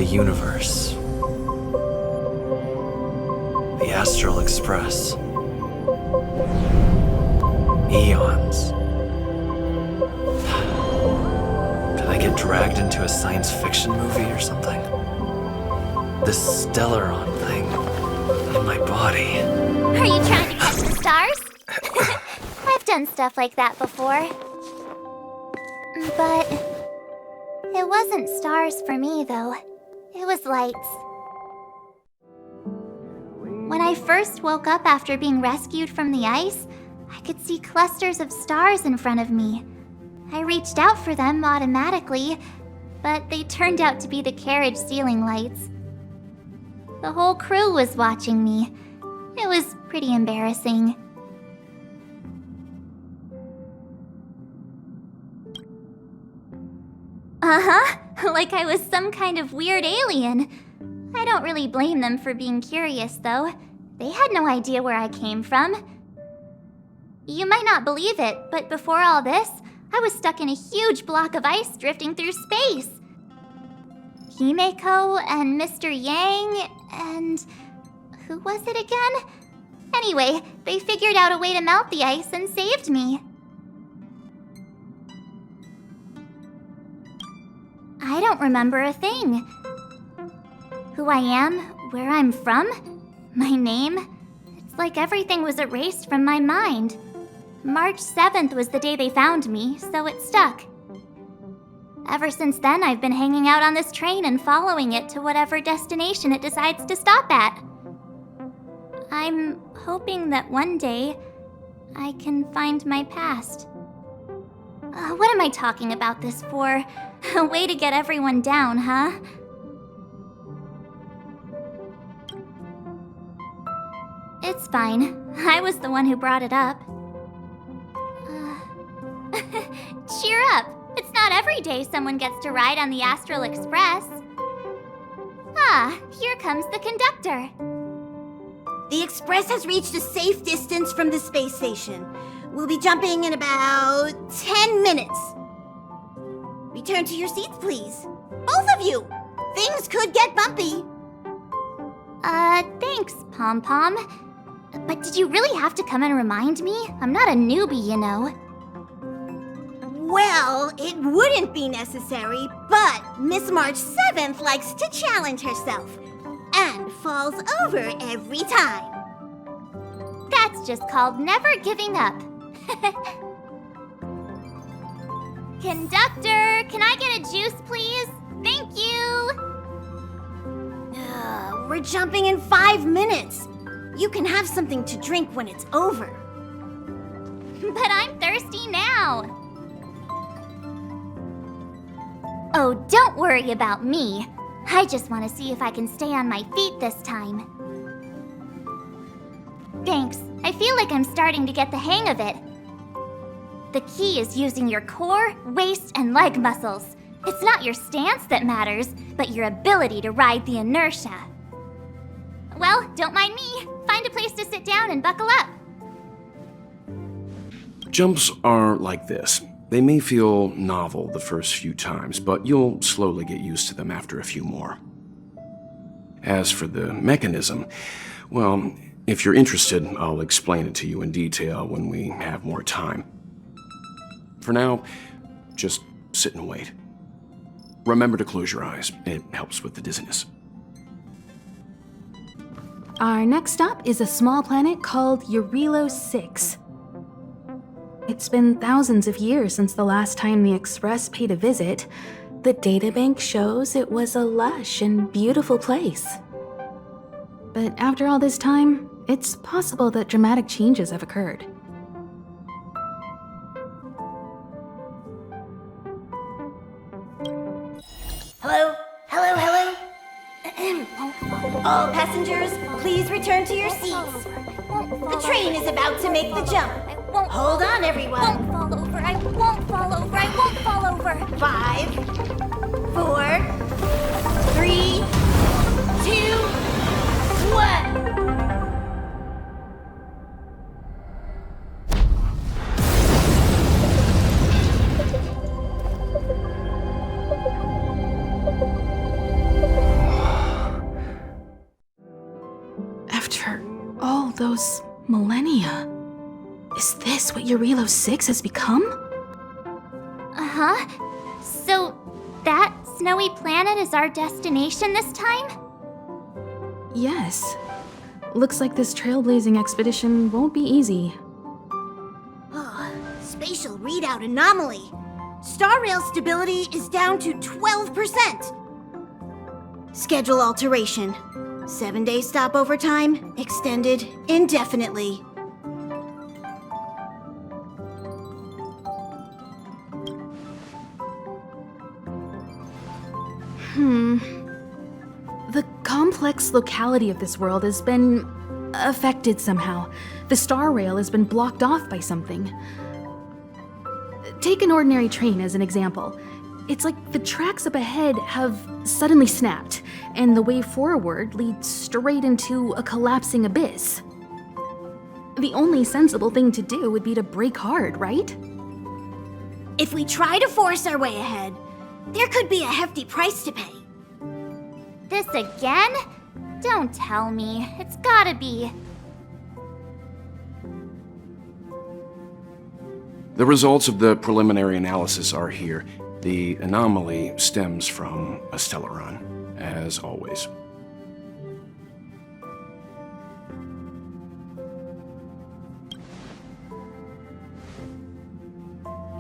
the universe. The Astral Express. Eons. Did I get dragged into a science fiction movie or something? This Stellaron thing in my body. Are you trying to catch the stars? I've done stuff like that before. But it wasn't stars for me, though. It was lights. When I first woke up after being rescued from the ice, I could see clusters of stars in front of me. I reached out for them automatically, but they turned out to be the carriage ceiling lights. The whole crew was watching me. It was pretty embarrassing. Like I was some kind of weird alien. I don't really blame them for being curious, though. They had no idea where I came from. You might not believe it, but before all this, I was stuck in a huge block of ice drifting through space. Himeko and Mr. Yang and... who was it again? Anyway, they figured out a way to melt the ice and saved me. I don't remember a thing. Who I am, where I'm from, my name, it's like everything was erased from my mind. March 7th was the day they found me, so it stuck. Ever since then, I've been hanging out on this train and following it to whatever destination it decides to stop at. I'm hoping that one day I can find my past. What am I talking about this for? A way to get everyone down, huh? It's fine. I was the one who brought it up. Cheer up! It's not every day someone gets to ride on the Astral Express. Ah, here comes the conductor. The Express has reached a safe distance from the space station. We'll be jumping in about 10 minutes. Return to your seats, please. Both of you! Things could get bumpy. Thanks, Pom Pom. But did you really have to come and remind me? I'm not a newbie, you know. Well, it wouldn't be necessary, but Miss March 7th likes to challenge herself and falls over every time. That's just called never giving up. Conductor, can I get a juice, please? Thank you! We're jumping in 5 minutes. You can have something to drink when it's over. But I'm thirsty now. Oh, don't worry about me. I just want to see if I can stay on my feet this time. Thanks. I feel like I'm starting to get the hang of it. The key is using your core, waist, and leg muscles. It's not your stance that matters, but your ability to ride the inertia. Well, don't mind me. Find a place to sit down and buckle up. Jumps are like this. They may feel novel the first few times, but you'll slowly get used to them after a few more. As for the mechanism, well, if you're interested, I'll explain it to you in detail when we have more time. For now, just sit and wait. Remember to close your eyes. It helps with the dizziness. Our next stop is a small planet called Jarilo-VI. It's been thousands of years since the last time the Express paid a visit. The databank shows it was a lush and beautiful place. But after all this time, it's possible that dramatic changes have occurred. Hello? Hello, hello? All passengers, please return to your seats. The train is about to make the jump. Hold on, everyone. I won't fall over. I won't fall over. I won't fall over. 5, 4, 3, 2, 1. all those millennia. Is this what Jarilo-VI has become? Uh-huh. So, that snowy planet is our destination this time? Yes. Looks like this trailblazing expedition won't be easy. Spatial readout anomaly. Star rail stability is down to 12%. Schedule alteration. 7-day stopover time extended indefinitely. The complex locality of this world has been affected somehow. The star rail has been blocked off by something. Take an ordinary train as an example. It's like the tracks up ahead have suddenly snapped, and the way forward leads straight into a collapsing abyss. The only sensible thing to do would be to brake hard, right? If we try to force our way ahead, there could be a hefty price to pay. This again? Don't tell me. It's gotta be. The results of the preliminary analysis are here. The anomaly stems from a stellaron, as always.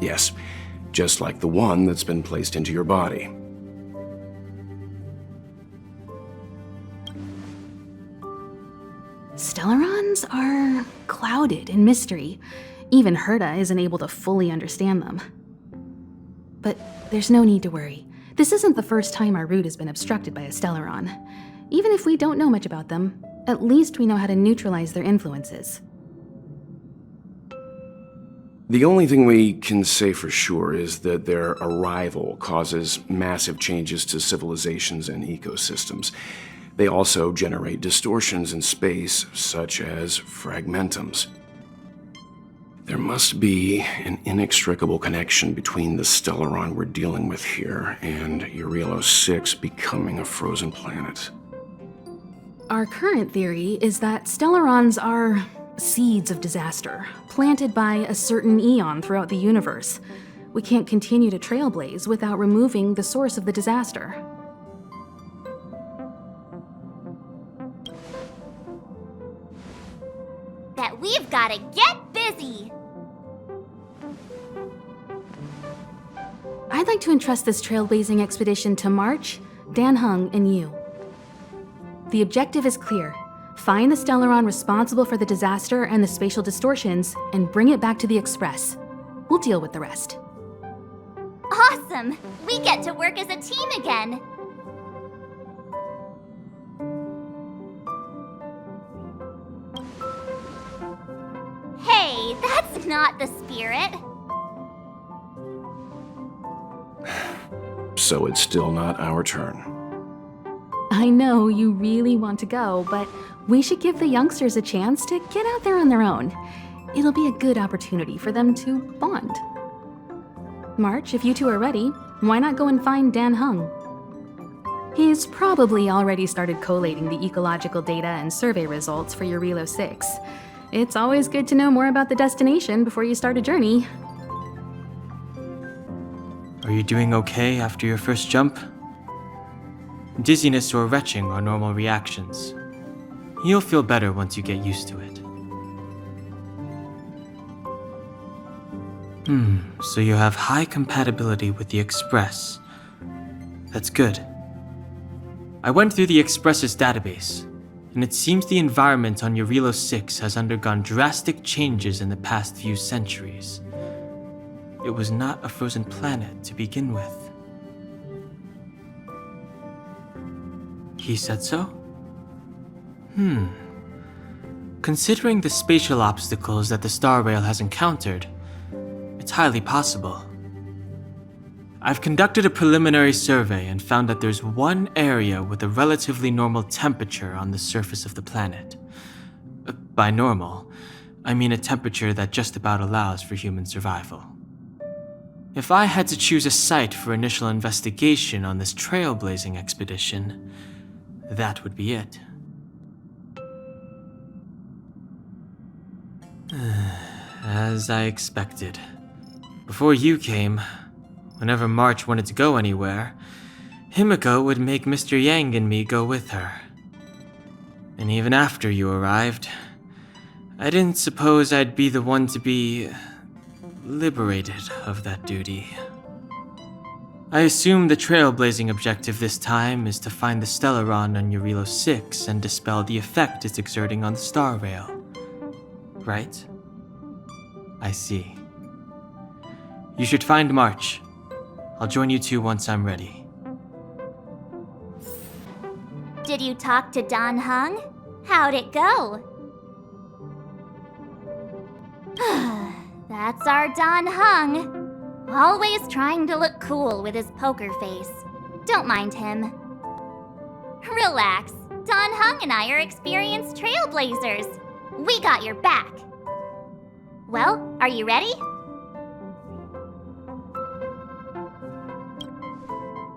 Yes, just like the one that's been placed into your body. Stellarons are clouded in mystery. Even Herta isn't able to fully understand them. But there's no need to worry. This isn't the first time our route has been obstructed by a stellaron. Even if we don't know much about them, at least we know how to neutralize their influences. The only thing we can say for sure is that their arrival causes massive changes to civilizations and ecosystems. They also generate distortions in space, such as fragmentums. There must be an inextricable connection between the stellaron we're dealing with here and Jarilo-VI becoming a frozen planet. Our current theory is that stellarons are seeds of disaster, planted by a certain eon throughout the universe. We can't continue to trailblaze without removing the source of the disaster. That we've gotta get busy! I'd like to entrust this trailblazing expedition to March, Dan Heng, and you. The objective is clear. Find the stellaron responsible for the disaster and the spatial distortions, and bring it back to the Express. We'll deal with the rest. Awesome! We get to work as a team again! Hey, that's not the spirit! So it's still not our turn. I know you really want to go, but we should give the youngsters a chance to get out there on their own. It'll be a good opportunity for them to bond. March, if you two are ready, why not go and find Dan Heng? He's probably already started collating the ecological data and survey results for Jarilo-VI. It's always good to know more about the destination before you start a journey. Are you doing okay after your first jump? Dizziness or retching are normal reactions. You'll feel better once you get used to it. So you have high compatibility with the Express. That's good. I went through the Express's database, and it seems the environment on Jarilo-VI has undergone drastic changes in the past few centuries. It was not a frozen planet to begin with. He said so? Considering the spatial obstacles that the Star Rail has encountered, it's highly possible. I've conducted a preliminary survey and found that there's one area with a relatively normal temperature on the surface of the planet. By normal, I mean a temperature that just about allows for human survival. If I had to choose a site for initial investigation on this trailblazing expedition, that would be it. As I expected. Before you came, whenever March wanted to go anywhere, Himiko would make Mr. Yang and me go with her. And even after you arrived, I didn't suppose I'd be the one to be liberated of that duty. I assume the trailblazing objective this time is to find the Stellaron on Jarilo-VI and dispel the effect it's exerting on the Star Rail. Right? I see. You should find March. I'll join you two once I'm ready. Did you talk to Don Hung? How'd it go? That's our Don Hung. Always trying to look cool with his poker face. Don't mind him. Relax. Don Hung and I are experienced trailblazers. We got your back. Well, are you ready?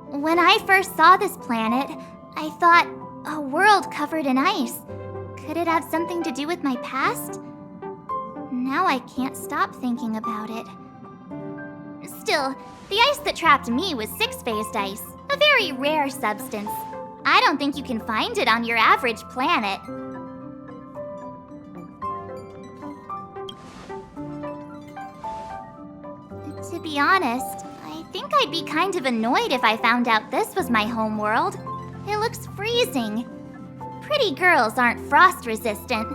When I first saw this planet, I thought, a world covered in ice. Could it have something to do with my past? Now I can't stop thinking about it. Still, the ice that trapped me was six-phased ice, a very rare substance. I don't think you can find it on your average planet. To be honest, I think I'd be kind of annoyed if I found out this was my home world. It looks freezing. Pretty girls aren't frost-resistant.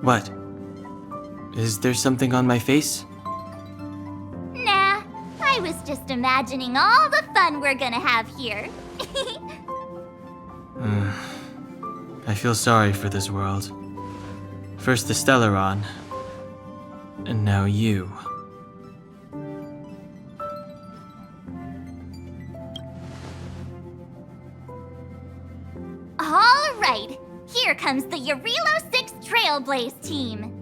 What? Is there something on my face? Nah, I was just imagining all the fun we're gonna have here. I feel sorry for this world. First the Stellaron, and now you. All right, here comes the Jarilo-VI Trailblaze team.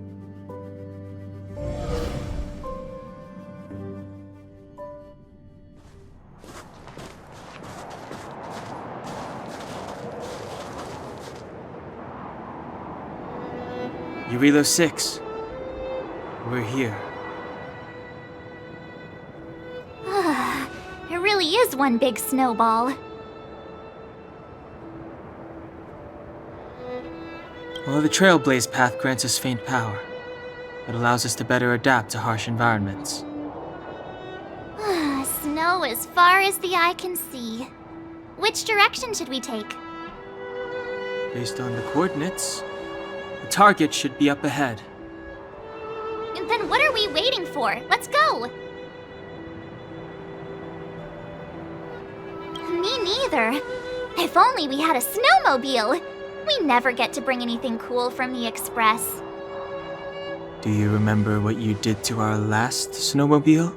Jarilo-VI. We're here. It really is one big snowball. Well, the Trailblaze path grants us faint power. It allows us to better adapt to harsh environments. Snow as far as the eye can see. Which direction should we take? Based on the coordinates, the target should be up ahead. Then what are we waiting for? Let's go! Me neither. If only we had a snowmobile. We never get to bring anything cool from the Express. Do you remember what you did to our last snowmobile?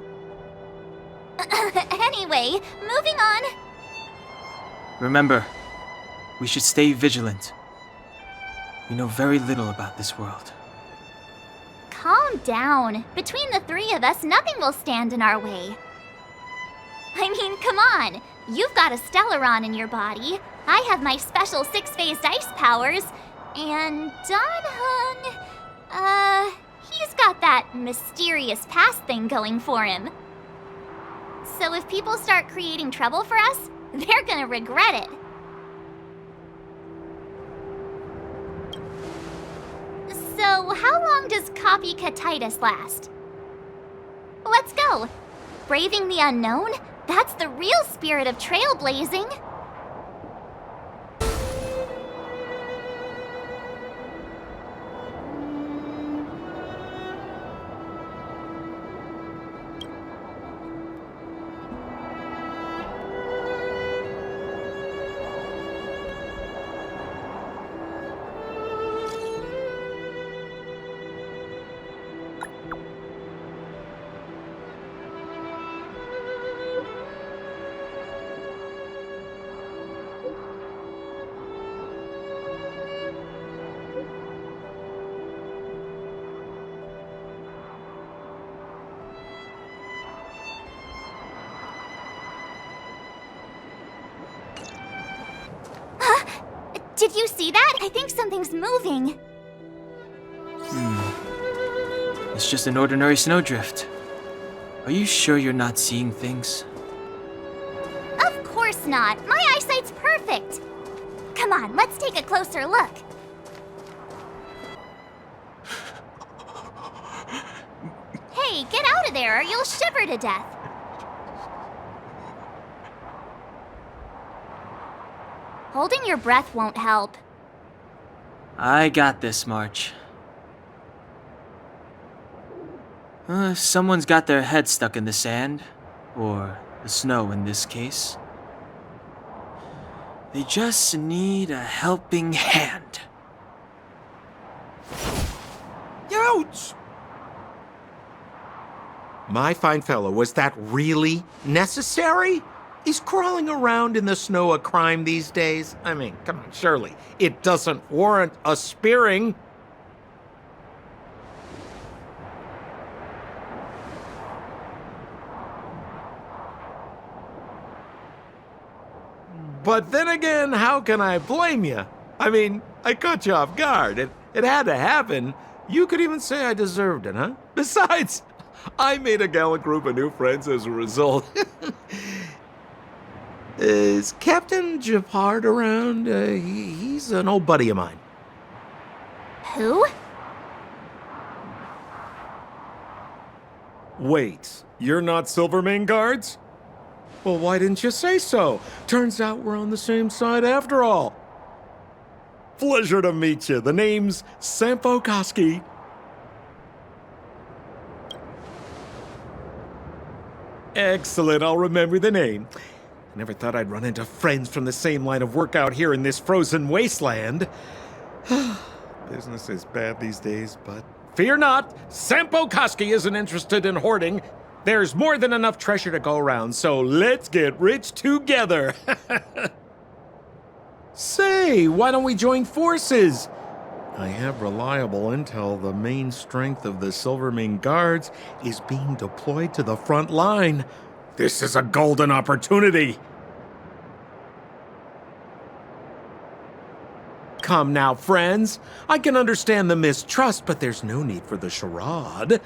Anyway, moving on. Remember, we should stay vigilant. We know very little about this world. Calm down. Between the three of us, nothing will stand in our way. I mean, come on. You've got a Stellaron in your body. I have my special six-phased ice powers. And Don Hung, he's got that mysterious past thing going for him. So if people start creating trouble for us, they're gonna regret it. So how long does copycatitis last? Let's go. Braving the unknown? That's the real spirit of trailblazing. Did you see that? I think something's moving. It's just an ordinary snowdrift. Are you sure you're not seeing things? Of course not. My eyesight's perfect. Come on, let's take a closer look. Hey, get out of there or you'll shiver to death. Holding your breath won't help. I got this, March. Someone's got their head stuck in the sand, or the snow in this case. They just need a helping hand. Ouch! My fine fellow, was that really necessary? Is crawling around in the snow a crime these days? I mean, come on, surely. It doesn't warrant a spearing. But then again, how can I blame you? I mean, I caught you off guard. It had to happen. You could even say I deserved it, huh? Besides, I made a gallant group of new friends as a result. Is Captain Japard around? He's an old buddy of mine. Who? Wait, you're not Silvermane guards? Well, why didn't you say so? Turns out we're on the same side after all. Pleasure to meet you. The name's Sampo Koski. Excellent, I'll remember the name. I never thought I'd run into friends from the same line of work out here in this frozen wasteland. Business is bad these days, but fear not, Sampo Koski isn't interested in hoarding. There's more than enough treasure to go around, so let's get rich together. Say, why don't we join forces? I have reliable intel the main strength of the Silvermane Guards is being deployed to the front line. This is a golden opportunity. Come now, friends. I can understand the mistrust, but there's no need for the charade.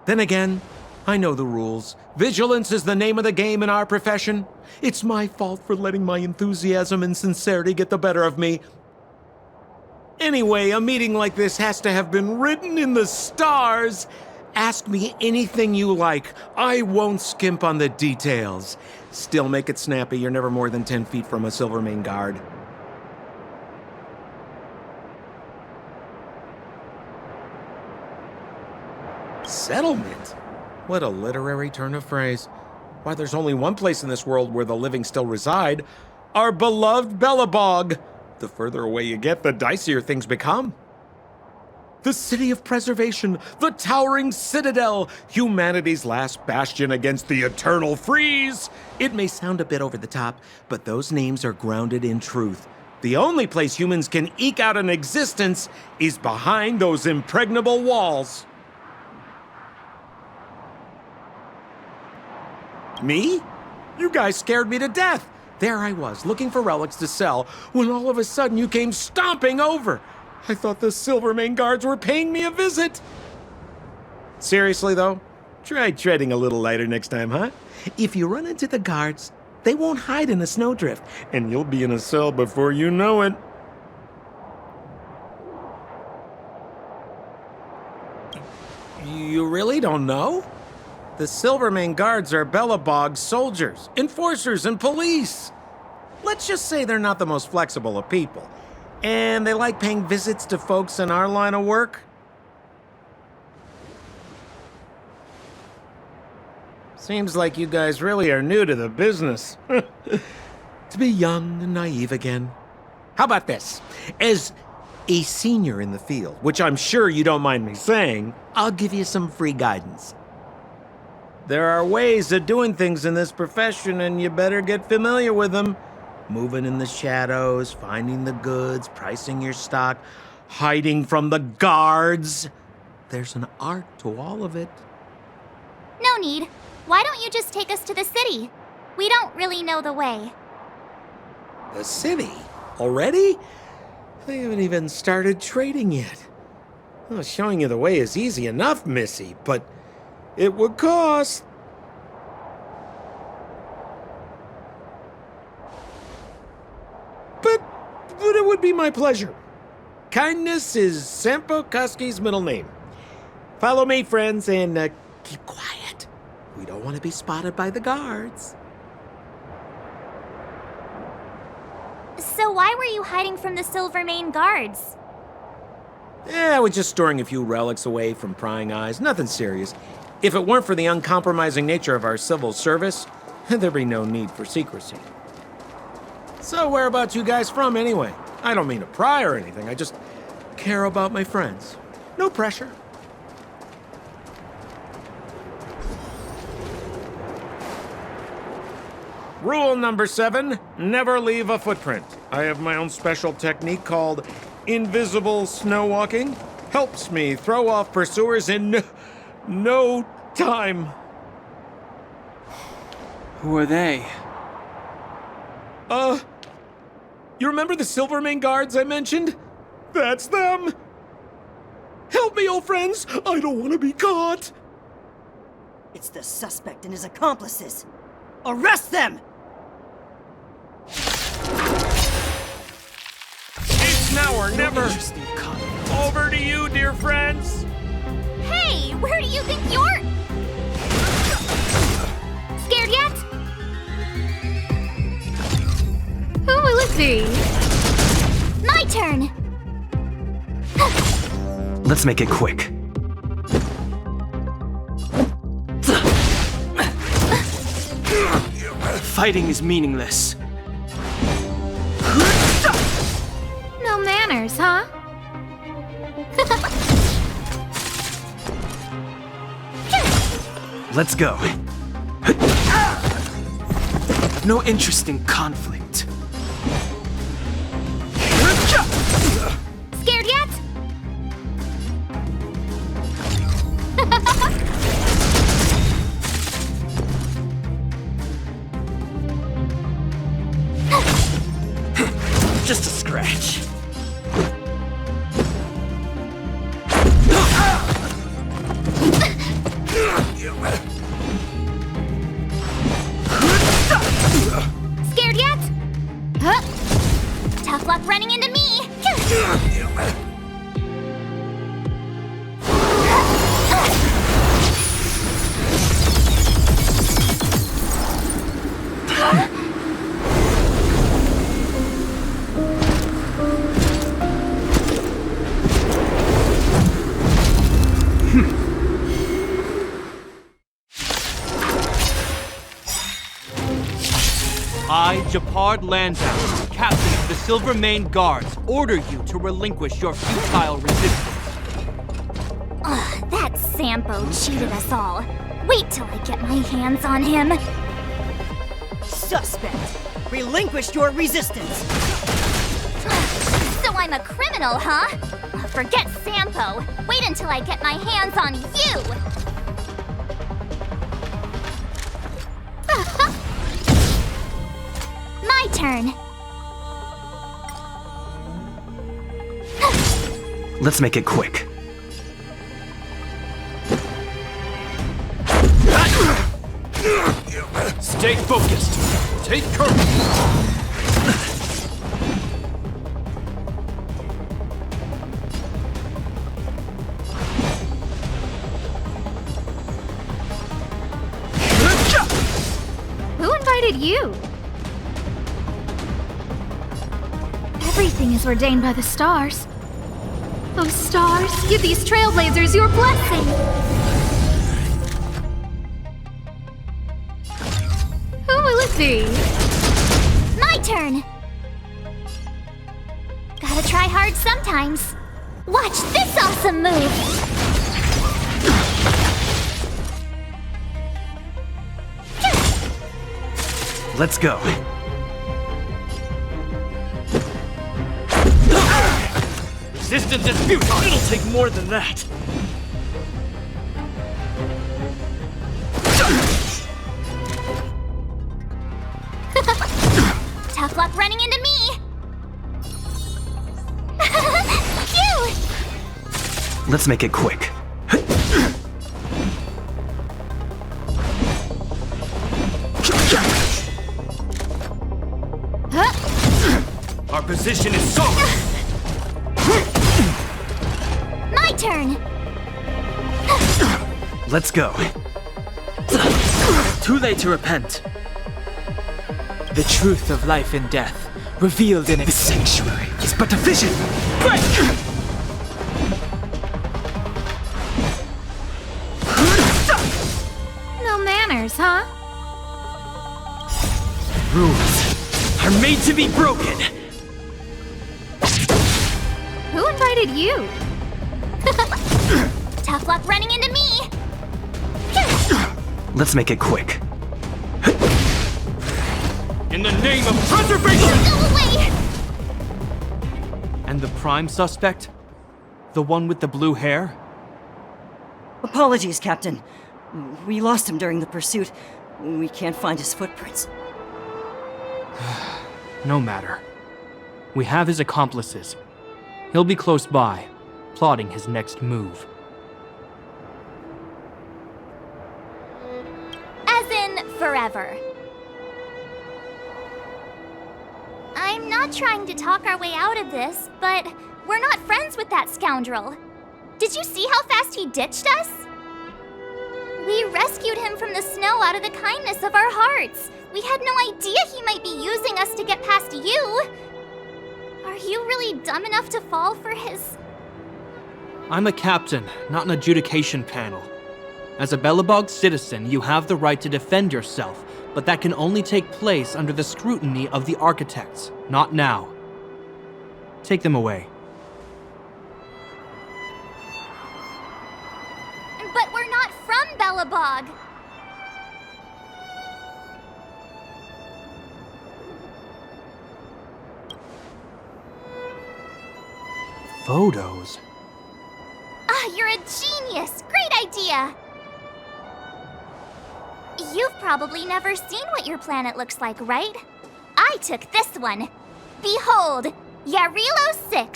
Then again, I know the rules. Vigilance is the name of the game in our profession. It's my fault for letting my enthusiasm and sincerity get the better of me. Anyway, a meeting like this has to have been written in the stars. Ask me anything you like. I won't skimp on the details. Still make it snappy. You're never more than 10 feet from a Silvermane guard. Settlement? What a literary turn of phrase. Why, there's only one place in this world where the living still reside. Our beloved Belobog. The further away you get, the dicier things become. The city of preservation, the towering citadel, humanity's last bastion against the eternal freeze. It may sound a bit over the top, but those names are grounded in truth. The only place humans can eke out an existence is behind those impregnable walls. Me? You guys scared me to death. There I was, looking for relics to sell, when all of a sudden you came stomping over. I thought the Silvermane Guards were paying me a visit. Seriously, though, try treading a little lighter next time, huh? If you run into the guards, they won't hide in a snowdrift, and you'll be in a cell before you know it. You really don't know? The Silvermane Guards are Belobog's soldiers, enforcers, and police. Let's just say they're not the most flexible of people. And they like paying visits to folks in our line of work. Seems like you guys really are new to the business. To be young and naive again. How about this? As a senior in the field, which I'm sure you don't mind me saying, I'll give you some free guidance. There are ways of doing things in this profession, and you better get familiar with them. Moving in the shadows, finding the goods, pricing your stock, hiding from the guards. There's an art to all of it. No need. Why don't you just take us to the city? We don't really know the way. The city? Already? They haven't even started trading yet. Well, showing you the way is easy enough, Missy, but it would cost. But it would be my pleasure. Kindness is Sampo Koski's middle name. Follow me, friends, and keep quiet. We don't want to be spotted by the guards. So why were you hiding from the Silvermane guards? I was just storing a few relics away from prying eyes. Nothing serious. If it weren't for the uncompromising nature of our civil service, there'd be no need for secrecy. So whereabouts you guys from, anyway? I don't mean to pry or anything. I just care about my friends. No pressure. Rule number 7, never leave a footprint. I have my own special technique called invisible snow walking. Helps me throw off pursuers in no time. Who are they? You remember the Silvermane guards I mentioned? That's them! Help me, old friends! I don't want to be caught! It's the suspect and his accomplices. Arrest them! It's now or never! Interesting comment. Over to you, dear friends! Hey, where do you think you're... Scared yet? Who will it be? My turn! Let's make it quick. Fighting is meaningless. No manners, huh? Let's go. I've no interest in conflict. Scared yet? Just a scratch. Scared yet? Huh? Tough luck running into me! I, Japard Landau, captain of the Silvermane Guards, order you to relinquish your futile resistance. Ugh, that Sampo cheated us all. Wait till I get my hands on him. Suspect, relinquish your resistance. So I'm a criminal, huh? Forget Sampo. Wait until I get my hands on you! My turn. Let's make it quick. Stay focused. Take courage. Who invited you? Everything is ordained by the stars. Those stars, give these trailblazers your blessing. Who will it be? My turn. Gotta try hard sometimes. Watch this awesome move! Let's go. Resistance is futile. It'll take more than that. Tough luck running into me! Phew! Let's make it quick. Our position is so. My turn! Let's go. Too late to repent. The truth of life and death, revealed in The its sanctuary is but a vision. No manners, huh? Rules are made to be broken. Who invited you? Tough luck running into me! Let's make it quick. In the name of preservation! Go away! And the prime suspect? The one with the blue hair? Apologies, Captain. We lost him during the pursuit. We can't find his footprints. No matter. We have his accomplices. He'll be close by, plotting his next move. As in, forever. I'm not trying to talk our way out of this, but we're not friends with that scoundrel. Did you see how fast he ditched us? We rescued him from the snow out of the kindness of our hearts. We had no idea he might be using us to get past you. Are you really dumb enough to fall for his... I'm a captain, not an adjudication panel. As a Belobog citizen, you have the right to defend yourself, but that can only take place under the scrutiny of the architects, not now. Take them away. But we're not from Belobog. Photos? Ah, you're a genius! Great idea! You've probably never seen what your planet looks like, right? I took this one. Behold, Jarilo-VI.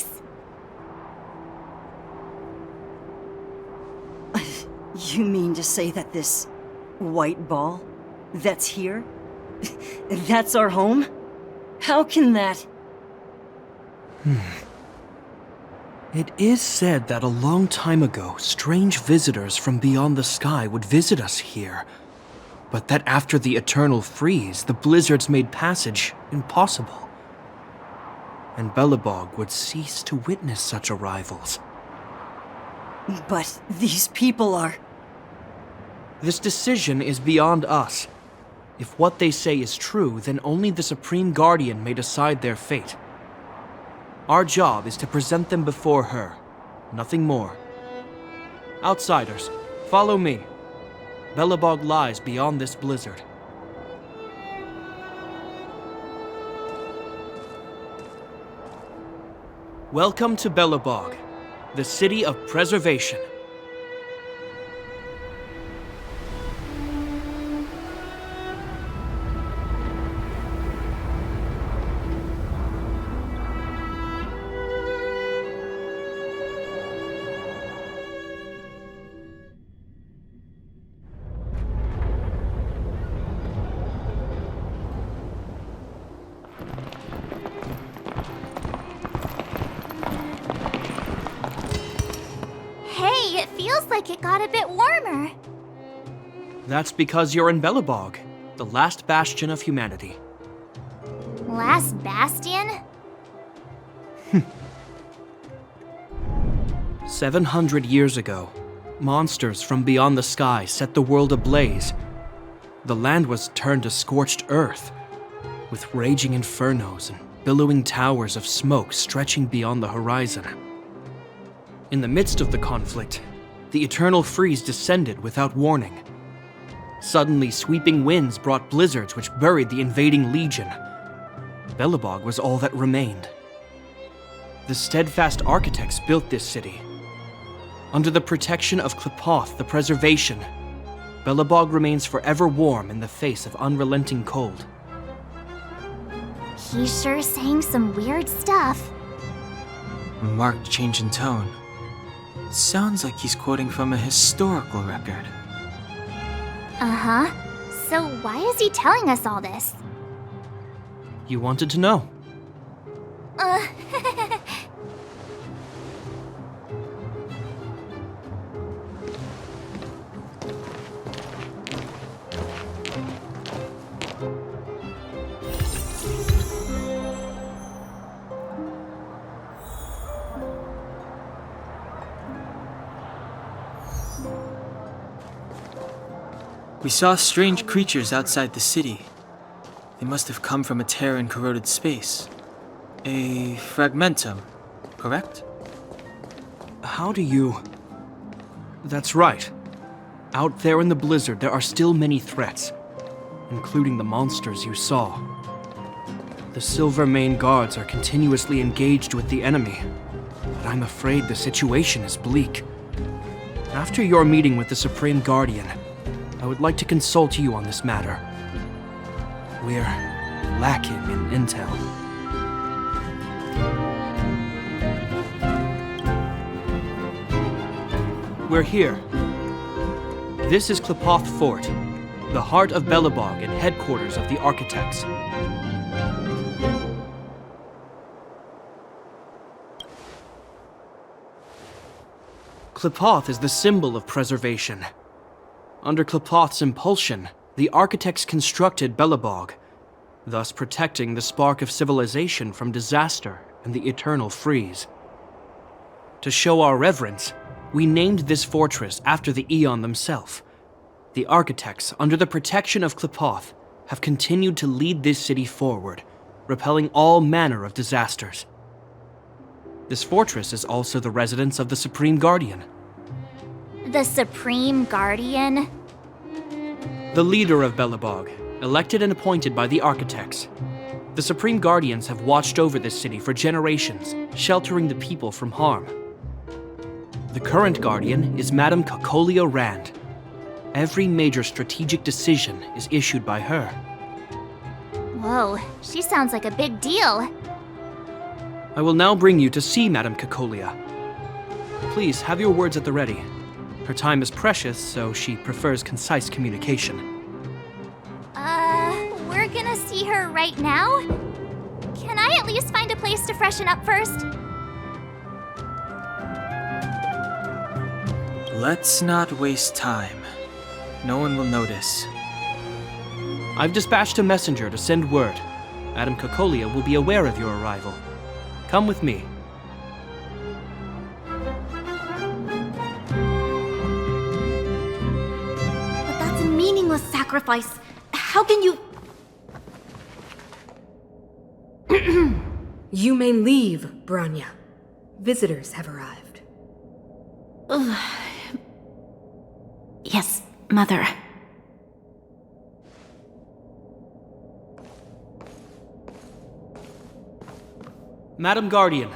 You mean to say that this white ball that's here? That's our home? How can that... It is said that a long time ago, strange visitors from beyond the sky would visit us here. But that after the eternal freeze, the blizzards made passage impossible. And Belobog would cease to witness such arrivals. But these people are... This decision is beyond us. If what they say is true, then only the Supreme Guardian may decide their fate. Our job is to present them before her, nothing more. Outsiders, follow me. Belobog lies beyond this blizzard. Welcome to Belobog, the city of preservation. Hey, it feels like it got a bit warmer. That's because you're in Belobog, the last bastion of humanity. Last bastion? 700 years ago, monsters from beyond the sky set the world ablaze. The land was turned to scorched earth, with raging infernos and billowing towers of smoke stretching beyond the horizon. In the midst of the conflict, the eternal freeze descended without warning. Suddenly, sweeping winds brought blizzards which buried the invading legion. Belobog was all that remained. The steadfast architects built this city. Under the protection of Klepoth, the preservation, Belobog remains forever warm in the face of unrelenting cold. He's sure saying some weird stuff. A marked change in tone. It sounds like he's quoting from a historical record. Uh-huh. So why is he telling us all this? You wanted to know. Uh... We saw strange creatures outside the city. They must have come from a tear in corroded space. A fragmentum, correct? How do you... That's right. Out there in the blizzard, there are still many threats, including the monsters you saw. The Silvermane guards are continuously engaged with the enemy, but I'm afraid the situation is bleak. After your meeting with the Supreme Guardian, I would like to consult you on this matter. We're lacking in intel. We're here. This is Klipoth Fort, the heart of Belobog and headquarters of the Architects. Klipoth is the symbol of preservation. Under Klipoth's impulsion, the Architects constructed Belobog, thus protecting the spark of civilization from disaster and the eternal freeze. To show our reverence, we named this fortress after the Aeon themselves. The Architects, under the protection of Klipoth, have continued to lead this city forward, repelling all manner of disasters. This fortress is also the residence of the Supreme Guardian. The Supreme Guardian? The leader of Belobog, elected and appointed by the Architects. The Supreme Guardians have watched over this city for generations, sheltering the people from harm. The current Guardian is Madame Kakolia Rand. Every major strategic decision is issued by her. Whoa, she sounds like a big deal. I will now bring you to see Madame Kakolia. Please have your words at the ready. Her time is precious, so she prefers concise communication. We're gonna see her right now? Can I at least find a place to freshen up first? Let's not waste time. No one will notice. I've dispatched a messenger to send word. Madame Kakolia will be aware of your arrival. Come with me. But that's a meaningless sacrifice. How can you... You may leave, Branya. Visitors have arrived. Yes, Mother. Madam Guardian,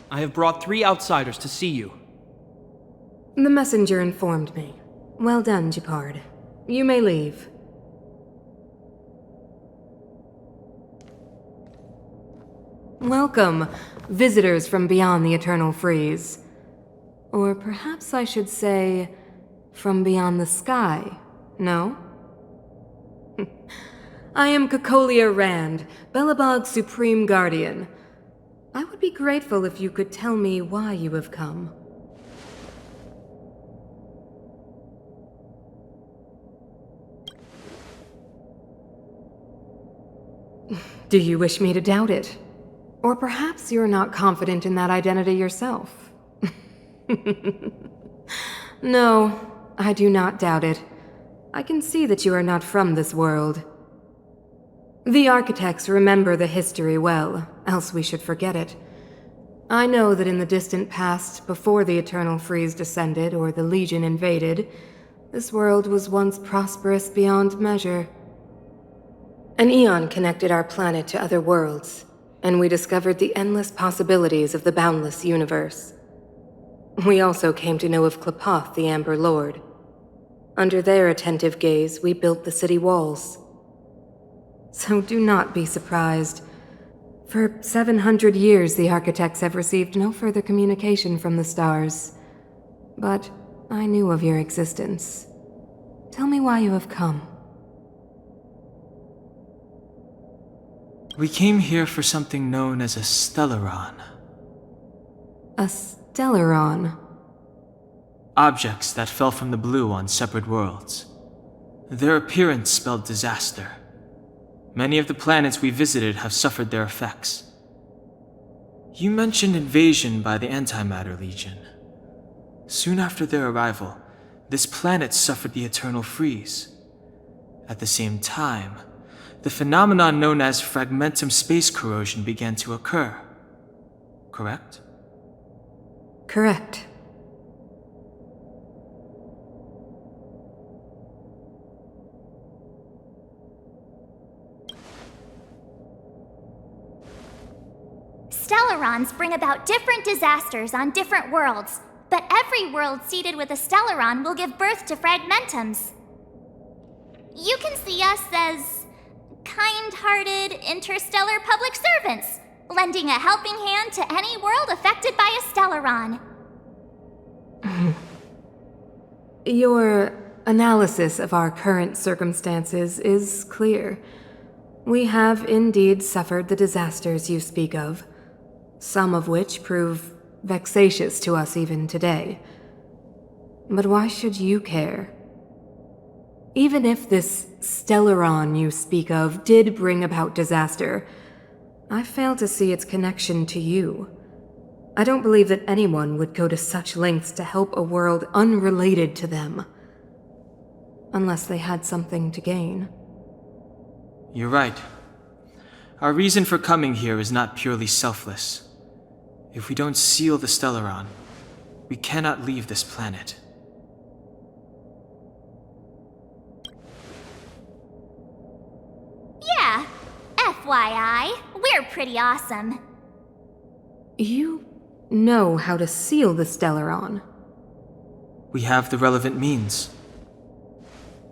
I have brought 3 outsiders to see you. The messenger informed me. Well done, Gepard. You may leave. Welcome, visitors from beyond the Eternal Freeze. Or perhaps I should say, from beyond the sky, no? I am Kakolia Rand, Belobog's Supreme Guardian. I would be grateful if you could tell me why you have come. Do you wish me to doubt it? Or perhaps you're not confident in that identity yourself? No, I do not doubt it. I can see that you are not from this world. The Architects remember the history well, else we should forget it. I know that in the distant past, before the Eternal Freeze descended or the Legion invaded, this world was once prosperous beyond measure. An Aeon connected our planet to other worlds, and we discovered the endless possibilities of the boundless universe. We also came to know of Klipoth, the Amber Lord. Under their attentive gaze, we built the city walls. So do not be surprised. For 700 years, the architects have received no further communication from the stars. But I knew of your existence. Tell me why you have come. We came here for something known as a Stellaron. A Stellaron. Objects that fell from the blue on separate worlds. Their appearance spelled disaster. Many of the planets we visited have suffered their effects. You mentioned invasion by the Antimatter Legion. Soon after their arrival, this planet suffered the eternal freeze. At the same time, the phenomenon known as fragmentum space corrosion began to occur. Correct? Correct. Stellarons bring about different disasters on different worlds, but every world seeded with a Stellaron will give birth to fragmentums. You can see us as kind-hearted interstellar public servants, lending a helping hand to any world affected by a Stellaron. Your analysis of our current circumstances is clear. We have indeed suffered the disasters you speak of, some of which prove vexatious to us even today. But why should you care? Even if this Stellaron you speak of did bring about disaster, I fail to see its connection to you. I don't believe that anyone would go to such lengths to help a world unrelated to them. Unless they had something to gain. You're right. Our reason for coming here is not purely selfless. If we don't seal the Stellaron, we cannot leave this planet. Yeah, FYI, we're pretty awesome. You know how to seal the Stellaron. We have the relevant means.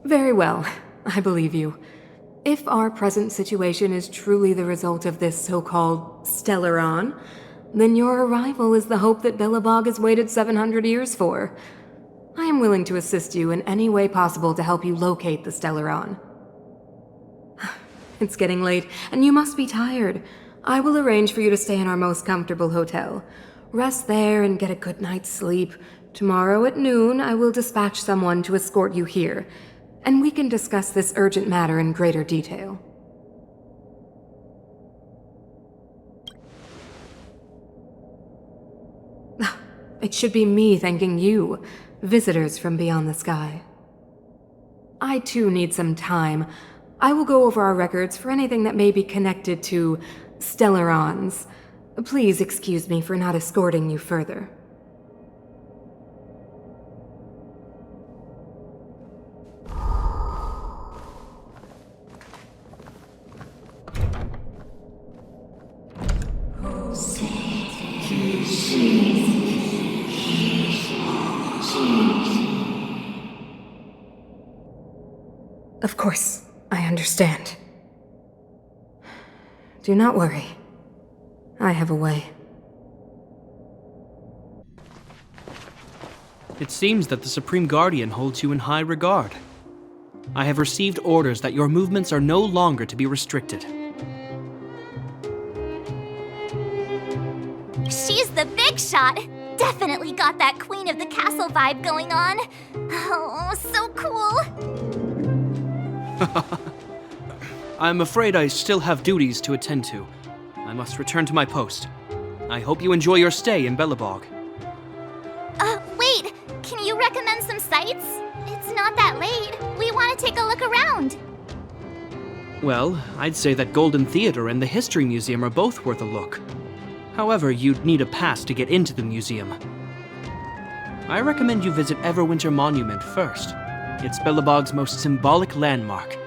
Very well, I believe you. If our present situation is truly the result of this so-called Stellaron, then your arrival is the hope that Belobog has waited 700 years for. I am willing to assist you in any way possible to help you locate the Stellaron. It's getting late, and you must be tired. I will arrange for you to stay in our most comfortable hotel. Rest there and get a good night's sleep. Tomorrow at noon, I will dispatch someone to escort you here, and we can discuss this urgent matter in greater detail. It should be me thanking you, visitors from beyond the sky. I too need some time. I will go over our records for anything that may be connected to Stellarons. Please excuse me for not escorting you further. Of course, I understand. Do not worry. I have a way. It seems that the Supreme Guardian holds you in high regard. I have received orders that your movements are no longer to be restricted. She's the big shot! Definitely got that Queen of the Castle vibe going on. Oh, so cool! I'm afraid I still have duties to attend to. I must return to my post. I hope you enjoy your stay in Belobog. Wait! Can you recommend some sites? It's not that late. We want to take a look around. Well, I'd say that Golden Theater and the History Museum are both worth a look. However, you'd need a pass to get into the museum. I recommend you visit Everwinter Monument first. It's Belobog's most symbolic landmark.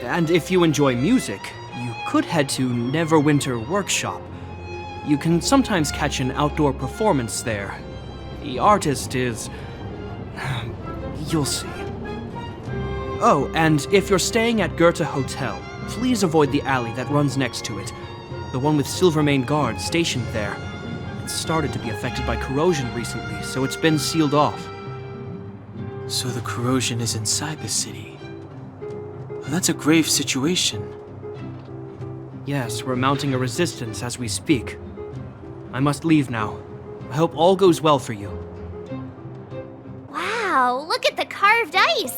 And if you enjoy music, you could head to Neverwinter Workshop. You can sometimes catch an outdoor performance there. The artist is... you'll see. Oh, and if you're staying at Goethe Hotel, please avoid the alley that runs next to it. The one with Silvermane guards stationed there. It's started to be affected by corrosion recently, so it's been sealed off. So the corrosion is inside the city. Well, that's a grave situation. Yes, we're mounting a resistance as we speak. I must leave now. I hope all goes well for you. Wow, look at the carved ice!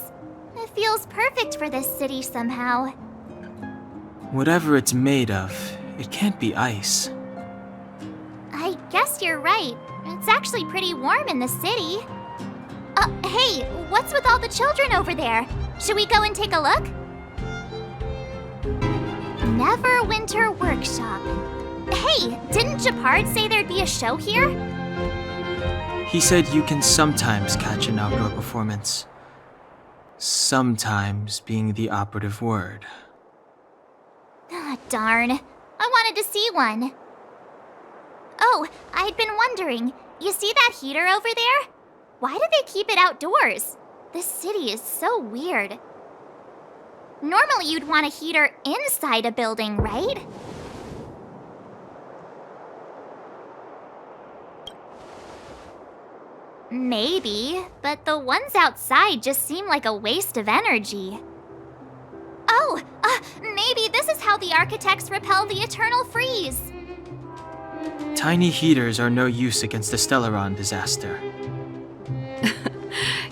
It feels perfect for this city somehow. Whatever it's made of, it can't be ice. I guess you're right. It's actually pretty warm in the city. Hey, what's with all the children over there? Should we go and take a look? Neverwinter Workshop. Hey, didn't Japard say there'd be a show here? He said you can sometimes catch an outdoor performance. Sometimes being the operative word. Ah, darn. I wanted to see one. Oh, I'd been wondering. You see that heater over there? Why do they keep it outdoors? This city is so weird. Normally you'd want a heater inside a building, right? Maybe, but the ones outside just seem like a waste of energy. Oh, maybe this is how the architects repel the eternal freeze. Tiny heaters are no use against the Stellaron disaster.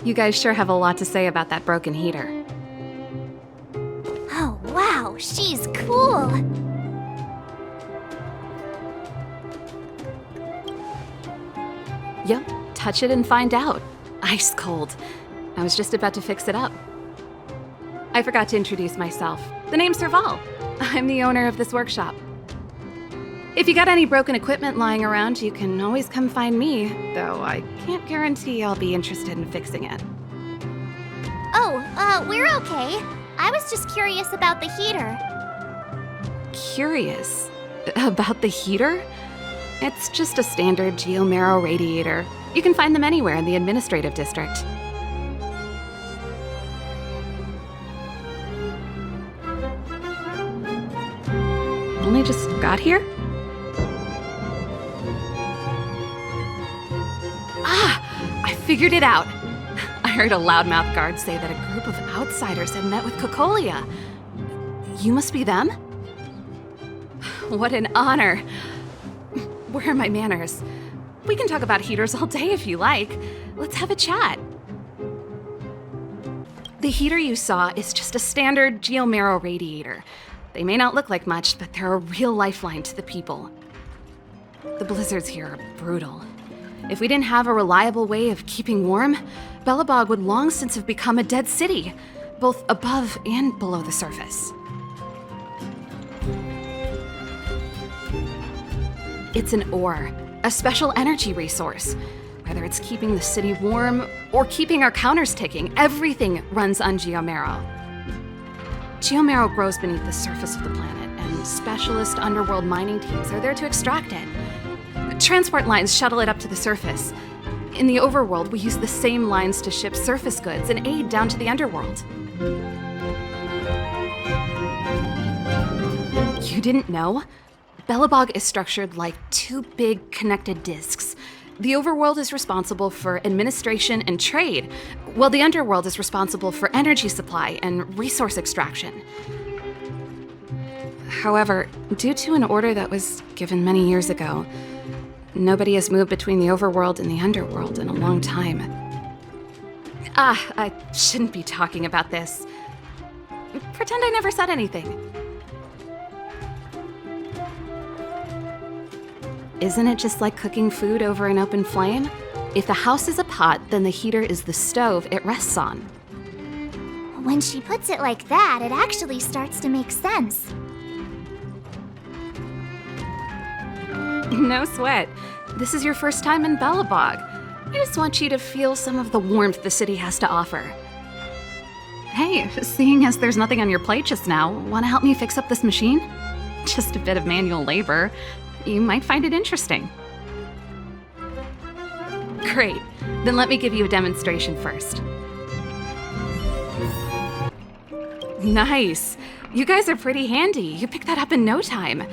You guys sure have a lot to say about that broken heater. Oh, wow, she's cool. Yep, touch it and find out. Ice cold. I was just about to fix it up. I forgot to introduce myself. The name's Serval. I'm the owner of this workshop. If you got any broken equipment lying around, you can always come find me, though I can't guarantee I'll be interested in fixing it. Oh, we're okay. I was just curious about the heater. Curious? About the heater? It's just a standard geomarrow radiator. You can find them anywhere in the administrative district. Only just got here? I figured it out. I heard a loudmouth guard say that a group of outsiders had met with Cocolia. You must be them? What an honor. Where are my manners? We can talk about heaters all day if you like. Let's have a chat. The heater you saw is just a standard geomarrow radiator. They may not look like much, but they're a real lifeline to the people. The blizzards here are brutal. If we didn't have a reliable way of keeping warm, Belobog would long since have become a dead city, both above and below the surface. It's an ore, a special energy resource. Whether it's keeping the city warm or keeping our counters ticking, everything runs on geomarrow. Geomarrow grows beneath the surface of the planet, and specialist underworld mining teams are there to extract it. Transport lines shuttle it up to the surface. In the overworld, we use the same lines to ship surface goods and aid down to the underworld. You didn't know? Belobog is structured like two big connected disks. The overworld is responsible for administration and trade, while the underworld is responsible for energy supply and resource extraction. However, due to an order that was given many years ago, nobody has moved between the overworld and the underworld in a long time. I shouldn't be talking about this. Pretend I never said anything. Isn't it just like cooking food over an open flame? If the house is a pot, then the heater is the stove it rests on. When she puts it like that, it actually starts to make sense. No sweat. This is your first time in Belobog. I just want you to feel some of the warmth the city has to offer. Hey, seeing as there's nothing on your plate just now, want to help me fix up this machine? Just a bit of manual labor. You might find it interesting. Great. Then let me give you a demonstration first. Nice. You guys are pretty handy. You picked that up in no time.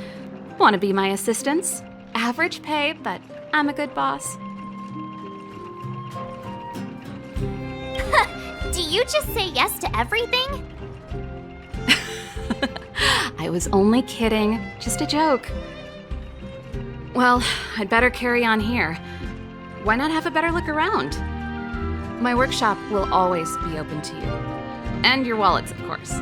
Want to be my assistants? Average pay, but I'm a good boss. Do you just say yes to everything? I was only kidding. Just a joke. Well, I'd better carry on here. Why not have a better look around? My workshop will always be open to you. And your wallets, of course.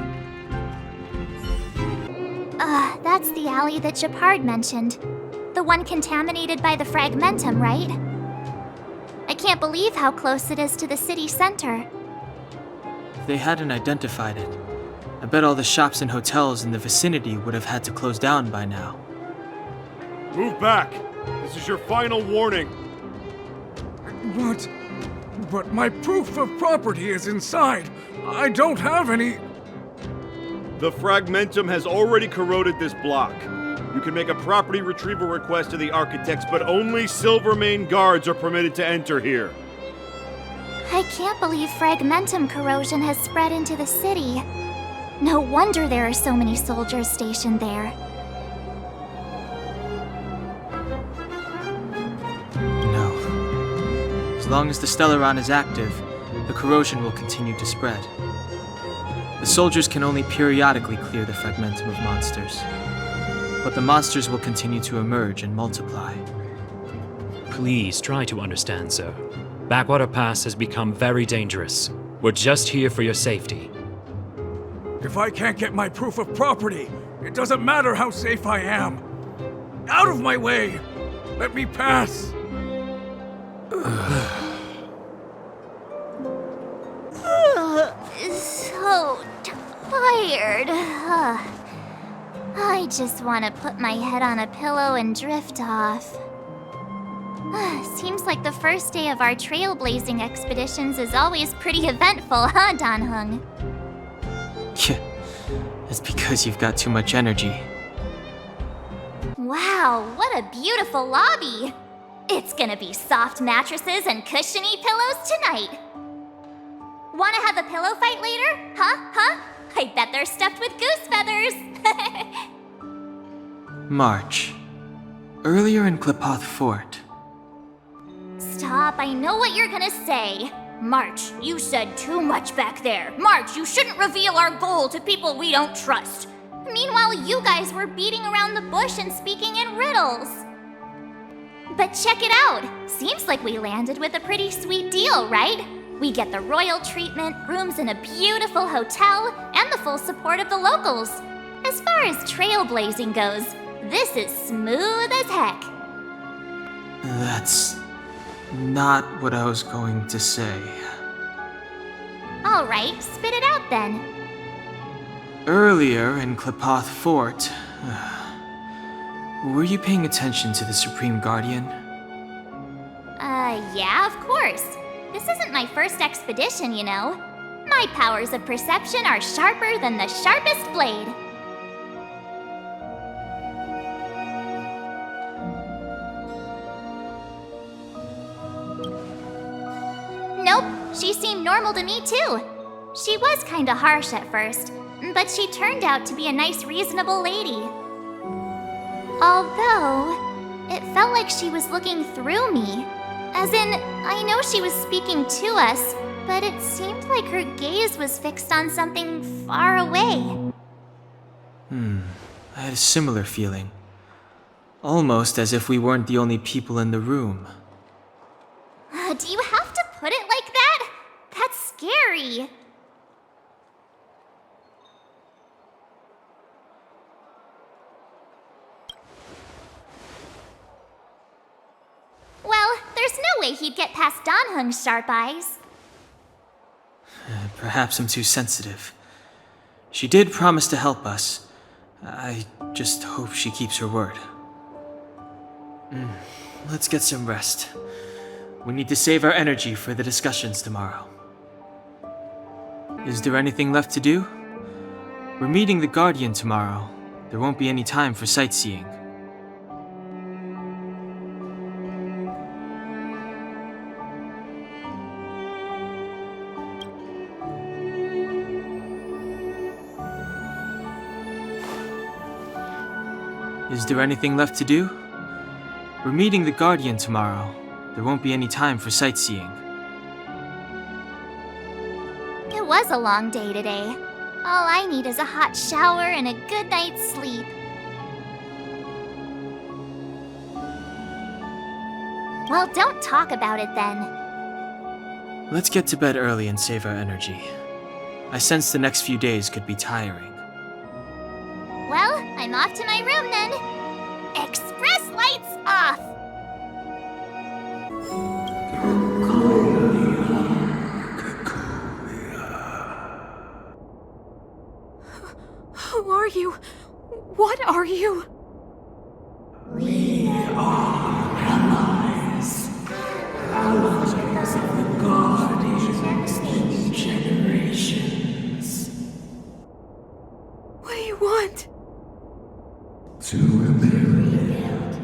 That's the alley that Japard mentioned. The one contaminated by the fragmentum, right? I can't believe how close it is to the city center. If they hadn't identified it, I bet all the shops and hotels in the vicinity would have had to close down by now. Move back! This is your final warning! But my proof of property is inside. I don't have any... The fragmentum has already corroded this block. You can make a property retrieval request to the architects, but only Silvermane guards are permitted to enter here. I can't believe fragmentum corrosion has spread into the city. No wonder there are so many soldiers stationed there. No. As long as the Stellaron is active, the corrosion will continue to spread. The soldiers can only periodically clear the fragmentum of monsters. But the monsters will continue to emerge and multiply. Please try to understand, sir. Backwater Pass has become very dangerous. We're just here for your safety. If I can't get my proof of property, it doesn't matter how safe I am. Out of my way! Let me pass! So tired. I just want to put my head on a pillow and drift off. Seems like the first day of our trailblazing expeditions is always pretty eventful, huh, Danhung? Yeah, it's because you've got too much energy. Wow, what a beautiful lobby! It's gonna be soft mattresses and cushiony pillows tonight. Wanna have a pillow fight later? Huh? I bet they're stuffed with goose feathers! March. Earlier in Klipoth Fort. Stop, I know what you're gonna say. March, you said too much back there. March, you shouldn't reveal our goal to people we don't trust. Meanwhile, you guys were beating around the bush and speaking in riddles. But check it out. Seems like we landed with a pretty sweet deal, right? We get the royal treatment, rooms in a beautiful hotel, and the full support of the locals. As far as trailblazing goes, this is smooth as heck. That's not what I was going to say. Alright, spit it out then. Earlier in Klipoth Fort, were you paying attention to the Supreme Guardian? Yeah, of course. This isn't my first expedition, you know. My powers of perception are sharper than the sharpest blade. Nope, she seemed normal to me too. She was kinda harsh at first, but she turned out to be a nice, reasonable lady. Although, it felt like she was looking through me. As in, I know she was speaking to us, but it seemed like her gaze was fixed on something far away. I had a similar feeling. Almost as if we weren't the only people in the room. Do you have to put it like that? That's scary. Well, there's no way he'd get past Danhung's sharp eyes. Perhaps I'm too sensitive. She did promise to help us. I just hope she keeps her word. Let's get some rest. We need to save our energy for the discussions tomorrow. Is there anything left to do? We're meeting the Guardian tomorrow. There won't be any time for sightseeing. Is there anything left to do? We're meeting the Guardian tomorrow. There won't be any time for sightseeing. It was a long day today. All I need is a hot shower and a good night's sleep. Well, don't talk about it then. Let's get to bed early and save our energy. I sense the next few days could be tiring. Well, I'm off to my room then. Express lights off! Who are you? What are you? We are allies. Allies of the Guardians in generations. What do you want? To rebuild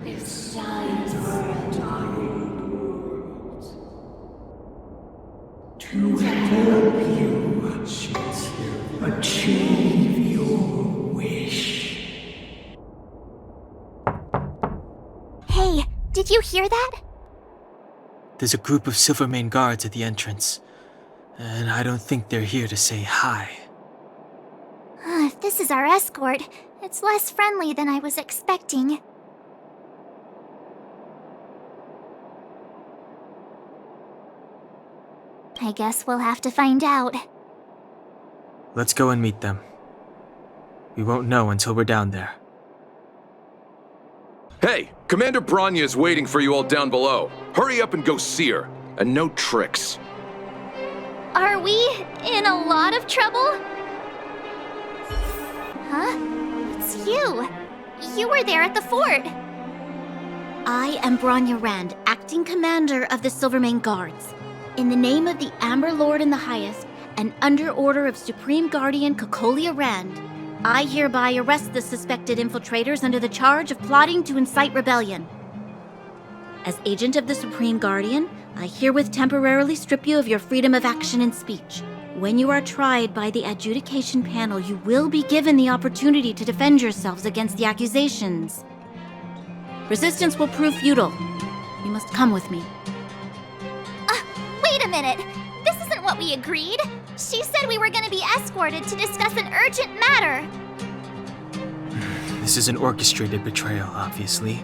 this giant world. To help you achieve your wish. Hey, did you hear that? There's a group of Silvermane guards at the entrance, and I don't think they're here to say hi. If this is our escort, it's less friendly than I was expecting. I guess we'll have to find out. Let's go and meet them. We won't know until we're down there. Hey, Commander Branya is waiting for you all down below. Hurry up and go see her. And no tricks. Are we in a lot of trouble? Huh? It's you. You were there at the fort. I am Branya Rand, acting commander of the Silvermane Guards. In the name of the Amber Lord in the Highest, and under order of Supreme Guardian Cocolia Rand, I hereby arrest the suspected infiltrators under the charge of plotting to incite rebellion. As agent of the Supreme Guardian, I herewith temporarily strip you of your freedom of action and speech. When you are tried by the adjudication panel, you will be given the opportunity to defend yourselves against the accusations. Resistance will prove futile. You must come with me. Wait a minute. This isn't what we agreed. She said we were going to be escorted to discuss an urgent matter. This is an orchestrated betrayal, obviously.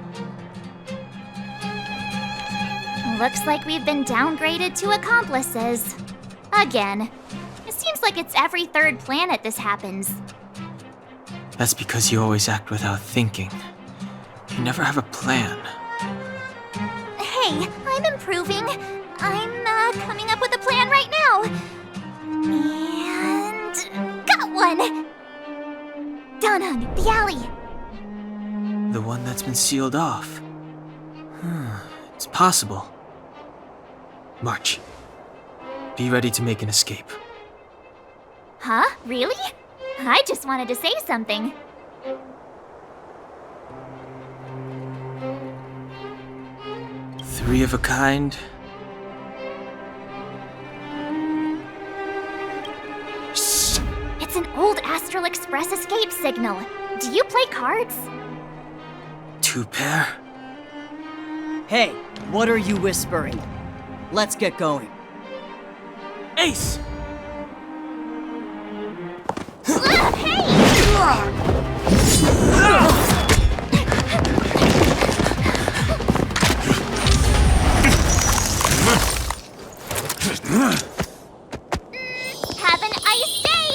Looks like we've been downgraded to accomplices. Again. It seems like it's every third planet this happens. That's because you always act without thinking. You never have a plan. Hey, I'm improving. I'm coming up with a plan right now. And got one! Donhung, the alley. The one that's been sealed off. It's possible. March. Be ready to make an escape. Huh? Really? I just wanted to say something. Three of a kind. Shh! It's an old Astral Express escape signal. Do you play cards? Two pair? Hey, what are you whispering? Let's get going. Ace! Have an ice day!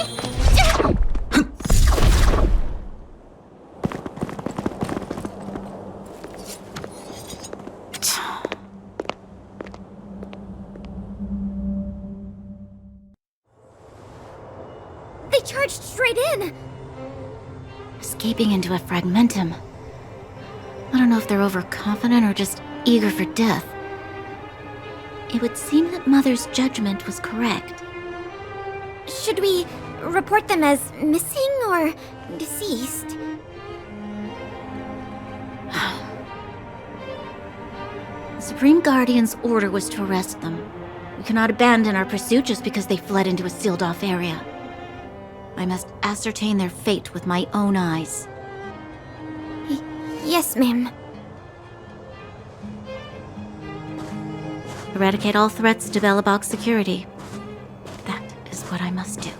They charged straight in! Escaping into a fragmentum. I don't know if they're overconfident or just eager for death. It would seem that Mother's judgment was correct. Should we report them as missing or deceased? The Supreme Guardian's order was to arrest them. We cannot abandon our pursuit just because they fled into a sealed-off area. I must ascertain their fate with my own eyes. Yes, ma'am. Eradicate all threats to Belobog security. That is what I must do.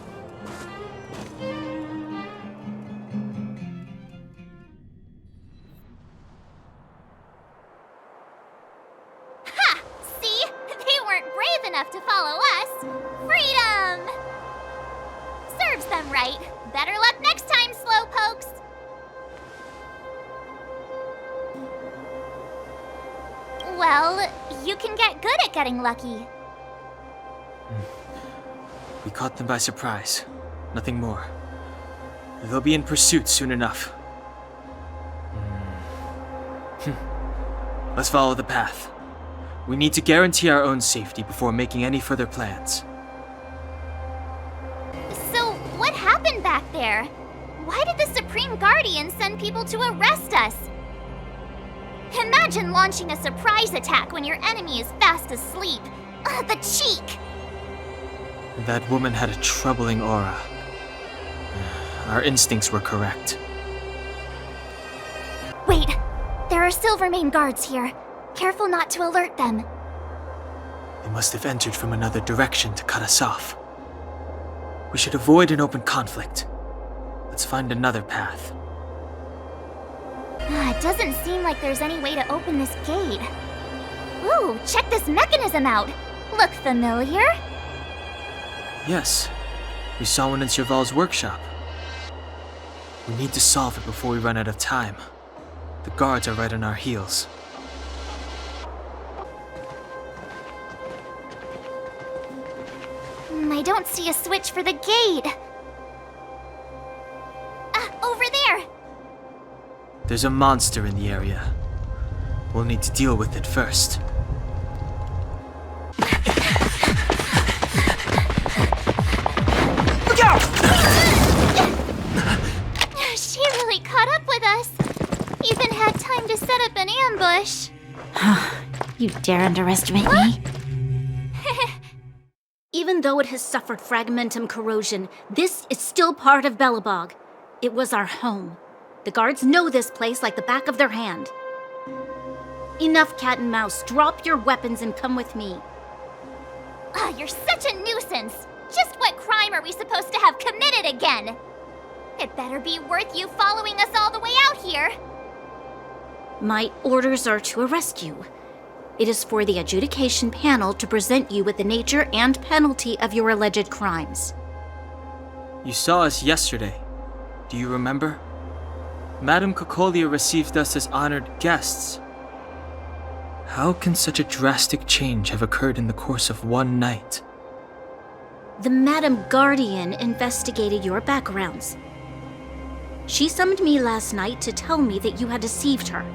Ha! See? They weren't brave enough to follow us. Freedom! Serves them right. Better luck next time, slowpokes. Well, you can get good at getting lucky. We caught them by surprise. Nothing more. They'll be in pursuit soon enough. Let's follow the path. We need to guarantee our own safety before making any further plans. So, what happened back there? Why did the Supreme Guardian send people to arrest us? Imagine launching a surprise attack when your enemy is fast asleep. The cheek! That woman had a troubling aura. Our instincts were correct. Wait, there are Silvermane guards here. Careful not to alert them. They must have entered from another direction to cut us off. We should avoid an open conflict. Let's find another path. It doesn't seem like there's any way to open this gate. Ooh, check this mechanism out. Look familiar? Yes, we saw one in Cheval's workshop. We need to solve it before we run out of time. The guards are right on our heels. I don't see a switch for the gate. Over there! There's a monster in the area. We'll need to deal with it first. Look out! She really caught up with us. Even had time to set up an ambush. You dare underestimate me? Even though it has suffered fragmentum corrosion, this is still part of Belobog. It was our home. The guards know this place like the back of their hand. Enough cat and mouse. Drop your weapons and come with me. You're such a nuisance. Just what crime are we supposed to have committed again? It better be worth you following us all the way out here. My orders are to arrest you. It is for the adjudication panel to present you with the nature and penalty of your alleged crimes. You saw us yesterday. Do you remember? Madame Cocolia received us as honored guests. How can such a drastic change have occurred in the course of one night? The Madame Guardian investigated your backgrounds. She summoned me last night to tell me that you had deceived her.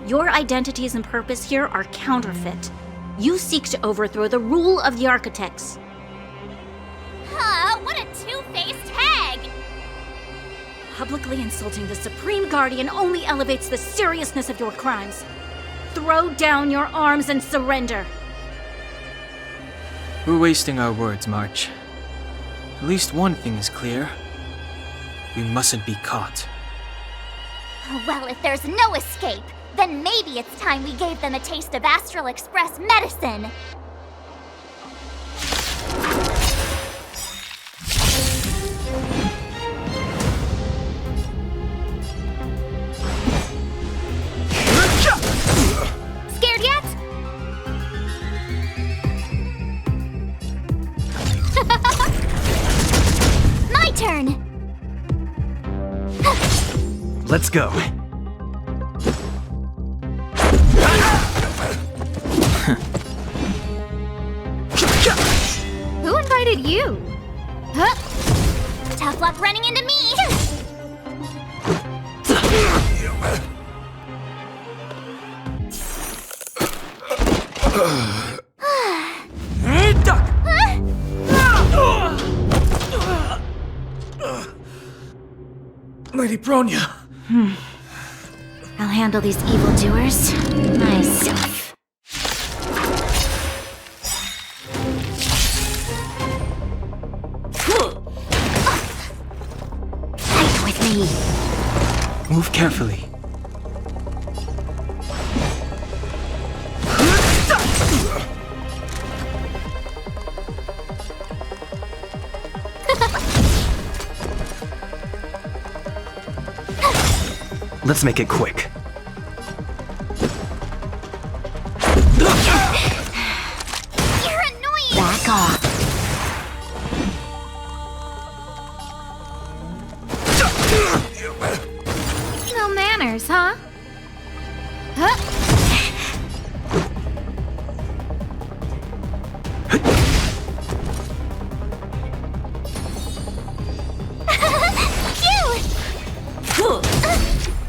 Your identities and purpose here are counterfeit. You seek to overthrow the rule of the Architects. What a two-faced hag! Publicly insulting the Supreme Guardian only elevates the seriousness of your crimes. Throw down your arms and surrender. We're wasting our words, March. At least one thing is clear. We mustn't be caught. Well, if there's no escape, then maybe it's time we gave them a taste of Astral Express medicine. Scared yet? My turn! Let's go. Who invited you? Huh? Tough luck running into me! Lady Bronya. I'll handle these evildoers myself. Fight with me. Move carefully. Let's make it quick. You're annoying! Back off. No manners, huh?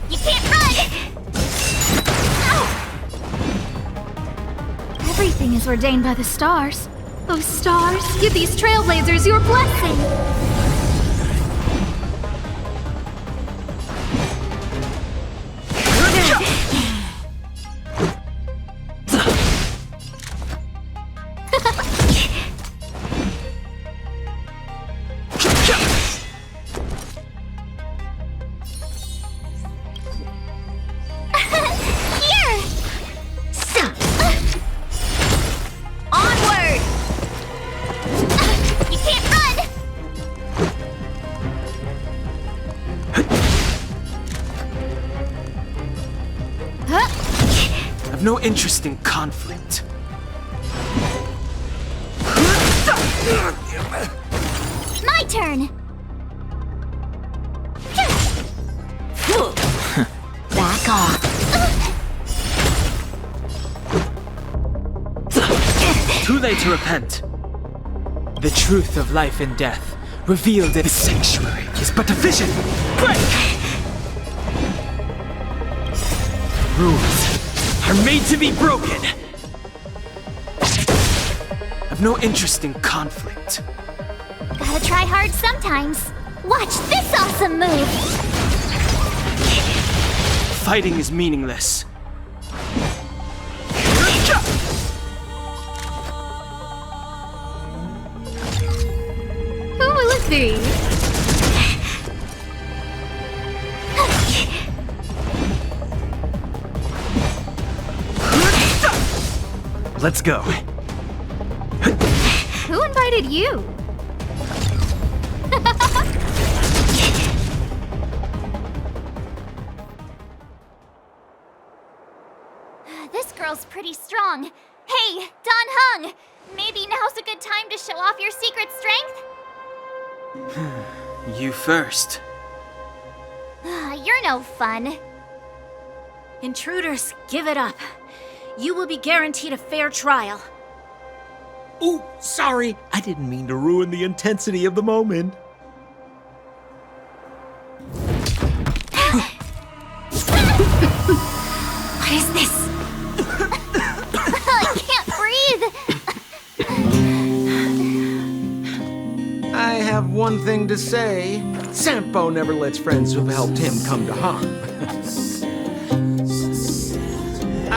You can't run! Everything is ordained by the stars. Those stars give these trailblazers your blessing. Onward! You can't run! I've no interest in conflict. My turn! Back off. Too late to repent. The truth of life and death, revealed in the sanctuary, is but a vision. Break! Rules are made to be broken. I've no interest in conflict. Gotta try hard sometimes. Watch this awesome move! Fighting is meaningless. Who will it be? Let's go. Who invited you? This girl's pretty strong. Hey, Don Hung! Maybe now's a good time to show off your secret strength? You first. You're no fun. Intruders, give it up. You will be guaranteed a fair trial. Ooh, sorry. I didn't mean to ruin the intensity of the moment. What is this? I can't breathe! I have one thing to say. Sampo never lets friends who've helped him come to harm.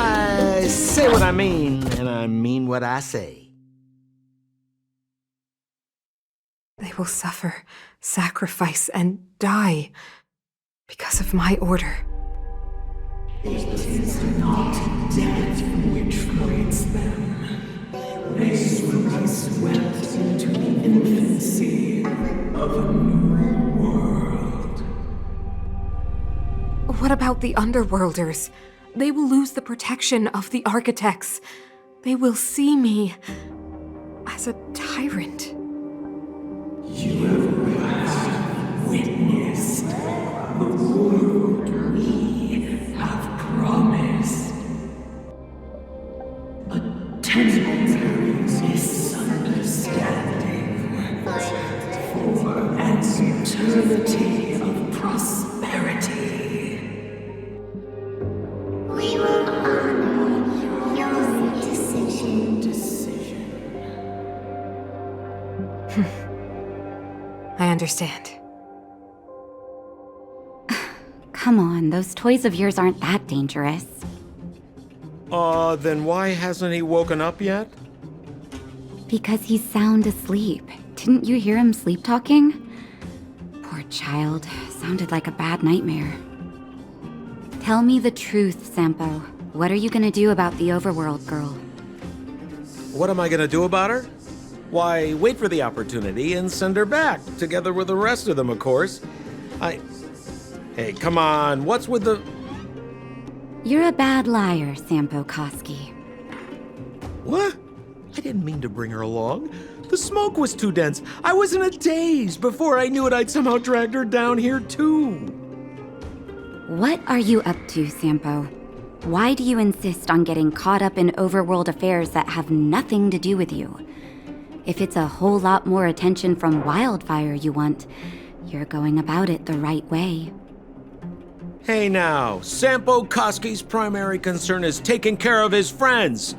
I say what I mean, and I mean what I say. They will suffer, sacrifice, and die because of my order. It is not death which creates them. They will be swept into the infancy of a new world. What about the Underworlders? They will lose the protection of the Architects. They will see me as a tyrant. You have witnessed the world we have promised. A temporary misunderstanding for an eternity of prosperity. We will honor your decision. I understand. Come on, those toys of yours aren't that dangerous. Then why hasn't he woken up yet? Because he's sound asleep. Didn't you hear him sleep talking? Poor child. Sounded like a bad nightmare. Tell me the truth, Sampo. What are you gonna do about the Overworld girl? What am I gonna do about her? Why, wait for the opportunity and send her back, together with the rest of them, of course. Hey, come on, what's with the... You're a bad liar, Sampo Koski. What? I didn't mean to bring her along. The smoke was too dense. I was in a daze. Before I knew it, I'd somehow dragged her down here, too. What are you up to, Sampo? Why do you insist on getting caught up in overworld affairs that have nothing to do with you? If it's a whole lot more attention from Wildfire you want, you're going about it the right way. Hey now, Sampo Koski's primary concern is taking care of his friends.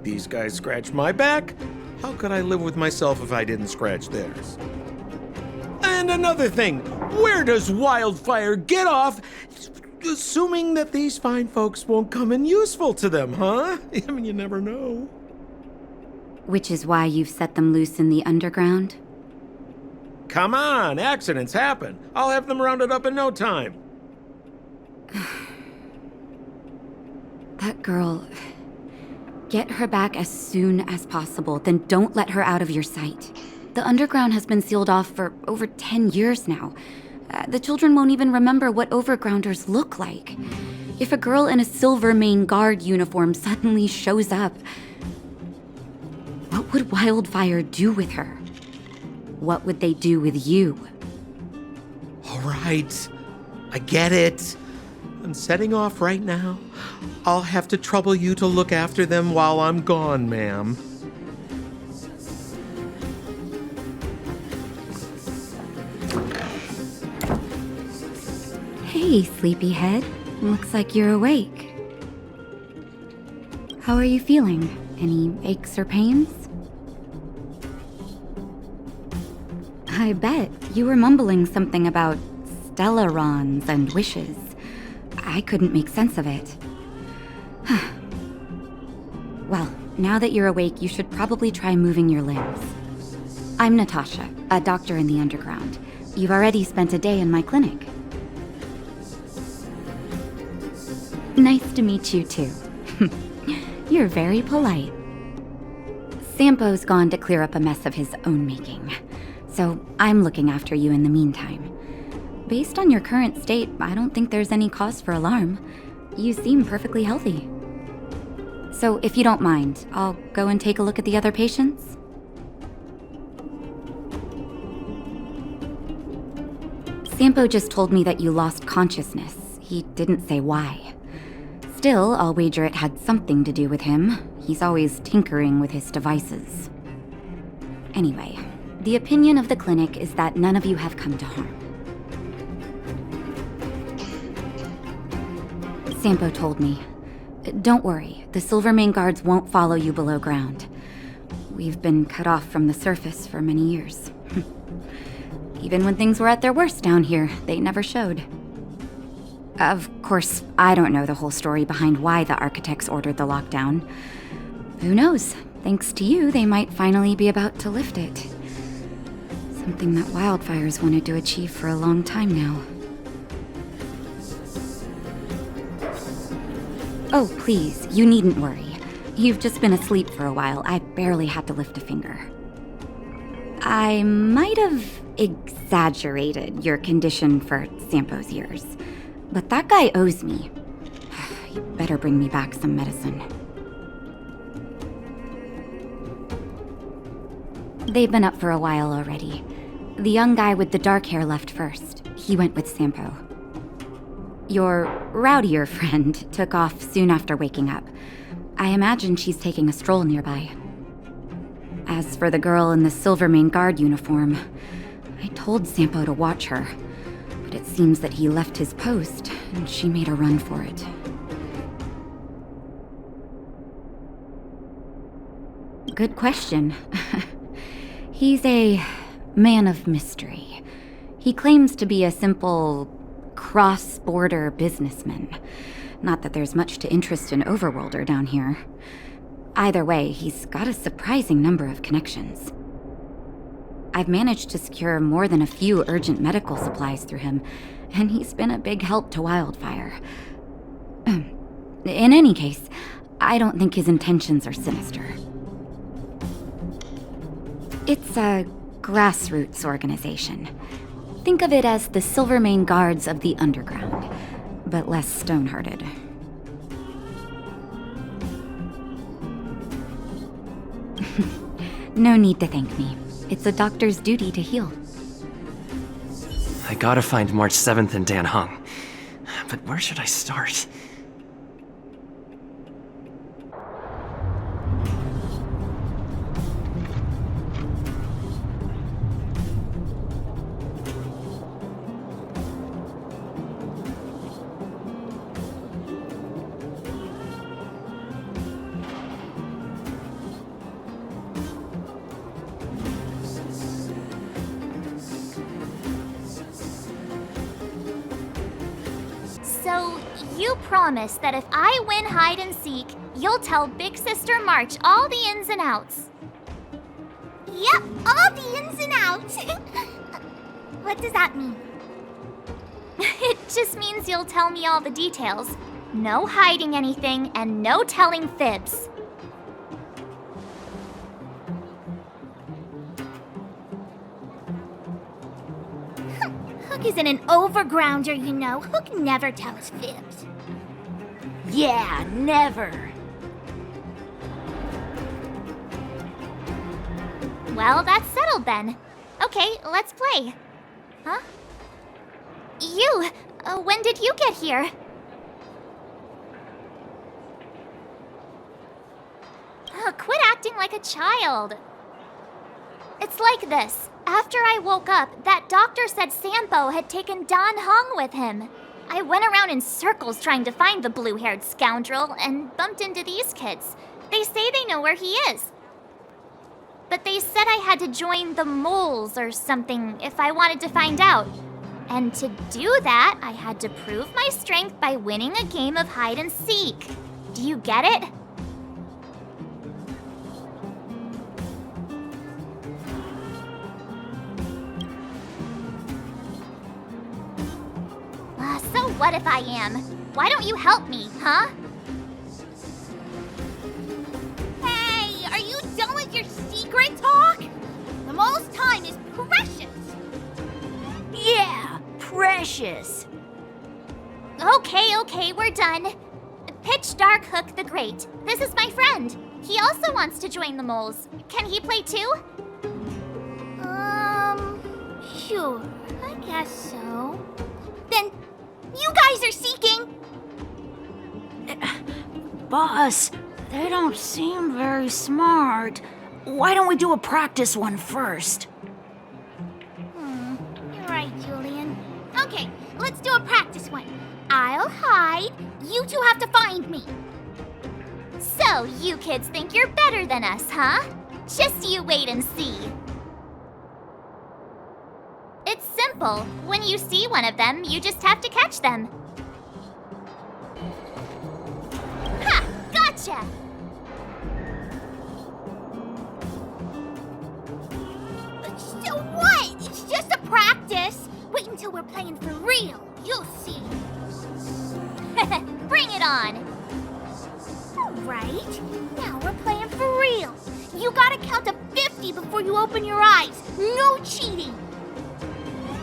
These guys scratch my back. How could I live with myself if I didn't scratch theirs? And another thing, where does Wildfire get off assuming that these fine folks won't come in useful to them, huh? I mean, you never know. Which is why you've set them loose in the underground? Come on, accidents happen. I'll have them rounded up in no time. That girl... Get her back as soon as possible, then don't let her out of your sight. The underground has been sealed off for over 10 years now. The children won't even remember what overgrounders look like. If a girl in a Silvermane Guard uniform suddenly shows up, what would Wildfire do with her? What would they do with you? All right, I get it. I'm setting off right now. I'll have to trouble you to look after them while I'm gone, ma'am. Hey, sleepyhead. Looks like you're awake. How are you feeling? Any aches or pains? I bet you were mumbling something about stellarons and wishes. I couldn't make sense of it. Well, now that you're awake, you should probably try moving your limbs. I'm Natasha, a doctor in the underground. You've already spent a day in my clinic. Nice to meet you, too. You're very polite. Sampo's gone to clear up a mess of his own making, so I'm looking after you in the meantime. Based on your current state, I don't think there's any cause for alarm. You seem perfectly healthy. So if you don't mind, I'll go and take a look at the other patients. Sampo just told me that you lost consciousness. He didn't say why. Still, I'll wager it had something to do with him. He's always tinkering with his devices. Anyway, the opinion of the clinic is that none of you have come to harm. Sampo told me. Don't worry, the Silvermane Guards won't follow you below ground. We've been cut off from the surface for many years. Even when things were at their worst down here, they never showed. Of course, I don't know the whole story behind why the architects ordered the lockdown. Who knows? Thanks to you, they might finally be about to lift it. Something that Wildfire's wanted to achieve for a long time now. Oh, please, you needn't worry. You've just been asleep for a while. I barely had to lift a finger. I might have exaggerated your condition for Sampo's years, but that guy owes me. You better bring me back some medicine. They've been up for a while already. The young guy with the dark hair left first. He went with Sampo. Your rowdier friend took off soon after waking up. I imagine she's taking a stroll nearby. As for the girl in the Silvermane Guard uniform, I told Sampo to watch her, but it seems that he left his post and she made a run for it. Good question. He's a man of mystery. He claims to be a simple cross-border businessman. Not that there's much to interest an overworlder down here. Either way, he's got a surprising number of connections. I've managed to secure more than a few urgent medical supplies through him, and he's been a big help to Wildfire. In any case, I don't think his intentions are sinister. It's a grassroots organization. Think of it as the Silvermane Guards of the underground, but less stone-hearted. No need to thank me. It's a doctor's duty to heal. I gotta find March 7th in Dan Hung. But where should I start? So, you promise that if I win hide and seek, you'll tell Big Sister March all the ins and outs. Yep, all the ins and outs. What does that mean? It just means you'll tell me all the details. No hiding anything and no telling fibs. Hook isn't an overgrounder, you know. Hook never tells fibs. Yeah, never. Well, that's settled then. Okay, let's play. Huh? You! When did you get here? Quit acting like a child. It's like this. After I woke up, that doctor said Sampo had taken Dan Hung with him. I went around in circles trying to find the blue-haired scoundrel and bumped into these kids. They say they know where he is. But they said I had to join the moles or something if I wanted to find out. And to do that, I had to prove my strength by winning a game of hide and seek. Do you get it? So what if I am? Why don't you help me, huh? Hey, are you done with your secret talk? The most time is precious. Yeah, precious. Okay, we're done. Pitch Dark Hook the Great. This is my friend. He also wants to join the moles. Can he play too? Sure, I guess so. Then, you guys are seeking. Boss, they don't seem very smart. Why don't we do a practice one first? You're right, Julian. Okay, let's do a practice one. I'll hide. You two have to find me. So, you kids think you're better than us, huh? Just you wait and see. It's simple. When you see one of them, you just have to catch them. Ha! Gotcha! So what? It's just a practice. Wait until we're playing for real. You'll see. Bring it on. All right. Now we're playing for real. You gotta count to 50 before you open your eyes. No cheating.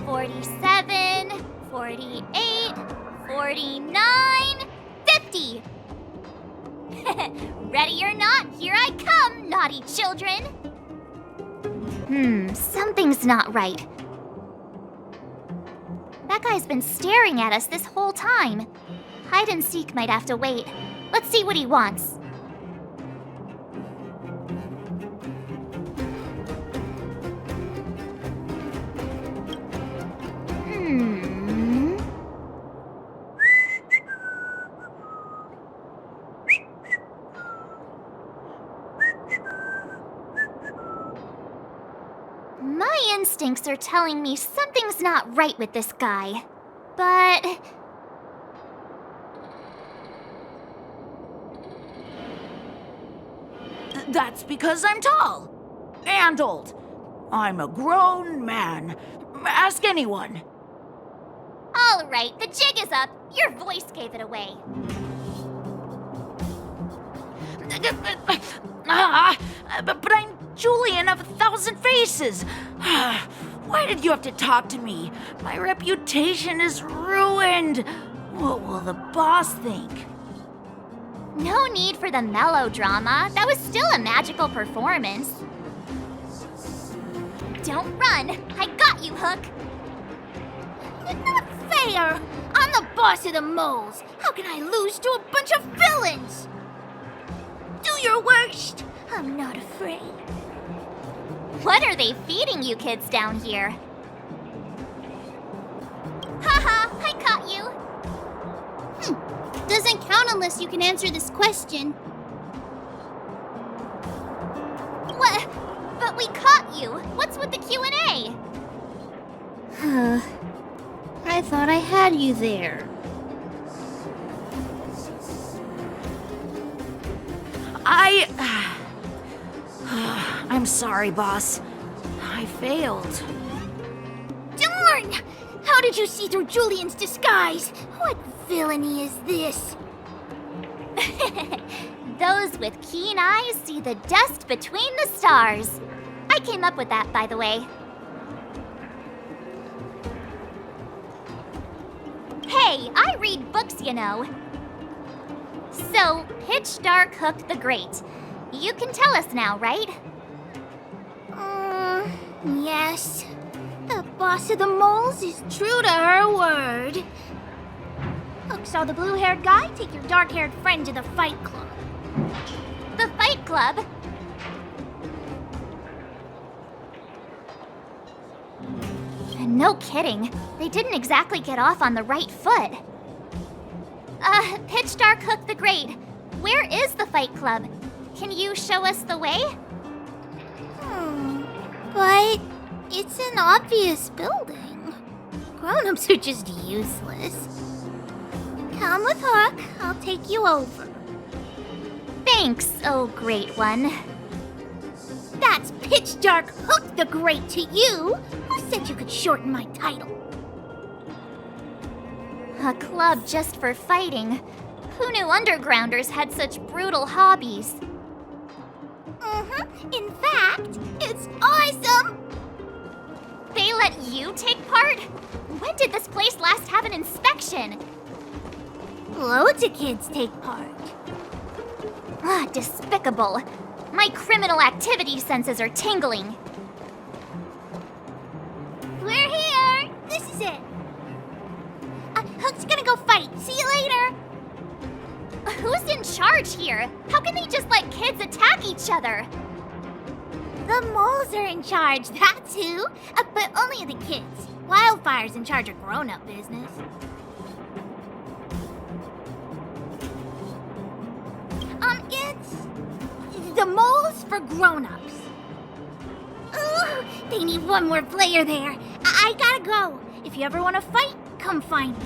47, 48, 49, 50! Ready or not, here I come, naughty children! Something's not right. That guy's been staring at us this whole time. Hide and seek might have to wait. Let's see what he wants. My instincts are telling me something's not right with this guy. But... That's because I'm tall. And old. I'm a grown man. Ask anyone. All right, the jig is up. Your voice gave it away. But I'm Julian of 1,000 Faces. Why did you have to talk to me? My reputation is ruined. What will the boss think? No need for the melodrama. That was still a magical performance. Don't run. I got you, Hook. It's not fair. I'm the boss of the moles. How can I lose to a bunch of villains? Do your worst. I'm not afraid. What are they feeding you kids down here? Haha, I caught you. Doesn't count unless you can answer this question. What? But we caught you. What's with the Q&A? I thought I had you there. I'm sorry, boss. I failed. Darn! How did you see through Julian's disguise? What villainy is this? Those with keen eyes see the dust between the stars. I came up with that, by the way. Hey, I read books, you know. So, Pitch Dark Hook the Great. You can tell us now, right? Yes. The boss of the moles is true to her word. Hook saw the blue-haired guy take your dark-haired friend to the fight club. The Fight Club? No kidding. They didn't exactly get off on the right foot. Pitch Dark Hook the Great. Where is the Fight Club? Can you show us the way? But it's an obvious building. Grown-ups are just useless. Come with Hook. I'll take you over. Thanks, oh great one. That's Pitch Dark Hook the Great to you. Who said you could shorten my title? A club just for fighting. Who knew undergrounders had such brutal hobbies? In fact, it's awesome! They let you take part? When did this place last have an inspection? Loads of kids take part. Despicable. My criminal activity senses are tingling. We're here! This is it. Hook's gonna go fight. See you later! Who's in charge here? How can they just let kids attack each other? The moles are in charge, that's who. But only the kids. Wildfire's in charge of grown-up business. It's the moles for grown-ups. Ooh, they need one more player there. I gotta go. If you ever want to fight, come find me.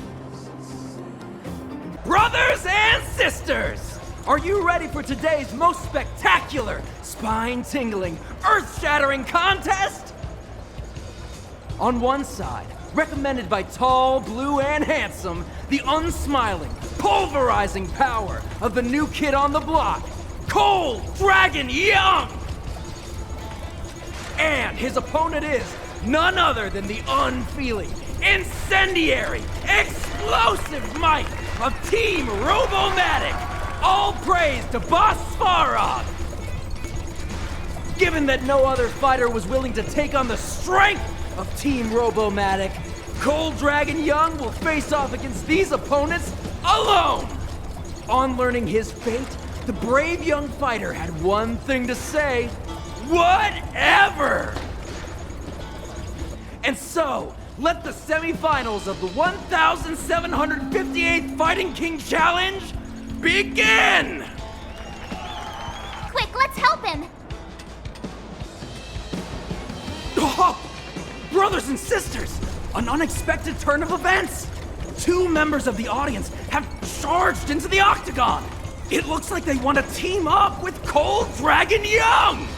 Brothers and sisters! Are you ready for today's most spectacular, spine-tingling, earth-shattering contest? On one side, recommended by tall, blue, and handsome, the unsmiling, pulverizing power of the new kid on the block, Cold Dragon Young! And his opponent is none other than the unfeeling, incendiary, explosive might of Team Robomatic! All praise to Boss Svarog! Given that no other fighter was willing to take on the strength of Team Robomatic, Cold Dragon Young will face off against these opponents alone! On learning his fate, the brave young fighter had one thing to say: whatever! And so, let the semifinals of the 1758th Fighting King Challenge begin! Quick, let's help him! Oh, brothers and sisters, an unexpected turn of events! 2 members of the audience have charged into the octagon! It looks like they want to team up with Cold Dragon Young!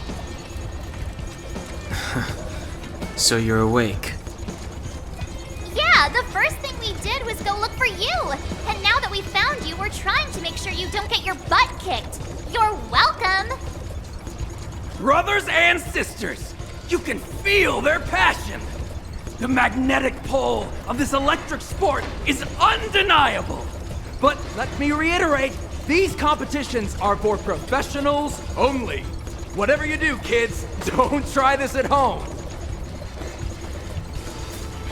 So you're awake. Yeah, the first thing we did was go look for you. And now that we found you, we're trying to make sure you don't get your butt kicked. You're welcome. Brothers and sisters, you can feel their passion. The magnetic pull of this electric sport is undeniable. But let me reiterate, these competitions are for professionals only. Whatever you do, kids, don't try this at home.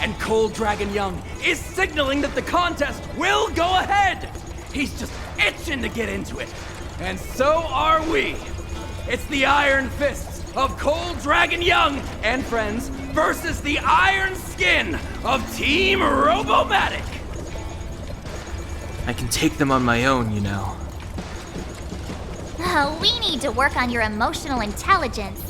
And Cold Dragon Young is signaling that the contest will go ahead. He's just itching to get into it. And so are we. It's the Iron Fists of Cold Dragon Young and friends versus the Iron Skin of Team Robomatic. I can take them on my own, you know. Oh, we need to work on your emotional intelligence.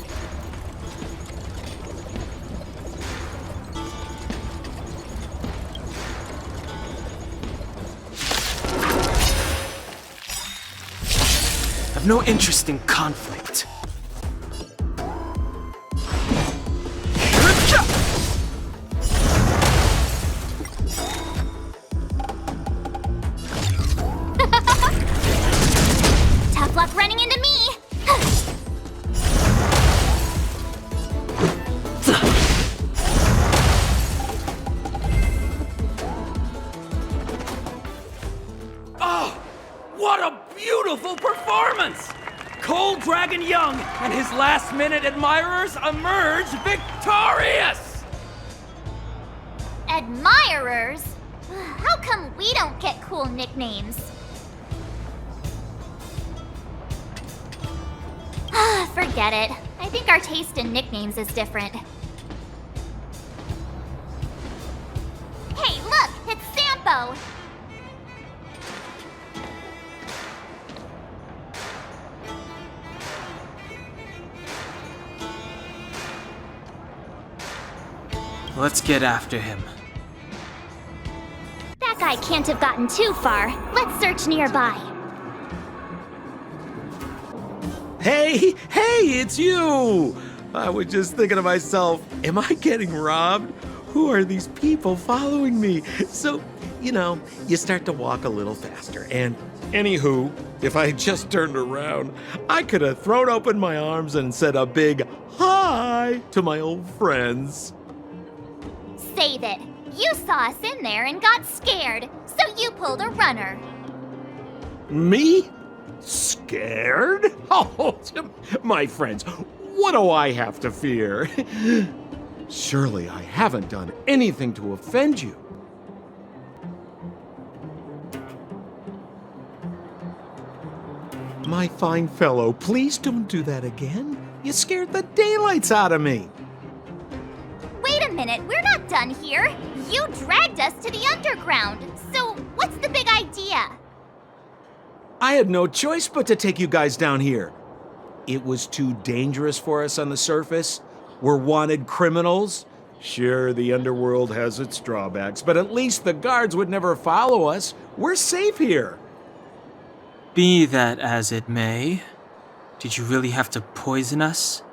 I've no interest in conflict. Tough luck running into me! Oh, what a beautiful performance! Cold Dragon Young and his last-minute admirers emerge victorious! Admirers? How come we don't get cool nicknames? Forget it. I think our taste in nicknames is different. Hey, look! It's Sampo! Let's get after him. That guy can't have gotten too far. Let's search nearby. Hey, it's you! I was just thinking to myself, am I getting robbed? Who are these people following me? So, you start to walk a little faster. And anywho, if I had just turned around, I could have thrown open my arms and said a big hi to my old friends. Save it. You saw us in there and got scared, so you pulled a runner. Me? Scared? Oh, my friends, what do I have to fear? Surely I haven't done anything to offend you. My fine fellow, please don't do that again. You scared the daylights out of me. Wait a minute, we're not done here. You dragged us to the underground. So what's the big idea? I had no choice but to take you guys down here. It was too dangerous for us on the surface. We're wanted criminals. Sure, the underworld has its drawbacks, but at least the guards would never follow us. We're safe here. Be that as it may, did you really have to poison us?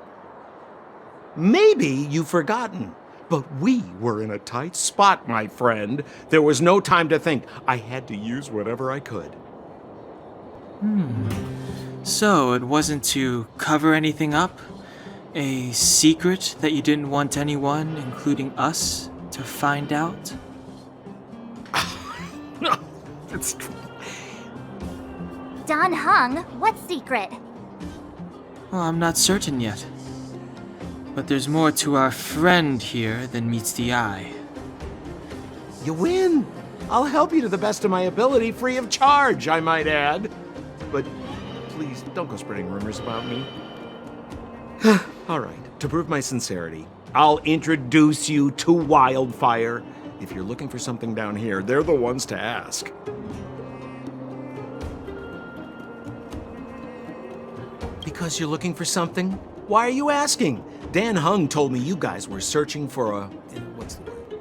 Maybe you've forgotten, but we were in a tight spot, my friend. There was no time to think. I had to use whatever I could. So it wasn't to cover anything up? A secret that you didn't want anyone, including us, to find out? No, it's... Don Hung, what secret? Well, I'm not certain yet. But there's more to our friend here than meets the eye. You win. I'll help you to the best of my ability, free of charge, I might add. But please, don't go spreading rumors about me. All right, to prove my sincerity, I'll introduce you to Wildfire. If you're looking for something down here, they're the ones to ask. Because you're looking for something? Why are you asking? Dan Hung told me you guys were searching for a... what's the word?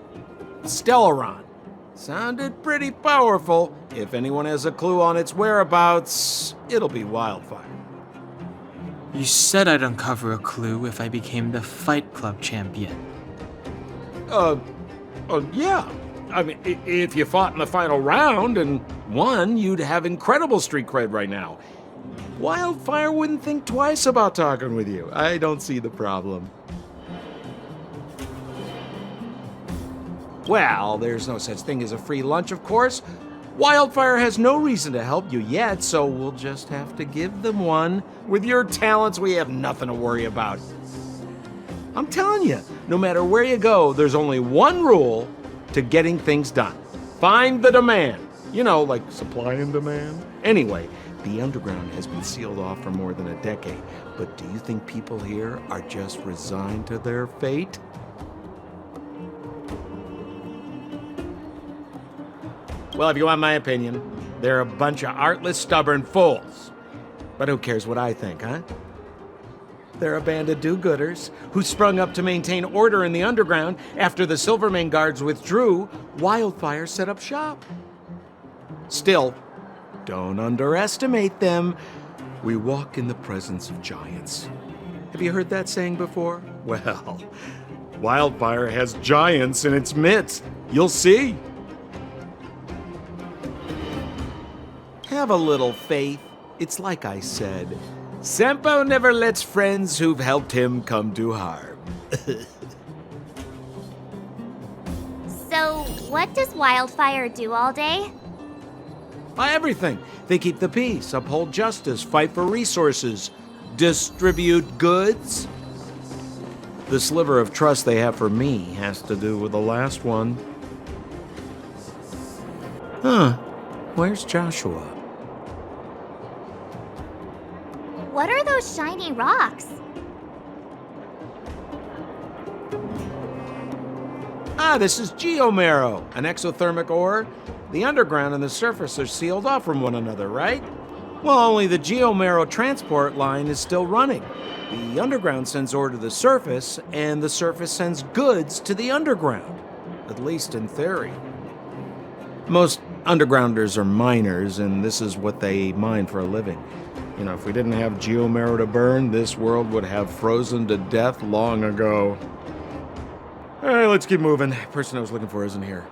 Stellaron. Sounded pretty powerful. If anyone has a clue on its whereabouts, it'll be Wildfire. You said I'd uncover a clue if I became the Fight Club champion. Yeah. I mean, if you fought in the final round and won, you'd have incredible street cred right now. Wildfire wouldn't think twice about talking with you. I don't see the problem. Well, there's no such thing as a free lunch, of course. Wildfire has no reason to help you yet, so we'll just have to give them one. With your talents, we have nothing to worry about. I'm telling you, no matter where you go, there's only one rule to getting things done. Find the demand. You know, like supply and demand. Anyway, the underground has been sealed off for more than a decade, but do you think people here are just resigned to their fate? Well, if you want my opinion, they're a bunch of artless, stubborn fools. But who cares what I think, huh? They're a band of do-gooders who sprung up to maintain order in the underground after the Silvermane guards withdrew. Wildfire set up shop. Still, don't underestimate them. We walk in the presence of giants. Have you heard that saying before? Well, Wildfire has giants in its midst. You'll see. Have a little faith. It's like I said, Sempo never lets friends who've helped him come to harm. So, what does Wildfire do all day? Everything. They keep the peace, uphold justice, fight for resources, distribute goods. The sliver of trust they have for me has to do with the last one. Huh. Where's Joshua? What are those shiny rocks? This is geomarrow, an exothermic ore. The underground and the surface are sealed off from one another, right? Well, only the geomarrow transport line is still running. The underground sends ore to the surface, and the surface sends goods to the underground. At least in theory. Most undergrounders are miners, and this is what they mine for a living. You know, if we didn't have geomarrow to burn, this world would have frozen to death long ago. All right, let's keep moving. The person I was looking for isn't here.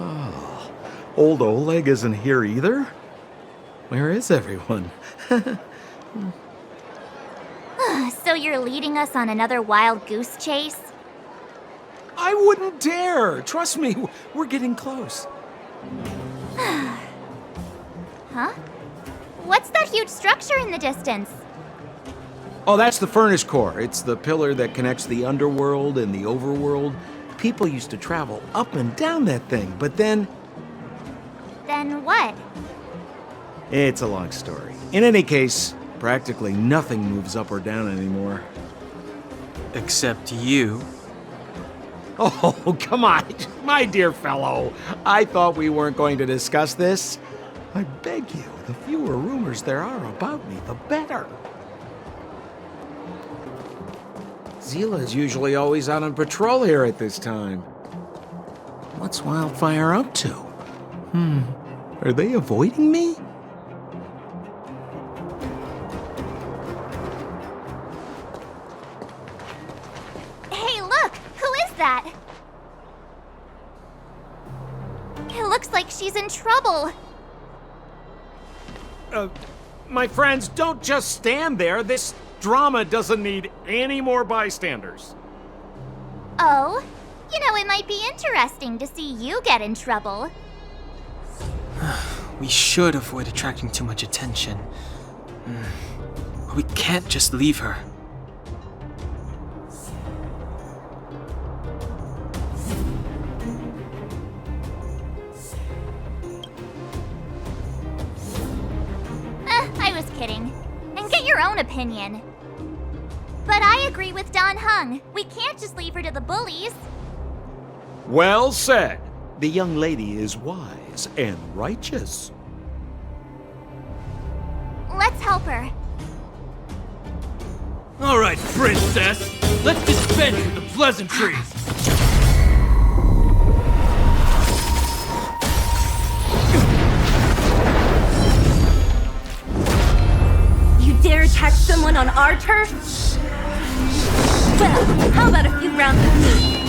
Oh, old Oleg isn't here either? Where is everyone? So you're leading us on another wild goose chase? I wouldn't dare! Trust me, we're getting close. Huh? What's that huge structure in the distance? Oh, that's the furnace core. It's the pillar that connects the underworld and the overworld. People used to travel up and down that thing, but then... Then what? It's a long story. In any case, practically nothing moves up or down anymore. Except you. Oh, come on, my dear fellow. I thought we weren't going to discuss this. I beg you, the fewer rumors there are about me, the better. Zila's usually always out on patrol here at this time. What's Wildfire up to? Are they avoiding me? Hey, look! Who is that? It looks like she's in trouble. My friends, don't just stand there. This drama doesn't need any more bystanders. Oh? You know, it might be interesting to see you get in trouble. We should avoid attracting too much attention. We can't just leave her. I was kidding. And get your own opinion. But I agree with Don Hung. We can't just leave her to the bullies. Well said. The young lady is wise and righteous. Let's help her. All right, princess. Let's dispense with the pleasantries. You dare attack someone on our turf? Well, how about a few rounds with me?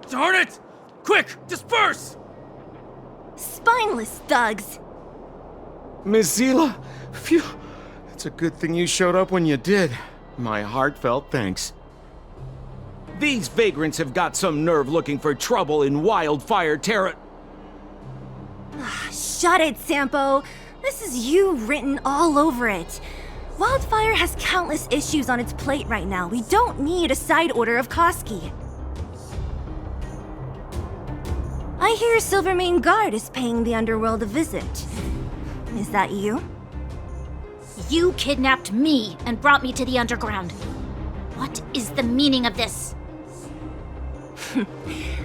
Darn it! Quick, disperse! Spineless thugs. Miss Zila, phew. It's a good thing you showed up when you did. My heartfelt thanks. These vagrants have got some nerve looking for trouble in Wildfire Terra. Shut it, Sampo. This is you written all over it. Wildfire has countless issues on its plate right now. We don't need a side order of Koski. I hear Silvermane Guard is paying the underworld a visit. Is that you? You kidnapped me and brought me to the underground. What is the meaning of this?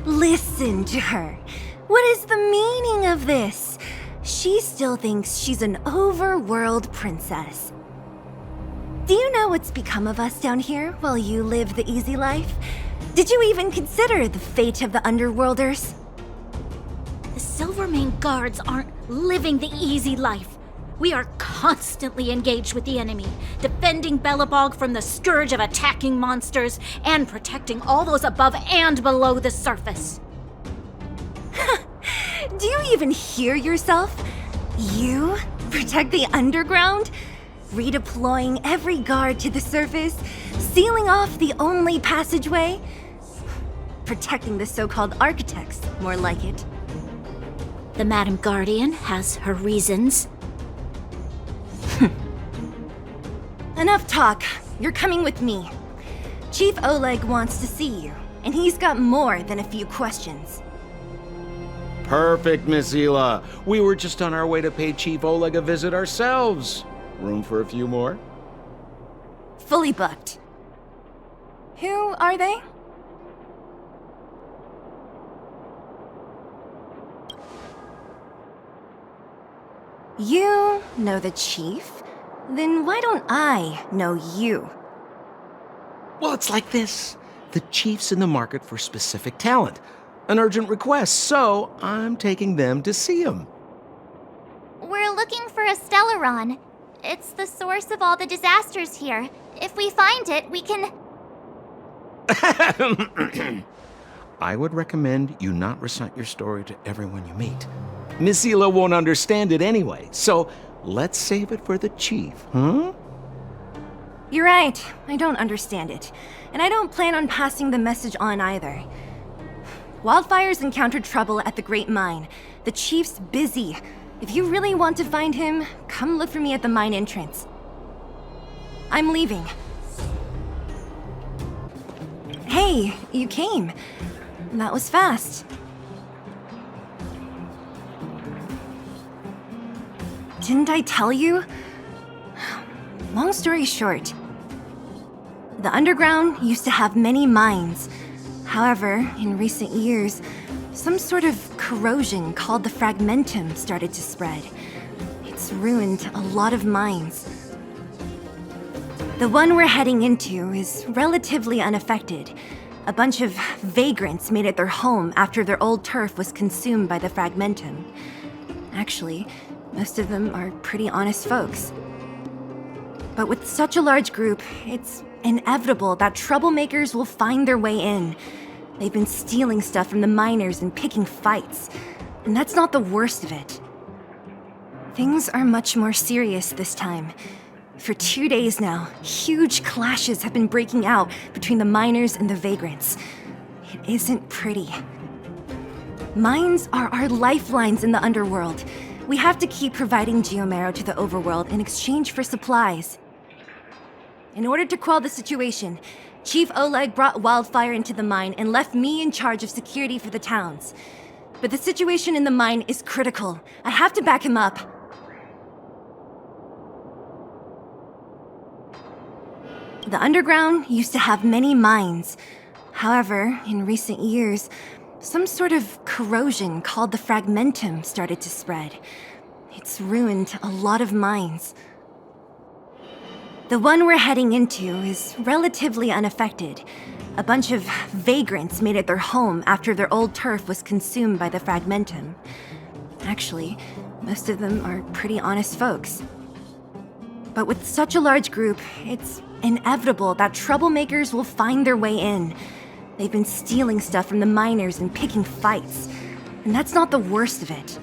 Listen to her. What is the meaning of this? She still thinks she's an overworld princess. Do you know what's become of us down here while you live the easy life? Did you even consider the fate of the underworlders? The Silvermane Guards aren't living the easy life. We are constantly engaged with the enemy, defending Belobog from the scourge of attacking monsters and protecting all those above and below the surface. Do you even hear yourself? You protect the underground? Redeploying every guard to the surface? Sealing off the only passageway? Protecting the so-called architects, more like it. The Madam Guardian has her reasons. Enough talk. You're coming with me. Chief Oleg wants to see you, and he's got more than a few questions. Perfect, Miss Hila. We were just on our way to pay Chief Oleg a visit ourselves. Room for a few more? Fully booked. Who are they? You know the chief? Then why don't I know you? Well, it's like this. The chief's in the market for specific talent. An urgent request, so I'm taking them to see him. We're looking for a Stellaron. It's the source of all the disasters here. If we find it, we can... I would recommend you not recite your story to everyone you meet. Miss Hila won't understand it anyway, so let's save it for the chief, huh? You're right. I don't understand it. And I don't plan on passing the message on either. Wildfire's encountered trouble at the Great Mine. The chief's busy. If you really want to find him, come look for me at the mine entrance. I'm leaving. Hey, you came. That was fast. Didn't I tell you? Long story short, the underground used to have many mines. However, in recent years, some sort of corrosion called the fragmentum started to spread. It's ruined a lot of mines. The one we're heading into is relatively unaffected. A bunch of vagrants made it their home after their old turf was consumed by the fragmentum. Actually, most of them are pretty honest folks. But with such a large group, it's inevitable that troublemakers will find their way in. They've been stealing stuff from the miners and picking fights. And that's not the worst of it. Things are much more serious this time. For 2 days now, huge clashes have been breaking out between the miners and the vagrants. It isn't pretty. Mines are our lifelines in the underworld. We have to keep providing geomarrow to the overworld in exchange for supplies. In order to quell the situation, Chief Oleg brought Wildfire into the mine and left me in charge of security for the towns. But the situation in the mine is critical. I have to back him up. The underground used to have many mines. However, in recent years, some sort of corrosion called the fragmentum started to spread. It's ruined a lot of mines. The one we're heading into is relatively unaffected. A bunch of vagrants made it their home after their old turf was consumed by the fragmentum. Actually, most of them are pretty honest folks. But with such a large group, it's inevitable that troublemakers will find their way in. They've been stealing stuff from the miners and picking fights. And that's not the worst of it.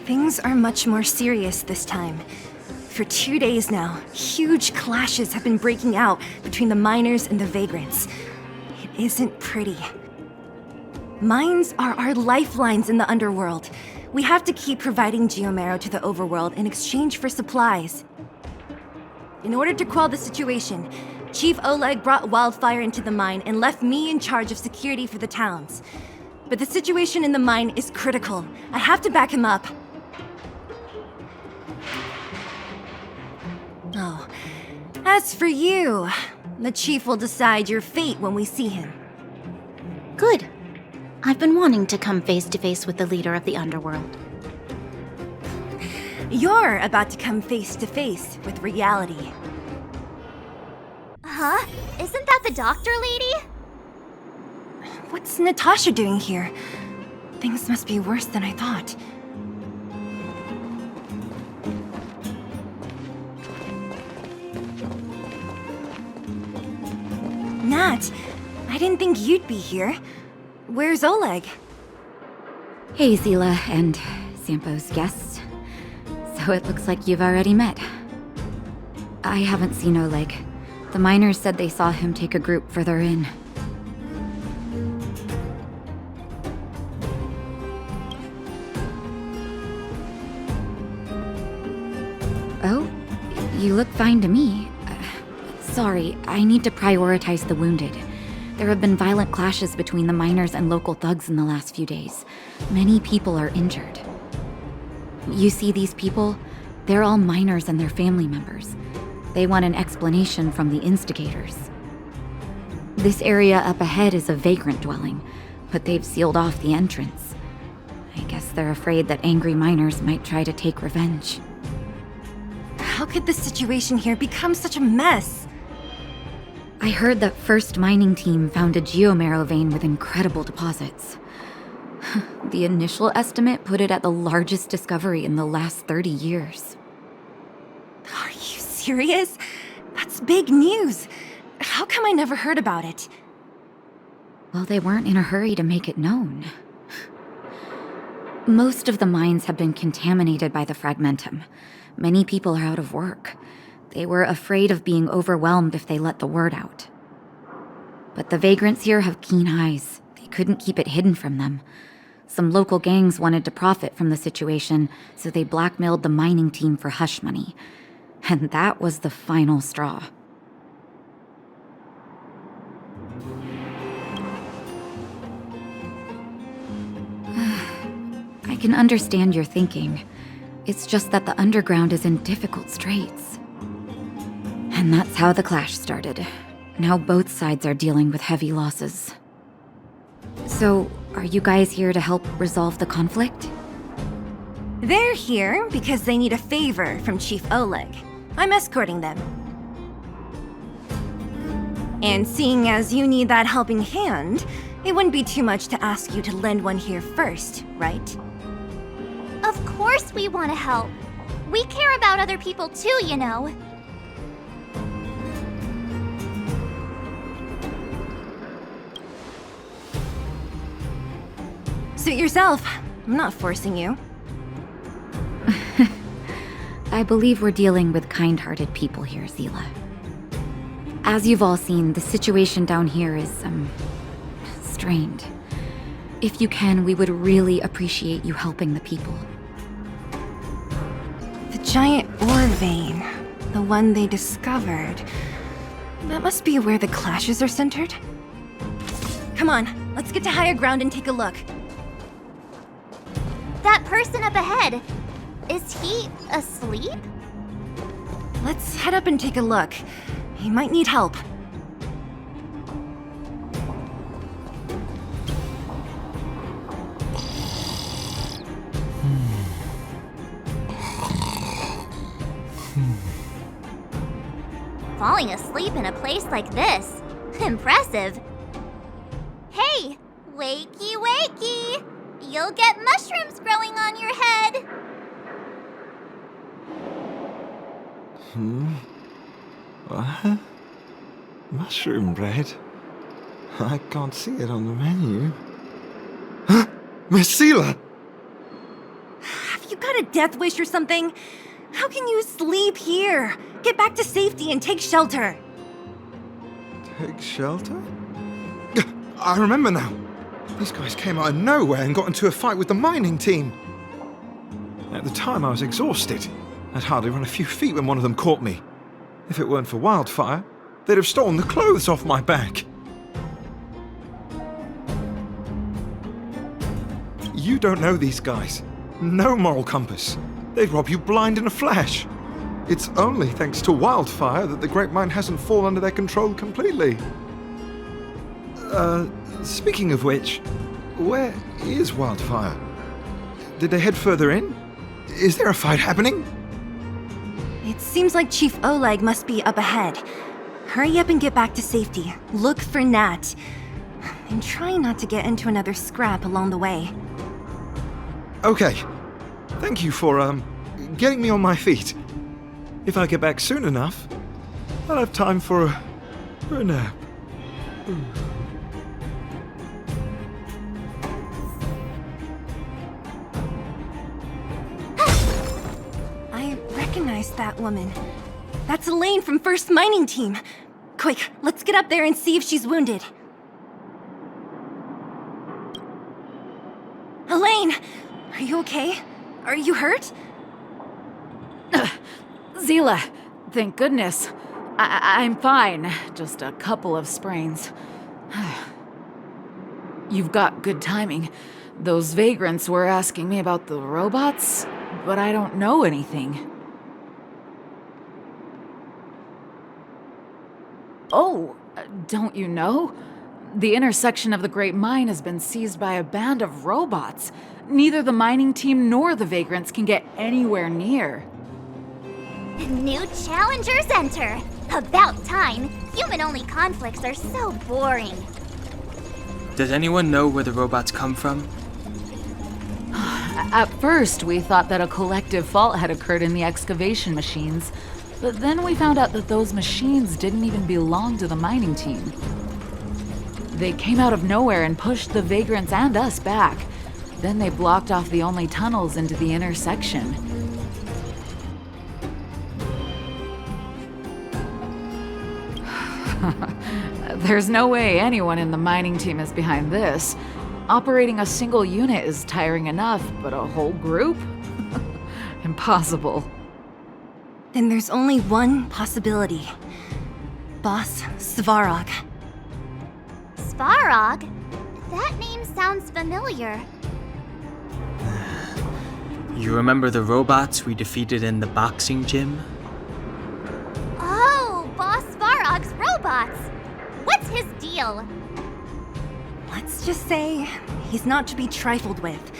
Things are much more serious this time. For 2 days now, huge clashes have been breaking out between the miners and the vagrants. isn't pretty. Mines are our lifelines in the underworld. We have to keep providing geomarrow to the overworld in exchange for supplies. In order to quell the situation, Chief Oleg brought wildfire into the mine and left me in charge of security for the towns. But the situation in the mine is critical. I have to back him up. Oh, as for you, the Chief will decide your fate when we see him. Good. I've been wanting to come face to face with the leader of the underworld. You're about to come face to face with reality. Huh? Isn't that the doctor lady? What's Natasha doing here? Things must be worse than I thought. Nat, I didn't think you'd be here. Where's Oleg? Hey, Zila and Sampo's guests. So it looks like you've already met. I haven't seen Oleg. The miners said they saw him take a group further in. Oh, you look fine to me. Sorry, I need to prioritize the wounded. There have been violent clashes between the miners and local thugs in the last few days. Many people are injured. You see these people? They're all miners and their family members. They want an explanation from the instigators. This area up ahead is a vagrant dwelling, but they've sealed off the entrance. I guess they're afraid that angry miners might try to take revenge. How could the situation here become such a mess? I heard that First Mining Team found a geomarrow vein with incredible deposits. The initial estimate put it at the largest discovery in the last 30 years. Are you serious? That's big news. How come I never heard about it? Well, they weren't in a hurry to make it known. Most of the mines have been contaminated by the fragmentum. Many people are out of work. They were afraid of being overwhelmed if they let the word out. But the vagrants here have keen eyes. They couldn't keep it hidden from them. Some local gangs wanted to profit from the situation, so they blackmailed the mining team for hush money. And that was the final straw. I can understand your thinking. It's just that the underground is in difficult straits. And that's how the clash started. Now both sides are dealing with heavy losses. So, are you guys here to help resolve the conflict? They're here because they need a favor from Chief Oleg. I'm escorting them. And seeing as you need that helping hand, it wouldn't be too much to ask you to lend one here first, right? Of course we want to help. We care about other people too, you know. Suit yourself. I'm not forcing you. I believe we're dealing with kind-hearted people here, Zila. As you've all seen, the situation down here is, strained. If you can, we would really appreciate you helping the people. The giant ore vein. The one they discovered. That must be where the clashes are centered? Come on, let's get to higher ground and take a look. That person up ahead, is he asleep? Let's head up and take a look. He might need help. Falling asleep in a place like this. Impressive. Hey, wakey wakey! You'll get mushrooms growing on your head. What? Mushroom bread? I can't see it on the menu. Huh? Miss Zila! Have you got a death wish or something? How can you sleep here? Get back to safety and take shelter. Take shelter? I remember now. These guys came out of nowhere and got into a fight with the mining team. At the time, I was exhausted. I'd hardly run a few feet when one of them caught me. If it weren't for Wildfire, they'd have stolen the clothes off my back. You don't know these guys. No moral compass. They'd rob you blind in a flash. It's only thanks to Wildfire that the Great Mine hasn't fallen under their control completely. Speaking of which, where is Wildfire? Did they head further in? Is there a fight happening? It seems like Chief Oleg must be up ahead. Hurry up and get back to safety. Look for Nat. And try not to get into another scrap along the way. Okay. Thank you for, getting me on my feet. If I get back soon enough, I'll have time for a nap. I recognize that woman. That's Elaine from First Mining Team. Quick, let's get up there and see if she's wounded. Elaine! Are you okay? Are you hurt? Zila, thank goodness. I'm fine. Just a couple of sprains. You've got good timing. Those vagrants were asking me about the robots, but I don't know anything. Oh, don't you know? The intersection of the Great Mine has been seized by a band of robots. Neither the mining team nor the vagrants can get anywhere near. New challengers enter! About time! Human-only conflicts are so boring. Does anyone know where the robots come from? At first, we thought that a collective fault had occurred in the excavation machines, but then we found out that those machines didn't even belong to the mining team. They came out of nowhere and pushed the vagrants and us back. Then they blocked off the only tunnels into the intersection. There's no way anyone in the mining team is behind this. Operating a single unit is tiring enough, but a whole group? Impossible. Then there's only one possibility. Boss Svarog. Svarog? That name sounds familiar. You remember the robots we defeated in the boxing gym? Oh, Boss Svarog's robots! What's his deal? Let's just say he's not to be trifled with.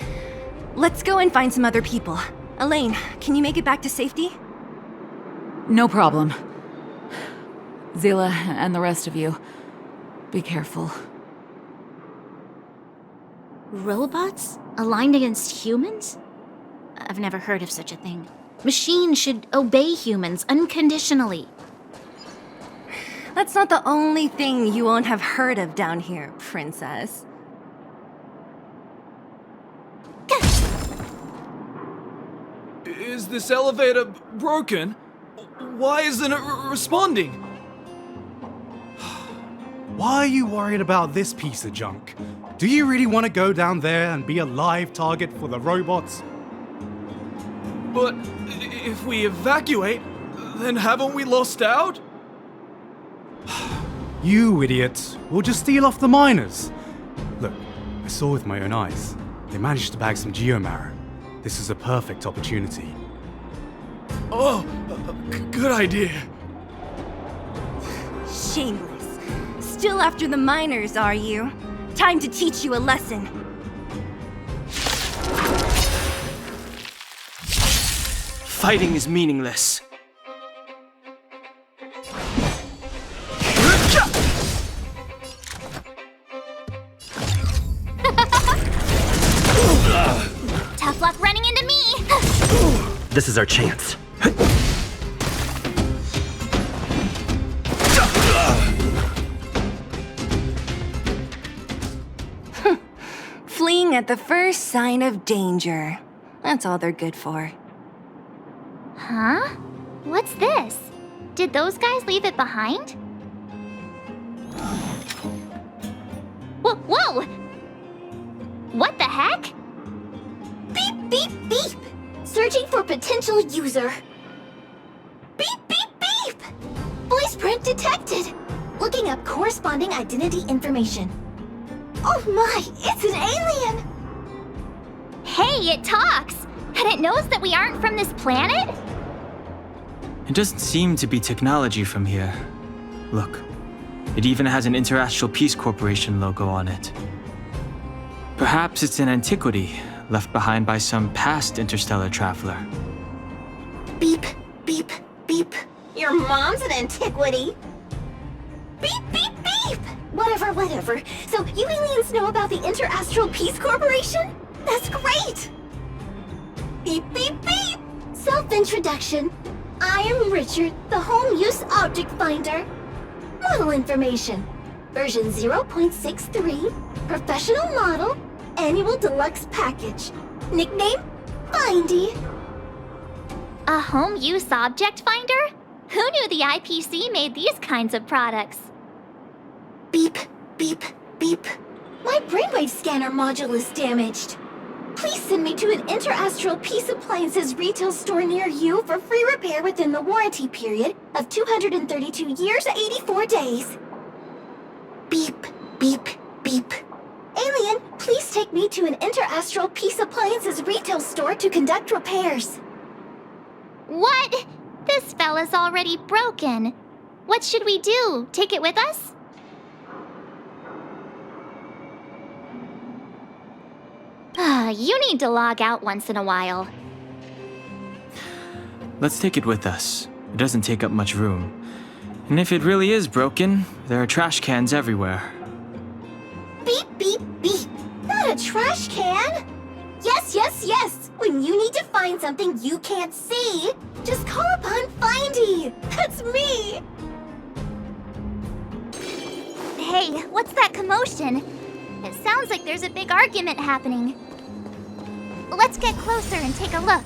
Let's go and find some other people. Elaine, can you make it back to safety? No problem. Zila and the rest of you, be careful. Robots? Aligned against humans? I've never heard of such a thing. Machines should obey humans unconditionally. That's not the only thing you won't have heard of down here, princess. Is this elevator broken? Why isn't it responding? Why are you worried about this piece of junk? Do you really want to go down there and be a live target for the robots? But if we evacuate, then haven't we lost out? You idiots! We'll just steal off the miners. Look, I saw with my own eyes. They managed to bag some geomarrow. This is a perfect opportunity. Oh, good idea. Shameless. Still after the miners, are you? Time to teach you a lesson. Fighting is meaningless. Tough luck running into me! This is our chance. Fleeing at the first sign of danger. That's all they're good for. Huh? What's this? Did those guys leave it behind? Whoa! What the heck? Beep, beep, beep! Searching for potential user. Beep, beep, beep! Voice print detected. Looking up corresponding identity information. Oh my, it's an alien! Hey, it talks! And it knows that we aren't from this planet? It doesn't seem to be technology from here. Look, it even has an Interastral Peace Corporation logo on it. Perhaps it's an antiquity left behind by some past interstellar traveler. Beep, beep, beep. Your mom's an antiquity. Beep, beep, beep! Whatever, whatever. So you aliens know about the Interastral Peace Corporation? That's great! Beep, beep, beep! Self-introduction. I am Richard, the Home Use Object Finder. Model information. Version 0.63. Professional model. Annual deluxe package. Nickname? Findy. A home use object finder? Who knew the IPC made these kinds of products? Beep, beep, beep. My brainwave scanner module is damaged. Please send me to an Interastral Peace Appliances retail store near you for free repair within the warranty period of 232 years, 84 days. Beep, beep, beep. Alien, please take me to an Interastral Peace Appliances retail store to conduct repairs. What? This fella's already broken. What should we do? Take it with us? You need to log out once in a while. Let's take it with us. It doesn't take up much room. And if it really is broken, there are trash cans everywhere. Beep, beep, beep. Not a trash can. Yes, yes, yes. When you need to find something you can't see, just call upon Findy. That's me. Hey, what's that commotion? It sounds like there's a big argument happening. Let's get closer and take a look.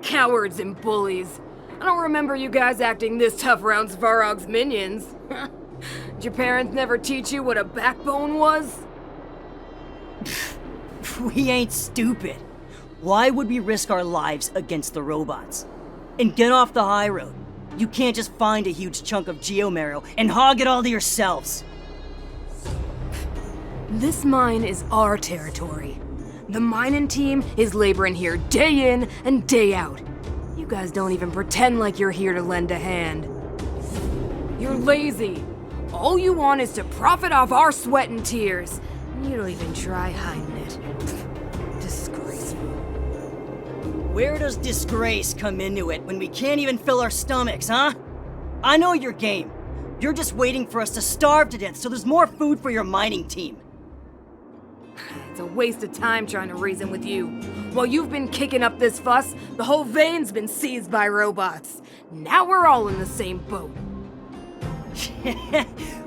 Cowards and bullies. I don't remember you guys acting this tough around Svarog's minions. Did your parents never teach you what a backbone was? We ain't stupid. Why would we risk our lives against the robots? And get off the high road. You can't just find a huge chunk of geomarrow and hog it all to yourselves. This mine is our territory. The mining team is laboring here day in and day out. You guys don't even pretend like you're here to lend a hand. You're lazy. All you want is to profit off our sweat and tears. You don't even try hiding it. Disgraceful. Where does disgrace come into it when we can't even fill our stomachs, huh? I know your game. You're just waiting for us to starve to death so there's more food for your mining team. It's a waste of time trying to reason with you. While you've been kicking up this fuss, the whole vein's been seized by robots. Now we're all in the same boat.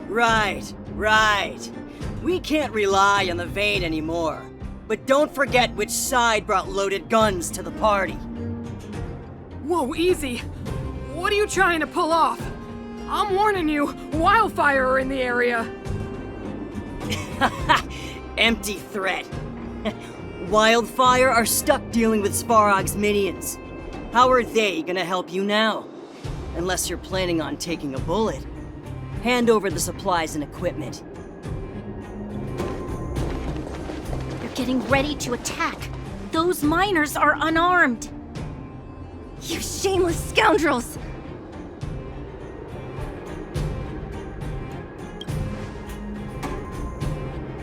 Right, right. We can't rely on the vein anymore. But don't forget which side brought loaded guns to the party. Whoa, easy. What are you trying to pull off? I'm warning you, wildfire are in the area. Empty threat. Wildfire are stuck dealing with Svarog's minions. How are they gonna help you now? Unless you're planning on taking a bullet. Hand over the supplies and equipment. They're getting ready to attack. Those miners are unarmed. You shameless scoundrels!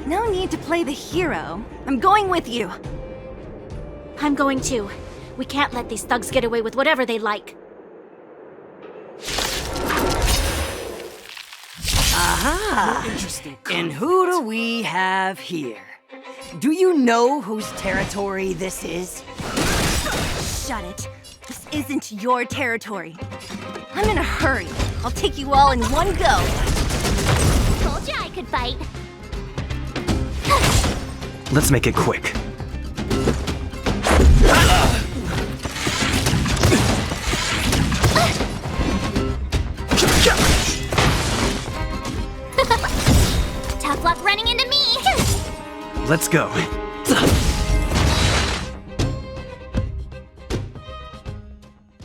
No need to play the hero. I'm going with you. I'm going too. We can't let these thugs get away with whatever they like. Aha! Interesting. And who do we have here? Do you know whose territory this is? Shut it. This isn't your territory. I'm in a hurry. I'll take you all in one go. Told you I could fight. Let's make it quick. let's go.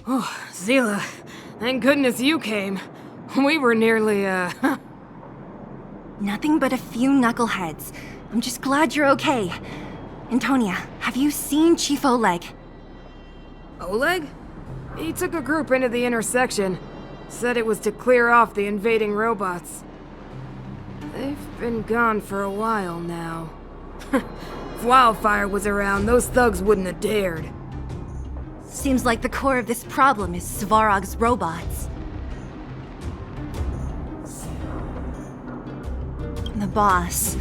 Oh, Zila, thank goodness you came. We were nearly, Nothing but a few knuckleheads. I'm just glad you're okay. Antonia, have you seen Chief Oleg? Oleg? He took a group into the intersection. Said it was to clear off the invading robots. They've been gone for a while now. If Wildfire was around, those thugs wouldn't have dared. Seems like the core of this problem is Svarog's robots. The boss.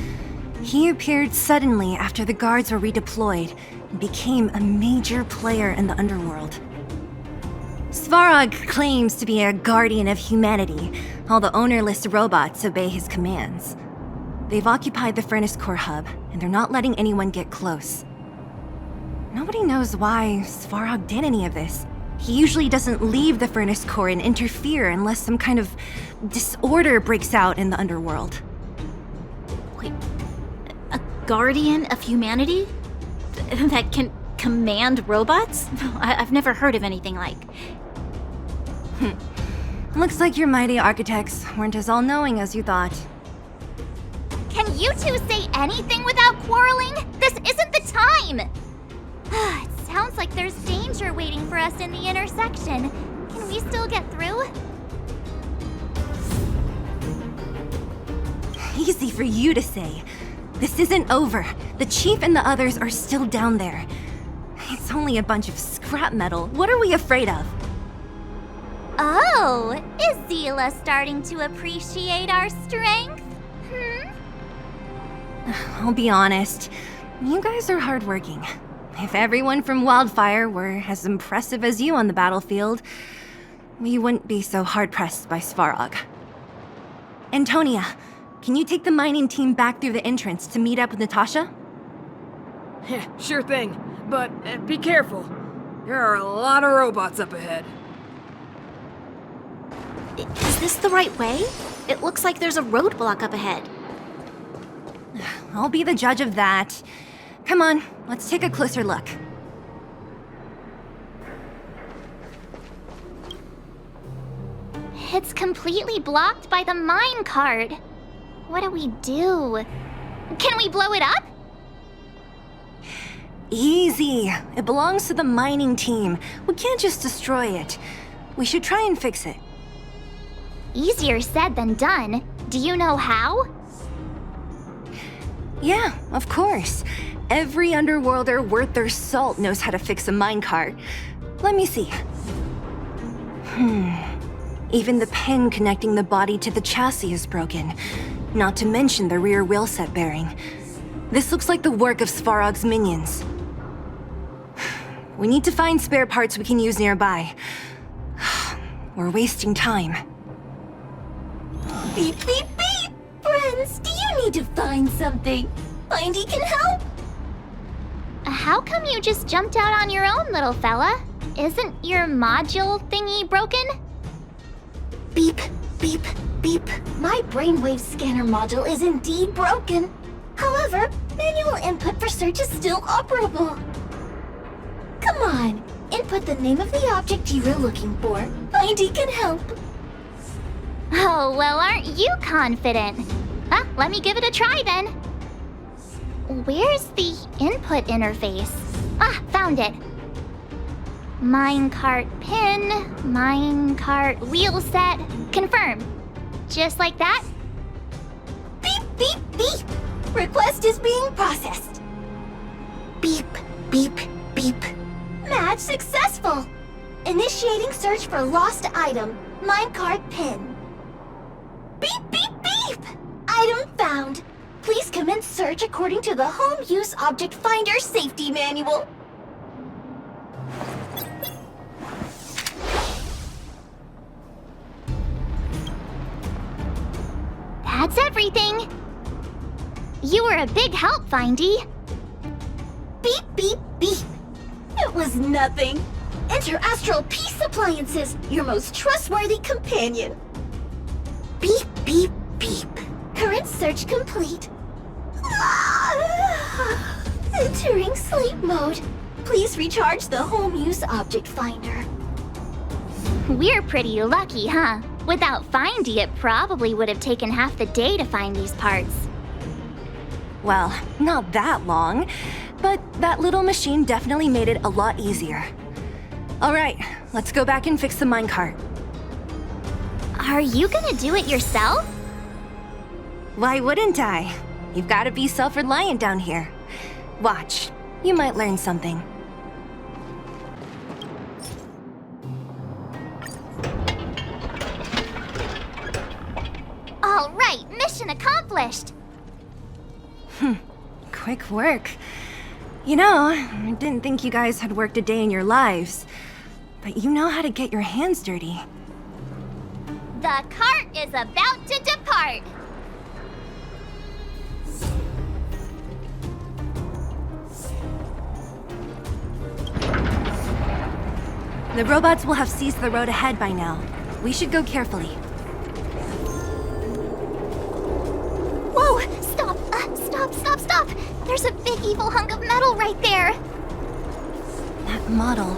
He appeared suddenly after the guards were redeployed and became a major player in the underworld. Svarog claims to be a guardian of humanity, while the ownerless robots obey his commands. They've occupied the Furnace Core hub, and they're not letting anyone get close. Nobody knows why Svarog did any of this. He usually doesn't leave the Furnace Core and interfere unless some kind of disorder breaks out in the underworld. Wait, a guardian of humanity? That can command robots? I've never heard of anything like. Looks like your mighty architects weren't as all-knowing as you thought. Can you two say anything without quarreling? This isn't the time! It sounds like there's danger waiting for us in the intersection. Can we still get through? Easy for you to say. This isn't over. The chief and the others are still down there. It's only a bunch of scrap metal. What are we afraid of? Oh, is Zila starting to appreciate our strength? I'll be honest. You guys are hardworking. If everyone from Wildfire were as impressive as you on the battlefield, we wouldn't be so hard-pressed by Svarog. Antonia, can you take the mining team back through the entrance to meet up with Natasha? Yeah, sure thing. But be careful. There are a lot of robots up ahead. Is this the right way? It looks like there's a roadblock up ahead. I'll be the judge of that. Come on, let's take a closer look. It's completely blocked by the mine cart. What do we do? Can we blow it up? Easy. It belongs to the mining team. We can't just destroy it. We should try and fix it. Easier said than done. Do you know how? Yeah, of course. Every underworlder worth their salt knows how to fix a minecart. Let me see. Even the pin connecting the body to the chassis is broken. Not to mention the rear wheel set bearing. This looks like the work of Svarog's minions. We need to find spare parts we can use nearby. We're wasting time. Beep, beep, beep! Friends, do you need to find something? Findy can help? How come you just jumped out on your own, little fella? Isn't your module thingy broken? Beep, beep, beep. My brainwave scanner module is indeed broken. However, manual input for search is still operable. Come on, input the name of the object you were looking for. Findy can help. Oh, well, aren't you confident? Let me give it a try then. Where's the input interface? Found it. Minecart pin, minecart wheel set, confirm. Just like that? Beep, beep, beep. Request is being processed. Beep, beep, beep. Match successful. Initiating search for lost item, minecart pin. Beep, beep, beep. Item found. Please commence search according to the Home Use Object Finder Safety Manual. That's everything. You were a big help, Findy. Beep, beep, beep. It was nothing. Interastral Peace Appliances, your most trustworthy companion. Beep, beep, beep. Current search complete. Entering sleep mode. Please recharge the home use object finder. We're pretty lucky, huh? Without Findy, it probably would have taken half the day to find these parts. Well, not that long, but that little machine definitely made it a lot easier. All right, let's go back and fix the minecart. Are you gonna do it yourself? Why wouldn't I? You've got to be self-reliant down here. Watch, you might learn something. All right, mission accomplished. Quick work. You know, I didn't think you guys had worked a day in your lives, but you know how to get your hands dirty. The cart is about to depart. The robots will have seized the road ahead by now. We should go carefully. Whoa! Stop! Stop! There's a big evil hunk of metal right there. That model...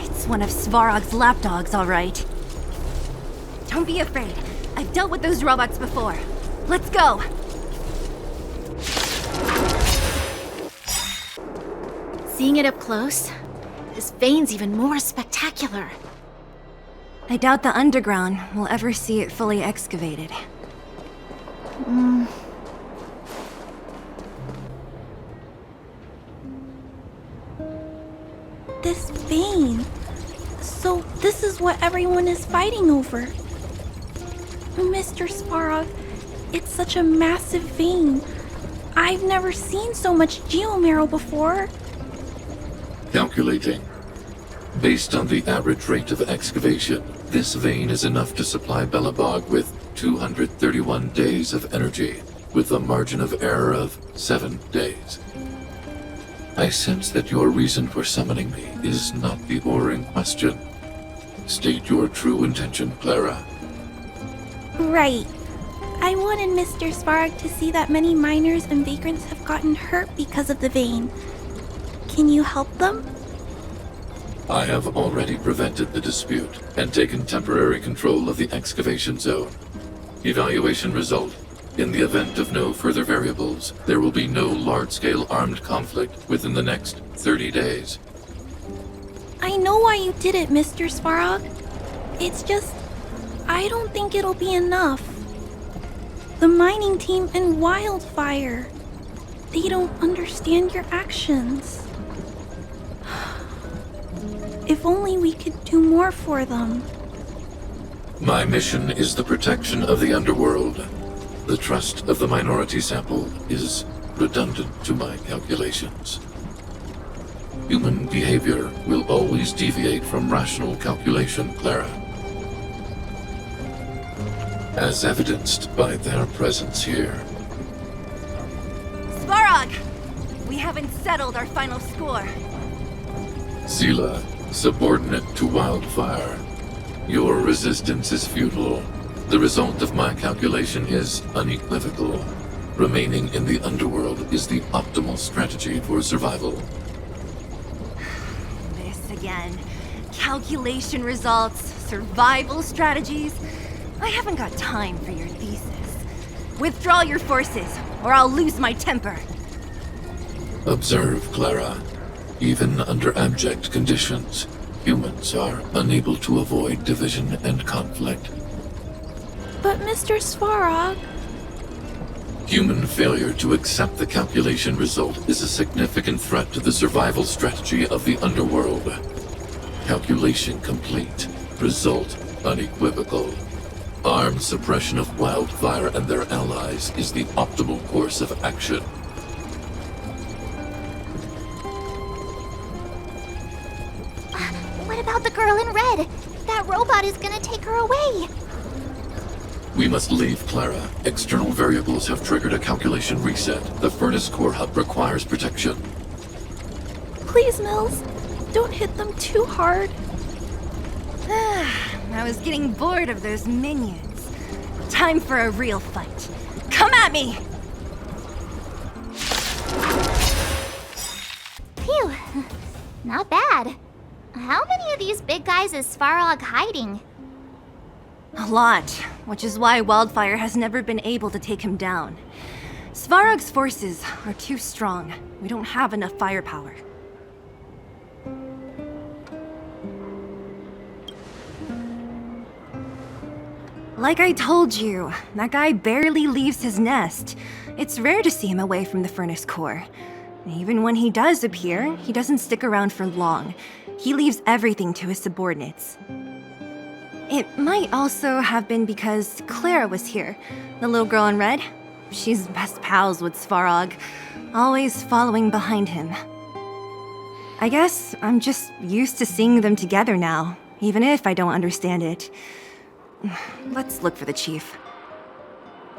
It's one of Svarog's lapdogs, all right. Don't be afraid. I've dealt with those robots before. Let's go! Seeing it up close, this vein's even more spectacular. I doubt the underground will ever see it fully excavated. This vein. So this is what everyone is fighting over. Mr. Svarog, it's such a massive vein. I've never seen so much geomarrow before. Calculating. Based on the average rate of excavation, this vein is enough to supply Belobog with 231 days of energy, with a margin of error of 7 days. I sense that your reason for summoning me is not the ore in question. State your true intention, Clara. Right. I wanted Mr. Svarog to see that many miners and vagrants have gotten hurt because of the vein. Can you help them? I have already prevented the dispute and taken temporary control of the excavation zone. Evaluation result. In the event of no further variables, there will be no large-scale armed conflict within the next 30 days. I know why you did it, Mr. Svarog. It's just, I don't think it'll be enough. The mining team and Wildfire, they don't understand your actions. If only we could do more for them. My mission is the protection of the underworld. The trust of the minority sample is redundant to my calculations. Human behavior will always deviate from rational calculation, Clara. As evidenced by their presence here. Svarog! We haven't settled our final score. Sela, subordinate to Wildfire. Your resistance is futile. The result of my calculation is unequivocal. Remaining in the underworld is the optimal strategy for survival. This again. Calculation results, survival strategies. I haven't got time for your thesis. Withdraw your forces, or I'll lose my temper. Observe, Clara. Even under abject conditions, humans are unable to avoid division and conflict. But Mr. Svarog... Human failure to accept the calculation result is a significant threat to the survival strategy of the underworld. Calculation complete. Result unequivocal. Armed suppression of Wildfire and their allies is the optimal course of action. What about the girl in red? That robot is gonna take her away. We must leave, Clara. External variables have triggered a calculation reset. The furnace core hub requires protection. Please, Mills, don't hit them too hard. I was getting bored of those minions. Time for a real fight. Come at me! Not bad. How many of these big guys is Svarog hiding? A lot, which is why Wildfire has never been able to take him down. Svarog's forces are too strong. We don't have enough firepower. Like I told you, that guy barely leaves his nest. It's rare to see him away from the furnace core. Even when he does appear, he doesn't stick around for long. He leaves everything to his subordinates. It might also have been because Clara was here, the little girl in red. She's best pals with Svarog, always following behind him. I guess I'm just used to seeing them together now, even if I don't understand it. Let's look for the chief.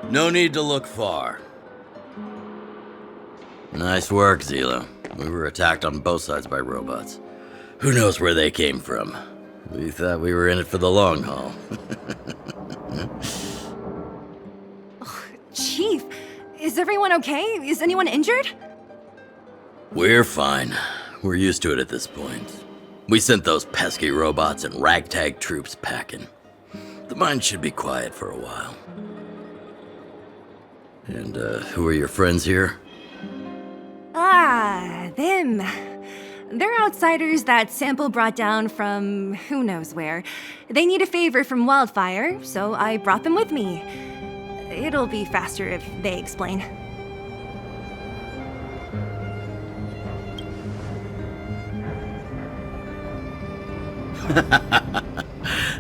No need to look far. Nice work, Zilo. We were attacked on both sides by robots. Who knows where they came from? We thought we were in it for the long haul. Chief, is everyone okay? Is anyone injured? We're fine. We're used to it at this point. We sent those pesky robots and ragtag troops packing. The mine should be quiet for a while. And, who are your friends here? Ah, them. They're outsiders that Sample brought down from who knows where. They need a favor from Wildfire, so I brought them with me. It'll be faster if they explain.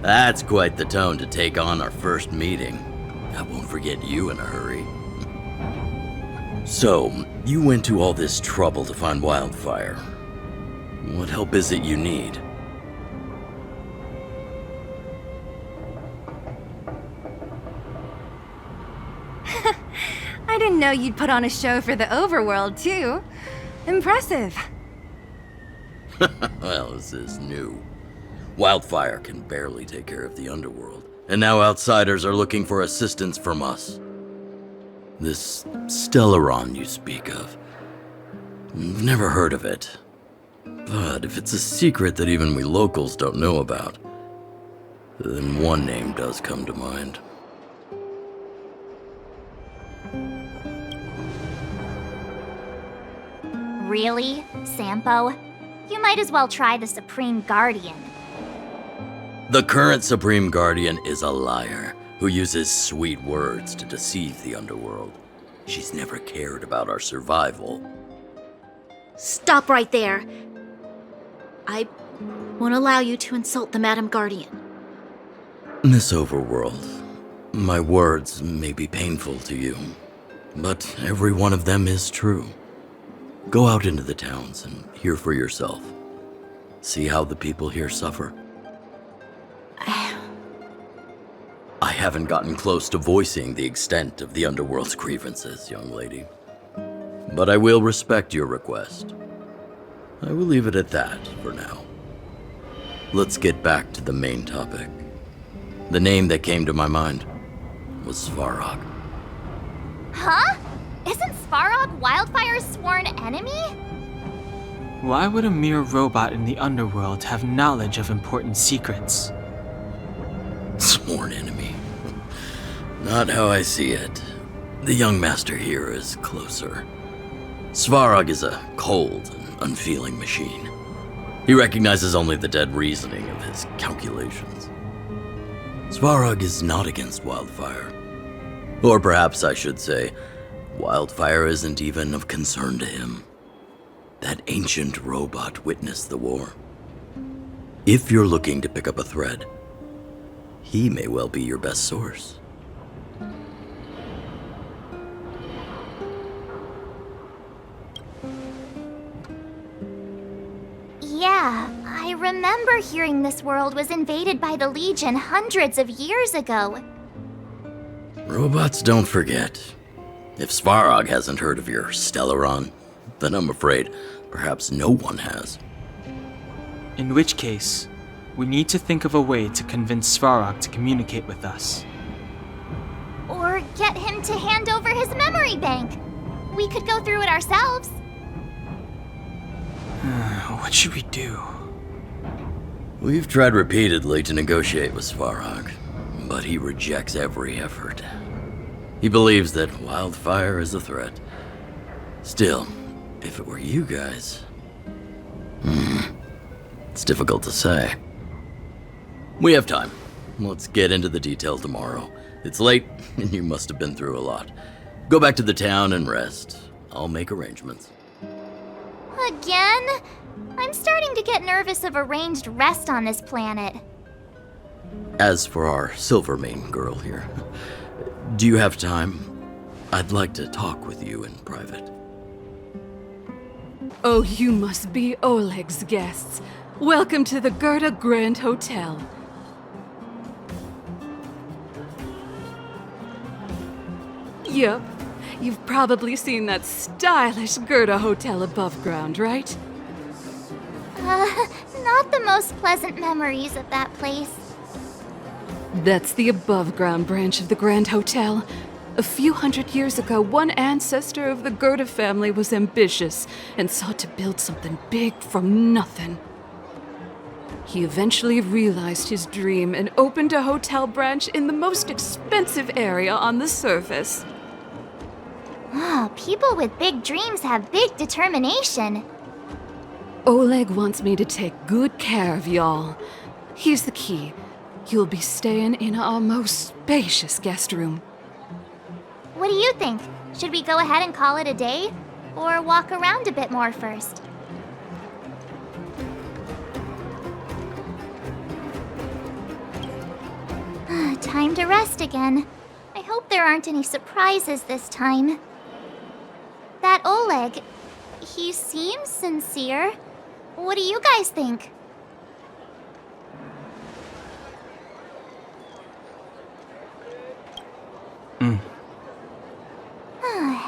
That's quite the tone to take on our first meeting. I won't forget you in a hurry. So, you went to all this trouble to find Wildfire. What help is it you need? I didn't know you'd put on a show for the overworld, too. Impressive. Well, this is new. Wildfire can barely take care of the underworld, and now outsiders are looking for assistance from us. This Stellaron you speak of. I've never heard of it. But if it's a secret that even we locals don't know about, then one name does come to mind. Really, Sampo? You might as well try the Supreme Guardian. The current Supreme Guardian is a liar who uses sweet words to deceive the underworld. She's never cared about our survival. Stop right there. I won't allow you to insult the Madam Guardian. Miss Overworld, my words may be painful to you, but every one of them is true. Go out into the towns and hear for yourself. See how the people here suffer. I haven't gotten close to voicing the extent of the underworld's grievances, young lady. But I will respect your request. I will leave it at that for now. Let's get back to the main topic. The name that came to my mind was Svarog. Huh? Isn't Svarog Wildfire's sworn enemy? Why would a mere robot in the underworld have knowledge of important secrets? Sworn enemy. Not how I see it. The young master here is closer. Svarog is a cold and unfeeling machine. He recognizes only the dead reasoning of his calculations. Svarog is not against Wildfire. Or perhaps I should say, Wildfire isn't even of concern to him. That ancient robot witnessed the war. If you're looking to pick up a thread, he may well be your best source. Yeah, I remember hearing this world was invaded by the Legion hundreds of years ago. Robots don't forget. If Svarog hasn't heard of your Stellaron, then I'm afraid perhaps no one has. In which case, we need to think of a way to convince Svarog to communicate with us. Or get him to hand over his memory bank. We could go through it ourselves. What should we do? We've tried repeatedly to negotiate with Svarog, but he rejects every effort. He believes that wildfire is a threat. Still, if it were you guys... it's difficult to say. We have time. Let's get into the details tomorrow. It's late, and you must have been through a lot. Go back to the town and rest. I'll make arrangements. Again? I'm starting to get nervous of arranged rest on this planet. As for our Silvermane girl here, do you have time? I'd like to talk with you in private. Oh, you must be Oleg's guests. Welcome to the Gerda Grand Hotel. Yup. You've probably seen that stylish Gerda Hotel above ground, right? Not the most pleasant memories of that place. That's the above-ground branch of the Grand Hotel. A few hundred years ago, one ancestor of the Gerda family was ambitious and sought to build something big from nothing. He eventually realized his dream and opened a hotel branch in the most expensive area on the surface. People with big dreams have big determination. Oleg wants me to take good care of y'all. Here's the key. You'll be staying in our most spacious guest room. What do you think? Should we go ahead and call it a day? Or walk around a bit more first? Time to rest again. I hope there aren't any surprises this time. That Oleg, he seems sincere. What do you guys think?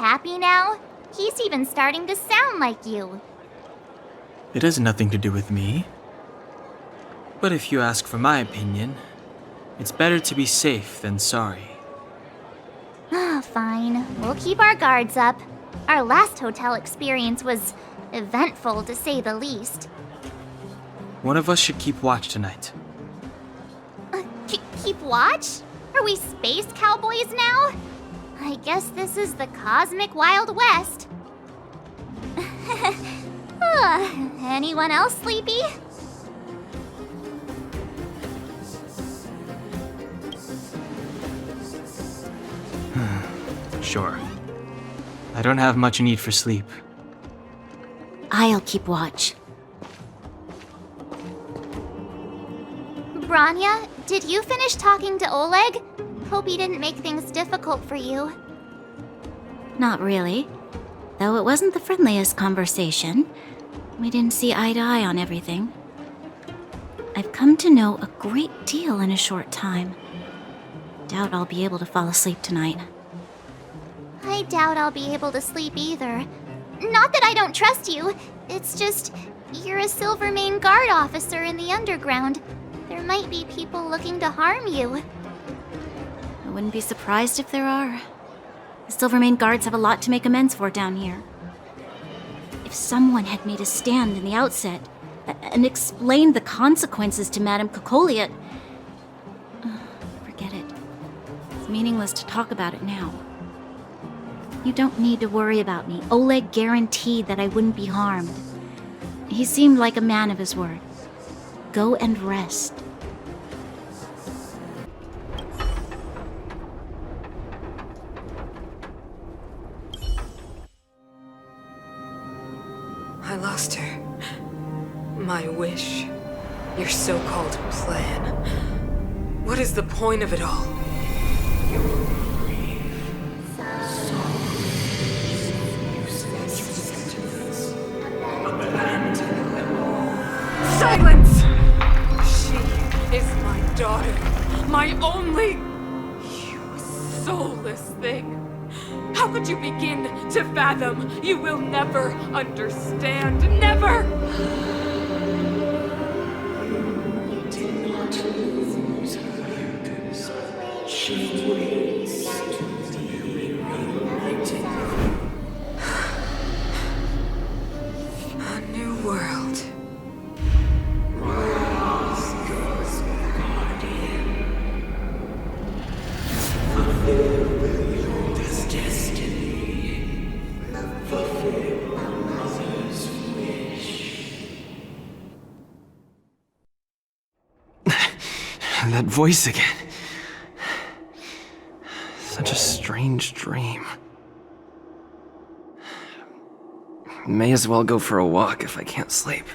Happy now? He's even starting to sound like you. It has nothing to do with me. But if you ask for my opinion, it's better to be safe than sorry. Fine. We'll keep our guards up. Our last hotel experience was eventful, to say the least. One of us should keep watch tonight. Keep watch? Are we space cowboys now? I guess this is the cosmic Wild West. Anyone else sleepy? Sure. I don't have much need for sleep. I'll keep watch. Branya, did you finish talking to Oleg? Hope he didn't make things difficult for you. Not really. Though it wasn't the friendliest conversation. We didn't see eye to eye on everything. I've come to know a great deal in a short time. Doubt I'll be able to fall asleep tonight. I doubt I'll be able to sleep either. Not that I don't trust you. It's just, you're a Silvermane guard officer in the underground. There might be people looking to harm you. I wouldn't be surprised if there are. The Silvermane guards have a lot to make amends for down here. If someone had made a stand in the outset and explained the consequences to Madame Cocolia... forget it. It's meaningless to talk about it now. You don't need to worry about me. Oleg guaranteed that I wouldn't be harmed. He seemed like a man of his word. Go and rest. I lost her. My wish. Your so-called plan. What is the point of it all? Silence! She is my daughter. My only... You soulless thing. How could you begin to fathom? You will never understand. Never! A new world. That voice again. Such a strange dream. May as well go for a walk if I can't sleep.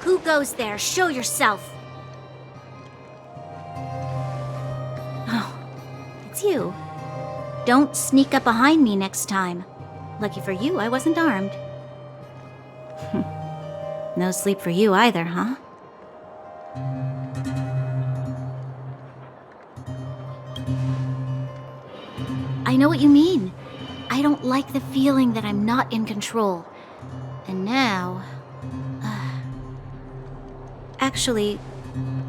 Who goes there? Show yourself. Oh, it's you. Don't sneak up behind me next time. Lucky for you, I wasn't armed. No sleep for you either, huh? I know what you mean. I don't like the feeling that I'm not in control. And now... Actually,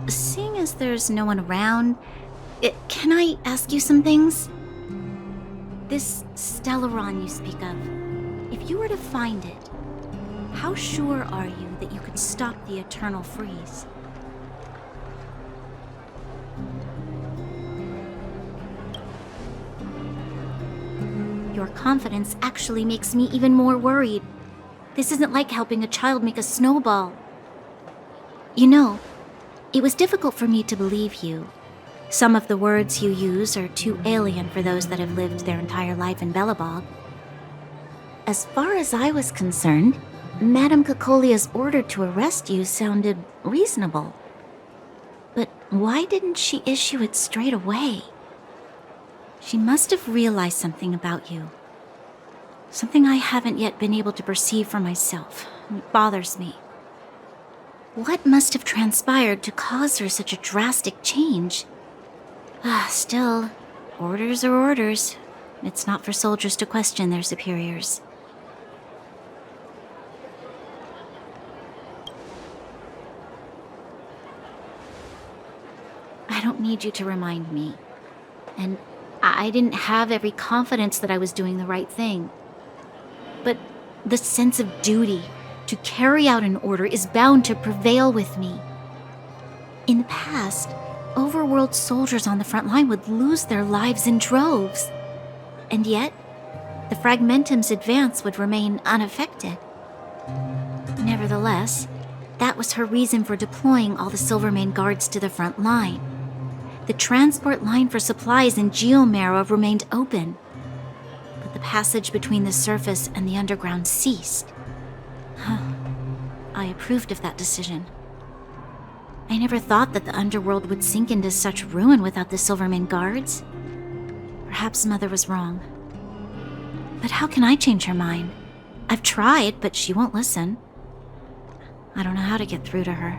seeing as there's no one around, can I ask you some things? This Stellaron you speak of, if you were to find it, how sure are you that you could stop the eternal freeze? Your confidence actually makes me even more worried. This isn't like helping a child make a snowball. You know, it was difficult for me to believe you. Some of the words you use are too alien for those that have lived their entire life in Belobog. As far as I was concerned, Madame Cocolia's order to arrest you sounded reasonable. But why didn't she issue it straight away? She must have realized something about you. Something I haven't yet been able to perceive for myself. It bothers me. What must have transpired to cause her such a drastic change? Still, orders are orders. It's not for soldiers to question their superiors. I don't need you to remind me. And I didn't have every confidence that I was doing the right thing. But the sense of duty to carry out an order is bound to prevail with me. In the past, overworld soldiers on the front line would lose their lives in droves. And yet, the Fragmentum's advance would remain unaffected. Nevertheless, that was her reason for deploying all the Silvermane guards to the front line. The transport line for supplies in Geomera remained open, but the passage between the surface and the underground ceased. I approved of that decision. I never thought that the underworld would sink into such ruin without the Silvermane guards. Perhaps Mother was wrong. But how can I change her mind? I've tried, but she won't listen. I don't know how to get through to her.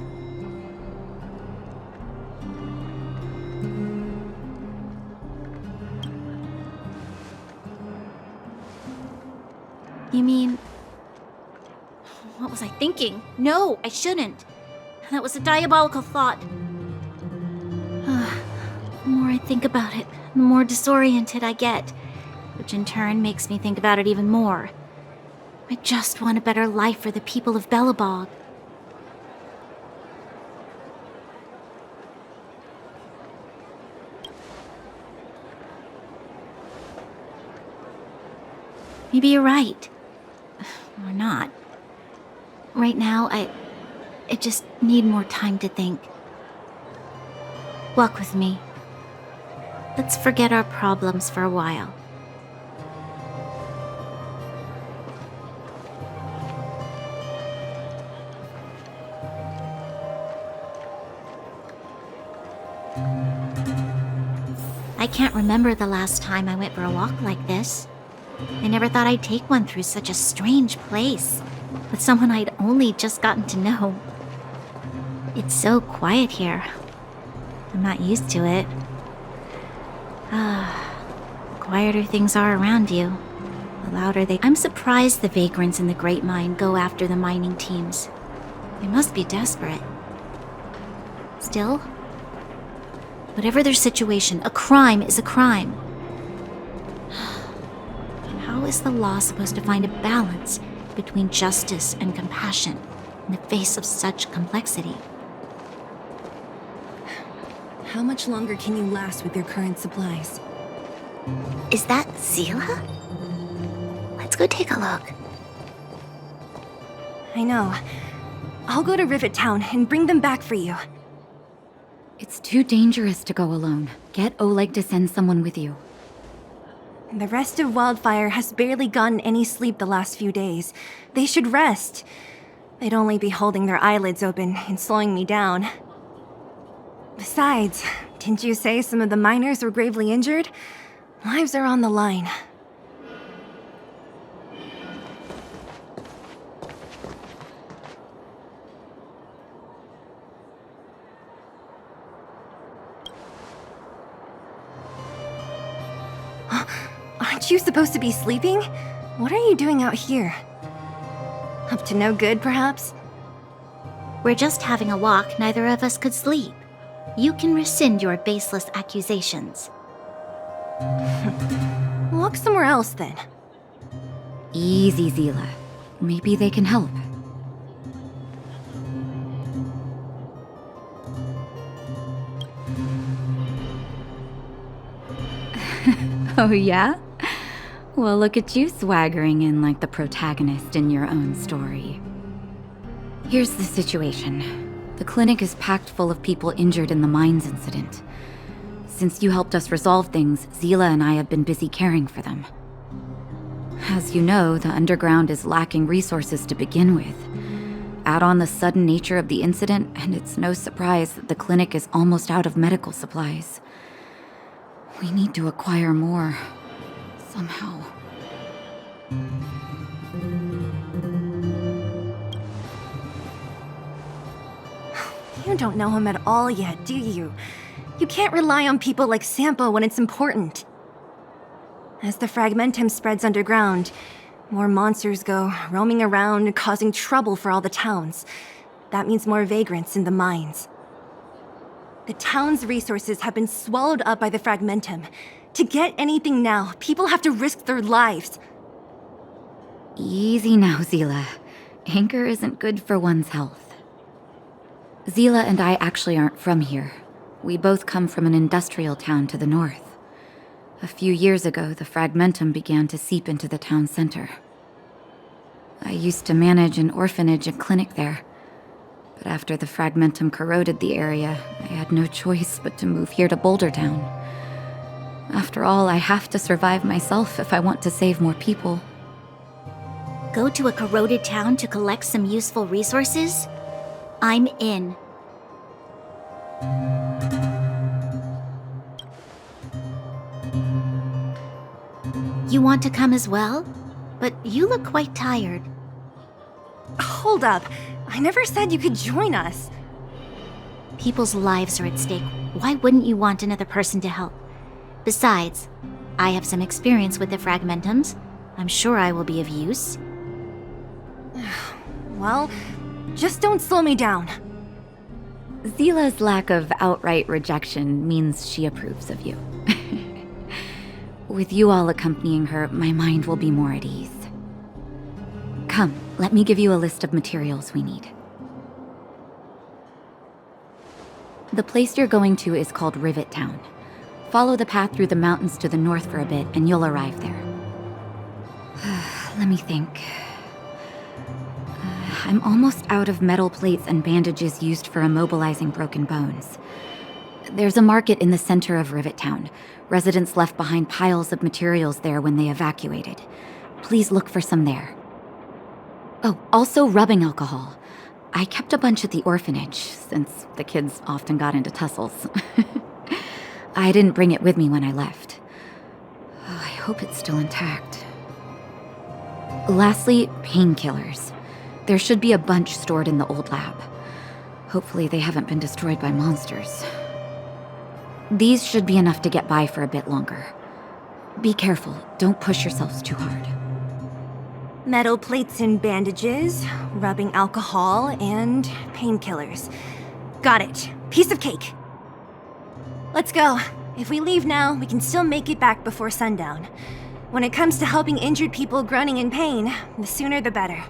You mean... What was I thinking? No, I shouldn't. That was a diabolical thought. The more I think about it, the more disoriented I get, which in turn makes me think about it even more. I just want a better life for the people of Belobog. Maybe you're right. Or not. Right now, I just need more time to think. Walk with me. Let's forget our problems for a while. I can't remember the last time I went for a walk like this. I never thought I'd take one through such a strange place, with someone I'd only just gotten to know. It's so quiet here. I'm not used to it. The quieter things are around you, the louder they... I'm surprised the vagrants in the Great Mine go after the mining teams. They must be desperate. Still, whatever their situation, a crime is a crime. How is the law supposed to find a balance between justice and compassion in the face of such complexity? How much longer can you last with your current supplies? Is that Zila? Let's go take a look. I know. I'll go to Rivet Town and bring them back for you. It's too dangerous to go alone. Get Oleg to send someone with you. The rest of Wildfire has barely gotten any sleep the last few days. They should rest. They'd only be holding their eyelids open and slowing me down. Besides, didn't you say some of the miners were gravely injured? Lives are on the line. Aren't you supposed to be sleeping? What are you doing out here? Up to no good, perhaps? We're just having a walk. Neither of us could sleep. You can rescind your baseless accusations. Walk somewhere else, then. Easy, Zila. Maybe they can help. Oh, yeah? Well, look at you swaggering in like the protagonist in your own story. Here's the situation. The clinic is packed full of people injured in the mines incident. Since you helped us resolve things, Zila and I have been busy caring for them. As you know, the underground is lacking resources to begin with. Add on the sudden nature of the incident, and it's no surprise that the clinic is almost out of medical supplies. We need to acquire more. Somehow. You don't know him at all yet, do you? You can't rely on people like Sampo when it's important. As the Fragmentum spreads underground, more monsters go roaming around and causing trouble for all the towns. That means more vagrants in the mines. The town's resources have been swallowed up by the Fragmentum. To get anything now, people have to risk their lives. Easy now, Zila. Anger isn't good for one's health. Zila and I actually aren't from here. We both come from an industrial town to the north. A few years ago, the Fragmentum began to seep into the town center. I used to manage an orphanage and clinic there. But after the Fragmentum corroded the area, I had no choice but to move here to Boulder Town. After all, I have to survive myself if I want to save more people. Go to a corroded town to collect some useful resources? I'm in. You want to come as well? But you look quite tired. Hold up. I never said you could join us. People's lives are at stake. Why wouldn't you want another person to help? Besides, I have some experience with the Fragmentums. I'm sure I will be of use. Well, just don't slow me down. Zila's lack of outright rejection means she approves of you. With you all accompanying her, my mind will be more at ease. Come, let me give you a list of materials we need. The place you're going to is called Rivet Town. Follow the path through the mountains to the north for a bit, and you'll arrive there. Let me think. I'm almost out of metal plates and bandages used for immobilizing broken bones. There's a market in the center of Rivet Town. Residents left behind piles of materials there when they evacuated. Please look for some there. Oh, also rubbing alcohol. I kept a bunch at the orphanage, since the kids often got into tussles. I didn't bring it with me when I left. Oh, I hope it's still intact. Lastly, painkillers. There should be a bunch stored in the old lab. Hopefully they haven't been destroyed by monsters. These should be enough to get by for a bit longer. Be careful, don't push yourselves too hard. Metal plates and bandages, rubbing alcohol, and painkillers. Got it. Piece of cake. Let's go. If we leave now, we can still make it back before sundown. When it comes to helping injured people groaning in pain, the sooner the better.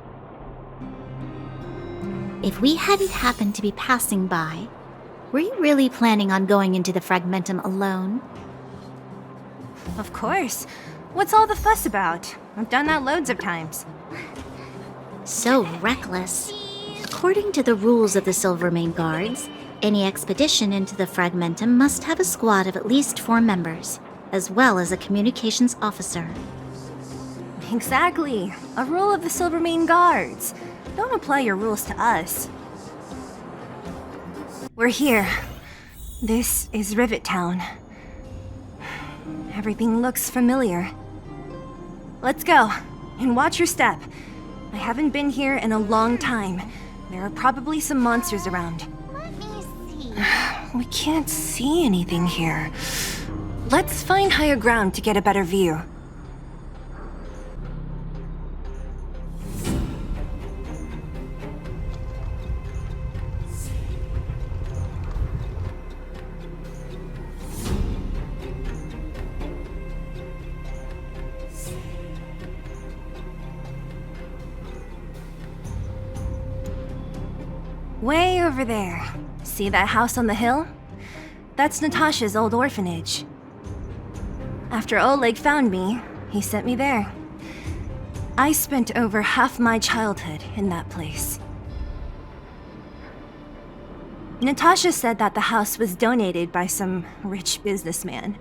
If we hadn't happened to be passing by, were you really planning on going into the Fragmentum alone? Of course. What's all the fuss about? I've done that loads of times. So reckless. According to the rules of the Silvermane Guards, any expedition into the Fragmentum must have a squad of at least 4 members, as well as a communications officer. Exactly. A rule of the Silvermane Guards. Don't apply your rules to us. We're here. This is Rivet Town. Everything looks familiar. Let's go, and watch your step. I haven't been here in a long time. There are probably some monsters around. Let me see. We can't see anything here. Let's find higher ground to get a better view. Way over there. See that house on the hill? That's Natasha's old orphanage. After Oleg found me, he sent me there. I spent over half my childhood in that place. Natasha said that the house was donated by some rich businessman.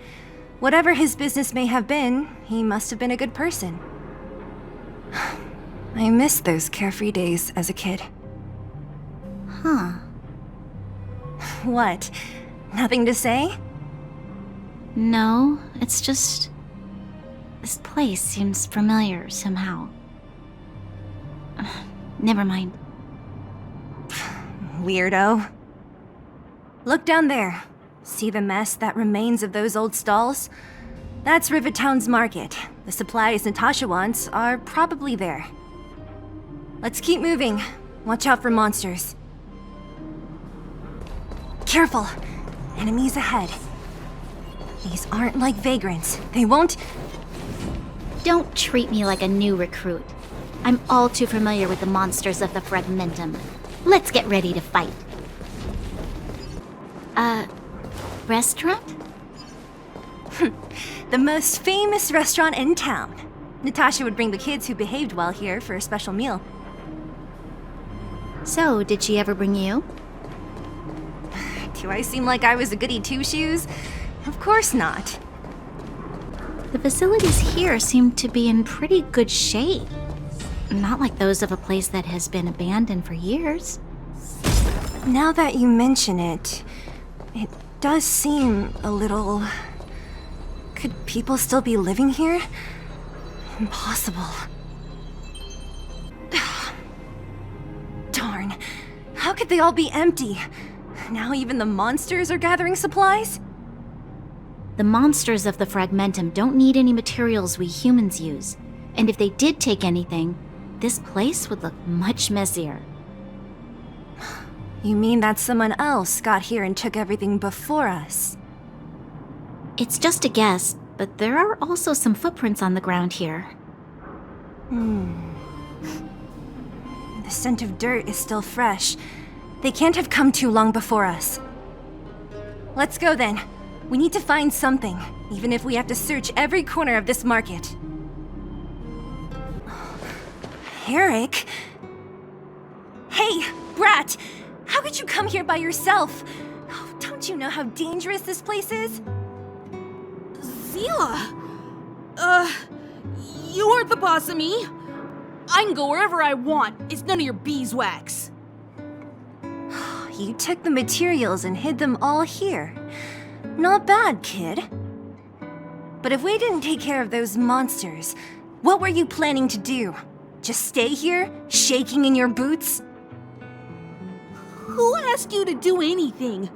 Whatever his business may have been, he must have been a good person. I miss those carefree days as a kid. Huh. What? Nothing to say? No, it's just... this place seems familiar somehow. Never mind. Weirdo. Look down there. See the mess that remains of those old stalls? That's Rivet Town's market. The supplies Natasha wants are probably there. Let's keep moving. Watch out for monsters. Careful! Enemies ahead. These aren't like vagrants. They won't... Don't treat me like a new recruit. I'm all too familiar with the monsters of the Fragmentum. Let's get ready to fight. Restaurant? The most famous restaurant in town. Natasha would bring the kids who behaved well here for a special meal. So, did she ever bring you? Do I seem like I was a goody two-shoes? Of course not. The facilities here seem to be in pretty good shape. Not like those of a place that has been abandoned for years. Now that you mention it, it does seem a little... Could people still be living here? Impossible. Darn. How could they all be empty? Now even the monsters are gathering supplies? The monsters of the Fragmentum don't need any materials we humans use. And if they did take anything, this place would look much messier. You mean that someone else got here and took everything before us? It's just a guess, but there are also some footprints on the ground here. The scent of dirt is still fresh. They can't have come too long before us. Let's go then. We need to find something, even if we have to search every corner of this market. Eric? Hey, Brat! How could you come here by yourself? Oh, don't you know how dangerous this place is? Zila! You aren't the boss of me. I can go wherever I want. It's none of your beeswax. You took the materials and hid them all here. Not bad, kid. But if we didn't take care of those monsters, what were you planning to do? Just stay here, shaking in your boots? Who asked you to do anything?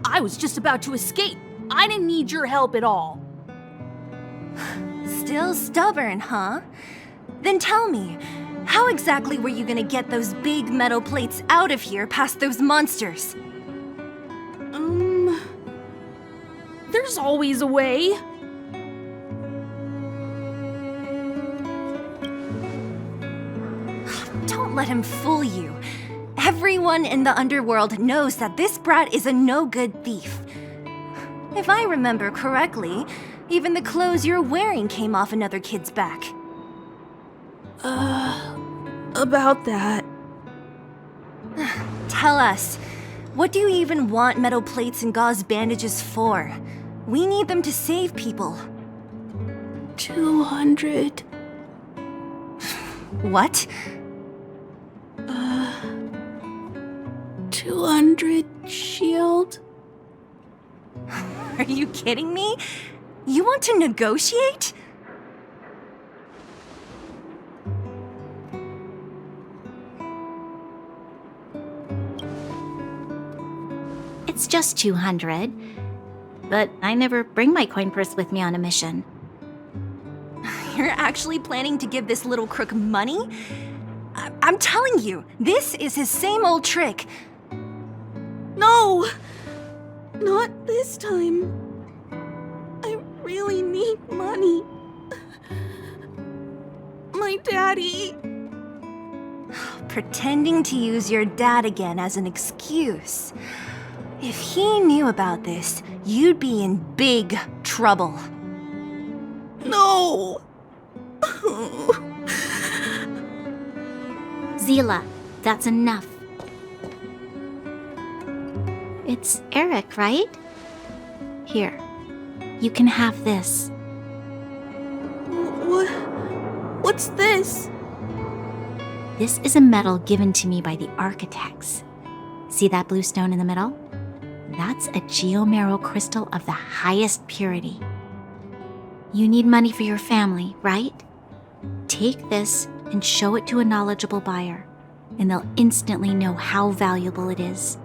I was just about to escape. I didn't need your help at all. Still stubborn, huh? Then tell me, how exactly were you gonna get those big metal plates out of here past those monsters? There's always a way. let him fool you. Everyone in the underworld knows that this brat is a no-good thief. If I remember correctly, even the clothes you're wearing came off another kid's back. About that. Tell us, what do you even want metal plates and gauze bandages for? We need them to save people. 200. What? 200 shield? Are you kidding me? You want to negotiate? It's just 200. But I never bring my coin purse with me on a mission. You're actually planning to give this little crook money? I'm telling you, this is his same old trick. No! Not this time. I really need money. My daddy. Pretending to use your dad again as an excuse. If he knew about this, you'd be in big trouble. No! Zila, that's enough. It's Eric, right? Here, you can have this. What's this? This is a medal given to me by the architects. See that blue stone in the middle? That's a geomarrow crystal of the highest purity. You need money for your family, right? Take this and show it to a knowledgeable buyer, and they'll instantly know how valuable it is.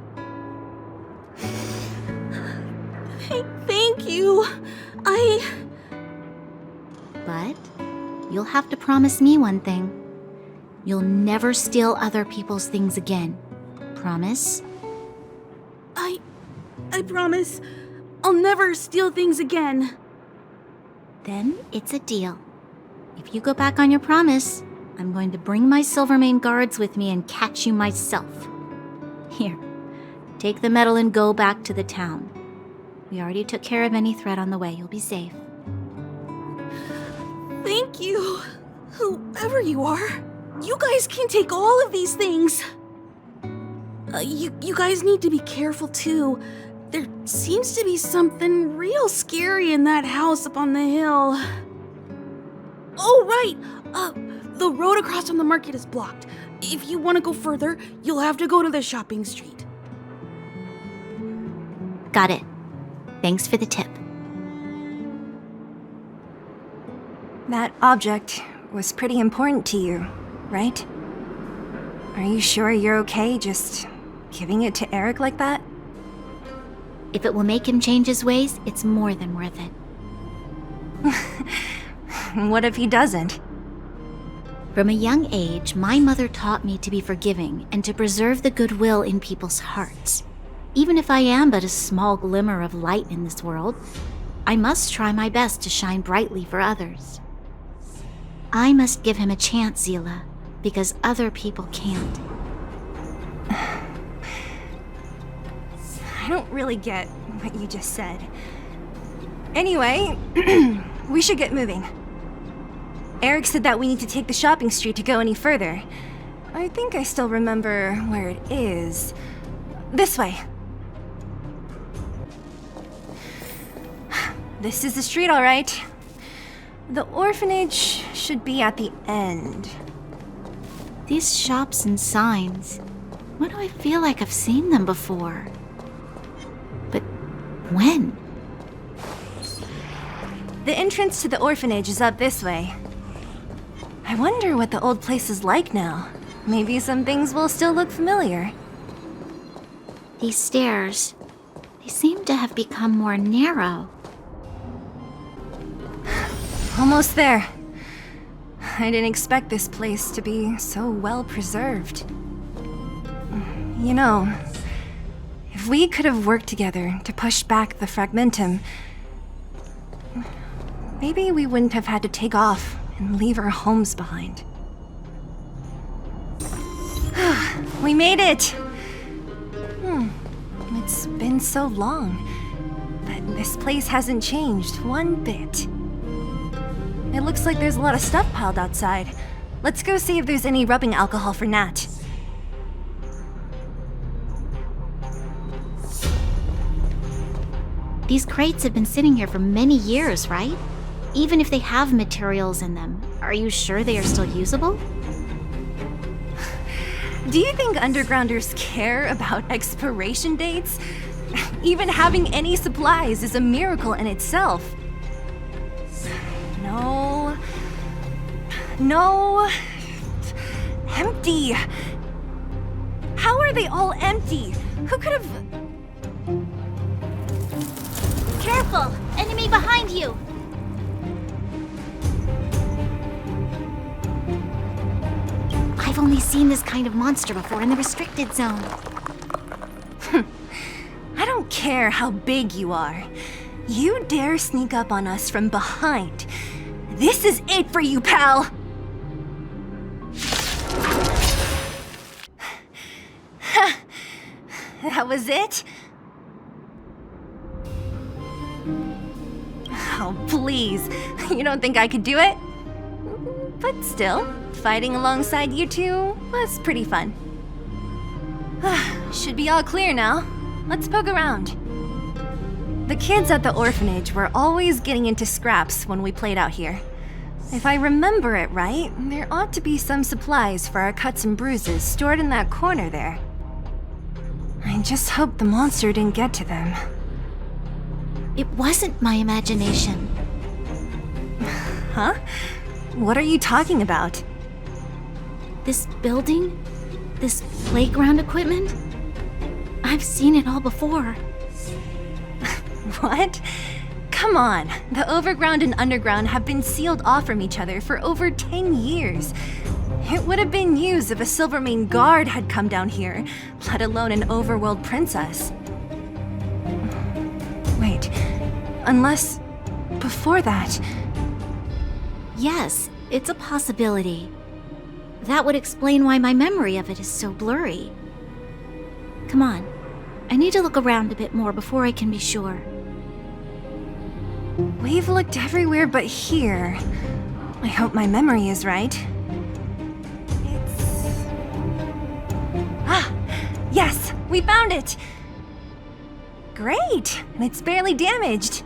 Thank you. But you'll have to promise me one thing. You'll never steal other people's things again. Promise? I promise. I'll never steal things again. Then it's a deal. If you go back on your promise, I'm going to bring my Silvermane guards with me and catch you myself. Here, take the medal and go back to the town. We already took care of any threat on the way. You'll be safe. Thank you. Whoever you are, you guys can take all of these things. You guys need to be careful too. There seems to be something real scary in that house up on the hill. Oh, right! The road across from the market is blocked. If you want to go further, you'll have to go to the shopping street. Got it. Thanks for the tip. That object was pretty important to you, right? Are you sure you're okay just giving it to Eric like that? If it will make him change his ways, it's more than worth it. What if he doesn't? From a young age, my mother taught me to be forgiving and to preserve the goodwill in people's hearts. Even if I am but a small glimmer of light in this world, I must try my best to shine brightly for others. I must give him a chance, Zila, because other people can't. I don't really get what you just said. Anyway, we should get moving. Eric said that we need to take the shopping street to go any further. I think I still remember where it is. This way. This is the street, all right. The orphanage should be at the end. These shops and signs, why do I feel like I've seen them before? But when? The entrance to the orphanage is up this way. I wonder what the old place is like now. Maybe some things will still look familiar. These stairs, they seem to have become more narrow. Almost there. I didn't expect this place to be so well preserved. You know, if we could have worked together to push back the Fragmentum, maybe we wouldn't have had to take off and leave our homes behind. We made it! It's been so long, but this place hasn't changed one bit. It looks like there's a lot of stuff piled outside. Let's go see if there's any rubbing alcohol for Nat. These crates have been sitting here for many years, right? Even if they have materials in them, are you sure they are still usable? Do you think undergrounders care about expiration dates? Even having any supplies is a miracle in itself. No. No. Empty. How are they all empty? Who could have... Careful! Enemy behind you! I've only seen this kind of monster before in the restricted zone. I don't care how big you are. You dare sneak up on us from behind. This is it for you, pal! That was it? Oh, please. You don't think I could do it? But still, fighting alongside you two was pretty fun. Should be all clear now. Let's poke around. The kids at the orphanage were always getting into scraps when we played out here. If I remember it right, there ought to be some supplies for our cuts and bruises stored in that corner there. I just hope the monster didn't get to them. It wasn't my imagination. Huh? What are you talking about? This building? This playground equipment? I've seen it all before. What? Come on, the overground and underground have been sealed off from each other for over 10 years. It would have been news if a Silvermane guard had come down here, let alone an overworld princess. Wait, unless before that... Yes, it's a possibility. That would explain why my memory of it is so blurry. Come on, I need to look around a bit more before I can be sure. We've looked everywhere but here. I hope my memory is right. Yes, we found it! Great, and it's barely damaged.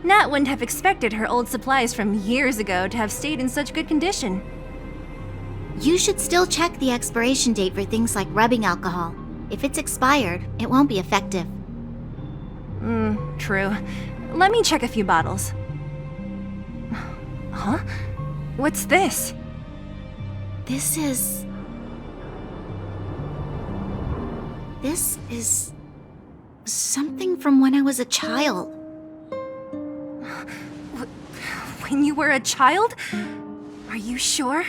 Nat wouldn't have expected her old supplies from years ago to have stayed in such good condition. You should still check the expiration date for things like rubbing alcohol. If it's expired, it won't be effective. True. Let me check a few bottles. Huh? What's this? This is something from when I was a child. When you were a child? Are you sure?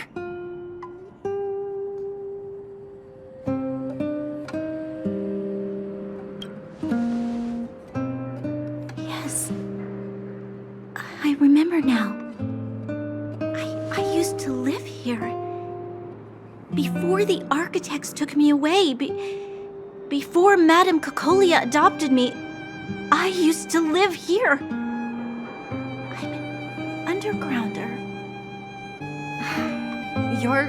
Yes. I remember now. I used to live here. Before the architects took me away, before Madame Cocolia adopted me, I used to live here. I'm an undergrounder. You're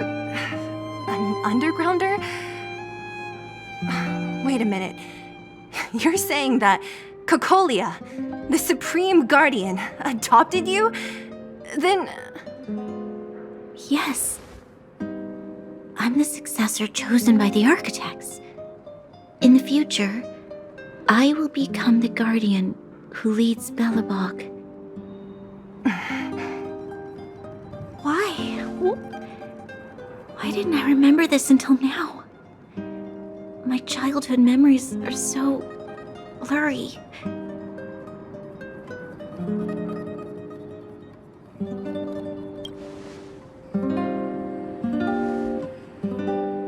an undergrounder? Wait a minute. You're saying that Cocolia, the Supreme Guardian, adopted you? Then... Yes. I'm the successor chosen by the architects. In the future, I will become the guardian who leads Belobog. Why? Why didn't I remember this until now? My childhood memories are so blurry.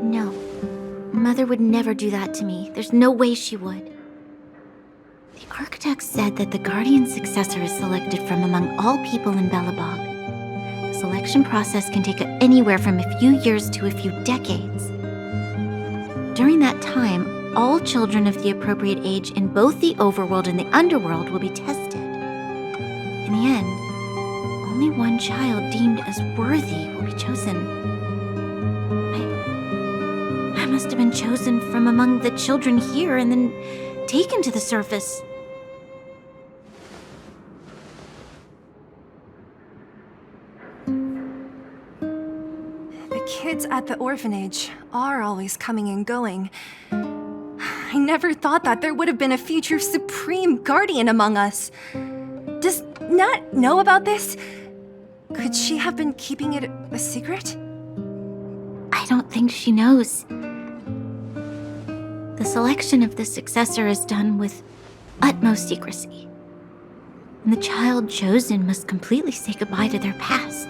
No. Mother would never do that to me. There's no way she would. The architect said that the guardian successor is selected from among all people in Belobog. The selection process can take anywhere from a few years to a few decades. During that time, all children of the appropriate age in both the overworld and the underworld will be tested. In the end, only one child deemed as worthy will be chosen. I must have been chosen from among the children here and then taken to the surface. The kids at the orphanage are always coming and going. I never thought that there would have been a future Supreme Guardian among us. Does Nat know about this? Could she have been keeping it a secret? I don't think she knows. The selection of the successor is done with utmost secrecy. And the child chosen must completely say goodbye to their past.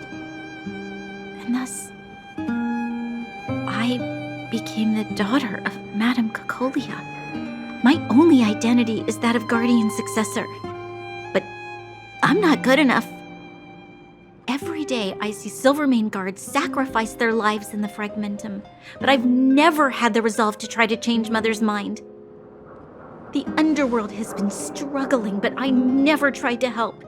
And thus, I became the daughter of Madame Cocolia. My only identity is that of guardian successor. But I'm not good enough. Every day I see Silvermane guards sacrifice their lives in the Fragmentum, but I've never had the resolve to try to change Mother's mind. The underworld has been struggling, but I never tried to help.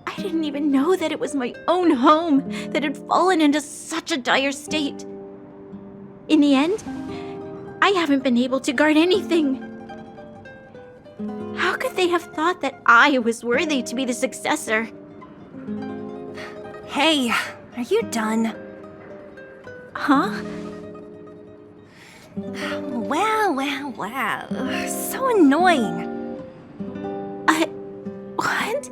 I didn't even know that it was my own home that had fallen into such a dire state. In the end, I haven't been able to guard anything. How could they have thought that I was worthy to be the successor? Hey, are you done? Huh? Wow. So annoying. What?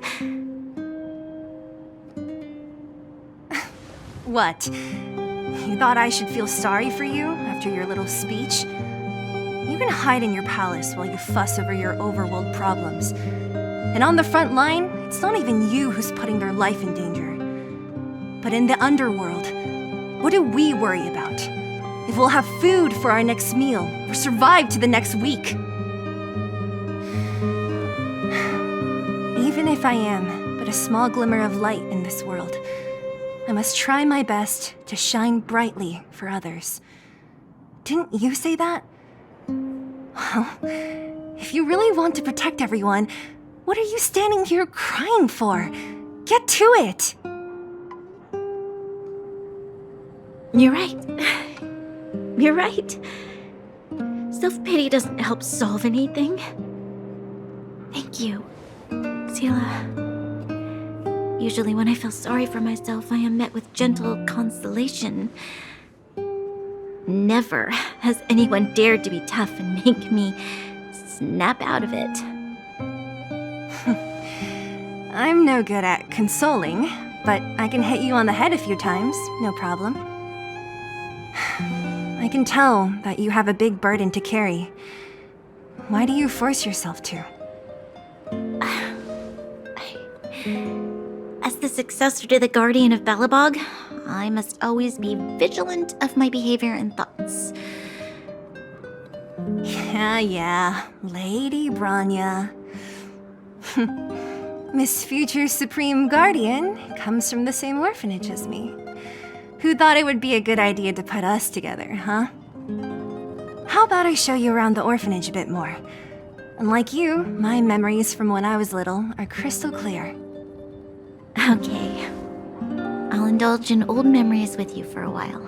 What? You thought I should feel sorry for you after your little speech? You can hide in your palace while you fuss over your overworld problems. And on the front line, it's not even you who's putting their life in danger. But in the underworld, what do we worry about? If we'll have food for our next meal, or survive to the next week. Even if I am but a small glimmer of light in this world, I must try my best to shine brightly for others. Didn't you say that? Well, if you really want to protect everyone, what are you standing here crying for? Get to it! You're right. You're right. Self-pity doesn't help solve anything. Thank you, Selah. Usually when I feel sorry for myself, I am met with gentle consolation. Never has anyone dared to be tough and make me snap out of it. I'm no good at consoling, but I can hit you on the head a few times, no problem. I can tell that you have a big burden to carry. Why do you force yourself to? As the successor to the Guardian of Belobog, I must always be vigilant of my behavior and thoughts. Yeah, Lady Branya. Miss Future Supreme Guardian comes from the same orphanage as me. Who thought it would be a good idea to put us together, huh? How about I show you around the orphanage a bit more? Unlike you, my memories from when I was little are crystal clear. Okay. I'll indulge in old memories with you for a while.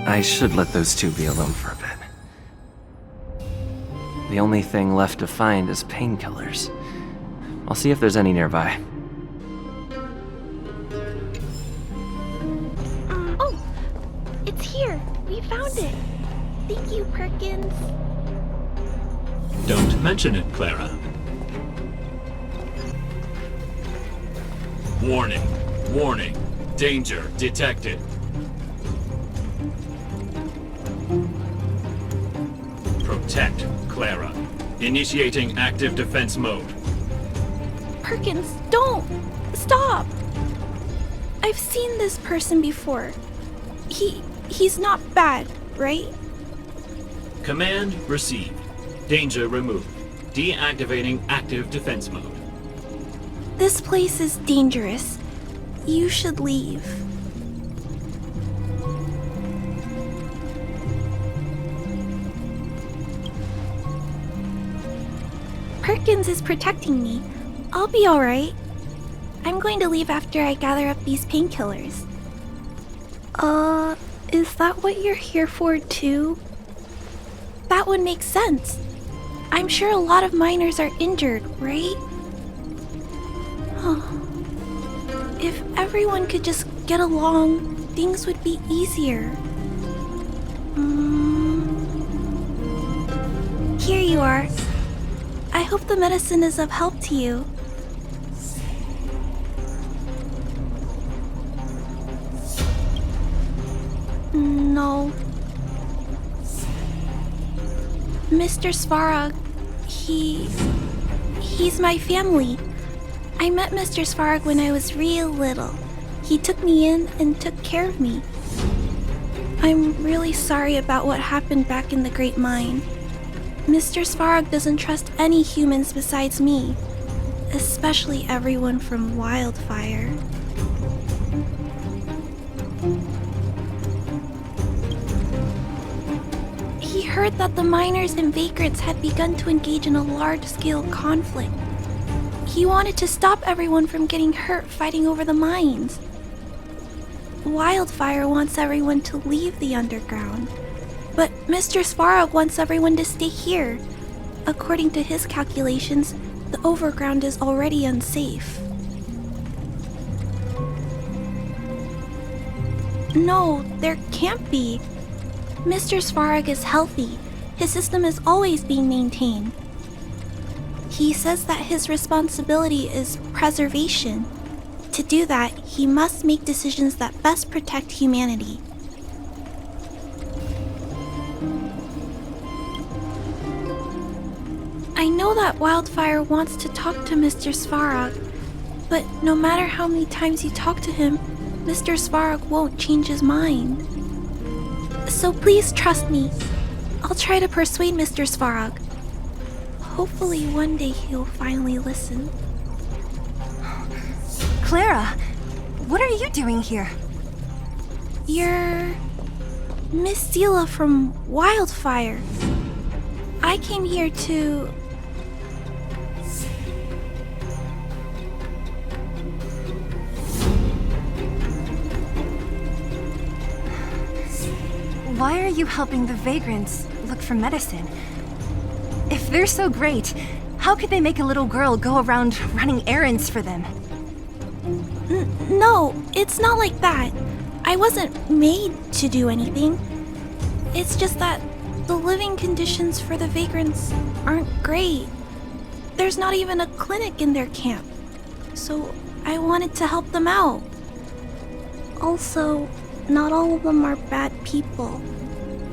I should let those two be alone for a bit. The only thing left to find is painkillers. I'll see if there's any nearby. Oh! It's here! We found it! Thank you, Perkins. Don't mention it, Clara. Warning. Warning. Danger detected. Protect Clara. Initiating active defense mode. Perkins, don't! Stop! I've seen this person before. He's not bad, right? Command received. Danger removed. Deactivating active defense mode. This place is dangerous. You should leave. Perkins is protecting me. I'll be alright. I'm going to leave after I gather up these painkillers. Is that what you're here for too? That would make sense. I'm sure a lot of miners are injured, right? If everyone could just get along, things would be easier. Here you are. I hope the medicine is of help to you. No. Mr. Svarog, he's my family. I met Mr. Svarog when I was real little. He took me in and took care of me. I'm really sorry about what happened back in the Great Mine. Mr. Svarog doesn't trust any humans besides me, especially everyone from Wildfire. He heard that the miners and vagrants had begun to engage in a large-scale conflict. He wanted to stop everyone from getting hurt fighting over the mines. Wildfire wants everyone to leave the underground, but Mr. Svarog wants everyone to stay here. According to his calculations, the overground is already unsafe. No, there can't be. Mr. Svarog is healthy. His system is always being maintained. He says that his responsibility is preservation. To do that, he must make decisions that best protect humanity. I know that Wildfire wants to talk to Mr. Svarog, but no matter how many times you talk to him, Mr. Svarog won't change his mind. So please trust me. I'll try to persuade Mr. Svarog. Hopefully one day he'll finally listen. Clara, what are you doing here? You're Miss Seela from Wildfire. I came here to... Why are you helping the vagrants look for medicine? If they're so great, how could they make a little girl go around running errands for them? No, it's not like that. I wasn't made to do anything. It's just that the living conditions for the vagrants aren't great. There's not even a clinic in their camp. So I wanted to help them out. Also, not all of them are bad people.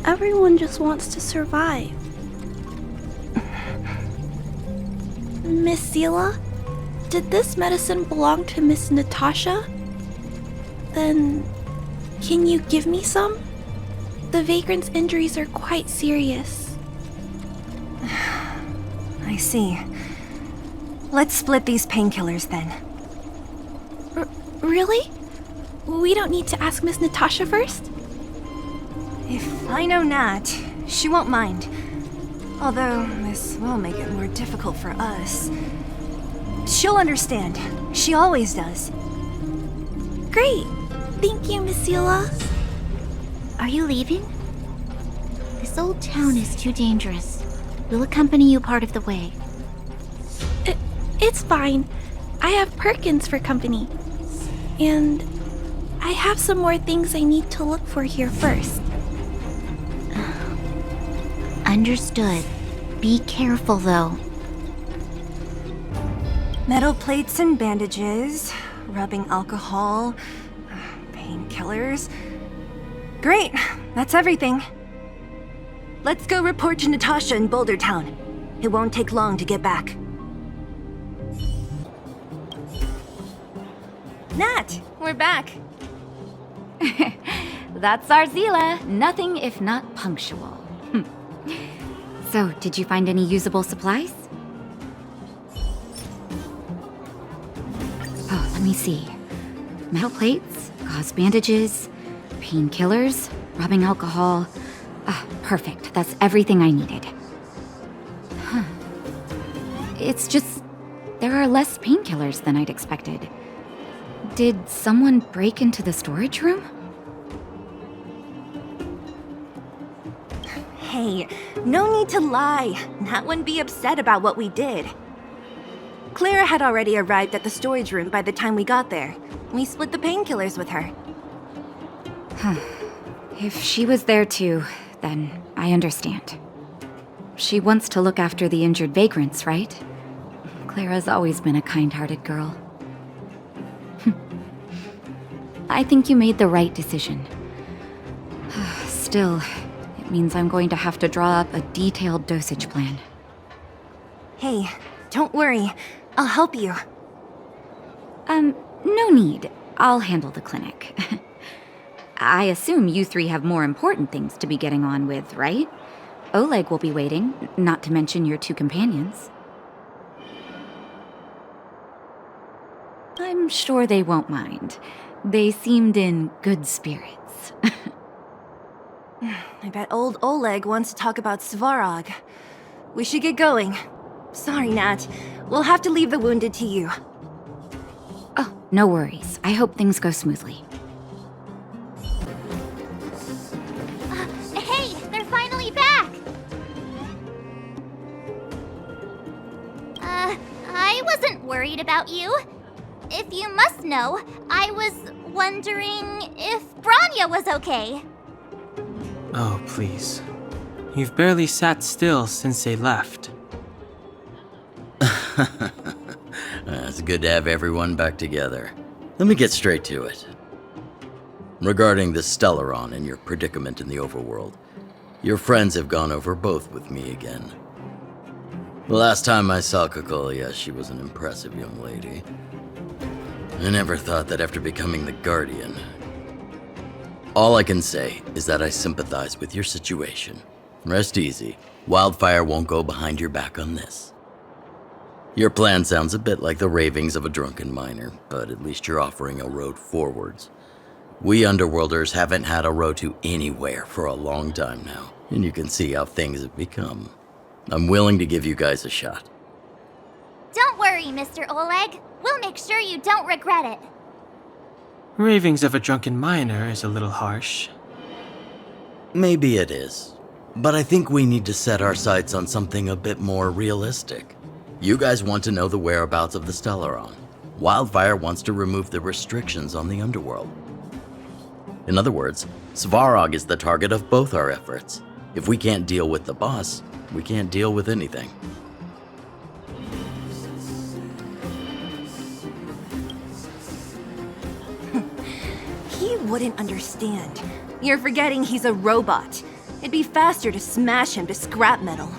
Everyone just wants to survive. Miss Seela, did this medicine belong to Miss Natasha? Then, can you give me some? The vagrant's injuries are quite serious. I see. Let's split these painkillers then. Really? We don't need to ask Miss Natasha first? If I know Nat, she won't mind. Although, this will make it more difficult for us. She'll understand. She always does. Great! Thank you, Miss Seela. Are you leaving? This old town is too dangerous. We'll accompany you part of the way. It's fine. I have Perkins for company. And I have some more things I need to look for here first. Understood. Be careful, though. Metal plates and bandages, rubbing alcohol, painkillers. Great, that's everything. Let's go report to Natasha in Boulder Town. It won't take long to get back. Nat, we're back. That's our Seela. Nothing if not punctual. So, did you find any usable supplies? me see. Metal plates, gauze bandages, painkillers, rubbing alcohol. Ah, perfect. That's everything I needed. Huh. It's just, there are less painkillers than I'd expected. Did someone break into the storage room? Hey, no need to lie. Not one be upset about what we did. Clara had already arrived at the storage room by the time we got there. We split the painkillers with her. If she was there too, then I understand. She wants to look after the injured vagrants, right? Clara's always been a kind-hearted girl. I think you made the right decision. Still, it means I'm going to have to draw up a detailed dosage plan. Hey, don't worry. I'll help you. No need. I'll handle the clinic. I assume you three have more important things to be getting on with, right? Oleg will be waiting, not to mention your two companions. I'm sure they won't mind. They seemed in good spirits. I bet old Oleg wants to talk about Svarog. We should get going. Sorry, Nat. We'll have to leave the wounded to you. Oh, no worries. I hope things go smoothly. Hey, they're finally back! I wasn't worried about you. If you must know, I was wondering if Branya was okay. Oh, please. You've barely sat still since they left. It's good to have everyone back together. Let me get straight to it. Regarding the Stellaron and your predicament in the overworld, your friends have gone over both with me again. The last time I saw Kokolia, she was an impressive young lady. I never thought that after becoming the Guardian. All I can say is that I sympathize with your situation. Rest easy. Wildfire won't go behind your back on this. Your plan sounds a bit like the ravings of a drunken miner, but at least you're offering a road forwards. We Underworlders haven't had a road to anywhere for a long time now, and you can see how things have become. I'm willing to give you guys a shot. Don't worry, Mr. Oleg. We'll make sure you don't regret it. Ravings of a drunken miner is a little harsh. Maybe it is, but I think we need to set our sights on something a bit more realistic. You guys want to know the whereabouts of the Stellaron. Wildfire wants to remove the restrictions on the underworld. In other words, Svarog is the target of both our efforts. If we can't deal with the boss, we can't deal with anything. He wouldn't understand. You're forgetting he's a robot. It'd be faster to smash him to scrap metal.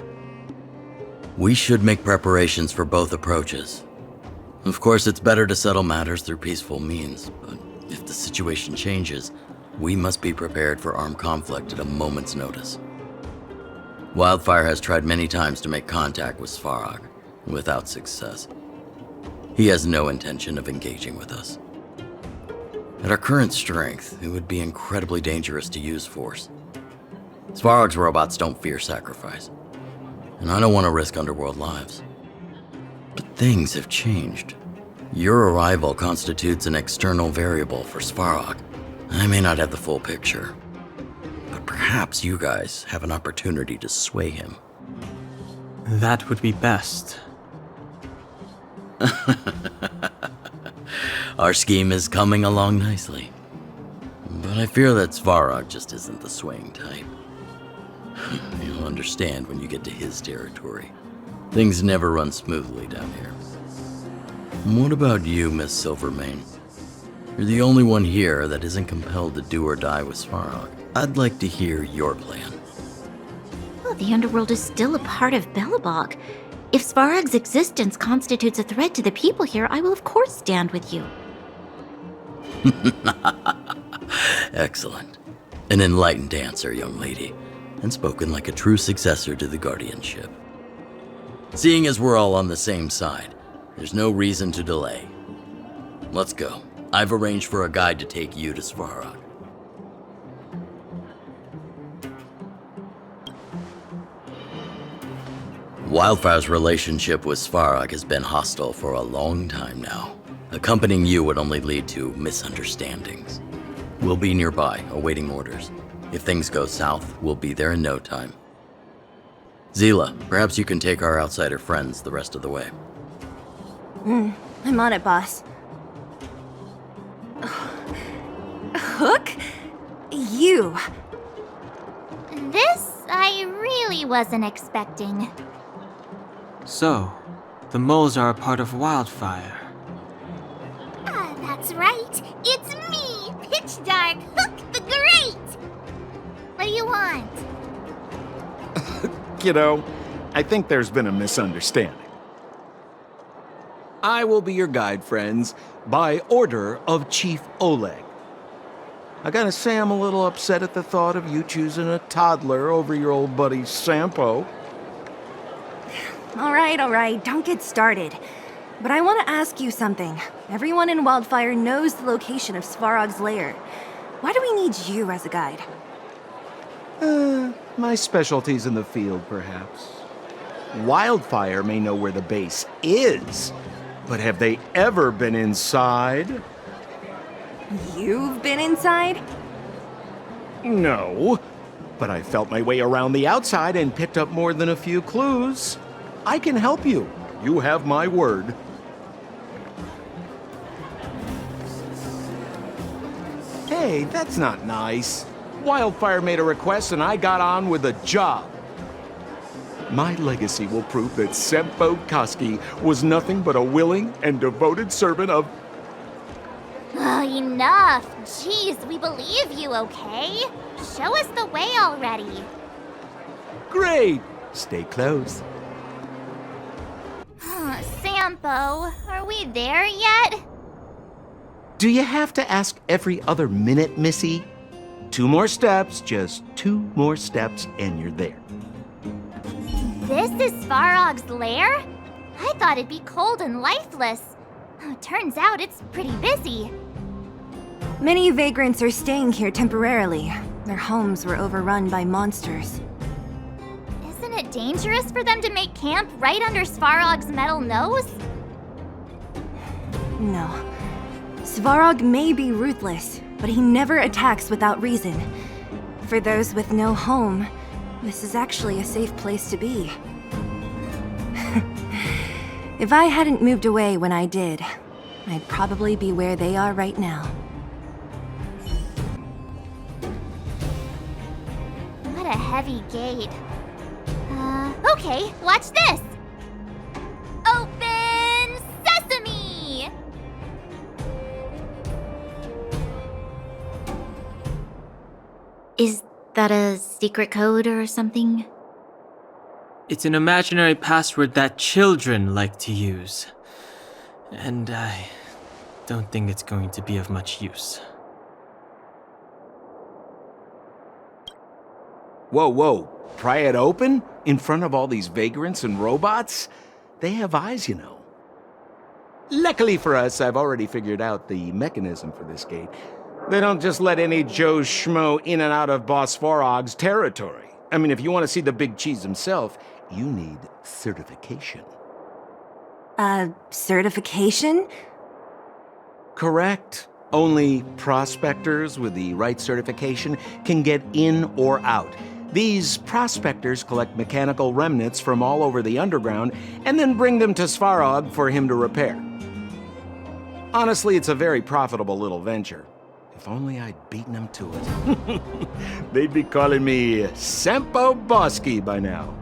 We should make preparations for both approaches. Of course, it's better to settle matters through peaceful means, but if the situation changes, we must be prepared for armed conflict at a moment's notice. Wildfire has tried many times to make contact with Svarog, without success. He has no intention of engaging with us. At our current strength, it would be incredibly dangerous to use force. Svarog's robots don't fear sacrifice, and I don't want to risk Underworld lives. But things have changed. Your arrival constitutes an external variable for Svarog. I may not have the full picture, but perhaps you guys have an opportunity to sway him. That would be best. Our scheme is coming along nicely, but I fear that Svarog just isn't the swaying type. You'll understand when you get to his territory. Things never run smoothly down here. What about you, Miss Silvermane? You're the only one here that isn't compelled to do or die with Svarog. I'd like to hear your plan. Well, the underworld is still a part of Belobog. If Svarog's existence constitutes a threat to the people here, I will of course stand with you. Excellent. An enlightened answer, young lady, and spoken like a true successor to the guardianship. Seeing as we're all on the same side, there's no reason to delay. let's go. I've arranged for a guide to take you to Svarog. Wildfire's relationship with Svarog has been hostile for a long time now. Accompanying you would only lead to misunderstandings. We'll be nearby, awaiting orders. If things go south, we'll be there in no time. Zila, perhaps you can take our outsider friends the rest of the way. I'm on it, boss. Hook? You. This I really wasn't expecting. So, the moles are a part of Wildfire. Ah, that's right. It's me, Pitch Dark Hook the Great. What do you want? Kiddo, I think there's been a misunderstanding. I will be your guide, friends, by order of Chief Oleg. I gotta say I'm a little upset at the thought of you choosing a toddler over your old buddy Sampo. All right, don't get started. But I want to ask you something. Everyone in Wildfire knows the location of Svarog's lair. Why do we need you as a guide? My specialty's in the field, perhaps. Wildfire may know where the base is, but have they ever been inside? You've been inside? No, but I felt my way around the outside and picked up more than a few clues. I can help you. You have my word. Hey, that's not nice. Wildfire made a request and I got on with the job. My legacy will prove that Sempo Koski was nothing but a willing and devoted servant of... Oh, enough. Jeez, we believe you, okay? Show us the way already. Great! Stay close. Sampo, are we there yet? Do you have to ask every other minute, Missy? 2 more steps, just 2 more steps, and you're there. This is Svarog's lair? I thought it'd be cold and lifeless. Turns out it's pretty busy. Many vagrants are staying here temporarily. Their homes were overrun by monsters. Isn't it dangerous for them to make camp right under Svarog's metal nose? No. Svarog may be ruthless, but he never attacks without reason. For those with no home, this is actually a safe place to be. If I hadn't moved away when I did, I'd probably be where they are right now. What a heavy gate. Okay, watch this! Open sesame! Is that a secret code or something? It's an imaginary password that children like to use. And I don't think it's going to be of much use. Whoa. Pry it open? In front of all these vagrants and robots? They have eyes, you know. Luckily for us, I've already figured out the mechanism for this gate. They don't just let any Joe Schmo in and out of Boss Svarog's territory. I mean, if you want to see the big cheese himself, you need certification. Certification? Correct. Only prospectors with the right certification can get in or out. These prospectors collect mechanical remnants from all over the underground and then bring them to Svarog for him to repair. Honestly, it's a very profitable little venture. If only I'd beaten them to it. They'd be calling me Sempo Bosky by now.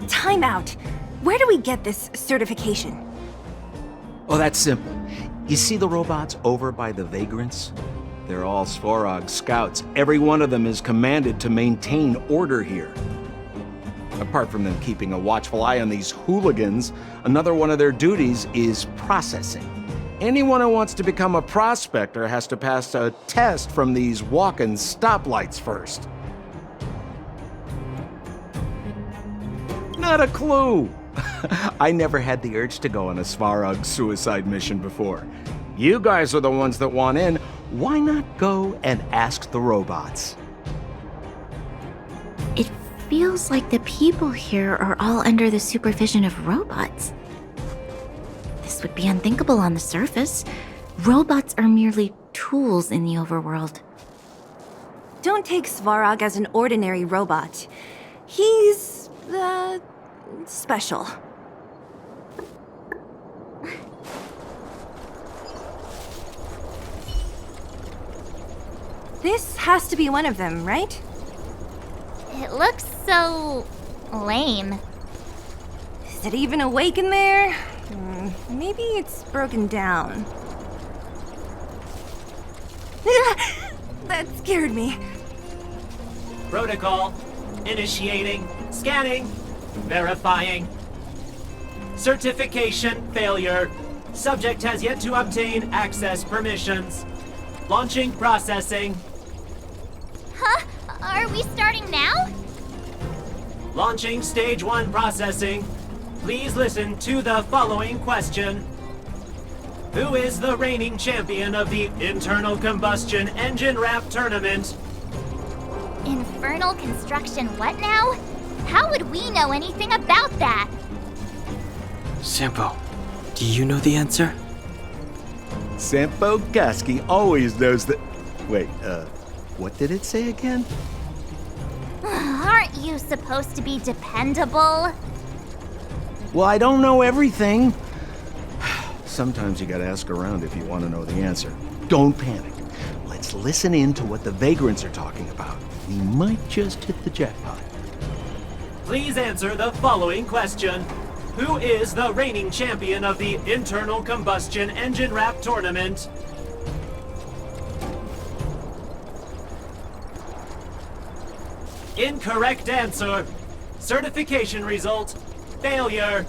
Time out. Where do we get this certification? Oh, that's simple. You see the robots over by the vagrants? They're all Svarog scouts. Every one of them is commanded to maintain order here. Apart from them keeping a watchful eye on these hooligans, another one of their duties is processing. Anyone who wants to become a prospector has to pass a test from these walk-in stoplights first. Not a clue. I never had the urge to go on a Svarog suicide mission before. You guys are the ones that want in. Why not go and ask the robots? It feels like the people here are all under the supervision of robots. This would be unthinkable on the surface. Robots are merely tools in the overworld. Don't take Svarog as an ordinary robot. He's, special. This has to be one of them, right? It looks so lame. Is it even awake in there? Maybe it's broken down. That scared me. Protocol. Initiating. Scanning. Verifying. Certification failure. Subject has yet to obtain access permissions. Launching processing. Huh? Are we starting now? Launching stage 1 processing. Please listen to the following question. Who is the reigning champion of the Internal Combustion Engine Wrap Tournament? Infernal construction what now? How would we know anything about that? Sampo, do you know the answer? Sampo Gaski always knows that... Wait, what did it say again? Aren't you supposed to be dependable? Well, I don't know everything. Sometimes you gotta ask around if you want to know the answer. Don't panic. Let's listen in to what the vagrants are talking about. We might just hit the jackpot. Please answer the following question. Who is the reigning champion of the Internal Combustion Engine Wrap Tournament? Incorrect answer. Certification result. Failure.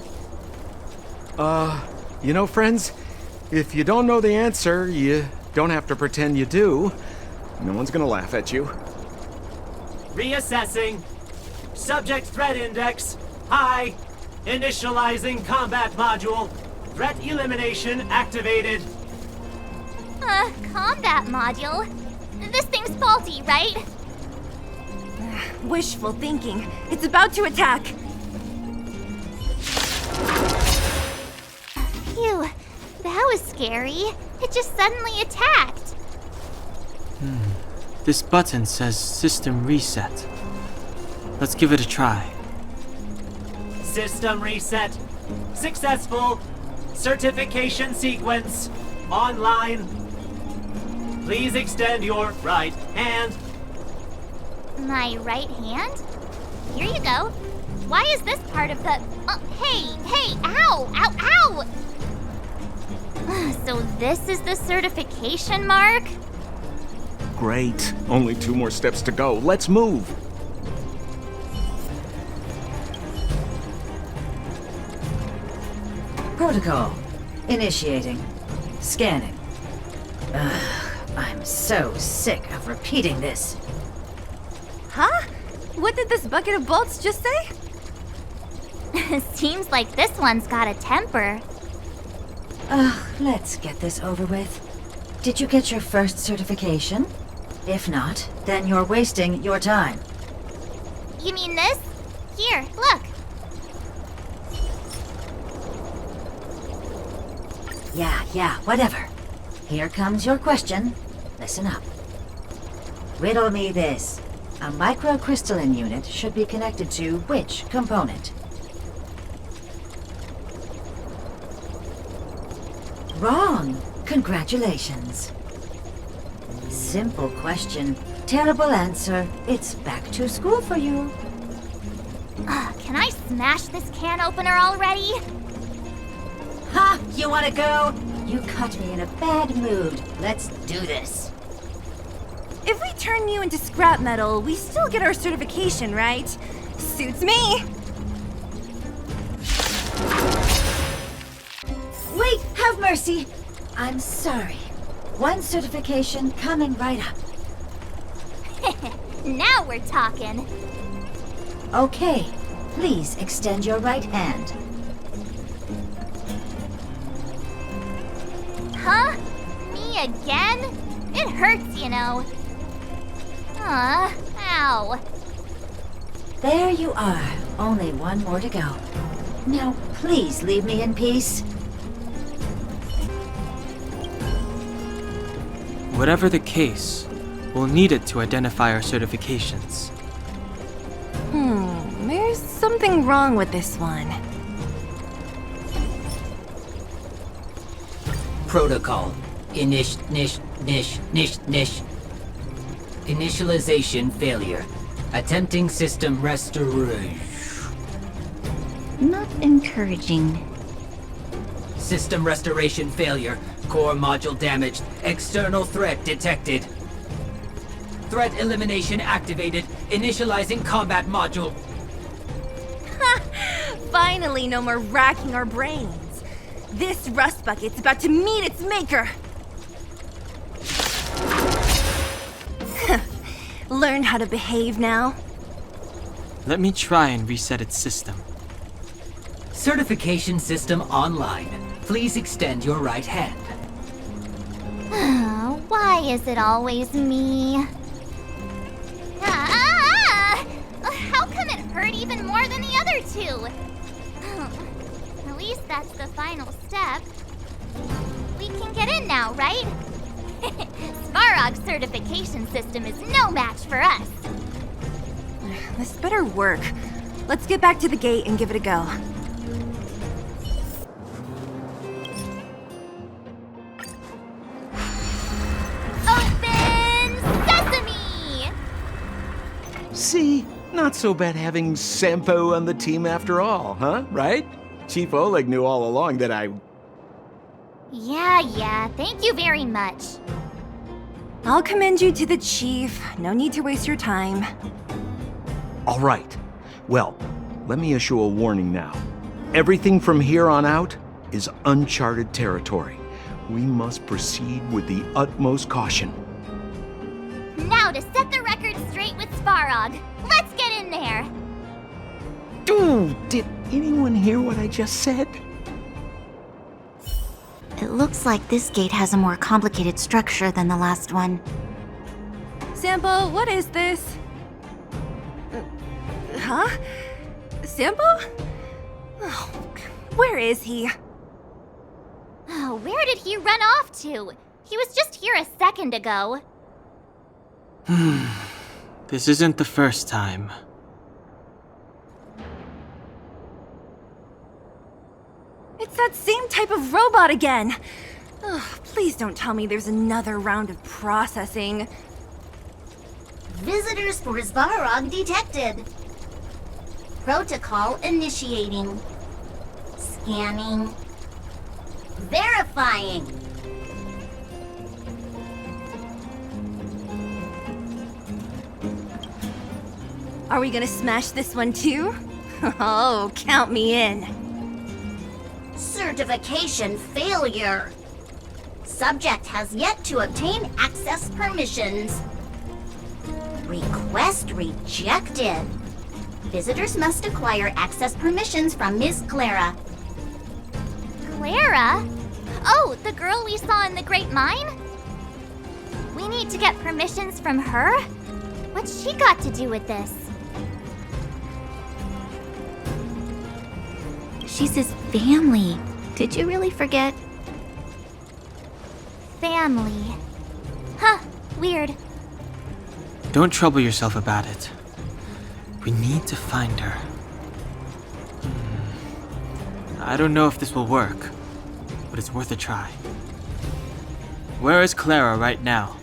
You know, friends, if you don't know the answer, you don't have to pretend you do. No one's gonna laugh at you. Reassessing. Subject threat index. High. Initializing combat module. Threat elimination activated. Combat module? This thing's faulty, right? Wishful thinking. It's about to attack. Phew, that was scary. It just suddenly attacked. This button says System Reset. Let's give it a try. System reset. Successful. Certification sequence. Online. Please extend your right hand. My right hand? Here you go. Why is this part of the... hey, ow, ow, ow! So this is the certification mark? Great. Only 2 more steps to go. Let's move. Protocol. Initiating. Scanning. I'm so sick of repeating this. Huh? What did this bucket of bolts just say? Seems like this one's got a temper. Let's get this over with. Did you get your first certification? If not, then you're wasting your time. You mean this? Here, look. Yeah, whatever. Here comes your question. Listen up. Riddle me this. A microcrystalline unit should be connected to which component? Wrong. Congratulations. Simple question. Terrible answer. It's back to school for you. Can I smash this can opener already? Ha! You wanna go? You caught me in a bad mood. Let's do this. If we turn you into scrap metal, we still get our certification, right? Suits me. Wait, have mercy. I'm sorry. 1 certification coming right up. Now we're talking. Okay, please extend your right hand. Huh? Me again? It hurts, you know. Ow. There you are. Only one more to go. Now, please leave me in peace. Whatever the case, we'll need it to identify our certifications. There's something wrong with this one. Protocol. Initialization failure. Attempting system restoration. Not encouraging. System restoration failure. Core module damaged. External threat detected. Threat elimination activated. Initializing combat module. Finally, no more racking our brains. This rust bucket's about to meet its maker. Learn how to behave now. Let me try and reset its system. Certification system online. Please extend your right hand. Why is it always me? How come it hurt even more than the other two? At least that's the final step. We can get in now, right? Svarog's certification system is no match for us. This better work. Let's get back to the gate and give it a go. Open sesame! See? Not so bad having Sampo on the team after all, huh? Right? Chief Oleg knew all along that I... Yeah, thank you very much. I'll commend you to the chief. No need to waste your time. All right. Well, let me issue a warning now. Everything from here on out is uncharted territory. We must proceed with the utmost caution. Now to set the record straight with Svarog. Let's get in there! Dude, did anyone hear what I just said? It looks like this gate has a more complicated structure than the last one. Sampo, what is this? Huh? Sampo? Oh, where is he? Oh, where did he run off to? He was just here a second ago. This isn't the first time. It's that same type of robot again. Ugh, please don't tell me there's another round of processing. Visitors for Svarog detected. Protocol initiating. Scanning. Verifying. Are we gonna smash this one too? Oh, count me in. Certification failure. Subject has yet to obtain access permissions. Request rejected. Visitors must acquire access permissions from Miss Clara. Clara? Oh, the girl we saw in the Great Mine? We need to get permissions from her? What's she got to do with this? She's his family. Did you really forget? Family. Huh, weird. Don't trouble yourself about it. We need to find her. I don't know if this will work, but it's worth a try. Where is Clara right now?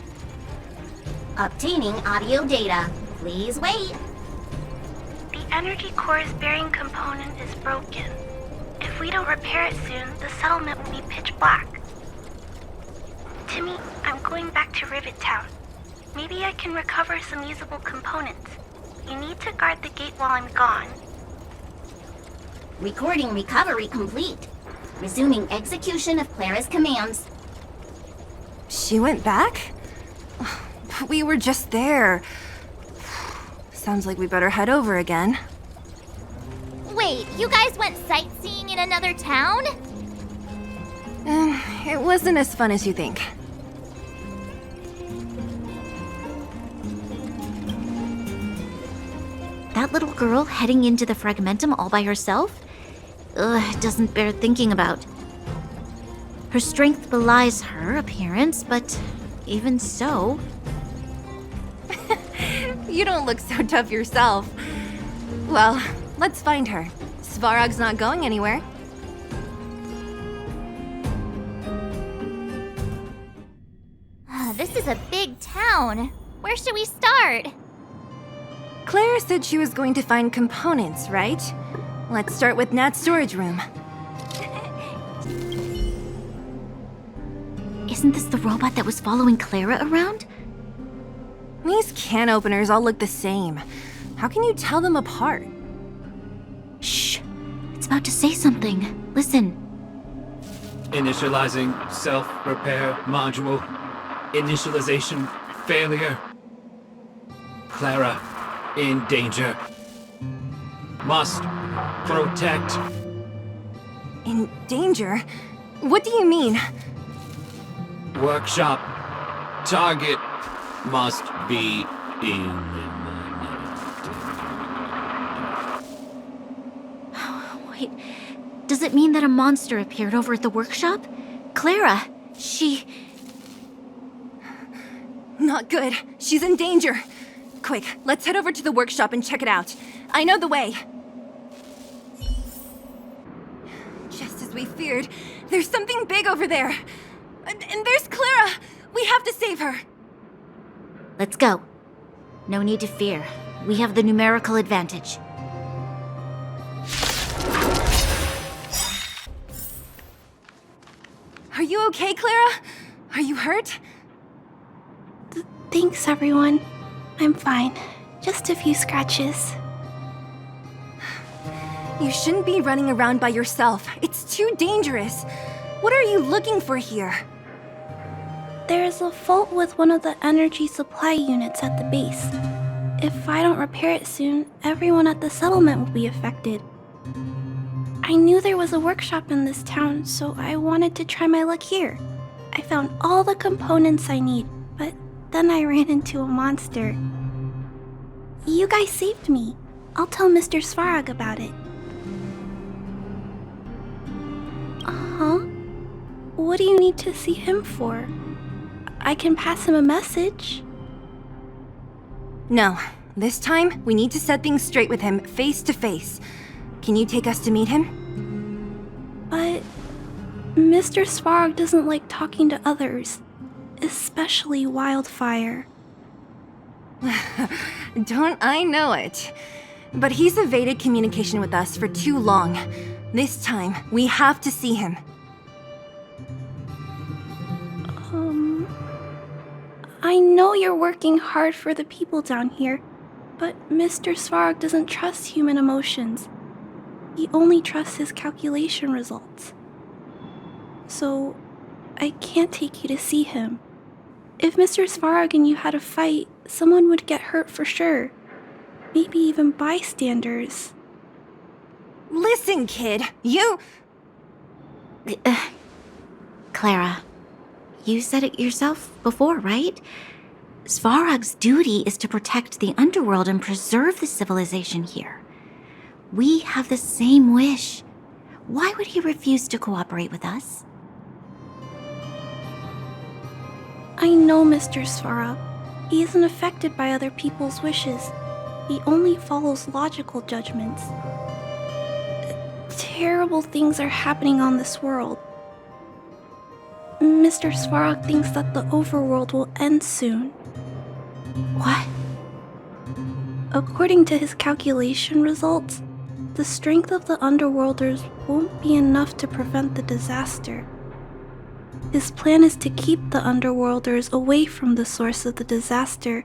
Obtaining audio data. Please wait. The energy core's bearing component is broken. If we don't repair it soon, the settlement will be pitch black. Timmy, I'm going back to Rivet Town. Maybe I can recover some usable components. You need to guard the gate while I'm gone. Recording recovery complete. Resuming execution of Clara's commands. She went back? But we were just there. Sounds like we better head over again. Wait, you guys went sightseeing in another town? It wasn't as fun as you think. That little girl heading into the Fragmentum all by herself? Ugh, it doesn't bear thinking about. Her strength belies her appearance, but even so... You don't look so tough yourself. Well, let's find her. Svarog's not going anywhere. This is a big town. Where should we start? Clara said she was going to find components, right? Let's start with Nat's storage room. Isn't this the robot that was following Clara around? These can openers all look the same. How can you tell them apart? Shh. It's about to say something. Listen. Initializing self-repair module. Initialization failure. Clara in danger. Must protect. In danger? What do you mean? Workshop. Target must be eliminated. Wait, does it mean that a monster appeared over at the workshop? Clara, she... Not good. She's in danger. Quick, let's head over to the workshop and check it out. I know the way. Just as we feared, there's something big over there. And there's Clara! We have to save her! Let's go. No need to fear. We have the numerical advantage. Are you okay, Clara? Are you hurt? Thanks, everyone. I'm fine. Just a few scratches. You shouldn't be running around by yourself. It's too dangerous. What are you looking for here? There is a fault with one of the energy supply units at the base. If I don't repair it soon, everyone at the settlement will be affected. I knew there was a workshop in this town, so I wanted to try my luck here. I found all the components I need, but then I ran into a monster. You guys saved me. I'll tell Mr. Svarog about it. Huh? What do you need to see him for? I can pass him a message. No. This time, we need to set things straight with him, face to face. Can you take us to meet him? But Mr. Svarog doesn't like talking to others, especially Wildfire. Don't I know it? But he's evaded communication with us for too long. This time, we have to see him. I know you're working hard for the people down here, but Mr. Svarog doesn't trust human emotions. He only trusts his calculation results. So, I can't take you to see him. If Mr. Svarog and you had a fight, someone would get hurt for sure. Maybe even bystanders. Listen, kid, you... Clara, you said it yourself before, right? Svarog's duty is to protect the underworld and preserve the civilization here. We have the same wish. Why would he refuse to cooperate with us? I know Mr. Svarog. He isn't affected by other people's wishes. He only follows logical judgments. Terrible things are happening on this world. Mr. Svarog thinks that the overworld will end soon. What? According to his calculation results, the strength of the Underworlders won't be enough to prevent the disaster. His plan is to keep the Underworlders away from the source of the disaster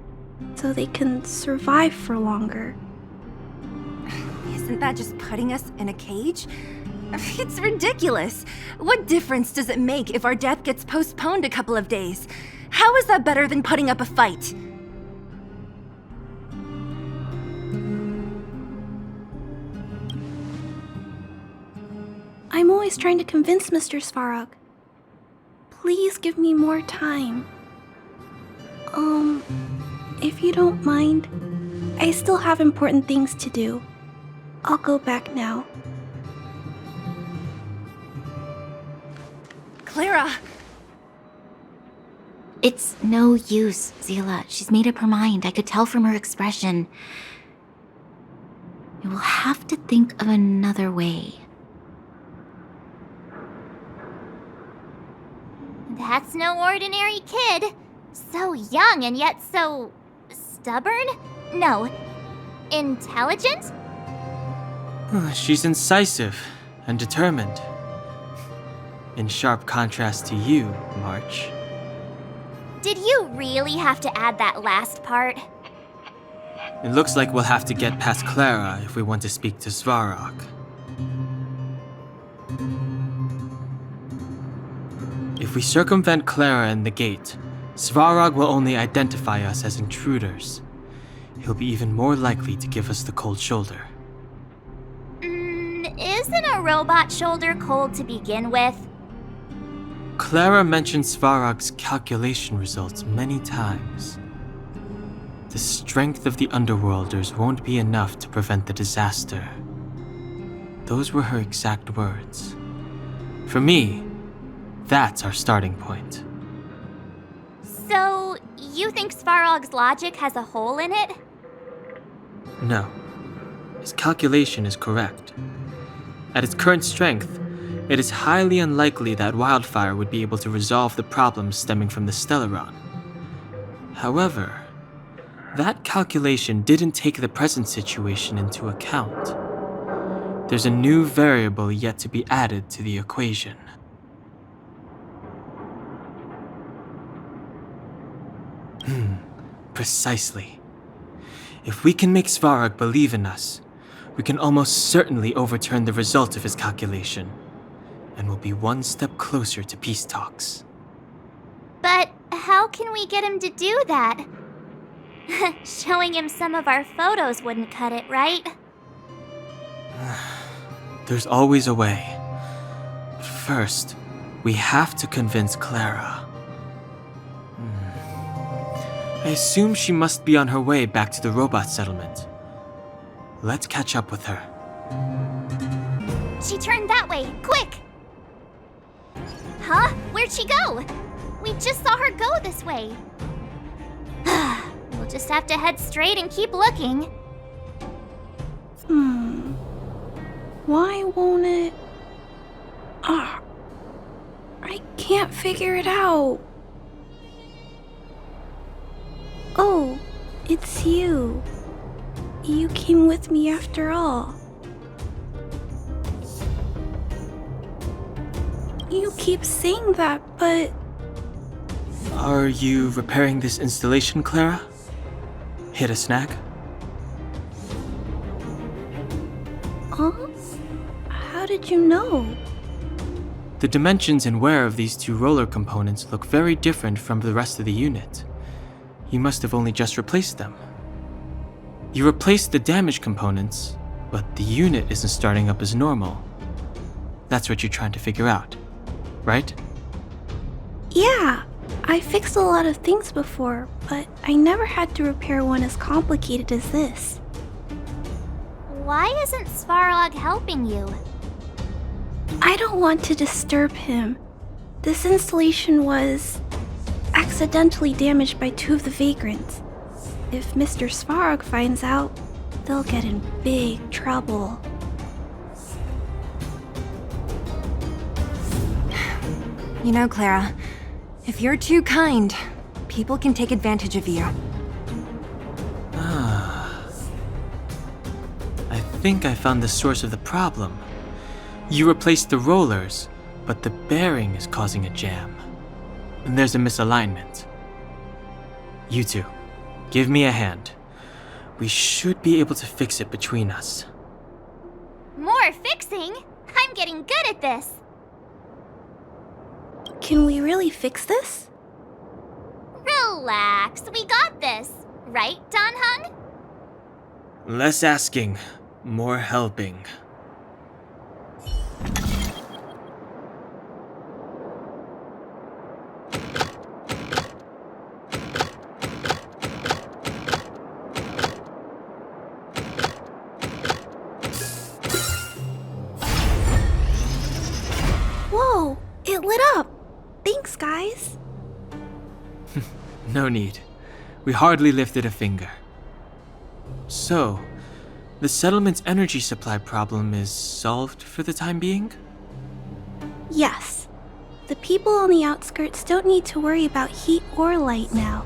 so they can survive for longer. Isn't that just putting us in a cage? It's ridiculous. What difference does it make if our death gets postponed a couple of days? How is that better than putting up a fight? I'm always trying to convince Mr. Svarog. Please give me more time. If you don't mind, I still have important things to do. I'll go back now. Clara! It's no use, Zila. She's made up her mind. I could tell from her expression. You will have to think of another way. That's no ordinary kid. So young and yet so stubborn? No, intelligent? She's incisive and determined. In sharp contrast to you, March. Did you really have to add that last part? It looks like we'll have to get past Clara if we want to speak to Svarog. If we circumvent Clara and the gate, Svarog will only identify us as intruders. He'll be even more likely to give us the cold shoulder. Isn't a robot shoulder cold to begin with? Clara mentioned Svarog's calculation results many times. The strength of the Underworlders won't be enough to prevent the disaster. Those were her exact words. For me, that's our starting point. So, you think Svarog's logic has a hole in it? No. His calculation is correct. At its current strength, it is highly unlikely that Wildfire would be able to resolve the problems stemming from the Stellaron. However, that calculation didn't take the present situation into account. There's a new variable yet to be added to the equation. Precisely. If we can make Svarog believe in us, we can almost certainly overturn the result of his calculation, and we'll be one step closer to peace talks. But how can we get him to do that? Showing him some of our photos wouldn't cut it, right? There's always a way. But first, we have to convince Clara. I assume she must be on her way back to the robot settlement. Let's catch up with her. She turned that way, quick! Huh? Where'd she go? We just saw her go this way. We'll just have to head straight and keep looking. Why won't it... I can't figure it out. Oh, it's you. You came with me after all. You keep saying that, but... Are you repairing this installation, Clara? Hit a snag? Huh? How did you know? The dimensions and wear of these two roller components look very different from the rest of the unit. You must have only just replaced them. You replaced the damaged components, but the unit isn't starting up as normal. That's what you're trying to figure out, right? Yeah, I fixed a lot of things before, but I never had to repair one as complicated as this. Why isn't Svarog helping you? I don't want to disturb him. This installation was accidentally damaged by two of the vagrants. If Mr. Svarog finds out, they'll get in big trouble. You know, Clara, if you're too kind, people can take advantage of you. I think I found the source of the problem. You replaced the rollers, but the bearing is causing a jam. And there's a misalignment. You two, give me a hand. We should be able to fix it between us. More fixing? I'm getting good at this. Can we really fix this? Relax, we got this. Right, Don Hung? Less asking, more helping. It lit up! Thanks, guys. No need. We hardly lifted a finger. So, the settlement's energy supply problem is solved for the time being? Yes. The people on the outskirts don't need to worry about heat or light now.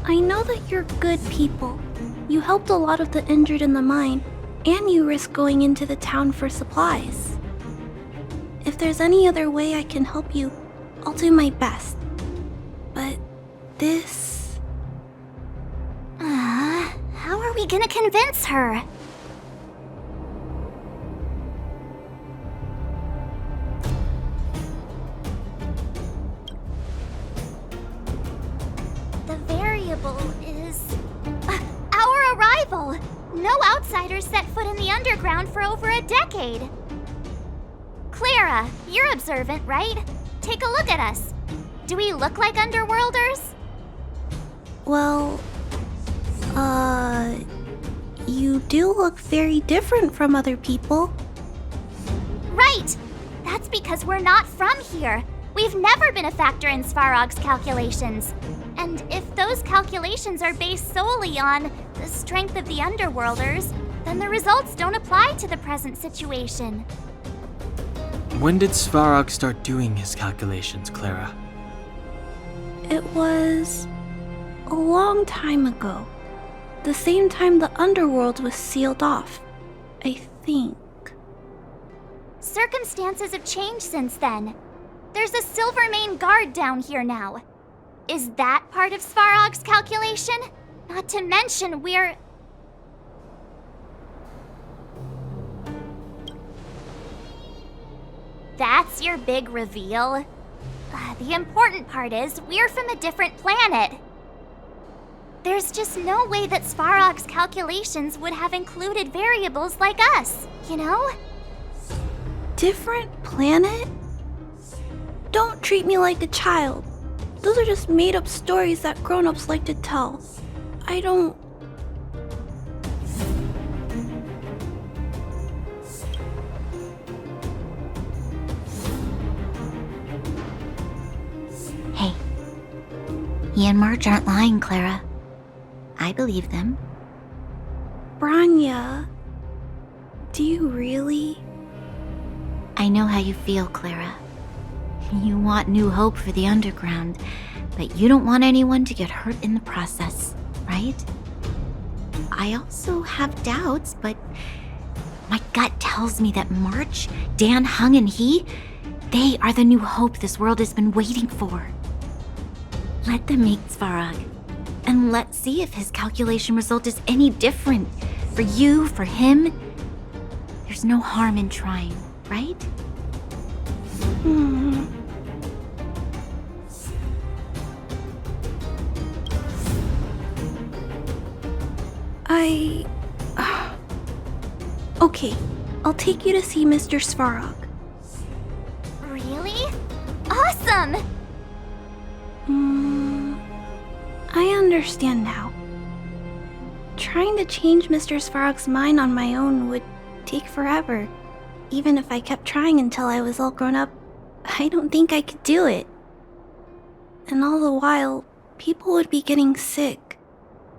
I know that you're good people. You helped a lot of the injured in the mine, and you risked going into the town for supplies. If there's any other way I can help you, I'll do my best. But this... How are we gonna convince her? The variable is... our arrival! No outsiders set foot in the underground for over a decade. Clara, you're observant, right? Take a look at us. Do we look like underworlders? Well... You do look very different from other people. Right! That's because we're not from here. We've never been a factor in Svarog's calculations. And if those calculations are based solely on the strength of the Underworlders, then the results don't apply to the present situation. When did Svarog start doing his calculations, Clara? It was... a long time ago. The same time the Underworld was sealed off, I think. Circumstances have changed since then. There's a Silvermane guard down here now. Is that part of Svarog's calculation? Not to mention we're... That's your big reveal? The important part is we're from a different planet. There's just no way that Svarog's calculations would have included variables like us, you know? Different planet? Don't treat me like a child. Those are just made-up stories that grown-ups like to tell. I don't... Hey, he and Marge aren't lying, Clara. I believe them. Branya, do you really? I know how you feel, Clara. You want new hope for the underground, but you don't want anyone to get hurt in the process, right? I also have doubts, but my gut tells me that March, Dan, Hung, and they are the new hope this world has been waiting for. Let them meet Svarog, and let's see if his calculation result is any different. For you, for him, there's no harm in trying, right? Okay, I'll take you to see Mr. Svarog. Really? Awesome! I understand now. Trying to change Mr. Svarog's mind on my own would take forever. Even if I kept trying until I was all grown up, I don't think I could do it. And all the while, people would be getting sick,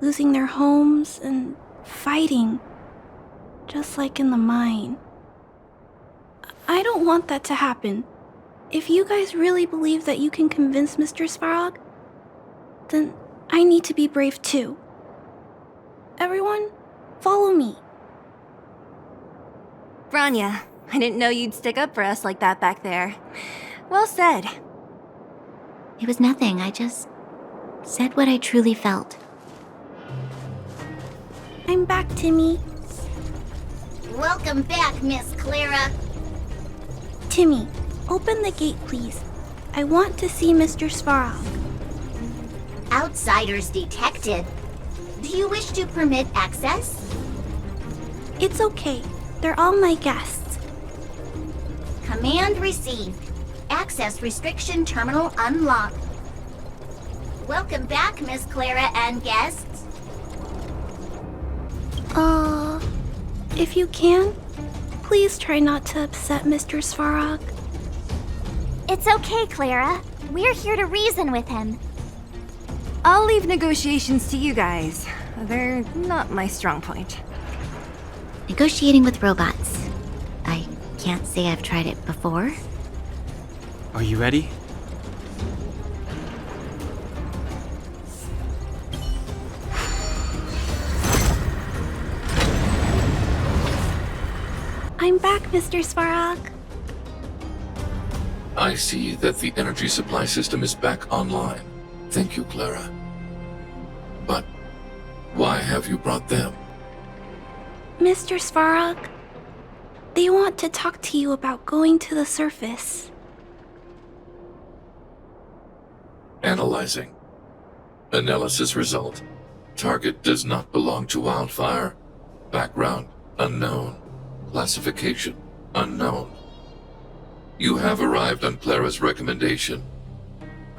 losing their homes, and fighting. Just like in the mine. I don't want that to happen. If you guys really believe that you can convince Mr. Svarog, then I need to be brave too. Everyone, follow me. Branya, I didn't know you'd stick up for us like that back there. Well said. It was nothing. I just said what I truly felt. I'm back, Timmy. Welcome back, Miss Clara. Timmy, open the gate, please. I want to see Mr. Svarog. Outsiders detected. Do you wish to permit access? It's okay. They're all my guests. Command received. Access restriction terminal unlocked. Welcome back, Miss Clara and guests. If you can, please try not to upset Mr. Svarog. It's okay, Clara. We're here to reason with him. I'll leave negotiations to you guys. They're not my strong point. Negotiating with robots. I can't say I've tried it before. Are you ready? I'm back, Mr. Svarog. I see that the energy supply system is back online. Thank you, Clara. But why have you brought them? Mr. Svarog, they want to talk to you about going to the surface. Analyzing. Analysis result. Target does not belong to Wildfire. Background unknown. Classification unknown. You have arrived on Clara's recommendation.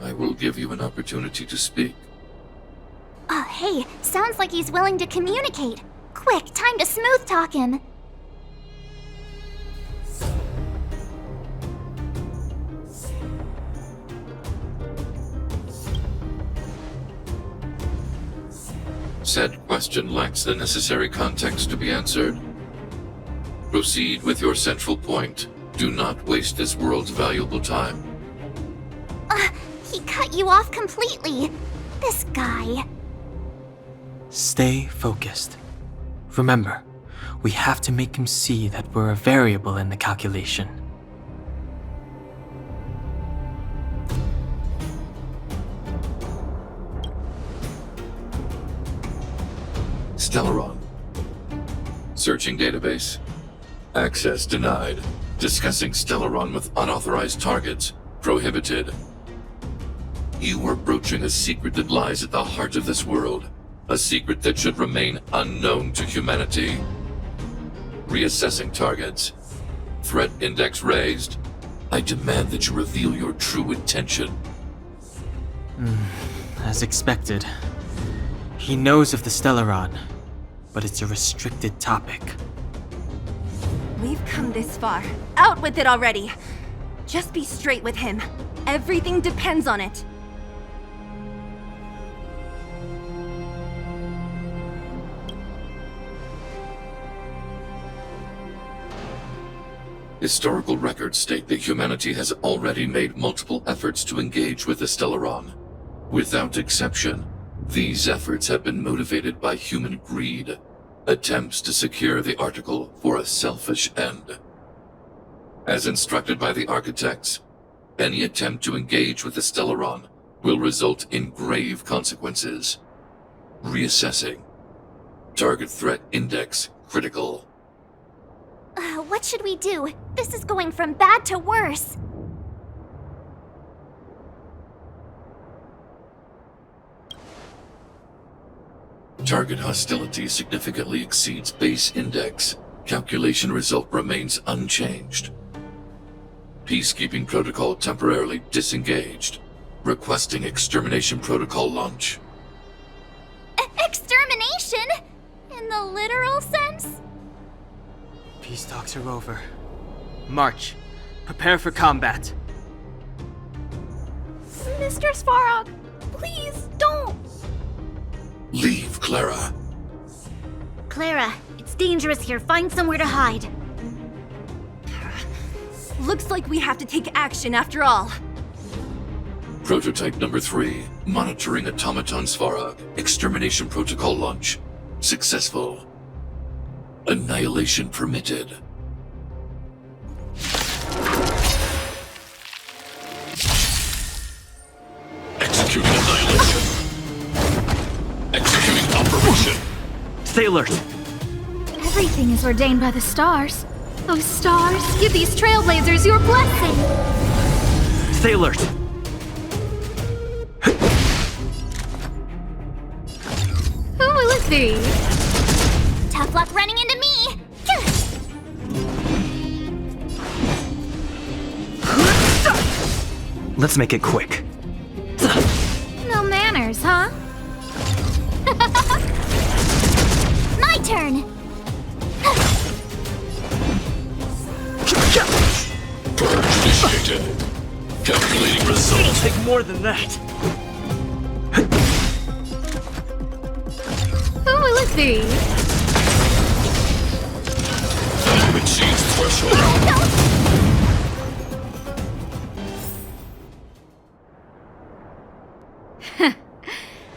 I will give you an opportunity to speak. Oh, hey, sounds like he's willing to communicate. Quick, time to smooth talk him. Said question lacks the necessary context to be answered. Proceed with your central point. Do not waste this world's valuable time. He cut you off completely. This guy. Stay focused. Remember, we have to make him see that we're a variable in the calculation. Stellaron. Searching database. Access denied. Discussing Stellaron with unauthorized targets. Prohibited. You are broaching a secret that lies at the heart of this world. A secret that should remain unknown to humanity. Reassessing targets. Threat index raised. I demand that you reveal your true intention. As expected. He knows of the Stellaron, but it's a restricted topic. We've come this far. Out with it already! Just be straight with him. Everything depends on it. Historical records state that humanity has already made multiple efforts to engage with the Stellaron. Without exception, these efforts have been motivated by human greed, attempts to secure the article for a selfish end. As instructed by the architects, any attempt to engage with the Stellaron will result in grave consequences. Reassessing. Target threat index critical. What should we do? This is going from bad to worse. Target hostility significantly exceeds base index. Calculation result remains unchanged. Peacekeeping protocol temporarily disengaged. Requesting extermination protocol launch. Extermination? In the literal sense? Peace talks are over. March. Prepare for combat. Mr. Svarog, please don't! Leave, Clara. Clara, it's dangerous here. Find somewhere to hide. Looks like we have to take action after all. Prototype number 3. Monitoring automaton Svarog. Extermination protocol launch. Successful. Annihilation permitted. Executing annihilation. Executing operation. Sailors! Everything is ordained by the stars. Oh, stars, give these trailblazers your blessing! Sailors! Who will it be? Tough luck running into me! Let's make it quick. No manners, huh? My turn! more than that. Who will it be? Time exceeds threshold.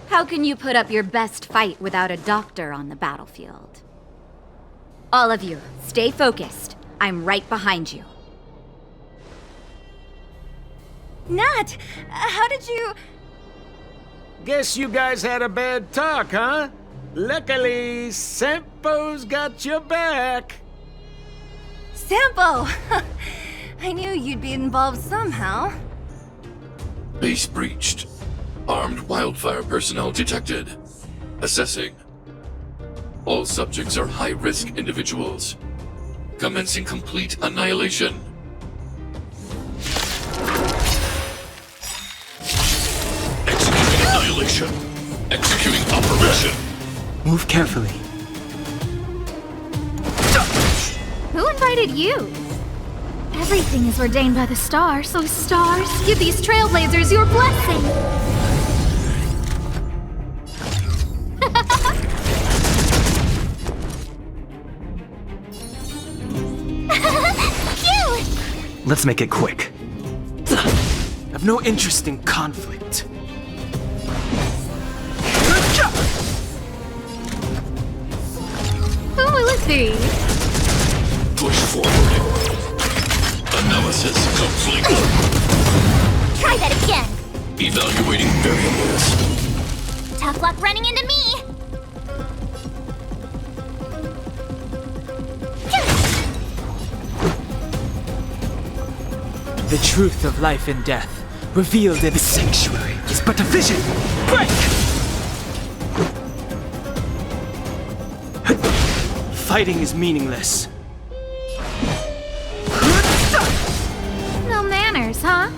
How can you put up your best fight without a doctor on the battlefield? All of you, stay focused. I'm right behind you. Nat, how did you... Guess you guys had a bad talk, huh? Luckily, Sampo's got your back. Sampo! I knew you'd be involved somehow. Base breached. Armed wildfire personnel detected. Assessing. All subjects are high-risk individuals. Commencing complete annihilation. Executing annihilation. Executing operation. Move carefully. Who invited you? Everything is ordained by the stars. So stars, give these trailblazers your blessing. Let's make it quick. I've no interest in conflict. Who will it be? Push forward. Analysis complete. Try that again. Evaluating variables. Tough luck running into me. The truth of life and death, revealed in the sanctuary, is but a vision. Break! Fighting is meaningless. No manners, huh?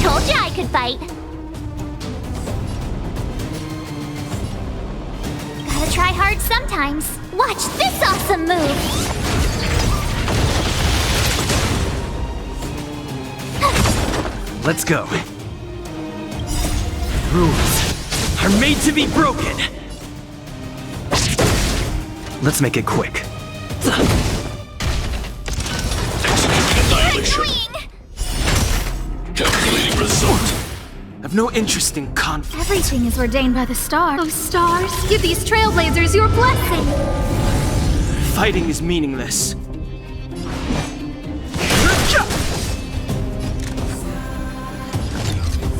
Told you I could fight. Gotta try hard sometimes. Watch this awesome move. Let's go. Rules are made to be broken. Let's make it quick. Executing annihilation. Calculating result. I've no interest in conflict. Everything is ordained by the stars. So stars, give these trailblazers your blessing. Fighting is meaningless.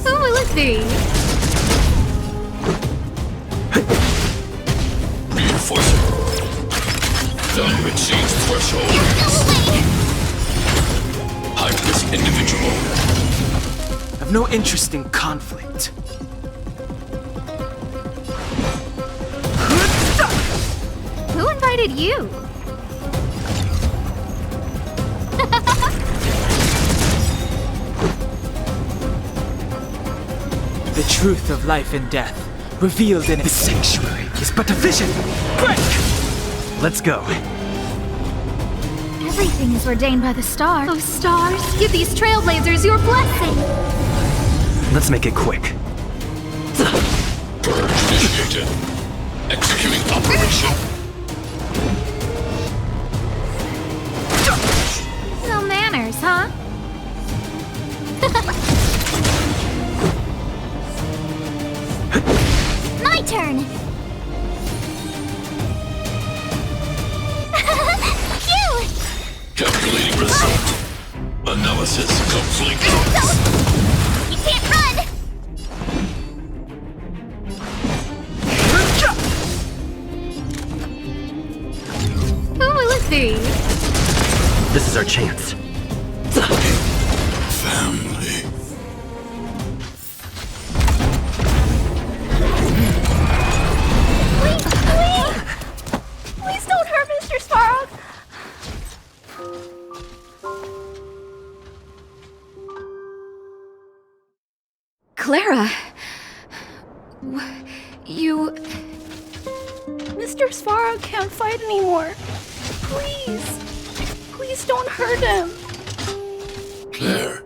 Who will it be? Reinforcing. Value exceeds threshold. High-risk individual. I've no interest in conflict. Who invited you? The truth of life and death, revealed in the sanctuary, is but a vision. Break! Let's go. Everything is ordained by the stars. So stars, give these trailblazers your blessing. Let's make it quick. Purge initiated. Executing operation. No manners, huh? My turn. Phew! Calculating result. Analysis complete. You can't run. Who will it be? This is our chance. Family. Please don't hurt Mr. Sparrow! Clara! You... Mr. Svarog can't fight anymore. Please. Please don't hurt him. Clara.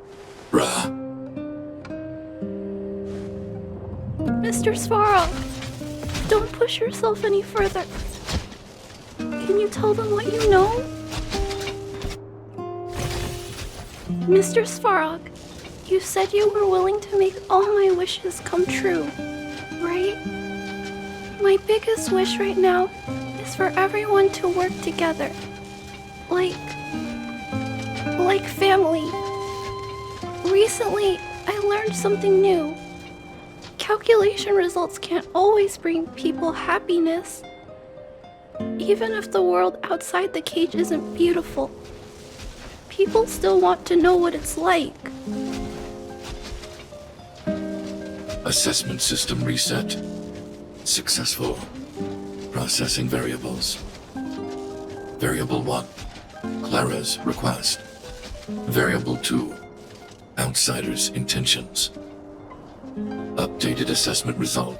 Mr. Svarog, don't push yourself any further. Can you tell them what you know? Mr. Svarog, you said you were willing to make all my wishes come true, right? My biggest wish right now is for everyone to work together. Like family. Recently, I learned something new. Calculation results can't always bring people happiness. Even if the world outside the cage isn't beautiful, people still want to know what it's like. Assessment system reset. Successful. Processing variables. Variable 1. Clara's request. Variable 2. Outsider's intentions. Updated assessment result.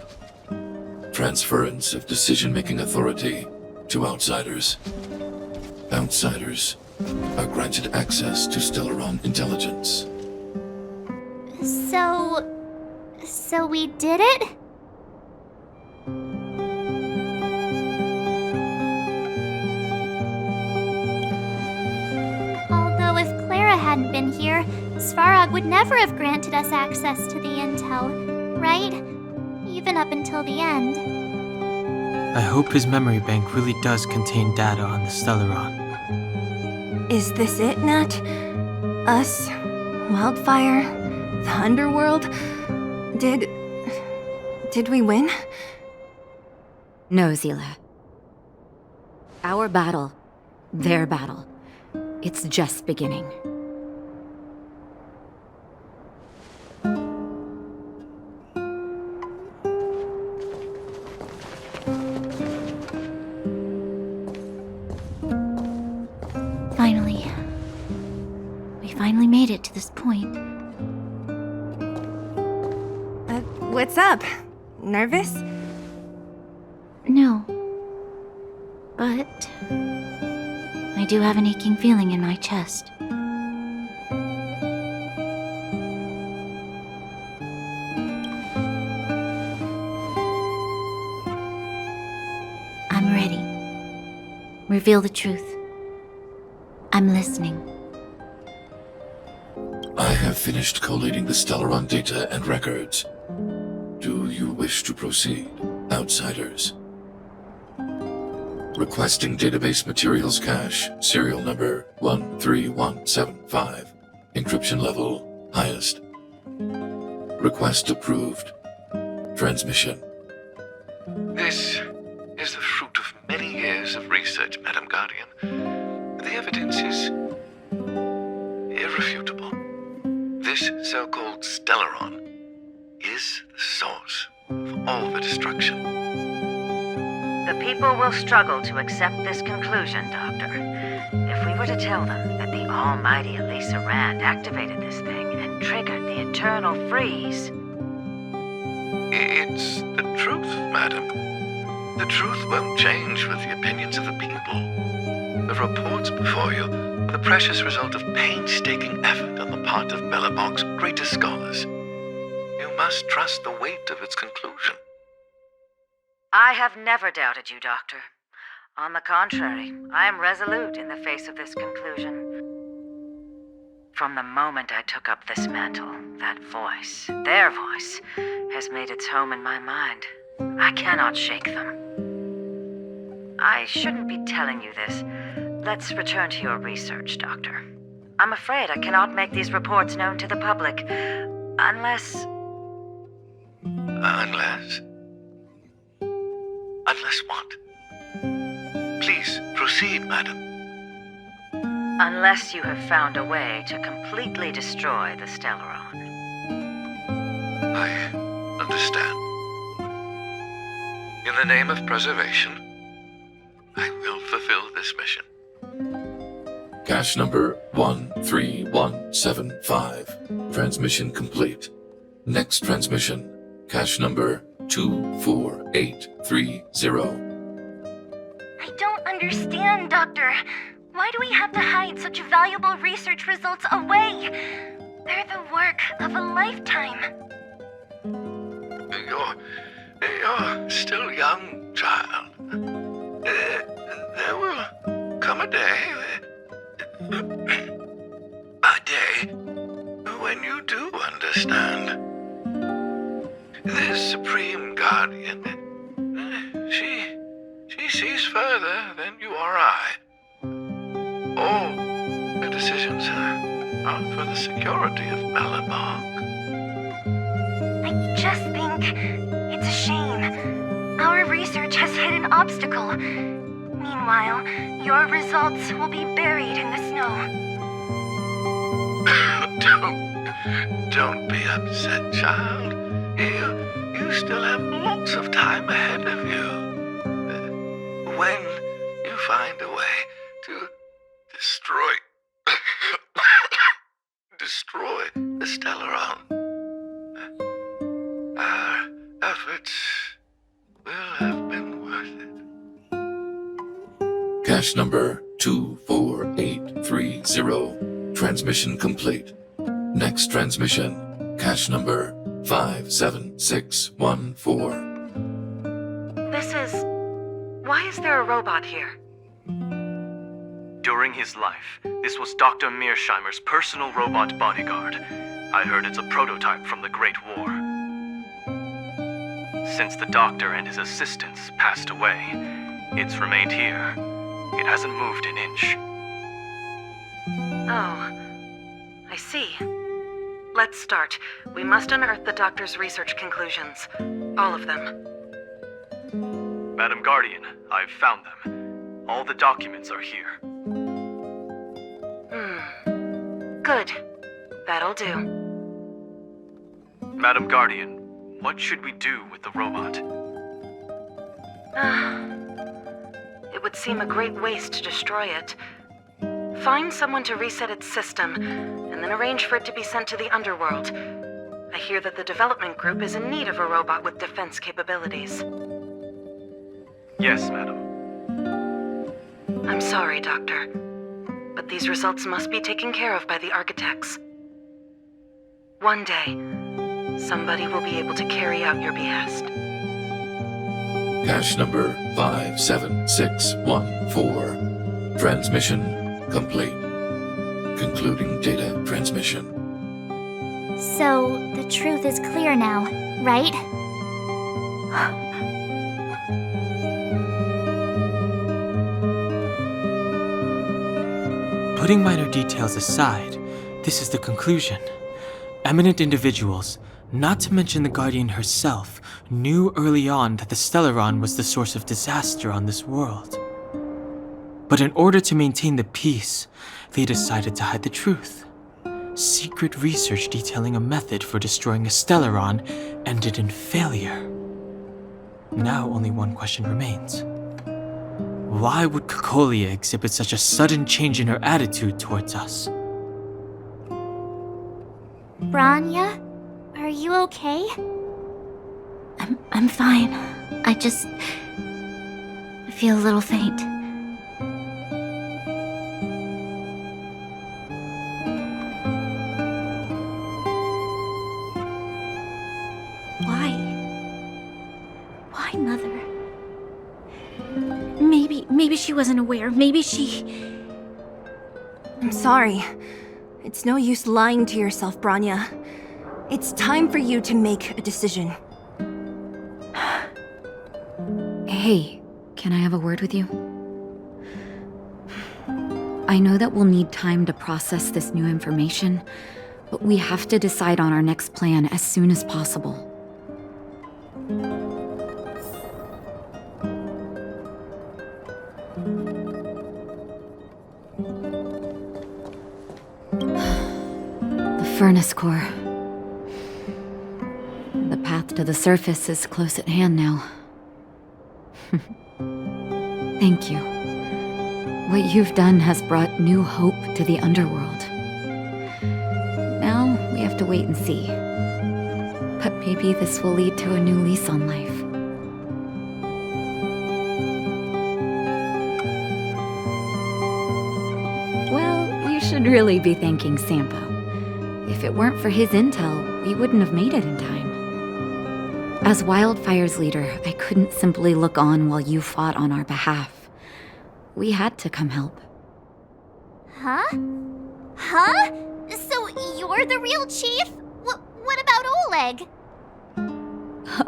Transference of decision-making authority to outsiders. Outsiders are granted access to Stellaron intelligence. So we did it? Although if Clara hadn't been here, Svarog would never have granted us access to the intel, right? Even up until the end. I hope his memory bank really does contain data on the Stellaron. Is this it, Nat? Us? Wildfire? The underworld? Did we win? No, Zila. Our battle, their battle, it's just beginning. We finally made it to this point. What's up? Nervous? No. But I do have an aching feeling in my chest. I'm ready. Reveal the truth. I'm listening. I have finished collating the Stellaron data and records. Do you wish to proceed, outsiders? Requesting database materials cache, serial number 13175. Encryption level, highest. Request approved. Transmission. This is the fruit of many years of research, Madam Guardian. The evidence is irrefutable. This so-called Stellaron is the source of all the destruction. The people will struggle to accept this conclusion, Doctor. If we were to tell them that the almighty Elisa Rand activated this thing and triggered the eternal freeze... It's the truth, madam. The truth won't change with the opinions of the people. The reports before you are the precious result of painstaking effort on the part of Belobog's greatest scholars. You must trust the weight of its conclusion. I have never doubted you, Doctor. On the contrary, I am resolute in the face of this conclusion. From the moment I took up this mantle, that voice, their voice, has made its home in my mind. I cannot shake them. I shouldn't be telling you this. Let's return to your research, Doctor. I'm afraid I cannot make these reports known to the public, unless... Unless what? Please, proceed, madam. Unless you have found a way to completely destroy the Stellaron. I understand. In the name of preservation, I will fulfill this mission. Cache number 13175. Transmission complete. Next transmission. Cache number 24830. I don't understand, Doctor. Why do we have to hide such valuable research results away? They're the work of a lifetime. You're still young, child. There will come a day when you do understand. This Supreme Guardian, she sees further than you or I. All the decisions are for the security of Belobog. I just think it's a shame. Our research has hit an obstacle. Meanwhile, your results will be buried in the snow. Don't be upset, child. You still have lots of time ahead of you. When you find a way to destroy the Stellaron, our efforts will have been worth it. Cache number 24830. Transmission complete. Next transmission. Cache number 57614. Why is there a robot here? During his life, this was Dr. Mearsheimer's personal robot bodyguard. I heard it's a prototype from the Great War. Since the doctor and his assistants passed away, it's remained here. It hasn't moved an inch. Oh, I see. Let's start. We must unearth the doctor's research conclusions. All of them. Madam Guardian, I've found them. All the documents are here. Good. That'll do. Madam Guardian, what should we do with the robot? It would seem a great waste to destroy it. Find someone to reset its system, and then arrange for it to be sent to the underworld. I hear that the development group is in need of a robot with defense capabilities. Yes, madam. I'm sorry, Doctor, but these results must be taken care of by the architects. One day, somebody will be able to carry out your behest. Cache number 57614. Transmission complete. Concluding data transmission. So, the truth is clear now, right? Putting minor details aside, this is the conclusion. Eminent individuals, not to mention the Guardian herself, knew early on that the Stellaron was the source of disaster on this world. But in order to maintain the peace, they decided to hide the truth. Secret research detailing a method for destroying a Stellaron ended in failure. Now only one question remains. Why would Cocolia exhibit such a sudden change in her attitude towards us? Branya, are you okay? I'm fine. I feel a little faint. Why, Mother? Maybe she wasn't aware. Maybe she... I'm sorry. It's no use lying to yourself, Branya. It's time for you to make a decision. Hey, can I have a word with you? I know that we'll need time to process this new information, but we have to decide on our next plan as soon as possible. The furnace core. The path to the surface is close at hand now. Thank you. What you've done has brought new hope to the underworld. Now we have to wait and see. But maybe this will lead to a new lease on life. should really be thanking Sampo. If it weren't for his intel, we wouldn't have made it in time. As Wildfire's leader, I couldn't simply look on while you fought on our behalf. We had to come help. Huh? Huh? So you're the real chief? What about Oleg?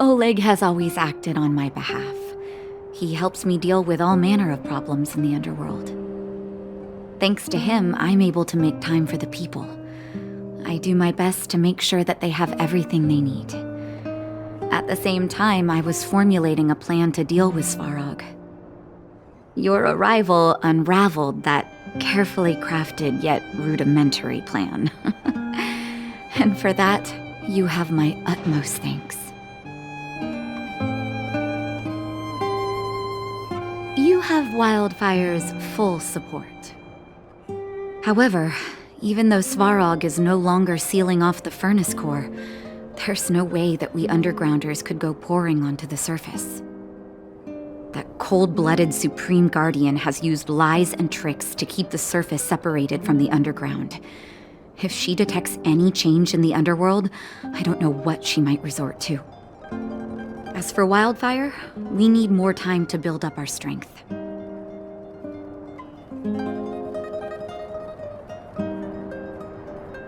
Oleg has always acted on my behalf. He helps me deal with all manner of problems in the underworld. Thanks to him, I'm able to make time for the people. I do my best to make sure that they have everything they need. At the same time, I was formulating a plan to deal with Svarog. Your arrival unraveled that carefully crafted yet rudimentary plan. And for that, you have my utmost thanks. You have Wildfire's full support. However, even though Svarog is no longer sealing off the furnace core, there's no way that we undergrounders could go pouring onto the surface. That cold-blooded Supreme Guardian has used lies and tricks to keep the surface separated from the underground. If she detects any change in the underworld, I don't know what she might resort to. As for Wildfire, we need more time to build up our strength.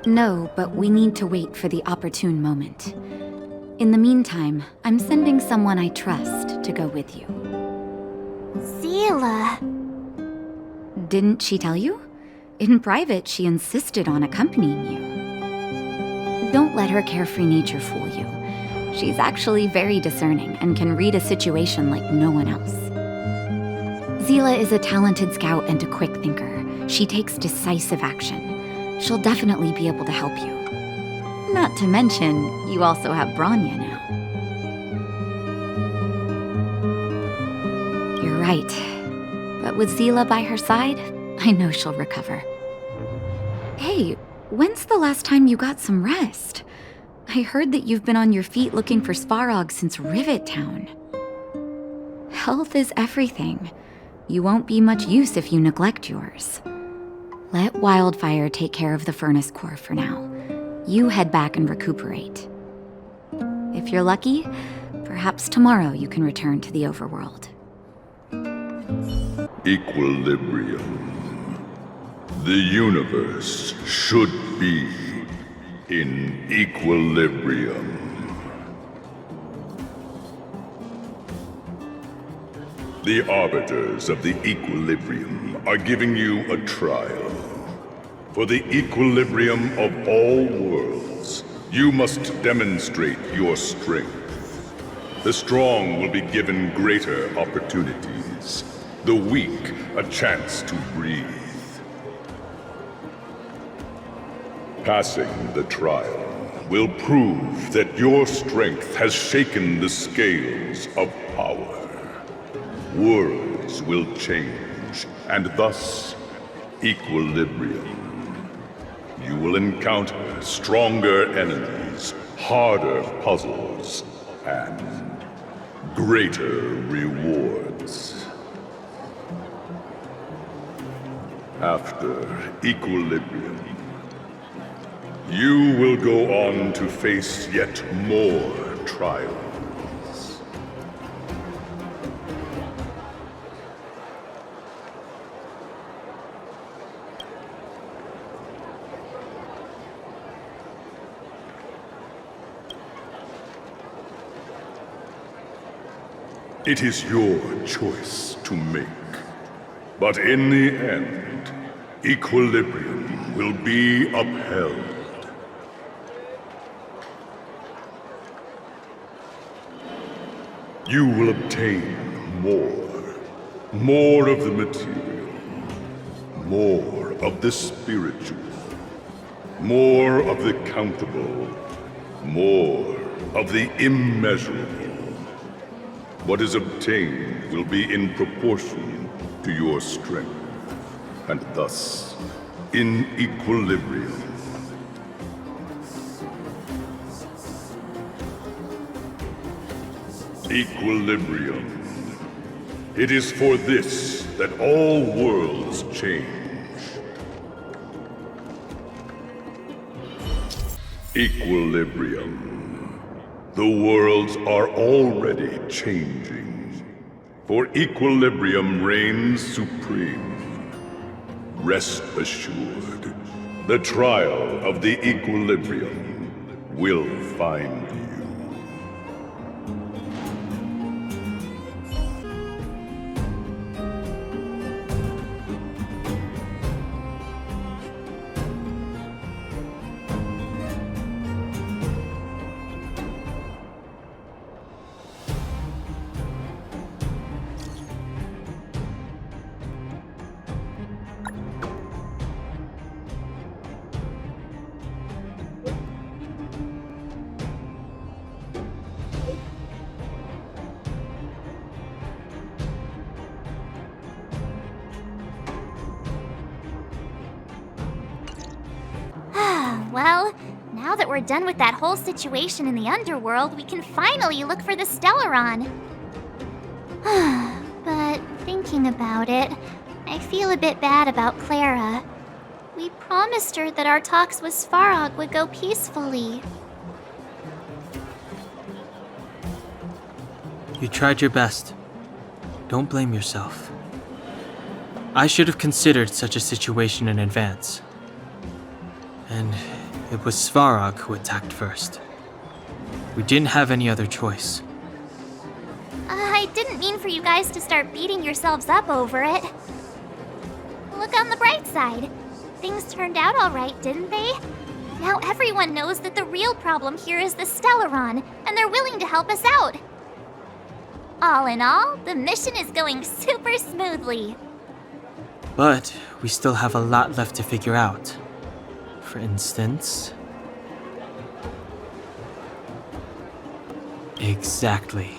No, but we need to wait for the opportune moment. In the meantime, I'm sending someone I trust to go with you. Zila. Didn't she tell you? In private, she insisted on accompanying you. Don't let her carefree nature fool you. She's actually very discerning and can read a situation like no one else. Zila is a talented scout and a quick thinker. She takes decisive action. She'll definitely be able to help you. Not to mention, you also have Branya now. You're right. But with Zila by her side, I know she'll recover. Hey, when's the last time you got some rest? I heard that you've been on your feet looking for Svarog since Rivet Town. Health is everything. You won't be much use if you neglect yours. Let Wildfire take care of the furnace core for now. You head back and recuperate. If you're lucky, perhaps tomorrow you can return to the overworld. Equilibrium. The universe should be in equilibrium. The arbiters of the equilibrium are giving you a trial. For the equilibrium of all worlds, you must demonstrate your strength. The strong will be given greater opportunities. The weak, a chance to breathe. Passing the trial will prove that your strength has shaken the scales of power. Worlds will change, and thus, equilibrium. You will encounter stronger enemies, harder puzzles, and greater rewards. After equilibrium, you will go on to face yet more trials. It is your choice to make. But in the end, equilibrium will be upheld. You will obtain more of the material, more of the spiritual, more of the countable, more of the immeasurable. What is obtained will be in proportion to your strength, and thus, in equilibrium. Equilibrium. It is for this that all worlds change. Equilibrium. The worlds are already changing, for equilibrium reigns supreme. Rest assured, the trial of the equilibrium will find you. Well, now that we're done with that whole situation in the underworld, we can finally look for the Stellaron. But thinking about it, I feel a bit bad about Clara. We promised her that our talks with Svarog would go peacefully. You tried your best. Don't blame yourself. I should have considered such a situation in advance. And it was Svarog who attacked first. We didn't have any other choice. I didn't mean for you guys to start beating yourselves up over it. Look on the bright side. Things turned out all right, didn't they? Now everyone knows that the real problem here is the Stellaron, and they're willing to help us out. All in all, the mission is going super smoothly. But we still have a lot left to figure out. For instance... Exactly.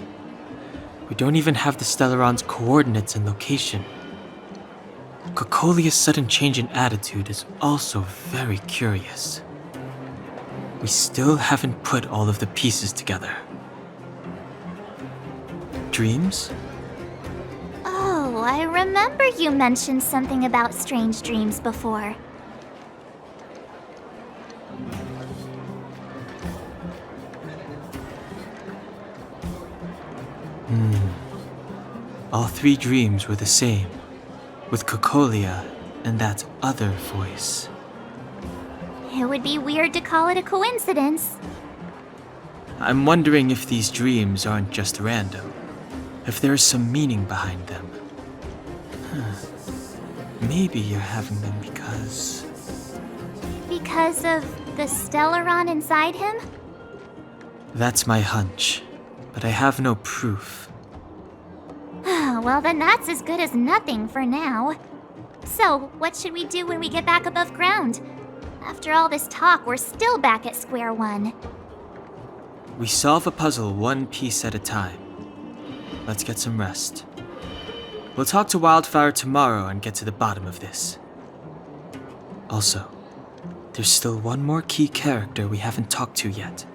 We don't even have the Stellaron's coordinates and location. Cocolia's sudden change in attitude is also very curious. We still haven't put all of the pieces together. Dreams? Oh, I remember you mentioned something about strange dreams before. All three dreams were the same, with Cocolia and that other voice. It would be weird to call it a coincidence. I'm wondering if these dreams aren't just random, if there is some meaning behind them. Maybe you're having them because... Because of the Stellaron inside him? That's my hunch, but I have no proof. Well, then that's as good as nothing for now. So, what should we do when we get back above ground? After all this talk, we're still back at square one. We solve a puzzle one piece at a time. Let's get some rest. We'll talk to Wildfire tomorrow and get to the bottom of this. Also, there's still one more key character we haven't talked to yet.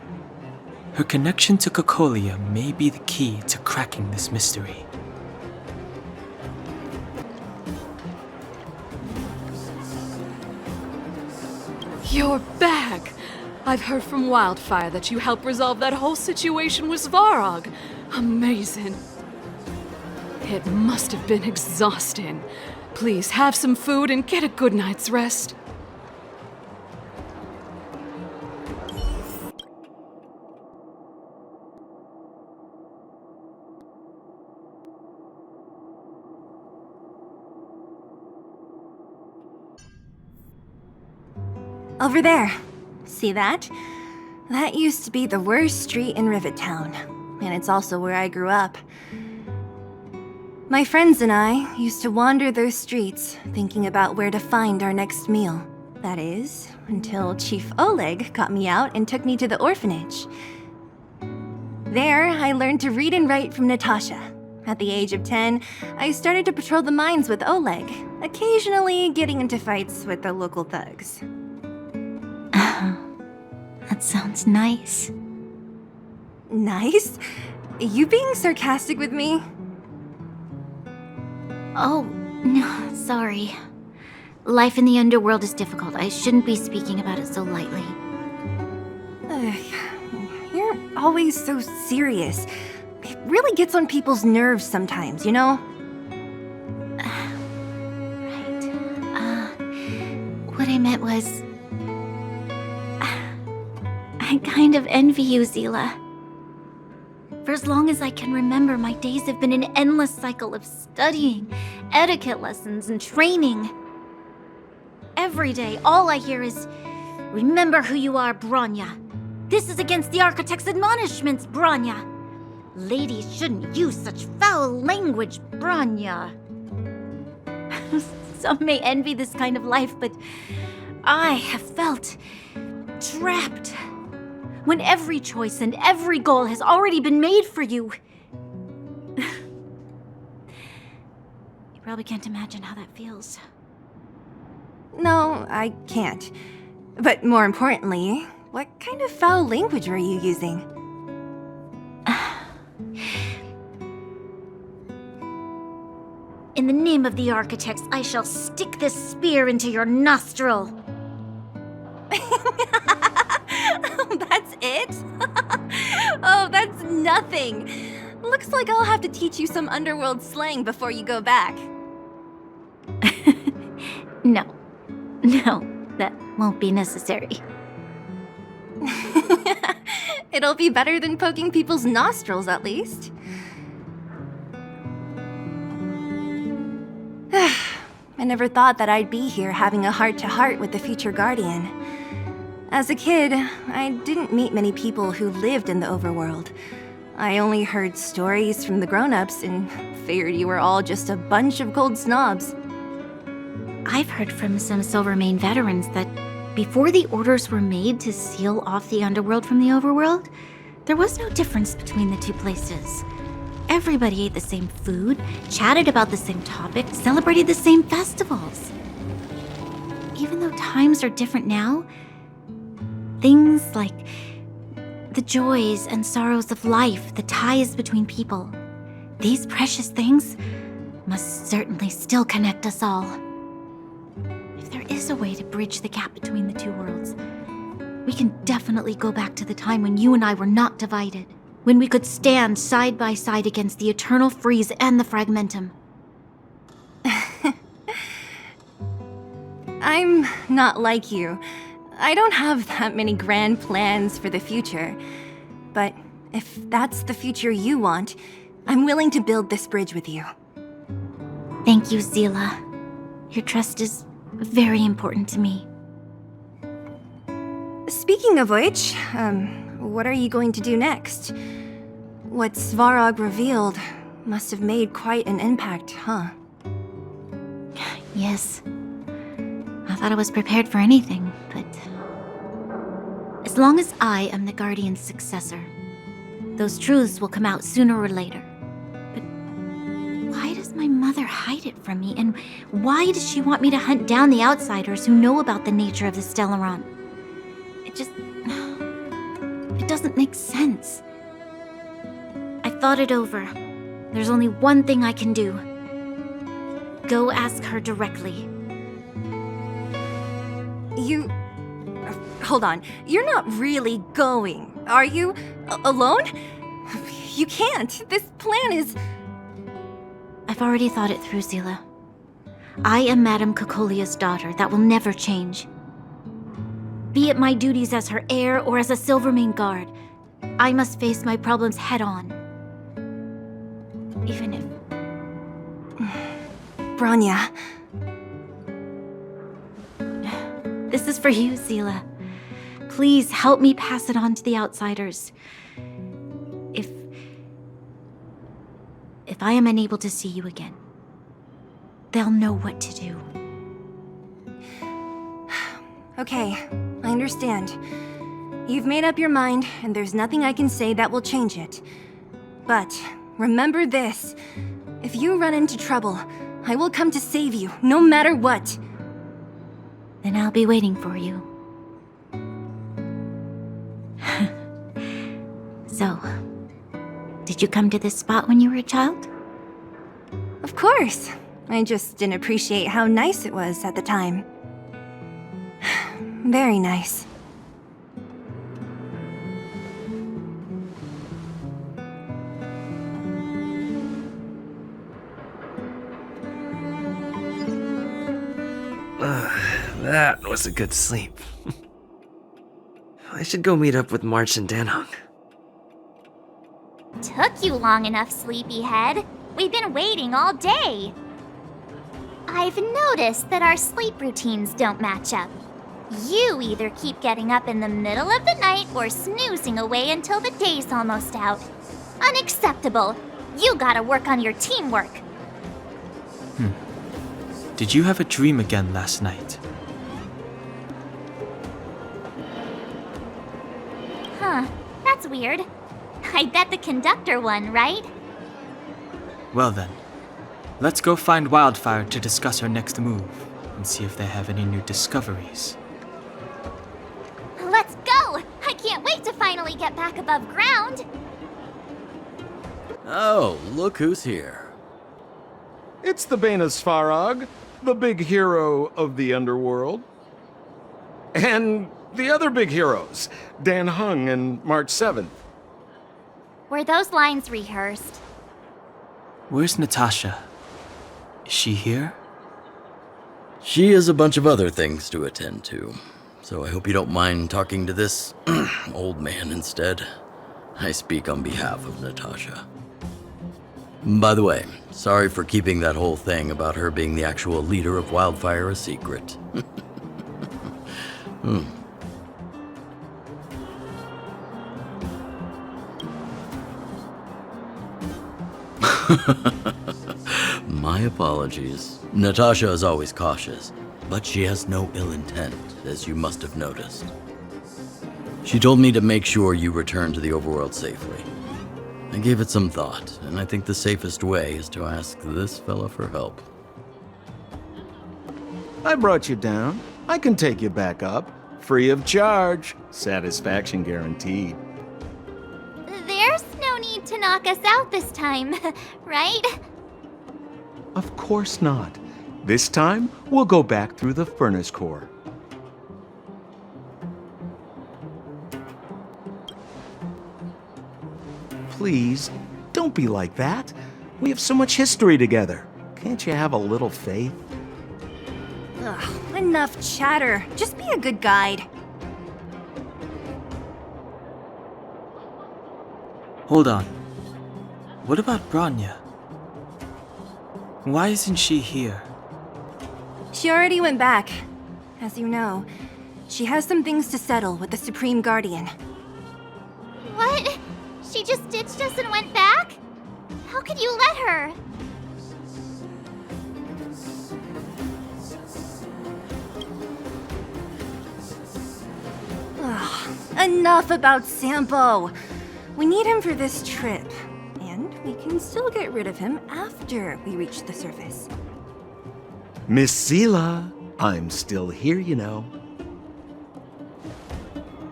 Her connection to Cocolia may be the key to cracking this mystery. You're back! I've heard from Wildfire that you helped resolve that whole situation with Svarog. Amazing. It must have been exhausting. Please have some food and get a good night's rest. Over there. See that? That used to be the worst street in Rivet Town, and it's also where I grew up. My friends and I used to wander those streets, thinking about where to find our next meal. That is, until Chief Oleg got me out and took me to the orphanage. There, I learned to read and write from Natasha. At the age of 10, I started to patrol the mines with Oleg, occasionally getting into fights with the local thugs. That sounds nice. Nice? You being sarcastic with me? Oh, no, sorry. Life in the underworld is difficult. I shouldn't be speaking about it so lightly. You're always so serious. It really gets on people's nerves sometimes, you know? What I meant was... I kind of envy you, Zila. For as long as I can remember, my days have been an endless cycle of studying, etiquette lessons, and training. Every day, all I hear is, "Remember who you are, Bronya. This is against the Architect's admonishments, Bronya. Ladies shouldn't use such foul language, Bronya." Some may envy this kind of life, but I have felt trapped. When every choice and every goal has already been made for you. You probably can't imagine how that feels. No, I can't. But more importantly, what kind of foul language were you using? In the name of the Architects, I shall stick this spear into your nostril. That's it? Oh, that's nothing. Looks like I'll have to teach you some underworld slang before you go back. No, that won't be necessary. It'll be better than poking people's nostrils, at least. I never thought that I'd be here having a heart-to-heart with the future Guardian. As a kid, I didn't meet many people who lived in the overworld. I only heard stories from the grown-ups and figured you were all just a bunch of cold snobs. I've heard from some Silvermane veterans that before the orders were made to seal off the underworld from the overworld, there was no difference between the two places. Everybody ate the same food, chatted about the same topics, celebrated the same festivals. Even though times are different now, things like the joys and sorrows of life, the ties between people, these precious things must certainly still connect us all. If there is a way to bridge the gap between the two worlds, we can definitely go back to the time when you and I were not divided, when we could stand side by side against the Eternal Freeze and the Fragmentum. I'm not like you. I don't have that many grand plans for the future. But if that's the future you want, I'm willing to build this bridge with you. Thank you, Zila. Your trust is very important to me. Speaking of which, what are you going to do next? What Svarog revealed must have made quite an impact, huh? Yes. I thought I was prepared for anything, but... as long as I am the Guardian's successor, those truths will come out sooner or later. But why does my mother hide it from me? And why does she want me to hunt down the outsiders who know about the nature of the Stellaron? It doesn't make sense. I thought it over. There's only one thing I can do. Go ask her directly. Hold on. You're not really going, are you? Alone? You can't. This plan is... I've already thought it through, Zila. I am Madame Cocolia's daughter. That will never change. Be it my duties as her heir or as a Silvermane guard, I must face my problems head-on. Even if... Bronya. This is for you, Zila. Please help me pass it on to the outsiders. If I am unable to see you again, they'll know what to do. Okay, I understand. You've made up your mind, and there's nothing I can say that will change it. But remember this. If you run into trouble, I will come to save you, no matter what. Then I'll be waiting for you. So, did you come to this spot when you were a child? Of course. I just didn't appreciate how nice it was at the time. Very nice. That was a good sleep. I should go meet up with March and Danhong. Took you long enough, sleepyhead. We've been waiting all day. I've noticed that our sleep routines don't match up. You either keep getting up in the middle of the night or snoozing away until the day's almost out. Unacceptable. You gotta work on your teamwork. Did you have a dream again last night? Huh, that's weird. I bet the conductor won, right? Well then, let's go find Wildfire to discuss our next move and see if they have any new discoveries. Let's go! I can't wait to finally get back above ground! Oh, look who's here. It's the Bane of Svarog, the big hero of the underworld. And the other big heroes, Danhong and March 7th. Were those lines rehearsed? Where's Natasha? Is she here? She has a bunch of other things to attend to, so I hope you don't mind talking to this old man instead. I speak on behalf of Natasha. By the way, sorry for keeping that whole thing about her being the actual leader of Wildfire a secret. My apologies. Natasha is always cautious, but she has no ill intent, as you must have noticed. She told me to make sure you return to the overworld safely. I gave it some thought, and I think the safest way is to ask this fella for help. I brought you down. I can take you back up. Free of charge. Satisfaction guaranteed. There's no need to knock us out this time, right? Of course not. This time, we'll go back through the furnace core. Please, don't be like that. We have so much history together. Can't you have a little faith? Ugh, enough chatter. Just be a good guide. Hold on. What about Bronya? Why isn't she here? She already went back. As you know, she has some things to settle with the Supreme Guardian. What? She just ditched us and went back? How could you let her? Ugh, enough about Sampo. We need him for this trip, and we can still get rid of him after we reach the surface. Miss Seela, I'm still here, you know.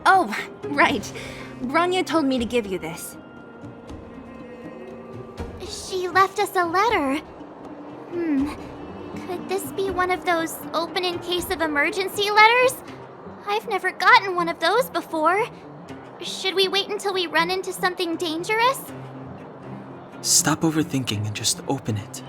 Oh, right. Bronya told me to give you this. She left us a letter. Could this be one of those open in case of emergency letters? I've never gotten one of those before. Should we wait until we run into something dangerous? Stop overthinking and just open it.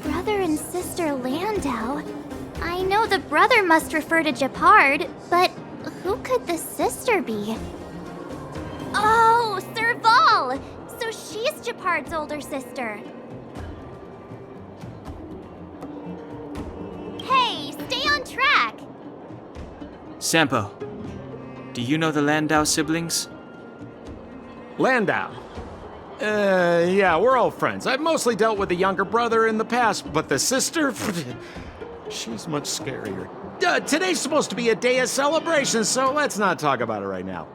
Brother and Sister Landau. I know the brother must refer to Gepard, but who could the sister be? Oh, Serval! So she's Gepard's older sister. Hey, stay on track! Sampo, do you know the Landau siblings? Landau? Yeah, we're all friends. I've mostly dealt with the younger brother in the past, but the sister? She's much scarier. Today's supposed to be a day of celebration, so let's not talk about it right now.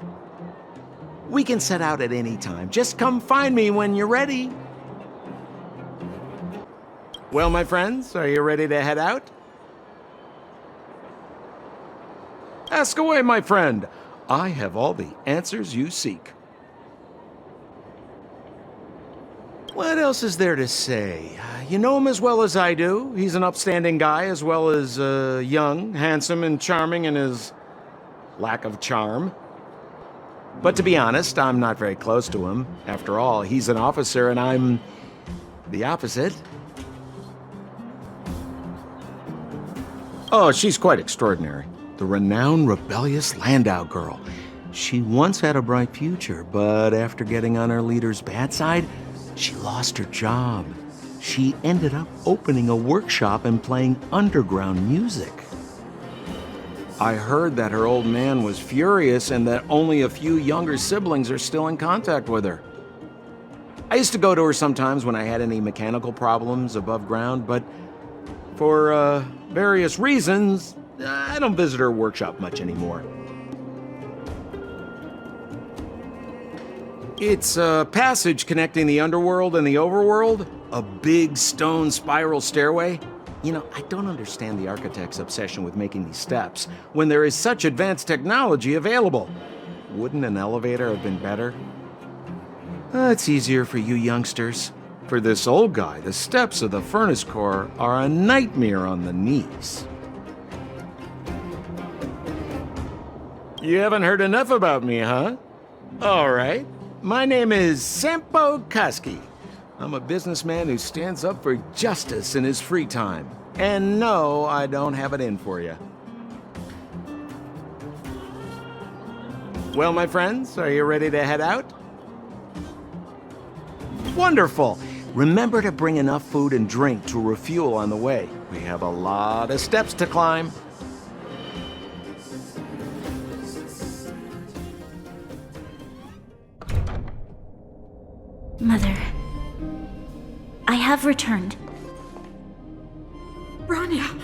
We can set out at any time. Just come find me when you're ready. Well, my friends, are you ready to head out? Ask away, my friend. I have all the answers you seek. What else is there to say? You know him as well as I do. He's an upstanding guy, as well as young, handsome, and charming in his lack of charm. But to be honest, I'm not very close to him. After all, he's an officer and I'm the opposite. Oh, she's quite extraordinary. The renowned rebellious Landau girl. She once had a bright future, but after getting on her leader's bad side, she lost her job. She ended up opening a workshop and playing underground music. I heard that her old man was furious and that only a few younger siblings are still in contact with her. I used to go to her sometimes when I had any mechanical problems above ground, but for various reasons, I don't visit her workshop much anymore. It's a passage connecting the underworld and the overworld, a big stone spiral stairway. You know, I don't understand the architect's obsession with making these steps when there is such advanced technology available. Wouldn't an elevator have been better? It's easier for you youngsters. For this old guy, the steps of the furnace core are a nightmare on the knees. You haven't heard enough about me, huh? All right. My name is Sampo Kaski. I'm a businessman who stands up for justice in his free time. And no, I don't have it in for you. Well, my friends, are you ready to head out? Wonderful. Remember to bring enough food and drink to refuel on the way. We have a lot of steps to climb. Mother, I have returned. Bronya,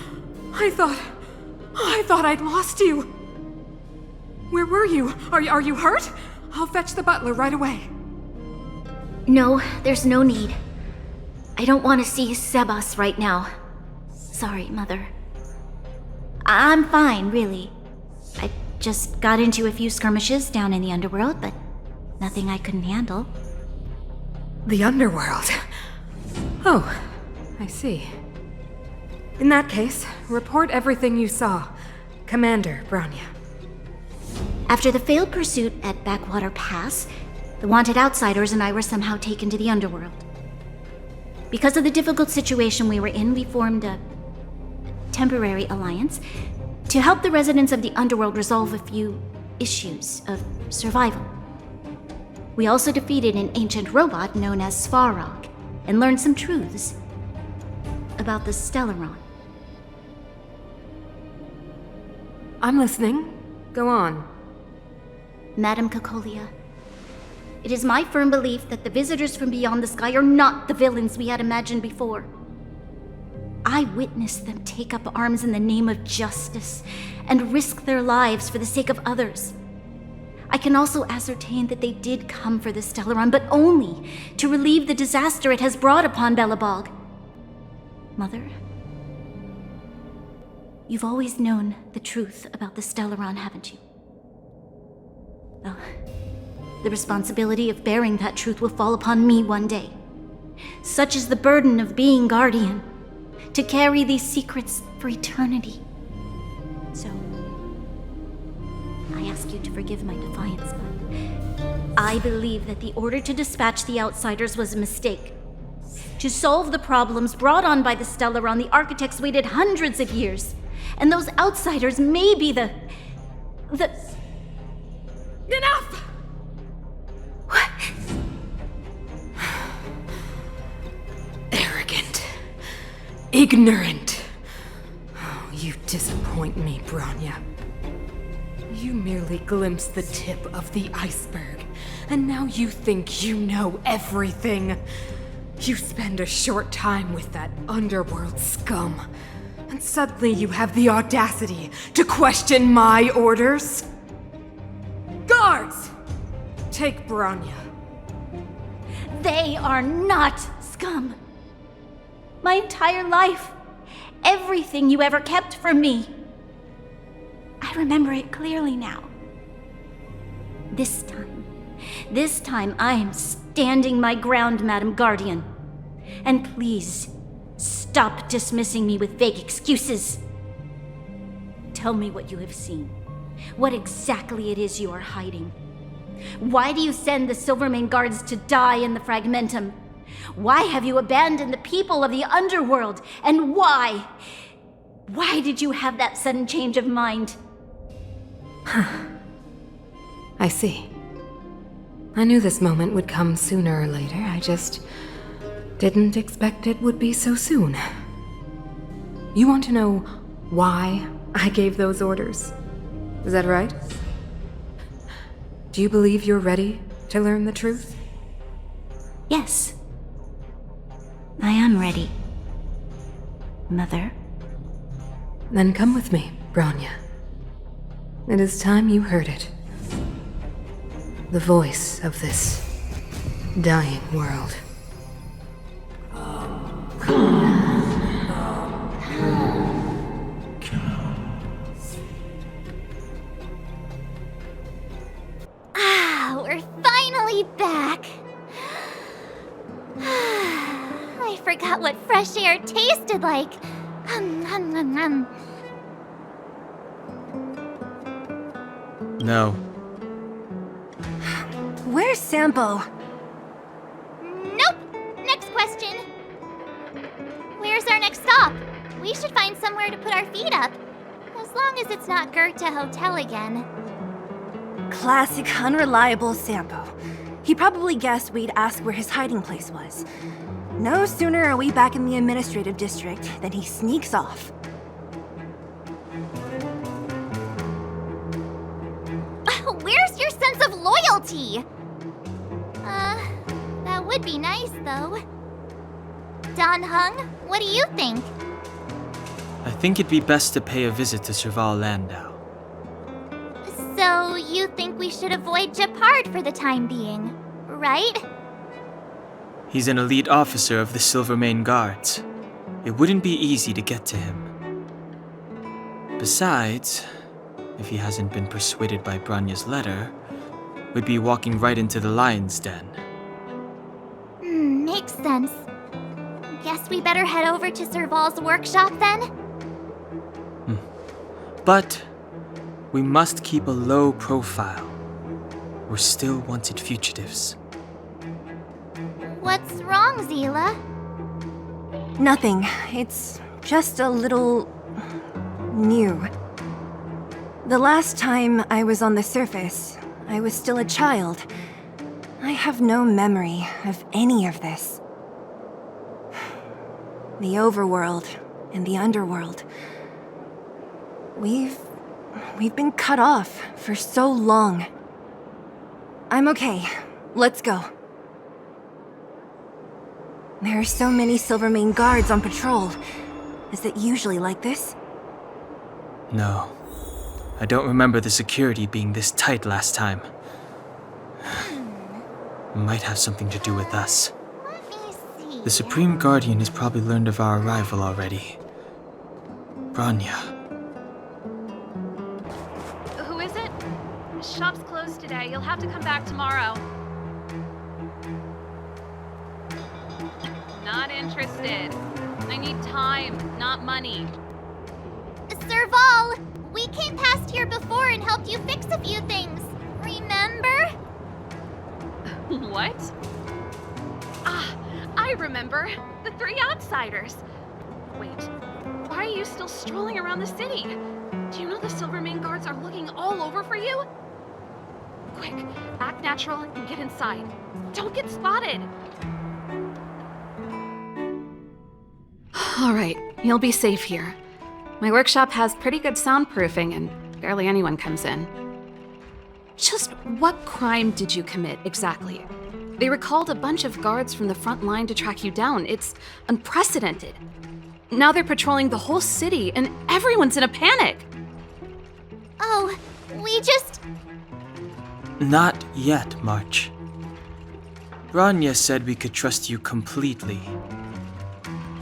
I thought I'd lost you. Where were you? Are you hurt? I'll fetch the butler right away. No, there's no need. I don't want to see Sebas right now. Sorry, Mother. I'm fine, really. I just got into a few skirmishes down in the underworld, but nothing I couldn't handle. The underworld? Oh, I see. In that case, report everything you saw. Commander Bronya. After the failed pursuit at Backwater Pass, the wanted outsiders and I were somehow taken to the underworld. Because of the difficult situation we were in, we formed a temporary alliance to help the residents of the underworld resolve a few issues of survival. We also defeated an ancient robot known as Svarog and learned some truths about the Stellaron. I'm listening. Go on. Madam Cocolia, it is my firm belief that the visitors from beyond the sky are not the villains we had imagined before. I witnessed them take up arms in the name of justice and risk their lives for the sake of others. I can also ascertain that they did come for the Stellaron, but only to relieve the disaster it has brought upon Belobog. Mother, you've always known the truth about the Stellaron, haven't you? Well, the responsibility of bearing that truth will fall upon me one day. Such is the burden of being Guardian, to carry these secrets for eternity. So, I ask you to forgive my defiance, but I believe that the order to dispatch the outsiders was a mistake. To solve the problems brought on by the Stellaron, the architects waited hundreds of years, and those outsiders may be the... Enough! What? Arrogant. Ignorant. Oh, you disappoint me, Bronya. You merely glimpsed the tip of the iceberg, and now you think you know everything. You spend a short time with that underworld scum, and suddenly you have the audacity to question my orders? Guards! Take Bronya. They are not scum. My entire life, everything you ever kept from me, I I remember it clearly now. This time I am standing my ground, Madam Guardian. And please, stop dismissing me with vague excuses. Tell me what you have seen. What exactly it is you are hiding. Why do you send the Silvermane guards to die in the Fragmentum? Why have you abandoned the people of the underworld? And why? Why did you have that sudden change of mind? I see. I knew this moment would come sooner or later. I just didn't expect it would be so soon. You want to know why I gave those orders? Is that right? Do you believe you're ready to learn the truth? Yes. I am ready. Mother. Then come with me, Bronya. It is time you heard it. The voice of this dying world. We're finally back. I forgot what fresh air tasted like. No. Where's Sampo? Nope. Next question. Where's our next stop? We should find somewhere to put our feet up. As long as it's not Goethe Hotel again. Classic unreliable Sampo. He probably guessed we'd ask where his hiding place was. No sooner are we back in the administrative district than he sneaks off. Where's your sense of loyalty? That would be nice, though. Don Hung, what do you think? I think it'd be best to pay a visit to Serval Landau. So, you think we should avoid Gepard for the time being, right? He's an elite officer of the Silvermane Guards. It wouldn't be easy to get to him. Besides, if he hasn't been persuaded by Bronya's letter, we'd be walking right into the lion's den. Makes sense. Guess we better head over to Serval's workshop then? But we must keep a low profile. We're still wanted fugitives. What's wrong, Zila? Nothing. It's just a little... new. The last time I was on the surface, I was still a child. I have no memory of any of this. The overworld and the underworld. We've been cut off for so long. I'm okay. Let's go. There are so many Silvermane guards on patrol. Is it usually like this? No. I don't remember the security being this tight last time. Might have something to do with us. The Supreme Guardian has probably learned of our arrival already. Bronya. Who is it? The shop's closed today. You'll have to come back tomorrow. Not interested. I need time, not money. Serval! We came past here before and helped you fix a few things. Remember? What? Ah, I remember. The three outsiders. Wait, why are you still strolling around the city? Do you know the Silvermane guards are looking all over for you? Quick, act natural and get inside. Don't get spotted. All right, you'll be safe here. My workshop has pretty good soundproofing and barely anyone comes in. Just what crime did you commit exactly? They recalled a bunch of guards from the front line to track you down. It's unprecedented. Now they're patrolling the whole city and everyone's in a panic. Oh, we just... Not yet, March. Bronya said we could trust you completely.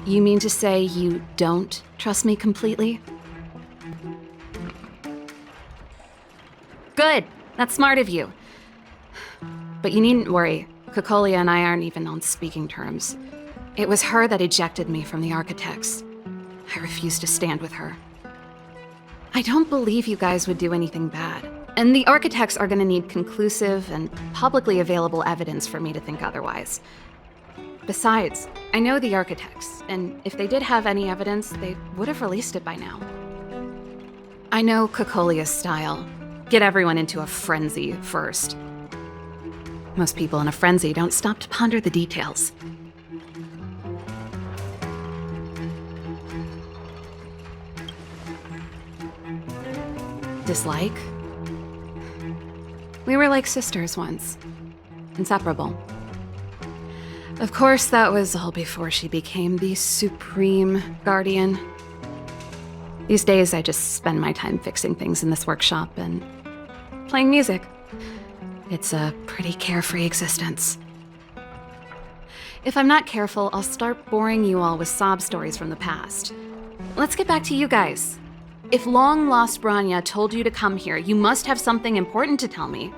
You mean to say you don't trust me completely? Good. That's smart of you. But you needn't worry. Kokolia and I aren't even on speaking terms. It was her that ejected me from the Architects. I refused to stand with her. I don't believe you guys would do anything bad. And the Architects are gonna need conclusive and publicly available evidence for me to think otherwise. Besides, I know the Architects, and if they did have any evidence, they would have released it by now. I know Kokolia's style. Get everyone into a frenzy first. Most people in a frenzy don't stop to ponder the details. Dislike? We were like sisters once. Inseparable. Of course, that was all before she became the Supreme Guardian. These days, I just spend my time fixing things in this workshop and playing music. It's a pretty carefree existence. If I'm not careful, I'll start boring you all with sob stories from the past. Let's get back to you guys. If long-lost Branya told you to come here, you must have something important to tell me.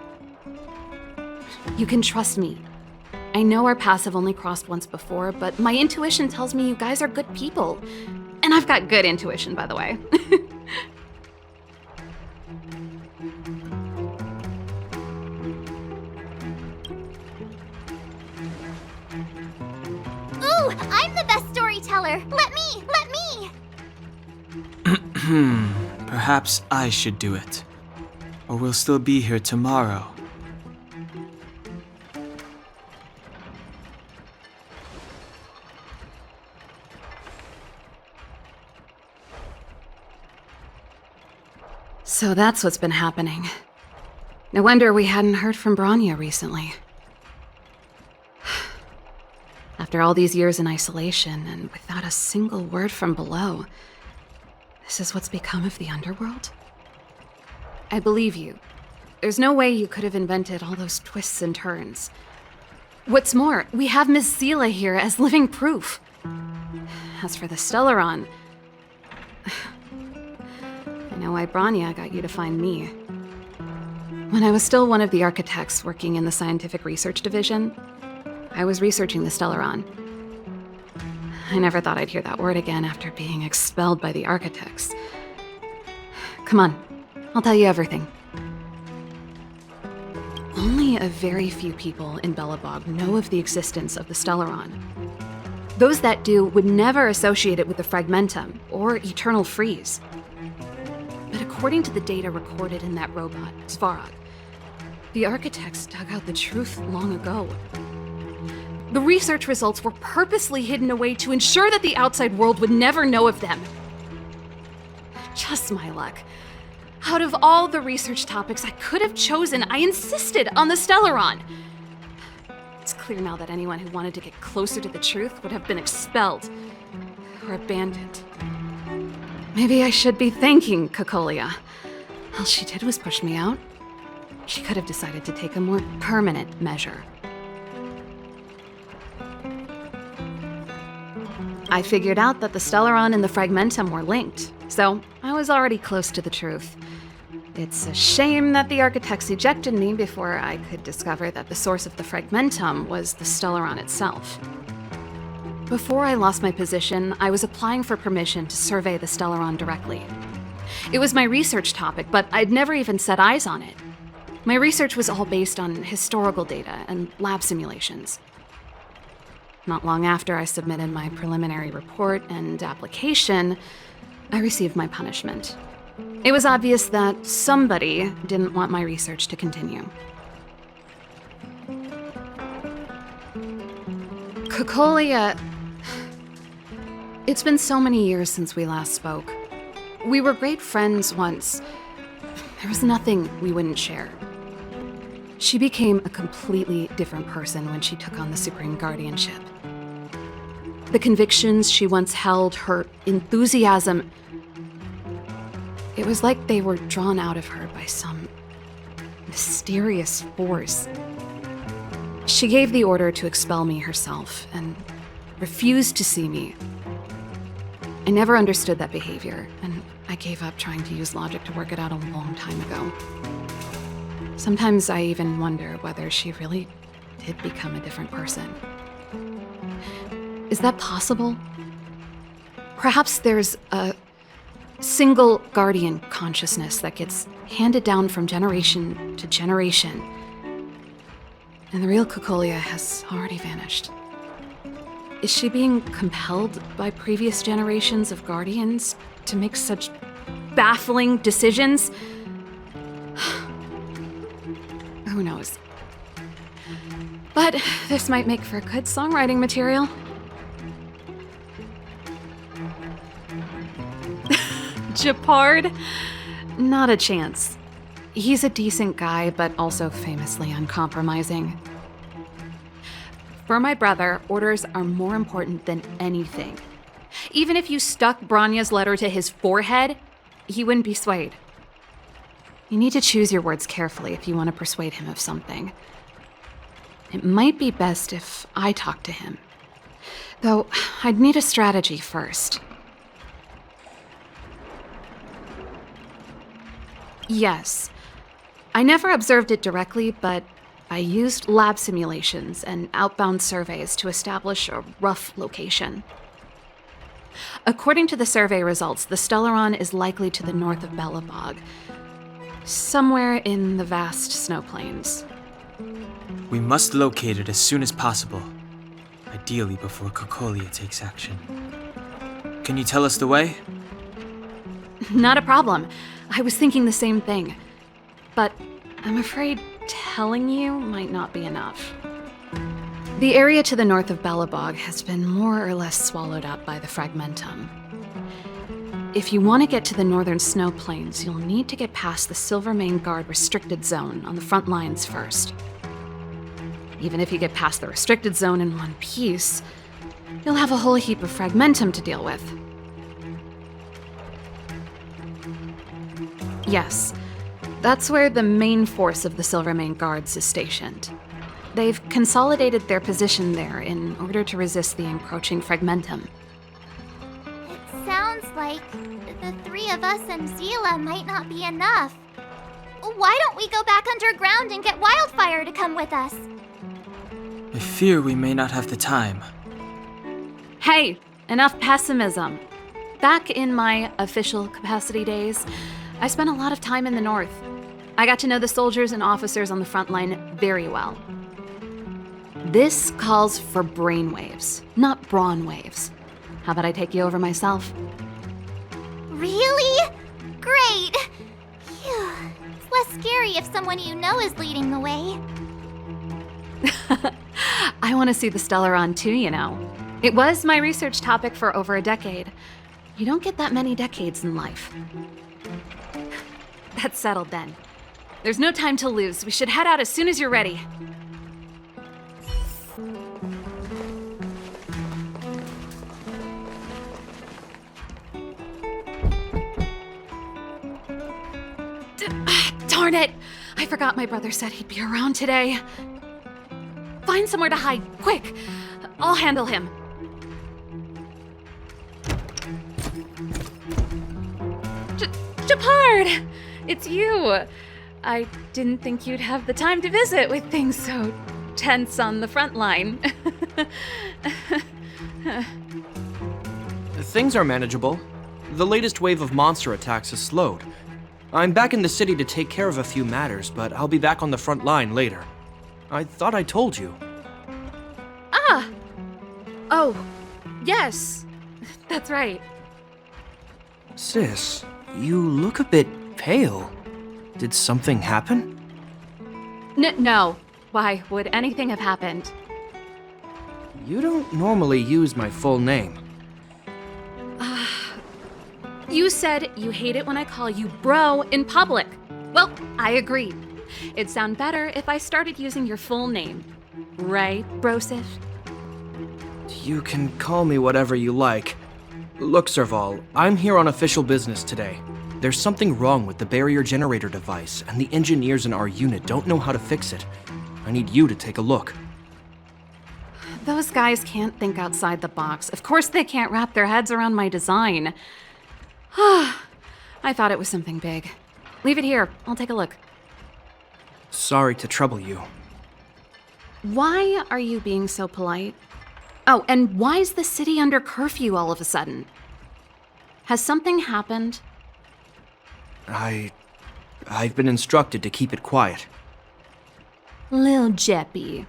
You can trust me. I know our paths have only crossed once before, but my intuition tells me you guys are good people. And I've got good intuition, by the way. Ooh, I'm the best storyteller! Let me! Perhaps I should do it. Or we'll still be here tomorrow. So that's what's been happening. No wonder we hadn't heard from Branya recently. After all these years in isolation and without a single word from below, this is what's become of the underworld? I believe you. There's no way you could have invented all those twists and turns. What's more, we have Miss Seela here as living proof. As for the Stellaron, I know why Branya got you to find me. When I was still one of the Architects working in the Scientific Research Division, I was researching the Stellaron. I never thought I'd hear that word again after being expelled by the Architects. Come on, I'll tell you everything. Only a very few people in Belobog know of the existence of the Stellaron. Those that do would never associate it with the Fragmentum or Eternal Freeze. But according to the data recorded in that robot, Svarog, the Architects dug out the truth long ago. The research results were purposely hidden away to ensure that the outside world would never know of them. Just my luck. Out of all the research topics I could have chosen, I insisted on the Stellaron. It's clear now that anyone who wanted to get closer to the truth would have been expelled or abandoned. Maybe I should be thanking Kokolia. All she did was push me out. She could have decided to take a more permanent measure. I figured out that the Stellaron and the Fragmentum were linked, so I was already close to the truth. It's a shame that the Architects ejected me before I could discover that the source of the Fragmentum was the Stellaron itself. Before I lost my position, I was applying for permission to survey the Stellaron directly. It was my research topic, but I'd never even set eyes on it. My research was all based on historical data and lab simulations. Not long after I submitted my preliminary report and application, I received my punishment. It was obvious that somebody didn't want my research to continue. Kokolia... It's been so many years since we last spoke. We were great friends once. There was nothing we wouldn't share. She became a completely different person when she took on the Supreme Guardianship. The convictions she once held, her enthusiasm, it was like they were drawn out of her by some mysterious force. She gave the order to expel me herself and refused to see me. I never understood that behavior, and I gave up trying to use logic to work it out a long time ago. Sometimes I even wonder whether she really did become a different person. Is that possible? Perhaps there's a single guardian consciousness that gets handed down from generation to generation, and the real Cocolia has already vanished. Is she being compelled by previous generations of guardians to make such baffling decisions? Who knows? But this might make for good songwriting material. Japard? Not a chance. He's a decent guy, but also famously uncompromising. For my brother, orders are more important than anything. Even if you stuck Branya's letter to his forehead, he wouldn't be swayed. You need to choose your words carefully if you want to persuade him of something. It might be best if I talk to him. Though, I'd need a strategy first. Yes. I never observed it directly, but I used lab simulations and outbound surveys to establish a rough location. According to the survey results, the Stellaron is likely to the north of Belobog, somewhere in the vast snow plains. We must locate it as soon as possible, ideally before Cocolia takes action. Can you tell us the way? Not a problem. I was thinking the same thing. But I'm afraid telling you might not be enough. The area to the north of Belobog has been more or less swallowed up by the Fragmentum. If you want to get to the northern snow plains, you'll need to get past the Silvermane Guard restricted zone on the front lines first. Even if you get past the restricted zone in one piece, you'll have a whole heap of Fragmentum to deal with. Yes, that's where the main force of the Silvermane Guards is stationed. They've consolidated their position there in order to resist the encroaching Fragmentum. It sounds like the three of us and Zila might not be enough. Why don't we go back underground and get Wildfire to come with us? I fear we may not have the time. Hey, enough pessimism. Back in my official capacity days, I spent a lot of time in the north. I got to know the soldiers and officers on the front line very well. This calls for brainwaves, not brawn waves. How about I take you over myself? Really? Great! Phew. It's less scary if someone you know is leading the way. I want to see the Stellaron too, you know. It was my research topic for over a decade. You don't get that many decades in life. That's settled then. There's no time to lose. We should head out as soon as you're ready. Darn it! I forgot my brother said he'd be around today. Find somewhere to hide, quick! I'll handle him. Japard! It's you! I didn't think you'd have the time to visit with things so tense on the front line. Things are manageable. The latest wave of monster attacks has slowed. I'm back in the city to take care of a few matters, but I'll be back on the front line later. I thought I told you. Ah! Oh, yes. That's right. Sis, you look a bit pale. Did something happen? No. Why would anything have happened? You don't normally use my full name. You said you hate it when I call you bro in public. Well, I agree. It'd sound better if I started using your full name. Right, Brosif? You can call me whatever you like. Look, Serval, I'm here on official business today. There's something wrong with the barrier generator device, and the engineers in our unit don't know how to fix it. I need you to take a look. Those guys can't think outside the box. Of course they can't wrap their heads around my design. I thought it was something big. Leave it here. I'll take a look. Sorry to trouble you. Why are you being so polite? Oh, and why is the city under curfew all of a sudden? Has something happened? I've been instructed to keep it quiet. Lil Jeppy.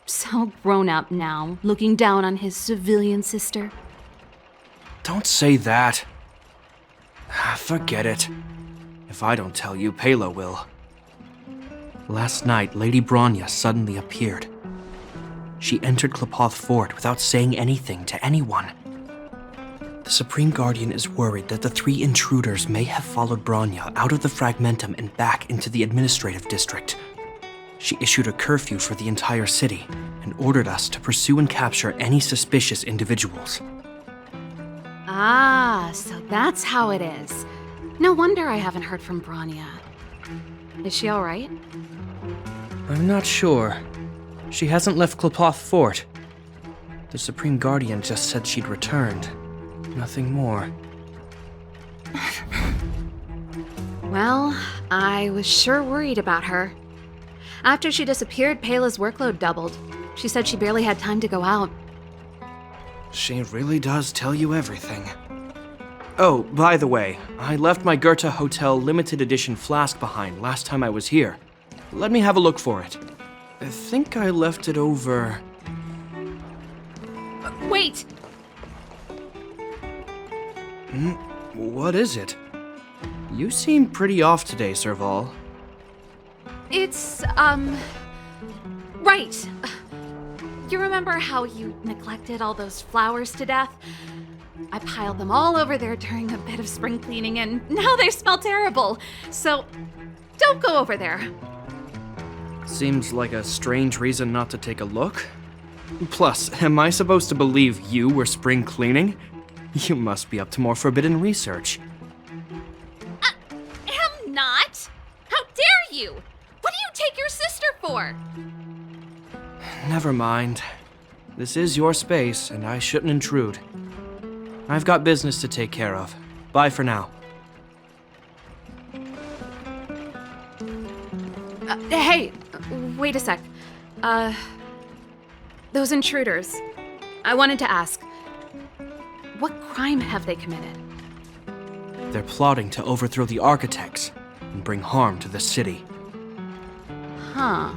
So grown up now, looking down on his civilian sister. Don't say that. Forget it. If I don't tell you, Pela will. Last night, Lady Bronya suddenly appeared. She entered Klapoth Fort without saying anything to anyone. The Supreme Guardian is worried that the 3 intruders may have followed Bronya out of the Fragmentum and back into the administrative district. She issued a curfew for the entire city and ordered us to pursue and capture any suspicious individuals. Ah, so that's how it is. No wonder I haven't heard from Bronya. Is she all right? I'm not sure. She hasn't left Klapoth Fort. The Supreme Guardian just said she'd returned. Nothing more. Well, I was sure worried about her. After she disappeared, Pela's workload doubled. She said she barely had time to go out. She really does tell you everything. Oh, by the way, I left my Goethe Hotel limited edition flask behind last time I was here. Let me have a look for it. I think I left it over... Wait! What is it? You seem pretty off today, Serval. It's, right. You remember how you neglected all those flowers to death? I piled them all over there during a bit of spring cleaning, and now they smell terrible. So, don't go over there. Seems like a strange reason not to take a look. Plus, am I supposed to believe you were spring cleaning? You must be up to more forbidden research. Am not! How dare you! What do you take your sister for? Never mind. This is your space, and I shouldn't intrude. I've got business to take care of. Bye for now. Hey, wait a sec. Those intruders. I wanted to ask, what crime have they committed? They're plotting to overthrow the architects and bring harm to the city. Huh.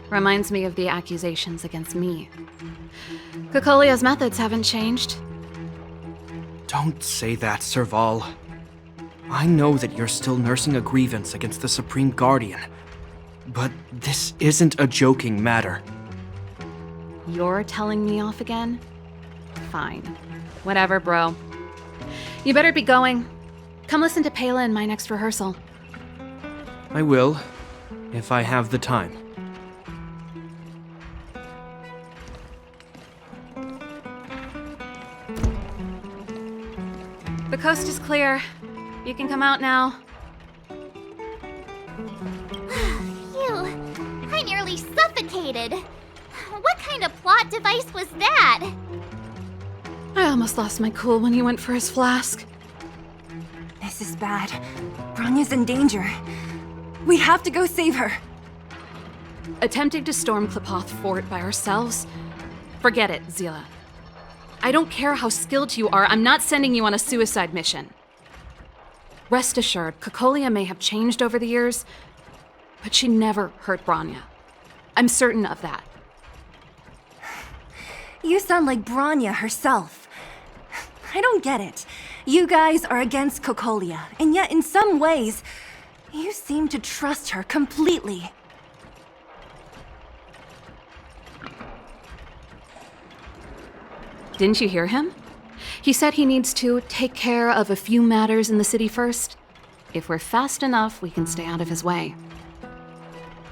Reminds me of the accusations against me. Kokolia's methods haven't changed. Don't say that, Serval. I know that you're still nursing a grievance against the Supreme Guardian, but this isn't a joking matter. You're telling me off again? Fine. Whatever, bro. You better be going. Come listen to Pela in my next rehearsal. I will, if I have the time. The coast is clear. You can come out now. Phew, I nearly suffocated. What kind of plot device was that? I almost lost my cool when he went for his flask. This is bad. Bronya's in danger. We have to go save her. Attempting to storm Klapoth Fort by ourselves? Forget it, Zila. I don't care how skilled you are, I'm not sending you on a suicide mission. Rest assured, Kokolia may have changed over the years, but she never hurt Bronya. I'm certain of that. You sound like Bronya herself. I don't get it. You guys are against Kokolia, and yet in some ways, you seem to trust her completely. Didn't you hear him? He said he needs to take care of a few matters in the city first. If we're fast enough, we can stay out of his way.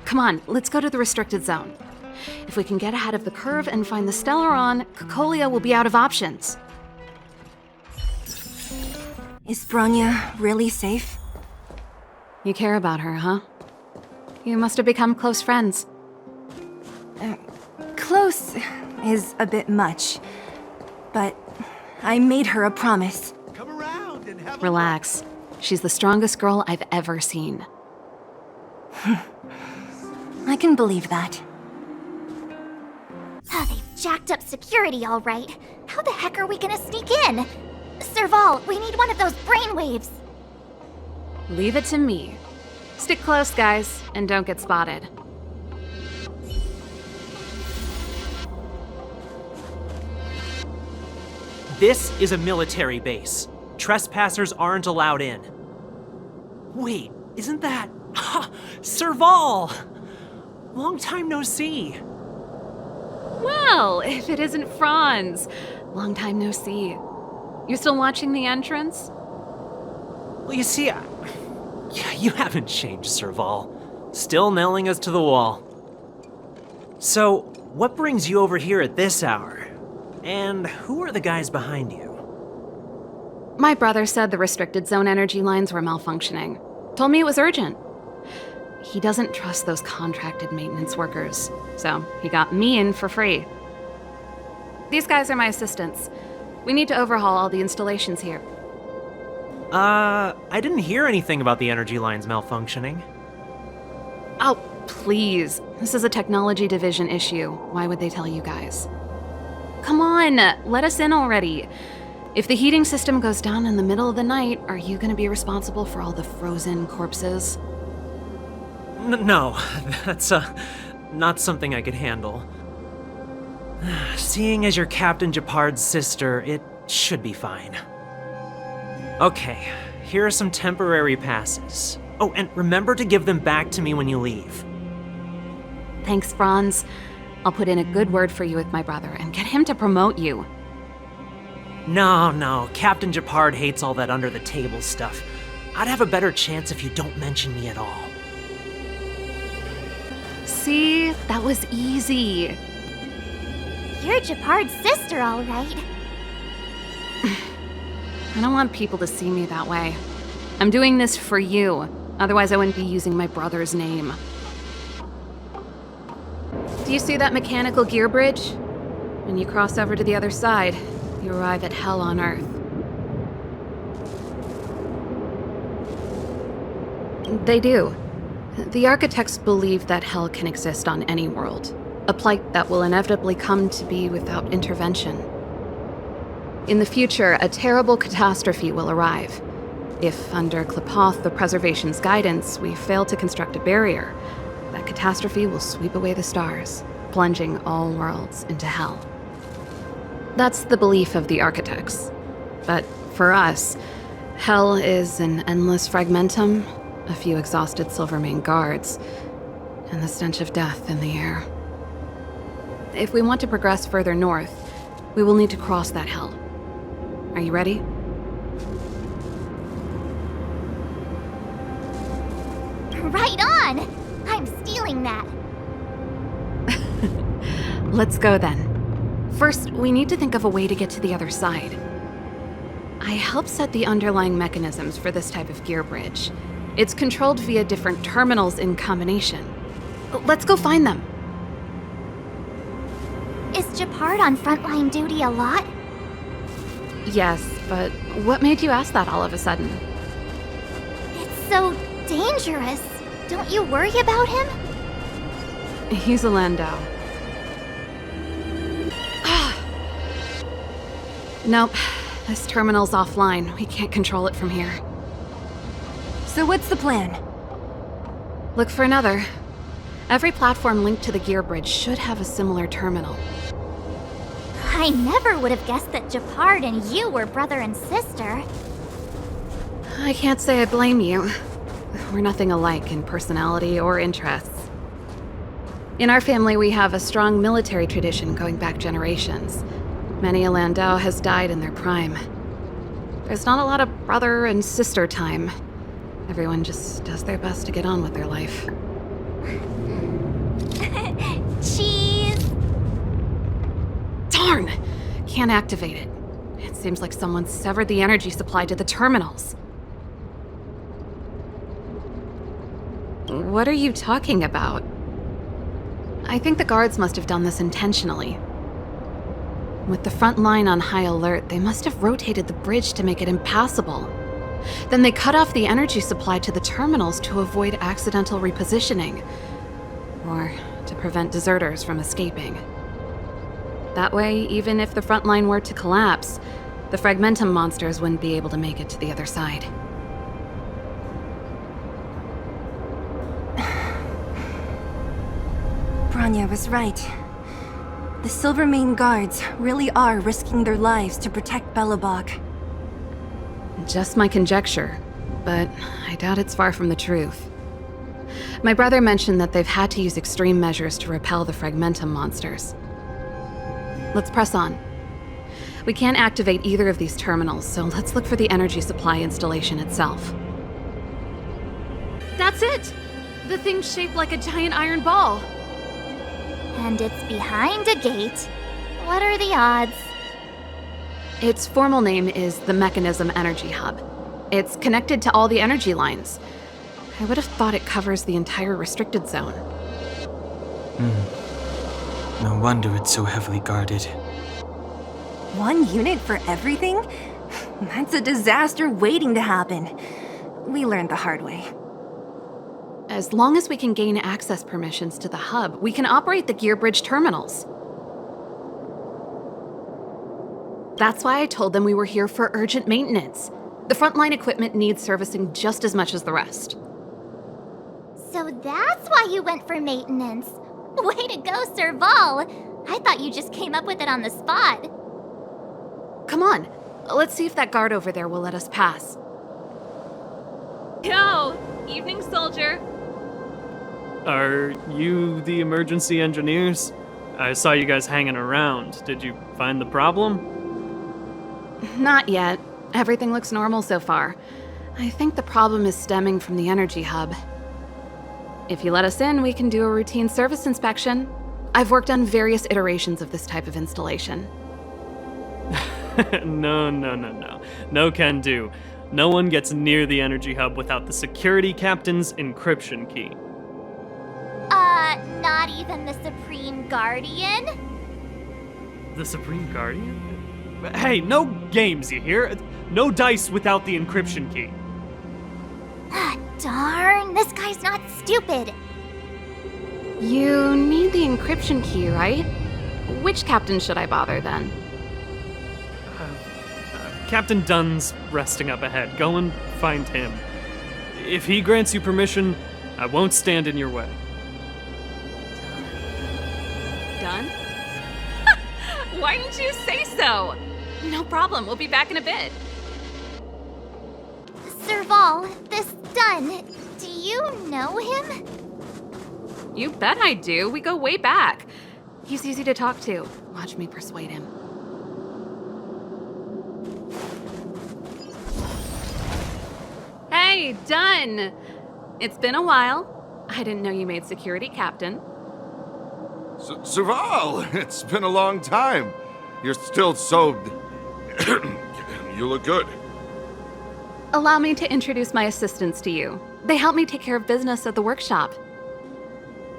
Come on, let's go to the restricted zone. If we can get ahead of the curve and find the Stellaron, Kokolia will be out of options. Is Bronya really safe? You care about her, huh? You must have become close friends. Close is a bit much, but I made her a promise. Relax. She's the strongest girl I've ever seen. I can believe that. They've jacked up security, all right. How the heck are we gonna sneak in? Serval, we need one of those brainwaves. Leave it to me. Stick close, guys, and don't get spotted. This is a military base. Trespassers aren't allowed in. Wait, isn't that... Serval! Long time no see. Well, if it isn't Franz. Long time no see. You still watching the entrance? Well, you see, you haven't changed, Serval. Still nailing us to the wall. So, what brings you over here at this hour? And who are the guys behind you? My brother said the restricted zone energy lines were malfunctioning. Told me it was urgent. He doesn't trust those contracted maintenance workers, so he got me in for free. These guys are my assistants. We need to overhaul all the installations here. I didn't hear anything about the energy lines malfunctioning. Oh, please. This is a technology division issue. Why would they tell you guys? Come on, let us in already. If the heating system goes down in the middle of the night, are you gonna be responsible for all the frozen corpses? No, that's not something I could handle. Seeing as you're Captain Japard's sister, it should be fine. Okay, here are some temporary passes. Oh, and remember to give them back to me when you leave. Thanks, Franz. I'll put in a good word for you with my brother and get him to promote you. No, Captain Japard hates all that under-the-table stuff. I'd have a better chance if you don't mention me at all. See? That was easy. You're Japard's sister, all right. I don't want people to see me that way. I'm doing this for you. Otherwise, I wouldn't be using my brother's name. Do you see that mechanical gear bridge? When you cross over to the other side, you arrive at Hell on Earth. They do. The architects believe that Hell can exist on any world, a plight that will inevitably come to be without intervention. In the future, a terrible catastrophe will arrive. If, under Klepoth, the Preservation's guidance, we fail to construct a barrier, that catastrophe will sweep away the stars, plunging all worlds into Hell. That's the belief of the architects. But for us, Hell is an endless fragmentum, a few exhausted Silvermane guards, and the stench of death in the air. If we want to progress further north, we will need to cross that Hell. Are you ready? Right on! I'm stealing that. Let's go then. First, we need to think of a way to get to the other side. I helped set the underlying mechanisms for this type of gear bridge. It's controlled via different terminals in combination. Let's go find them. Is Japard on frontline duty a lot? Yes, but what made you ask that all of a sudden? It's so dangerous. Don't you worry about him? He's a Landau. Nope, this terminal's offline. We can't control it from here. So what's the plan? Look for another. Every platform linked to the gear bridge should have a similar terminal. I never would have guessed that Japard and you were brother and sister. I can't say I blame you. We're nothing alike in personality or interests. In our family, we have a strong military tradition going back generations. Many a Landau has died in their prime. There's not a lot of brother and sister time. Everyone just does their best to get on with their life. Cheese! Darn! Can't activate it. It seems like someone severed the energy supply to the terminals. What are you talking about? I think the guards must have done this intentionally. With the front line on high alert, they must have rotated the bridge to make it impassable. Then they cut off the energy supply to the terminals to avoid accidental repositioning. or to prevent deserters from escaping. That way, even if the front line were to collapse, the Fragmentum monsters wouldn't be able to make it to the other side. Branya was right. The Silvermane guards really are risking their lives to protect Belobog. Just my conjecture, but I doubt it's far from the truth. My brother mentioned that they've had to use extreme measures to repel the Fragmentum monsters. Let's press on. We can't activate either of these terminals, so let's look for the energy supply installation itself. That's it! The thing's shaped like a giant iron ball. And it's behind a gate. What are the odds? Its formal name is the Mechanism Energy Hub. It's connected to all the energy lines. I would have thought it covers the entire restricted zone. No wonder it's so heavily guarded. One unit for everything? That's a disaster waiting to happen. We learned the hard way. As long as we can gain access permissions to the hub, we can operate the gear bridge terminals. That's why I told them we were here for urgent maintenance. The frontline equipment needs servicing just as much as the rest. So that's why you went for maintenance. Way to go, Serval! I thought you just came up with it on the spot. Come on, let's see if that guard over there will let us pass. Yo! Evening, soldier. Are you the emergency engineers? I saw you guys hanging around. Did you find the problem? Not yet. Everything looks normal so far. I think the problem is stemming from the energy hub. If you let us in, we can do a routine service inspection. I've worked on various iterations of this type of installation. No. No can do. No one gets near the energy hub without the security captain's encryption key. Not even the Supreme Guardian? The Supreme Guardian? Hey, no games, you hear? No dice without the encryption key. Darn, this guy's not stupid. You need the encryption key, right? Which captain should I bother then? Captain Dunn's resting up ahead. Go and find him. If he grants you permission, I won't stand in your way. Dunn? Why didn't you say so? No problem, we'll be back in a bit. Serval, this Dunn, do you know him? You bet I do. We go way back. He's easy to talk to. Watch me persuade him. Hey, Dunn! It's been a while. I didn't know you made security captain. Serval, it's been a long time. You're still so... You look good. Allow me to introduce my assistants to you. They help me take care of business at the workshop.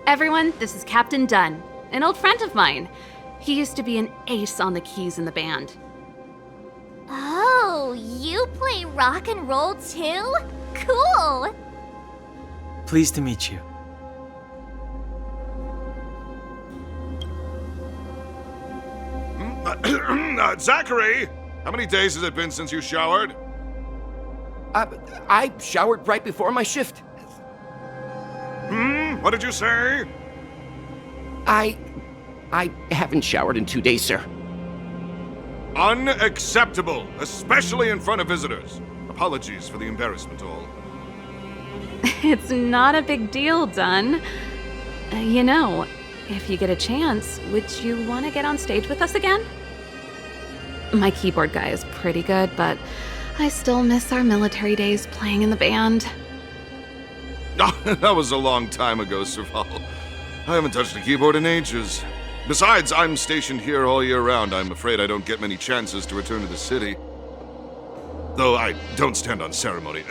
Everyone, this is Captain Dunn, an old friend of mine. He used to be an ace on the keys in the band. Oh, you play rock and roll too? Cool! Pleased to meet you. Zachary! How many days has it been since you showered? I showered right before my shift. What did you say? I haven't showered in 2 days, sir. Unacceptable, especially in front of visitors. Apologies for the embarrassment, all. It's not a big deal, Dunn. You know, if you get a chance, would you want to get on stage with us again? My keyboard guy is pretty good, but I still miss our military days playing in the band. That was a long time ago, Serval. I haven't touched a keyboard in ages. Besides, I'm stationed here all year round. I'm afraid I don't get many chances to return to the city. Though I don't stand on ceremony.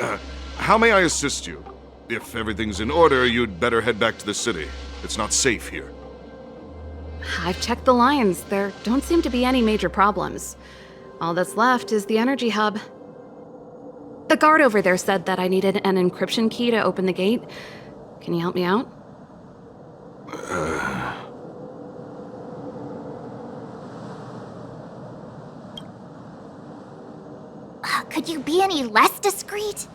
How may I assist you? If everything's in order, you'd better head back to the city. It's not safe here. I've checked the lines. There don't seem to be any major problems. All that's left is the energy hub. The guard over there said that I needed an encryption key to open the gate. Can you help me out? Could you be any less discreet?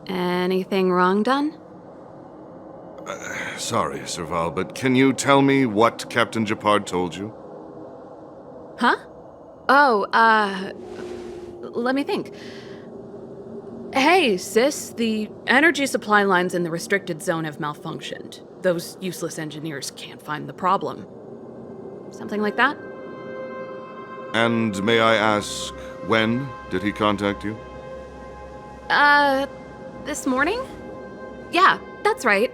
Anything wrong done? Sorry, Serval, but can you tell me what Captain Japard told you? Huh? Oh, let me think. Hey, sis, the energy supply lines in the restricted zone have malfunctioned. Those useless engineers can't find the problem. Something like that? And may I ask, when did he contact you? This morning? Yeah, that's right.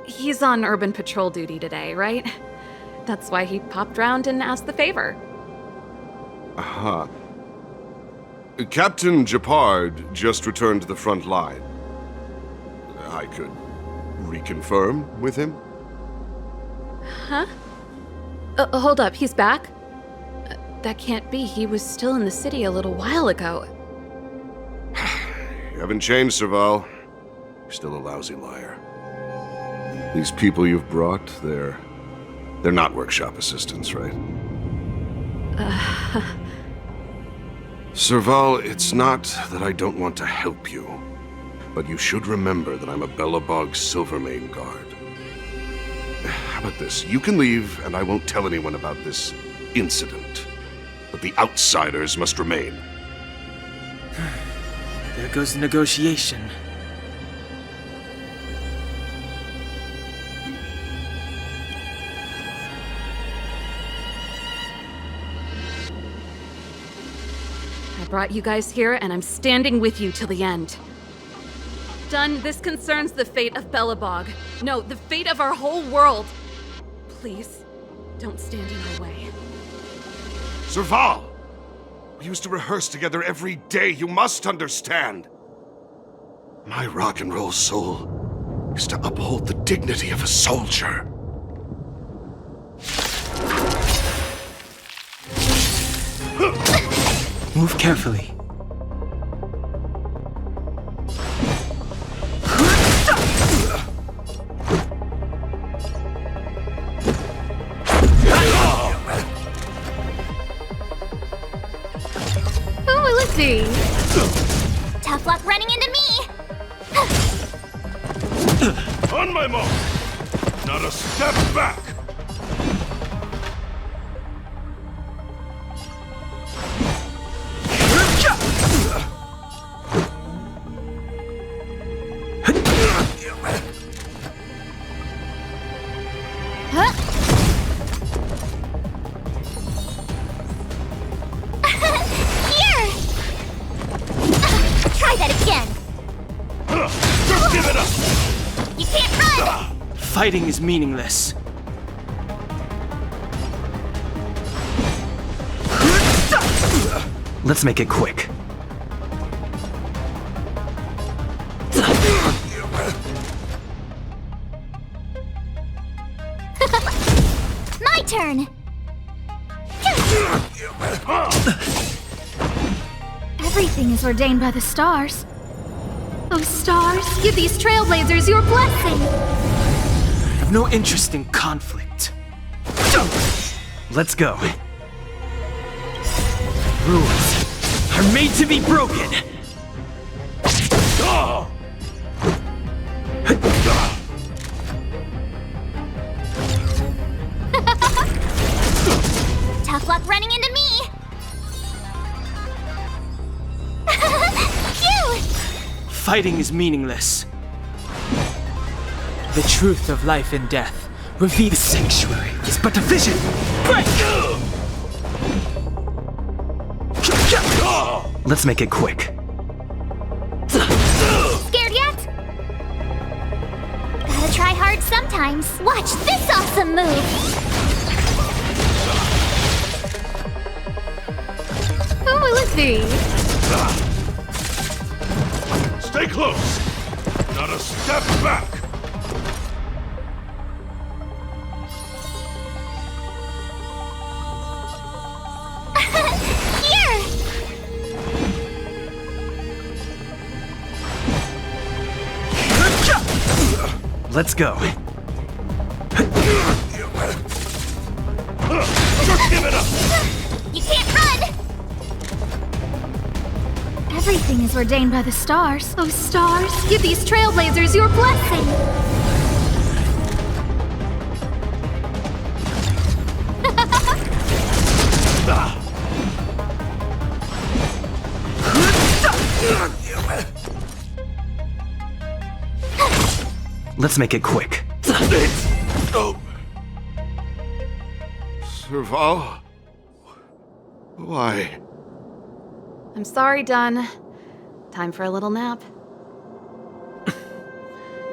He's on urban patrol duty today, right? That's why he popped round and asked the favor. Aha. Captain Japard just returned to the front line. I could reconfirm with him? Huh? Hold up, he's back? That can't be. He was still in the city a little while ago. You haven't changed, Serval. You're still a lousy liar. These people you've brought, they're not workshop assistants, right? Serval, it's not that I don't want to help you, but you should remember that I'm a Belobog Silvermane guard. How about this? You can leave, and I won't tell anyone about this incident. But the outsiders must remain. There goes the negotiation. I brought you guys here, and I'm standing with you till the end. Done, this concerns the fate of Belobog. No, the fate of our whole world. Please, don't stand in our way. Serval! We used to rehearse together every day, you must understand. My rock and roll soul is to uphold the dignity of a soldier. Move carefully. Who will it be? Tough luck running into me! On my mark! Not a step back! Here! Try that again! Just give it up! You can't run! Fighting is meaningless. Let's make it quick. My turn! Everything is ordained by the stars. Those stars give these trailblazers your blessing. I have no interest in conflict. Let's go. Rules are made to be broken. Tough luck running into me! Phew! Fighting is meaningless. The truth of life and death reveals the sanctuary is but a vision. Break! Let's make it quick. Scared yet? Gotta try hard sometimes. Watch this awesome move! Who will it be? Stay close! Not a step back! Here! Let's go. Give it up! You can't run! Everything is ordained by the stars. Oh, stars, give these trailblazers your blessing! Let's make it quick. Oh. Serval? Why? I'm sorry, Dunn. Time for a little nap.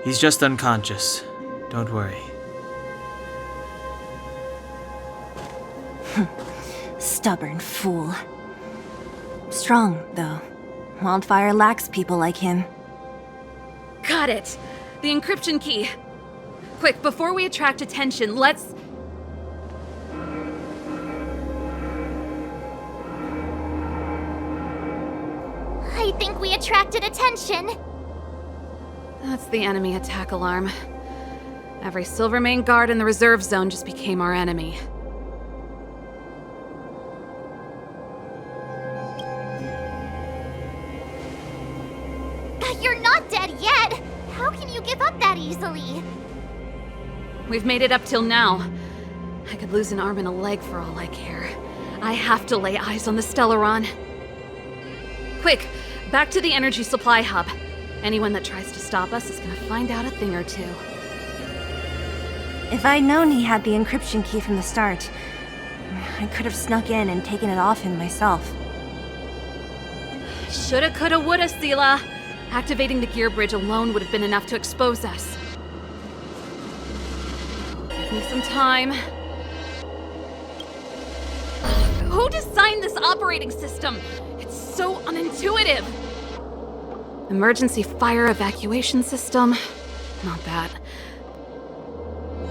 He's just unconscious. Don't worry. Stubborn fool. Strong, though. Wildfire lacks people like him. Got it! The encryption key. Quick, before we attract attention, let's... I think we attracted attention. That's the enemy attack alarm. Every Silvermane guard in the reserve zone just became our enemy. You're not dead yet! How can you give up that easily? We've made it up till now. I could lose an arm and a leg for all I care. I have to lay eyes on the Stellaron. Quick, back to the energy supply hub. Anyone that tries to stop us is gonna find out a thing or two. If I'd known he had the encryption key from the start, I could have snuck in and taken it off him myself. Shoulda, coulda, woulda, Sela. Activating the gear bridge alone would have been enough to expose us. Give me some time. Who designed this operating system? It's so unintuitive. Emergency fire evacuation system? Not that.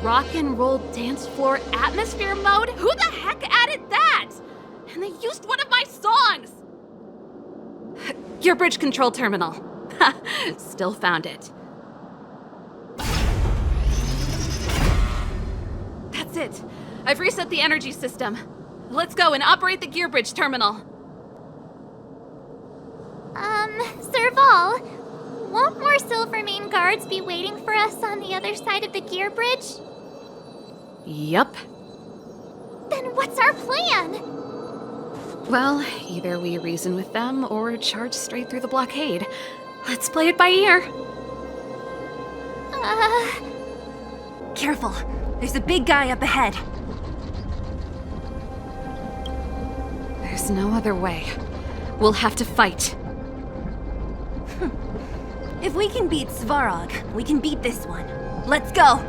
Rock and roll dance floor atmosphere mode? Who the heck added that? And they used one of my songs! Gear bridge control terminal. Still found it. That's it. I've reset the energy system. Let's go and operate the gear bridge terminal. Serval, won't more Silvermane guards be waiting for us on the other side of the gear bridge? Yup. Then what's our plan? Well, either we reason with them or charge straight through the blockade. Let's play it by ear. Careful. There's a big guy up ahead. There's no other way. We'll have to fight. If we can beat Svarog, we can beat this one. Let's go!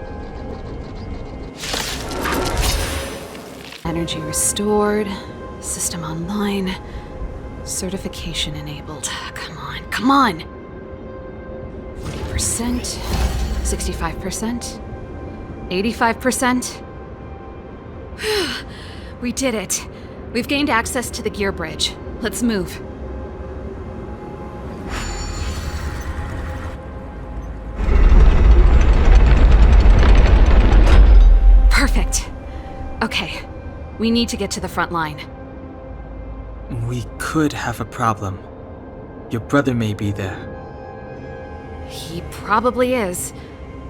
Energy restored. System online. Certification enabled. Come on, come on! 40%. 65%. 85%. We did it. We've gained access to the gear bridge. Let's move. Perfect. Okay. We need to get to the front line. We could have a problem. Your brother may be there. He probably is.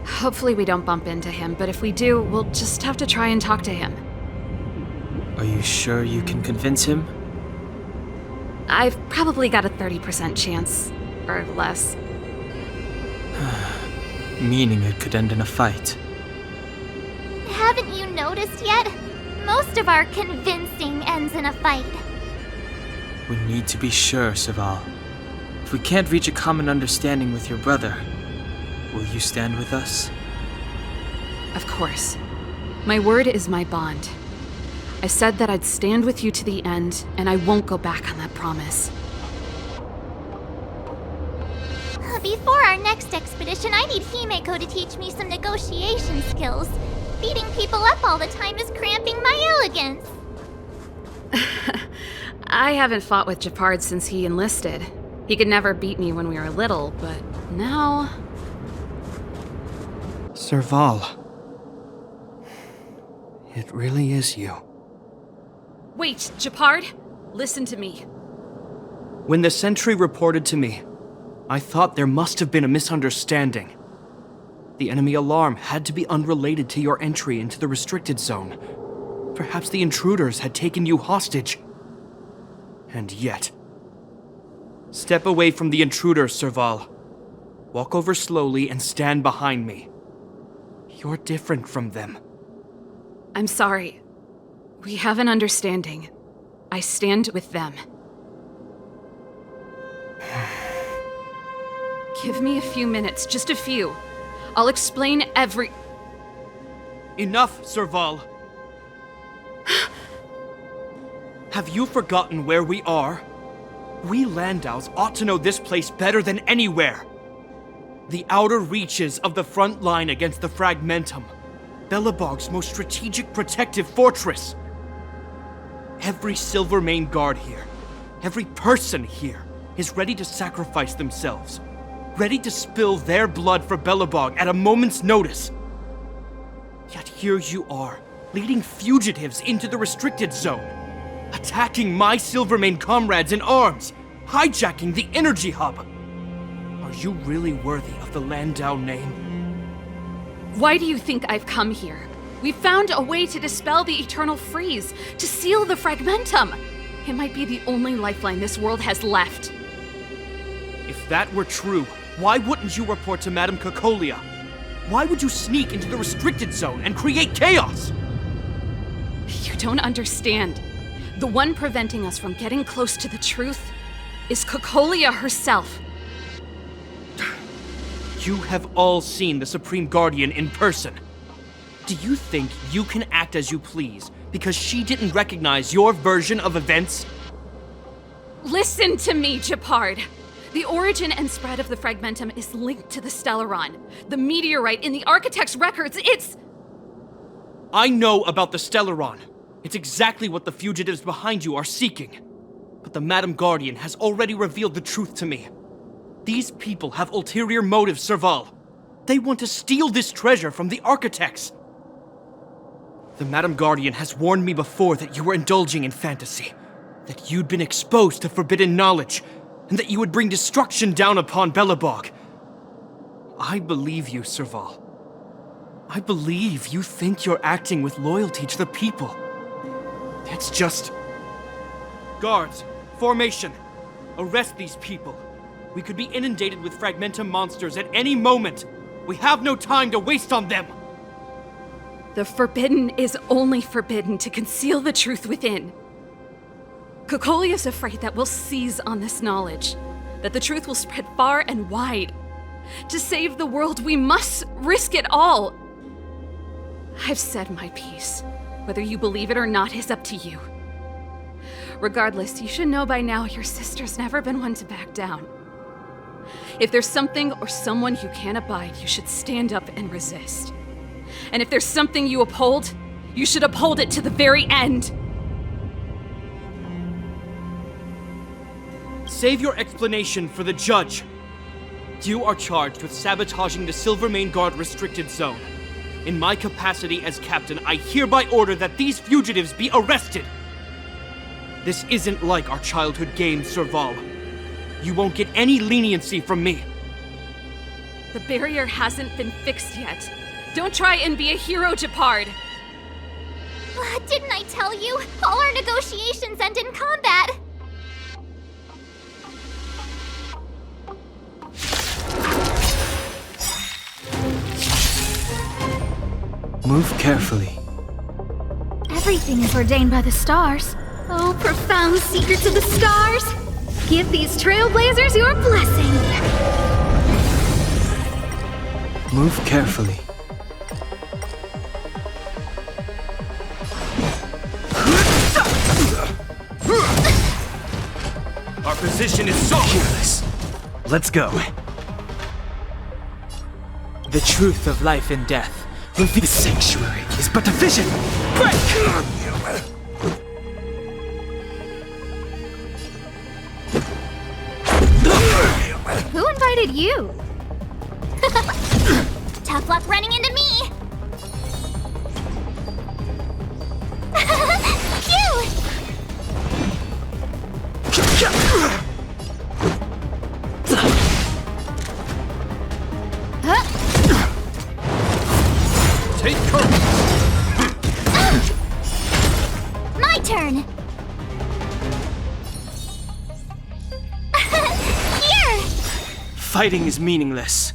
Hopefully we don't bump into him, but if we do, we'll just have to try and talk to him. Are you sure you can convince him? I've probably got a 30% chance, or less. Meaning it could end in a fight. Haven't you noticed yet? Most of our convincing ends in a fight. We need to be sure, Serval. If we can't reach a common understanding with your brother, will you stand with us? Of course. My word is my bond. I said that I'd stand with you to the end, and I won't go back on that promise. Before our next expedition, I need Himeko to teach me some negotiation skills. Beating people up all the time is cramping my elegance. I haven't fought with Japard since he enlisted. He could never beat me when we were little, but now... Serval. It really is you. Wait, Japard, listen to me. When the sentry reported to me, I thought there must have been a misunderstanding. The enemy alarm had to be unrelated to your entry into the restricted zone. Perhaps the intruders had taken you hostage. And yet... Step away from the intruders, Serval. Walk over slowly and stand behind me. You're different from them. I'm sorry. We have an understanding. I stand with them. Give me a few minutes, just a few. I'll explain every... Enough, Serval. Have you forgotten where we are? We Landaus ought to know this place better than anywhere. The outer reaches of the front line against the Fragmentum. Belobog's most strategic protective fortress. Every Silvermane guard here, every person here, is ready to sacrifice themselves. Ready to spill their blood for Belobog at a moment's notice. Yet here you are, leading fugitives into the restricted zone. Attacking my Silvermane comrades in arms, hijacking the energy hub. Are you really worthy of the Landau name? Why do you think I've come here? We found a way to dispel the eternal freeze, to seal the Fragmentum. It might be the only lifeline this world has left. If that were true, why wouldn't you report to Madame Cocolia? Why would you sneak into the restricted zone and create chaos? You don't understand. The one preventing us from getting close to the truth is Cocolia herself. You have all seen the Supreme Guardian in person. Do you think you can act as you please because she didn't recognize your version of events? Listen to me, Japard. The origin and spread of the Fragmentum is linked to the Stellaron. The meteorite in the Architect's records, it's... I know about the Stellaron. It's exactly what the fugitives behind you are seeking. But the Madam Guardian has already revealed the truth to me. These people have ulterior motives, Serval. They want to steal this treasure from the Architects. The Madam Guardian has warned me before that you were indulging in fantasy, that you'd been exposed to forbidden knowledge, and that you would bring destruction down upon Belobog. I believe you, Serval. I believe you think you're acting with loyalty to the people. It's just... Guards, formation. Arrest these people. We could be inundated with Fragmentum monsters at any moment. We have no time to waste on them. The forbidden is only forbidden to conceal the truth within. Cocolia's afraid that we'll seize on this knowledge, that the truth will spread far and wide. To save the world, we must risk it all. I've said my piece. Whether you believe it or not is up to you. Regardless, you should know by now your sister's never been one to back down. If there's something or someone you can't abide, you should stand up and resist. And if there's something you uphold, you should uphold it to the very end. Save your explanation for the judge. You are charged with sabotaging the Silvermane Guard restricted zone. In my capacity as captain, I hereby order that these fugitives be arrested. This isn't like our childhood game, Serval. You won't get any leniency from me. The barrier hasn't been fixed yet. Don't try and be a hero, Japard. Didn't I tell you? All our negotiations end in combat. Move carefully. Everything is ordained by the stars. Oh, profound secrets of the stars! Give these trailblazers your blessing! Move carefully. Our position is so fearless. Let's go. The truth of life and death. The sanctuary is but a vision. Break! Who invited you? Tough luck running into me! Phew! Take cover! My turn! Here! Fighting is meaningless.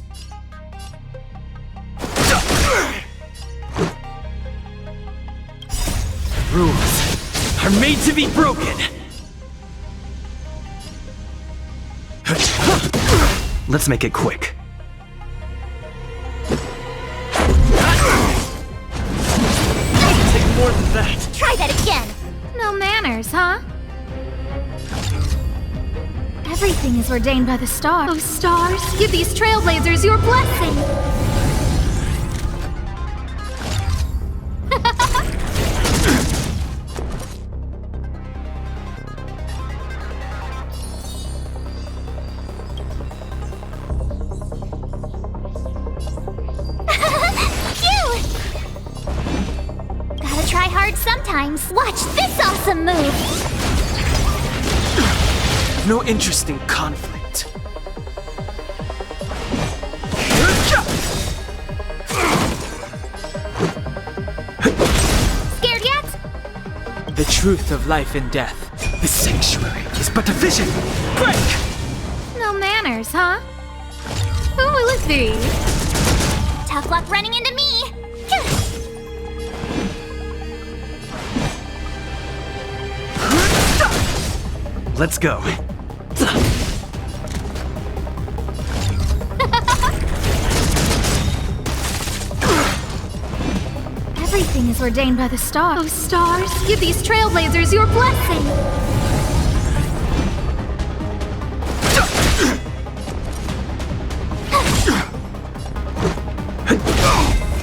Rules are made to be broken. Let's make it quick. Take more than that. Try that again! No manners, huh? Everything is ordained by the stars. Oh, stars, give these trailblazers your blessing! Phew! Gotta try hard sometimes. Watch this awesome move! No interest in conflict. Scared yet? The truth of life and death. The sanctuary is but a vision. Break! No manners, huh? Who will it be? Tough luck running into me! Let's go. Everything is ordained by the stars. Oh, stars, give these trailblazers your blessing!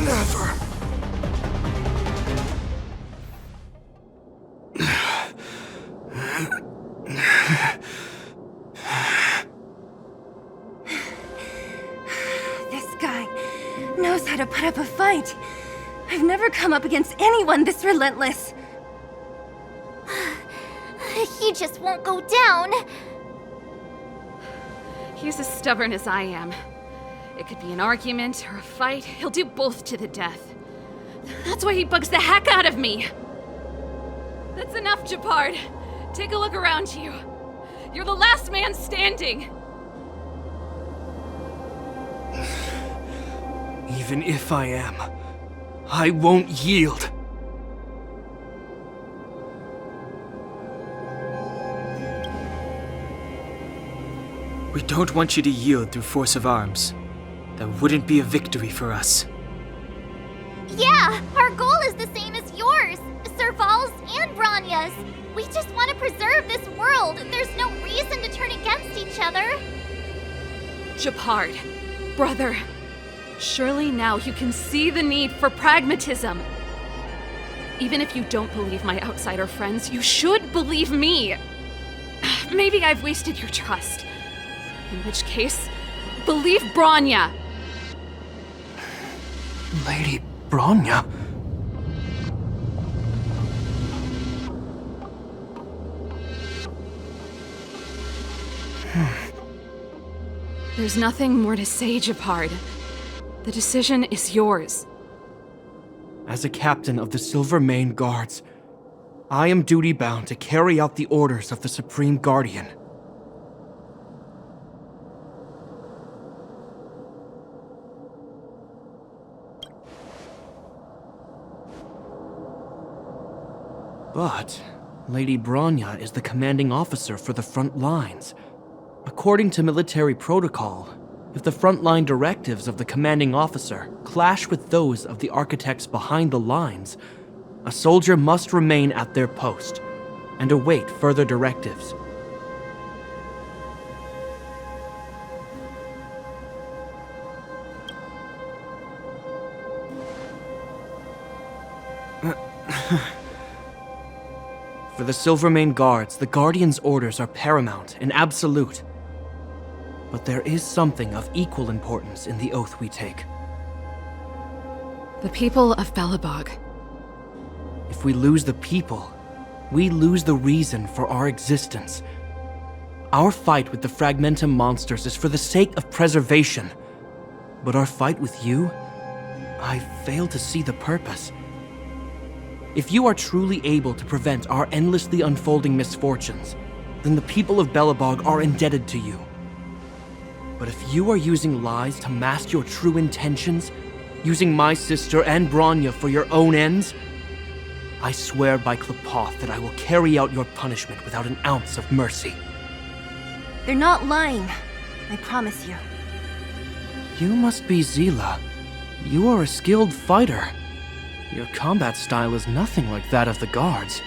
Never. This guy knows how to put up a fight. I've never come up against anyone this relentless. He just won't go down. He's as stubborn as I am. It could be an argument or a fight. He'll do both to the death. That's why he bugs the heck out of me. That's enough, Japard. Take a look around you. You're the last man standing. Even if I am, I won't yield. We don't want you to yield through force of arms. That wouldn't be a victory for us. Yeah, our goal is the same as yours, Serval's and Branya's. We just want to preserve this world. There's no reason to turn against each other. Japard, brother, surely now you can see the need for pragmatism. Even if you don't believe my outsider friends, you should believe me. Maybe I've wasted your trust. In which case, believe Branya. Lady Branya? There's nothing more to say, Japard. The decision is yours. As a captain of the Silvermane Guards, I am duty-bound to carry out the orders of the Supreme Guardian. But Lady Branya is the commanding officer for the front lines. According to military protocol, if the frontline directives of the commanding officer clash with those of the architects behind the lines, a soldier must remain at their post and await further directives. For the Silvermane Guards, the Guardian's orders are paramount and absolute. But there is something of equal importance in the oath we take. The people of Belobog. If we lose the people, we lose the reason for our existence. Our fight with the Fragmentum monsters is for the sake of preservation. But our fight with you, I fail to see the purpose. If you are truly able to prevent our endlessly unfolding misfortunes, then the people of Belobog are indebted to you. But if you are using lies to mask your true intentions, using my sister and Bronya for your own ends, I swear by Klapoth that I will carry out your punishment without an ounce of mercy. They're not lying. I promise you. You must be Zila. You are a skilled fighter. Your combat style is nothing like that of the guards.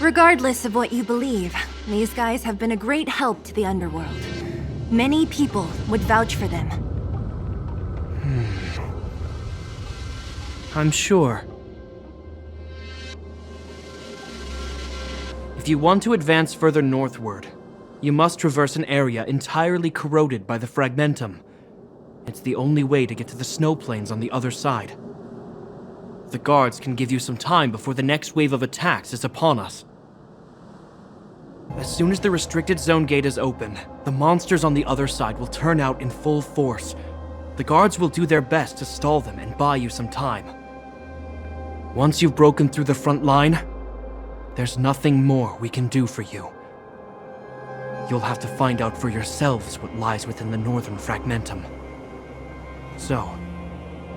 Regardless of what you believe, these guys have been a great help to the underworld. Many people would vouch for them. I'm sure. If you want to advance further northward, you must traverse an area entirely corroded by the Fragmentum. It's the only way to get to the snow plains on the other side. The guards can give you some time before the next wave of attacks is upon us. As soon as the restricted zone gate is open, the monsters on the other side will turn out in full force. The guards will do their best to stall them and buy you some time. Once you've broken through the front line, there's nothing more we can do for you. You'll have to find out for yourselves what lies within the northern Fragmentum. So,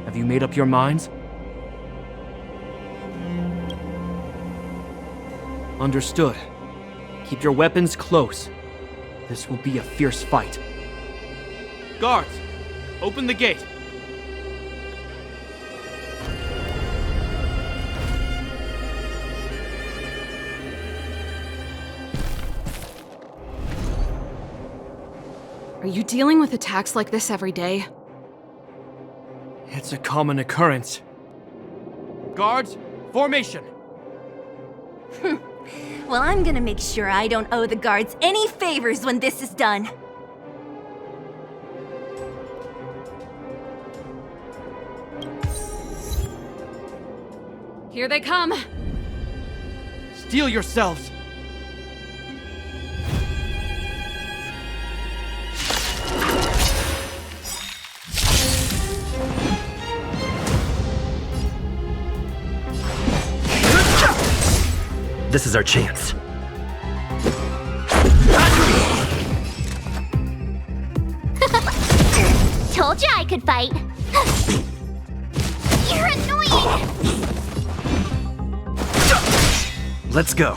have you made up your minds? Understood. Keep your weapons close. This will be a fierce fight. Guards, open the gate. Are you dealing with attacks like this every day? It's a common occurrence. Guards, formation! Well, I'm gonna make sure I don't owe the guards any favors when this is done. Here they come! Steel yourselves! This is our chance. Told you I could fight. You're annoying! Let's go.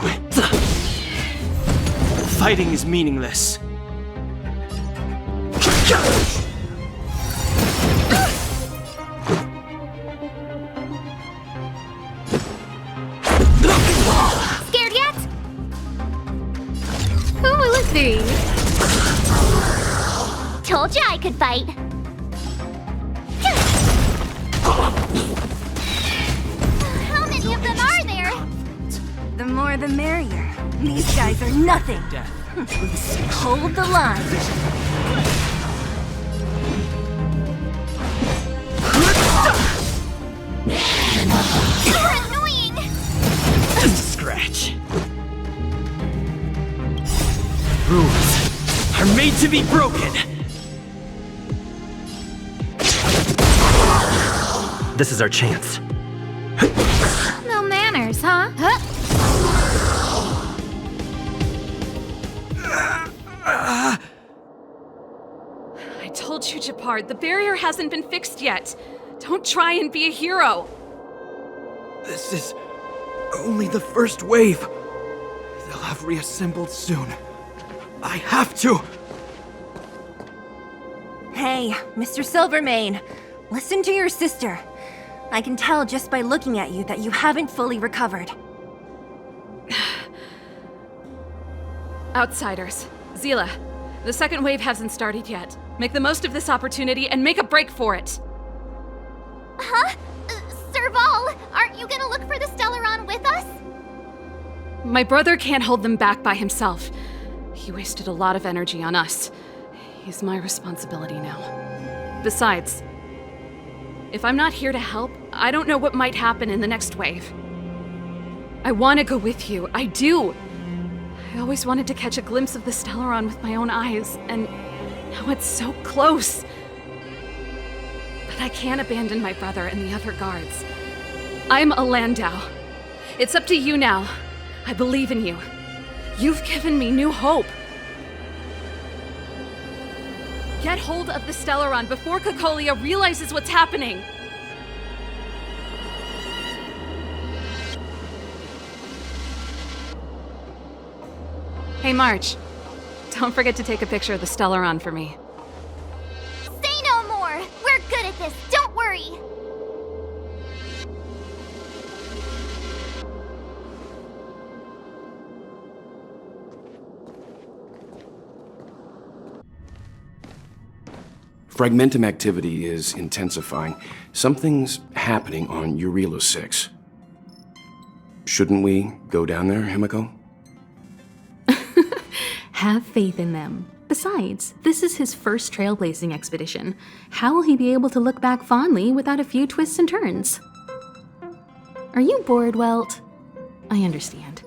Fighting is meaningless. Scared yet? Who will it be? Told you I could fight. How many of them are there? The more the merrier. These guys are nothing. Hold the line. You're annoying! Just a scratch. Rules are made to be broken. This is our chance. No manners, huh? I told you, Japard, the barrier hasn't been fixed yet. Don't try and be a hero. This is only the first wave. They'll have reassembled soon. I have to! Hey, Mr. Silvermane, listen to your sister. I can tell just by looking at you that you haven't fully recovered. Outsiders. Zila, the second wave hasn't started yet. Make the most of this opportunity and make a break for it. Huh? Serval, aren't you gonna look for the Stellaron with us? My brother can't hold them back by himself. He wasted a lot of energy on us. He's my responsibility now. Besides, If I'm not here to help, I don't know what might happen in the next wave. I want to go with you. I do. I always wanted to catch a glimpse of the Stellaron with my own eyes, and now it's so close. But I can't abandon my brother and the other guards. I'm a Landau. It's up to you now. I believe in you. You've given me new hope. Get hold of the Stellaron before Cocolia realizes what's happening. Hey, March. Don't forget to take a picture of the Stellaron for me. Say no more! We're good at this, don't worry! Fragmentum activity is intensifying. Something's happening on Jarilo-VI. Shouldn't we go down there, Himiko? Have faith in them. Besides, this is his first trailblazing expedition. How will he be able to look back fondly without a few twists and turns? Are you bored, Welt? I understand.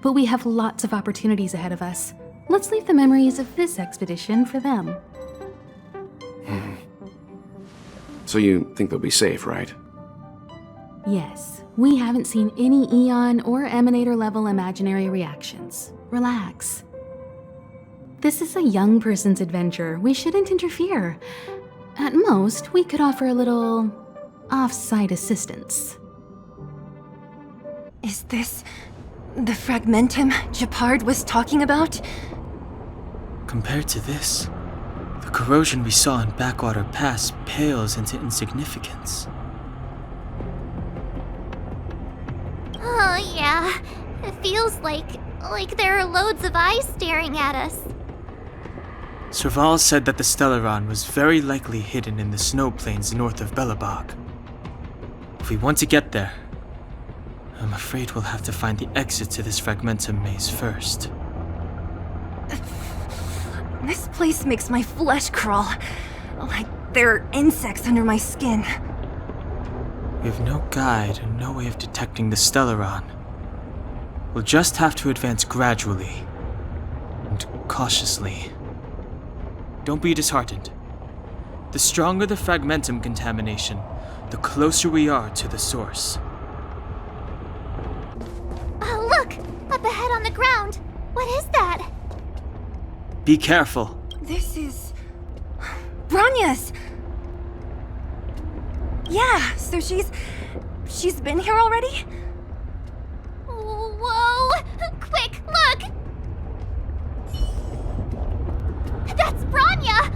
But we have lots of opportunities ahead of us. Let's leave the memories of this expedition for them. So you think they'll be safe, right? Yes, we haven't seen any Eon or Emanator level imaginary reactions. Relax. This is a young person's adventure. We shouldn't interfere. At most, we could offer a little off-site assistance. Is this the Fragmentum Gepard was talking about? Compared to this, the corrosion we saw in Backwater Pass pales into insignificance. Oh, yeah. It feels like there are loads of eyes staring at us. Serval said that the Stellaron was very likely hidden in the snow plains north of Belobog. If we want to get there, I'm afraid we'll have to find the exit to this Fragmentum maze first. This place makes my flesh crawl. Like there are insects under my skin. We have no guide and no way of detecting the Stellaron. We'll just have to advance gradually and cautiously. Don't be disheartened. The stronger the Fragmentum contamination, the closer we are to the source. Look! Up ahead on the ground! What is that? Be careful. This is... Bronya's! Yeah, so she's been here already? Whoa! Quick, look! That's Bronya!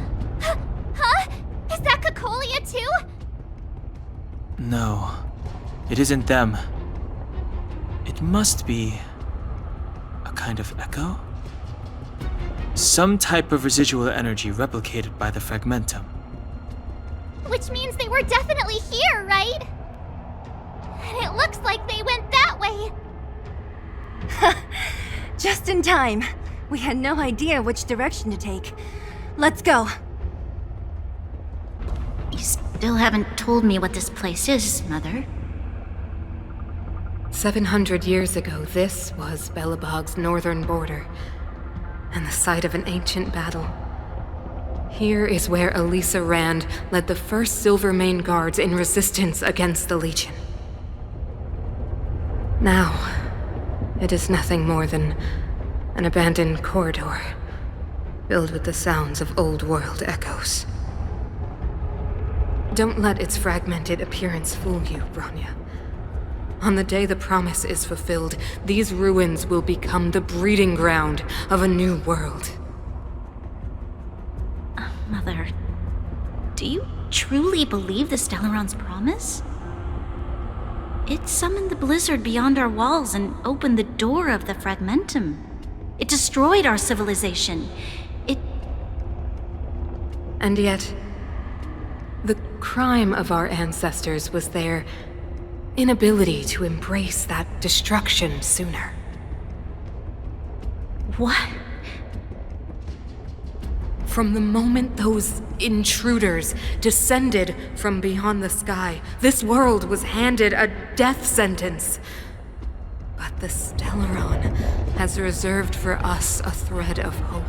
Huh? Is that Cocolia too? No, it isn't them. It must be a kind of echo? Some type of residual energy replicated by the Fragmentum. Which means they were definitely here, right? And it looks like they went that way. Just in time. We had no idea which direction to take. Let's go. You still haven't told me what this place is, Mother. 700 years ago, this was Belobog's northern border, and the site of an ancient battle. Here is where Elisa Rand led the first Silvermane Guards in resistance against the Legion. Now, it is nothing more than an abandoned corridor, filled with the sounds of old-world echoes. Don't let its fragmented appearance fool you, Bronya. On the day the promise is fulfilled, these ruins will become the breeding ground of a new world. Mother, do you truly believe the Stellaron's promise? It summoned the blizzard beyond our walls and opened the door of the Fragmentum. It destroyed our civilization. And yet, the crime of our ancestors was their inability to embrace that destruction sooner. What? From the moment those intruders descended from beyond the sky, this world was handed a death sentence. But the Stellaron has reserved for us a thread of hope.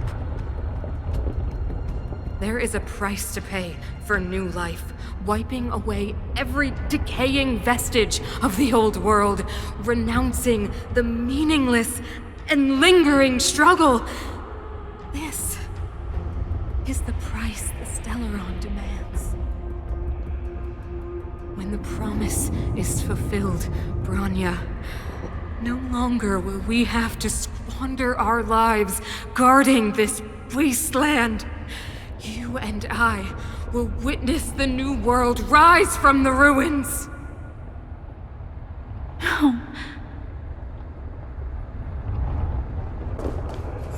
There is a price to pay for new life, wiping away every decaying vestige of the old world, renouncing the meaningless and lingering struggle. This is the price the Stellaron demands. When the promise is fulfilled, Branya, no longer will we have to squander our lives guarding this wasteland. You and I will witness the new world rise from the ruins. No.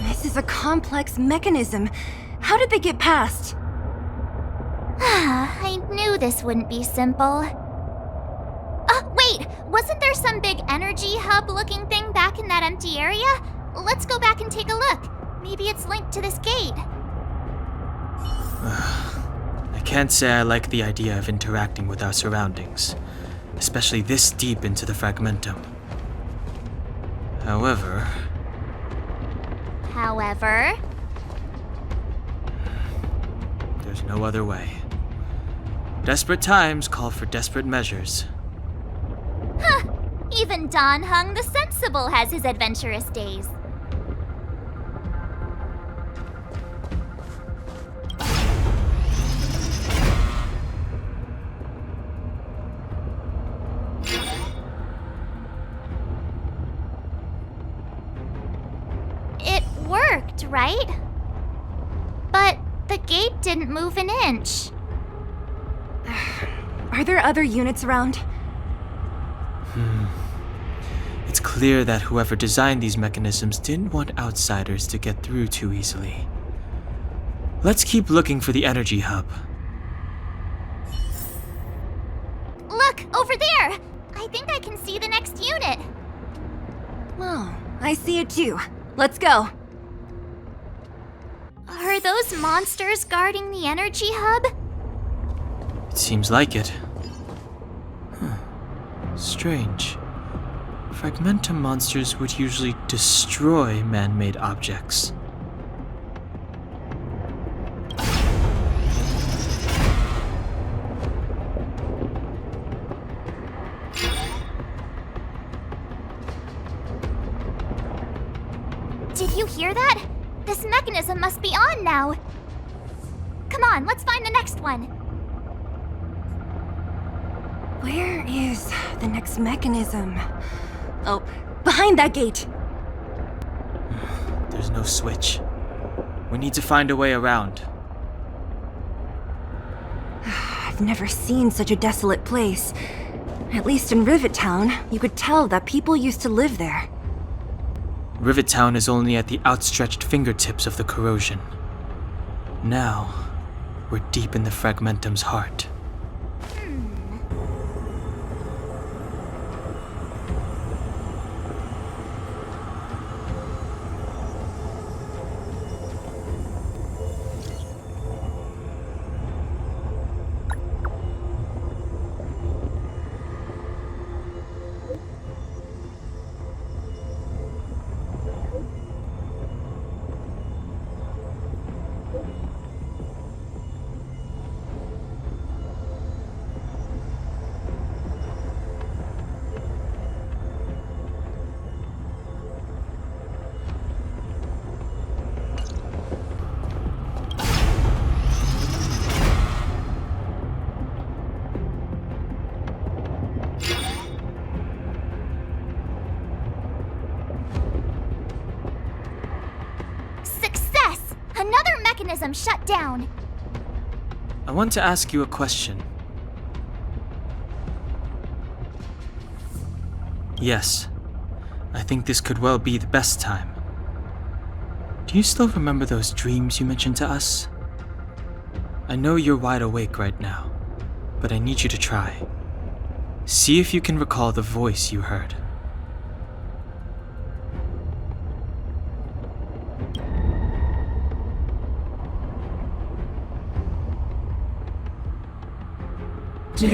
This is a complex mechanism. How did they get past? I knew this wouldn't be simple. Wait! Wasn't there some big energy hub-looking thing back in that empty area? Let's go back and take a look. Maybe it's linked to this gate. I can't say I like the idea of interacting with our surroundings, especially this deep into the fragmentum. However, there's no other way. Desperate times call for desperate measures. Even Don Hung the Sensible has his adventurous days. It worked, right? But the gate didn't move an inch. Are there other units around? It's clear that whoever designed these mechanisms didn't want outsiders to get through too easily. Let's keep looking for the energy hub. Look, over there! I think I can see the next unit. Oh, I see it too. Let's go. Are those monsters guarding the energy hub? It seems like it. Strange. Fragmentum monsters would usually destroy man-made objects. Did you hear that? This mechanism must be on now. Come on, let's find the next one. Where is the next mechanism? Oh, behind that gate. There's no switch. We need to find a way around. I've never seen such a desolate place. At least in Rivet Town, you could tell that people used to live there. Rivet Town is only at the outstretched fingertips of the corrosion. Now, we're deep in the Fragmentum's heart. mechanism shut down. I want to ask you a question. Yes, I think this could well be the best time. Do you still remember those dreams you mentioned to us? I know you're wide awake right now, but I need you to try. See if you can recall the voice you heard. Well?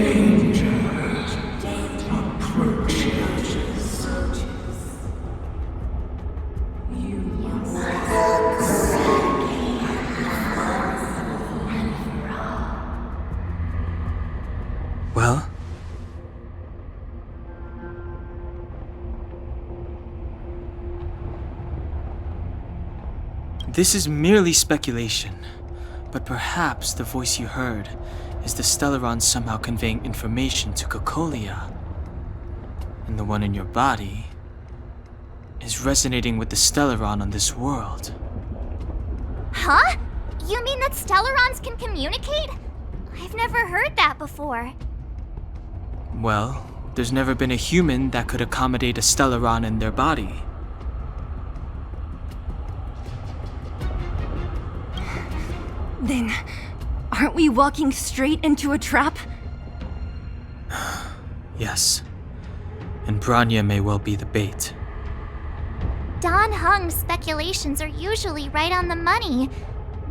This is merely speculation, but perhaps the voice you heard is the Stellaron somehow conveying information to Cocolia. And the one in your body is resonating with the Stellaron on this world. Huh? You mean that Stellarons can communicate? I've never heard that before. Well, there's never been a human that could accommodate a Stellaron in their body. Then, aren't we walking straight into a trap? Yes. And Branya may well be the bait. Don Hung's speculations are usually right on the money.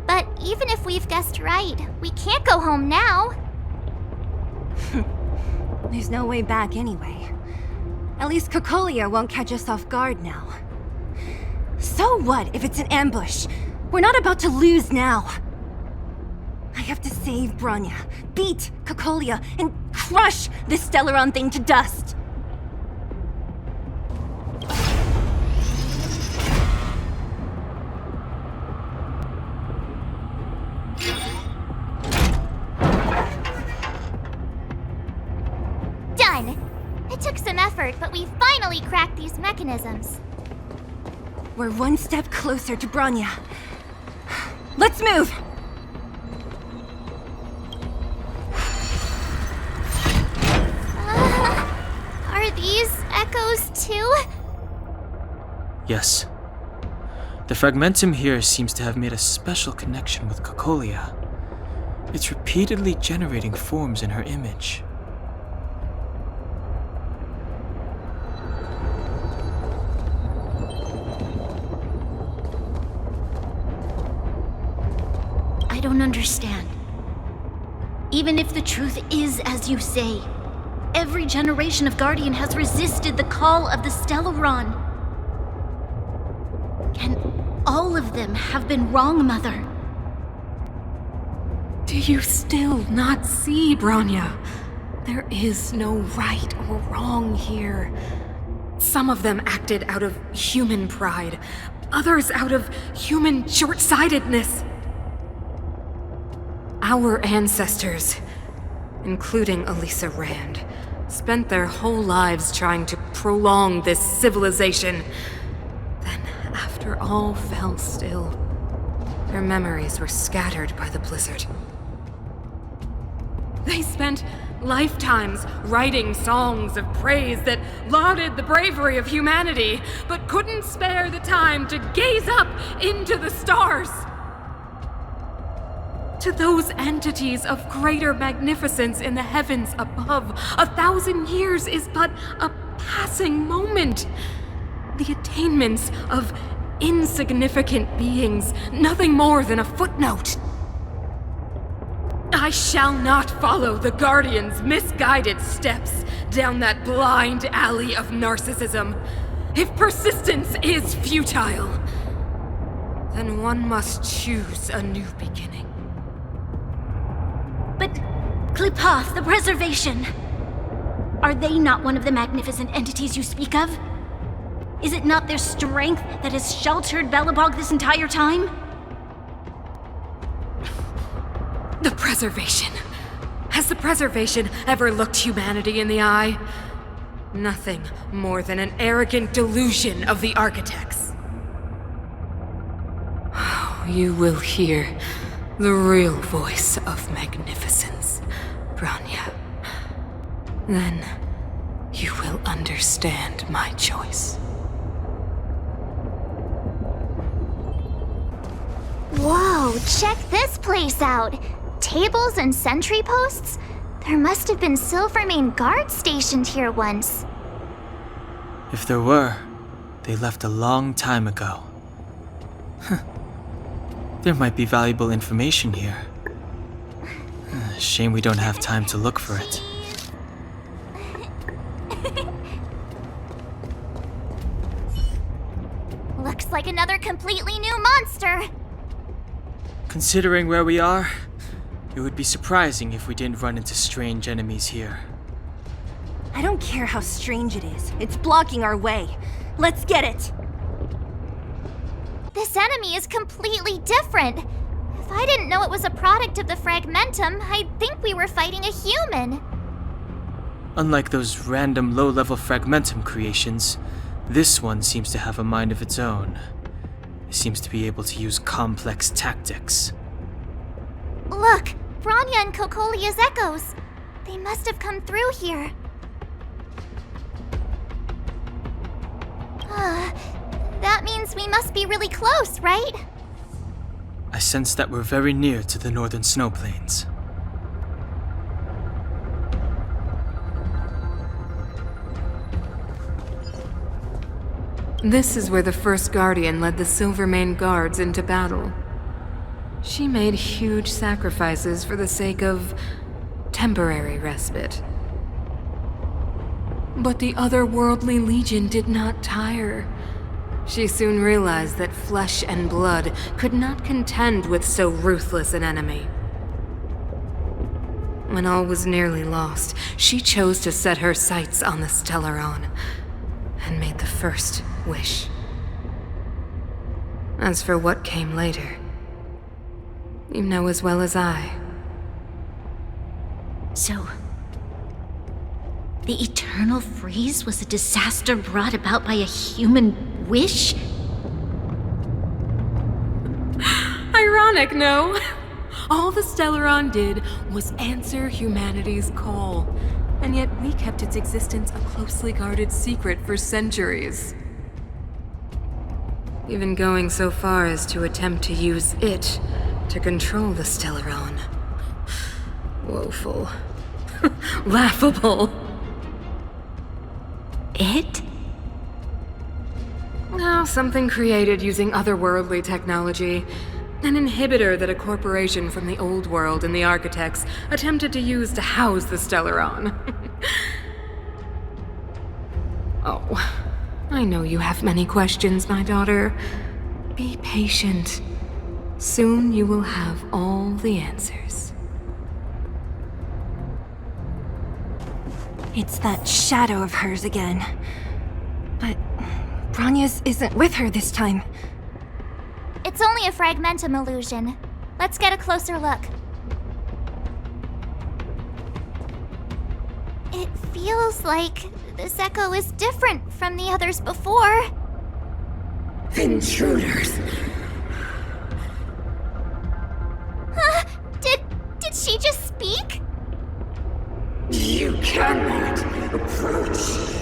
But even if we've guessed right, we can't go home now. There's no way back anyway. At least Cocolia won't catch us off guard now. So what if it's an ambush? We're not about to lose now. I have to save Branya, beat Cocolia, and crush this Stellaron thing to dust. Done! It took some effort, but we finally cracked these mechanisms. We're one step closer to Branya. Let's move! Are these echoes too? Yes. The fragmentum here seems to have made a special connection with Cocolia. It's repeatedly generating forms in her image. I don't understand. Even if the truth is as you say, every generation of Guardian has resisted the call of the Stellaron. Can all of them have been wrong, Mother? Do you still not see, Branya? There is no right or wrong here. Some of them acted out of human pride, others out of human short-sightedness. Our ancestors, including Elisa Rand, spent their whole lives trying to prolong this civilization. Then, after all fell still, their memories were scattered by the blizzard. They spent lifetimes writing songs of praise that lauded the bravery of humanity, but couldn't spare the time to gaze up into the stars. To those entities of greater magnificence in the heavens above, 1,000 years is but a passing moment. The attainments of insignificant beings, nothing more than a footnote. I shall not follow the Guardian's misguided steps down that blind alley of narcissism. If persistence is futile, then one must choose a new beginning. But Klipoth, the Preservation, are they not one of the magnificent entities you speak of? Is it not their strength that has sheltered Belobog this entire time? The Preservation. Has the Preservation ever looked humanity in the eye? Nothing more than an arrogant delusion of the architects. You will hear the real voice of magnificence, Branya. Then you will understand my choice. Whoa, check this place out! Tables and sentry posts? There must have been Silvermane guards stationed here once. If there were, they left a long time ago. There might be valuable information here. Shame we don't have time to look for it. Looks like another completely new monster. Considering where we are, it would be surprising if we didn't run into strange enemies here. I don't care how strange it is. It's blocking our way. Let's get it! This enemy is completely different. If I didn't know it was a product of the Fragmentum, I'd think we were fighting a human. Unlike those random low-level Fragmentum creations, this one seems to have a mind of its own. It seems to be able to use complex tactics. Look, Bronya and Kokolia's echoes. They must have come through here. That means we must be really close, right? I sense that we're very near to the northern snow plains. This is where the first Guardian led the Silvermane Guards into battle. She made huge sacrifices for the sake of temporary respite. But the otherworldly Legion did not tire. She soon realized that flesh and blood could not contend with so ruthless an enemy. When all was nearly lost, she chose to set her sights on the Stellaron and made the first wish. As for what came later, you know as well as I. So, the eternal freeze was a disaster brought about by a human wish? Ironic, no? All the Stellaron did was answer humanity's call, and yet we kept its existence a closely guarded secret for centuries. Even going so far as to attempt to use it to control the Stellaron. Woeful. Laughable. It? No, something created using otherworldly technology. An inhibitor that a corporation from the old world and the Architects attempted to use to house the Stellaron. Oh, I know you have many questions, my daughter. Be patient. Soon you will have all the answers. It's that shadow of hers again. But Bronya's isn't with her this time. It's only a Fragmentum illusion. Let's get a closer look. It feels like this echo is different from the others before. Intruders! Did she just speak? You cannot approach.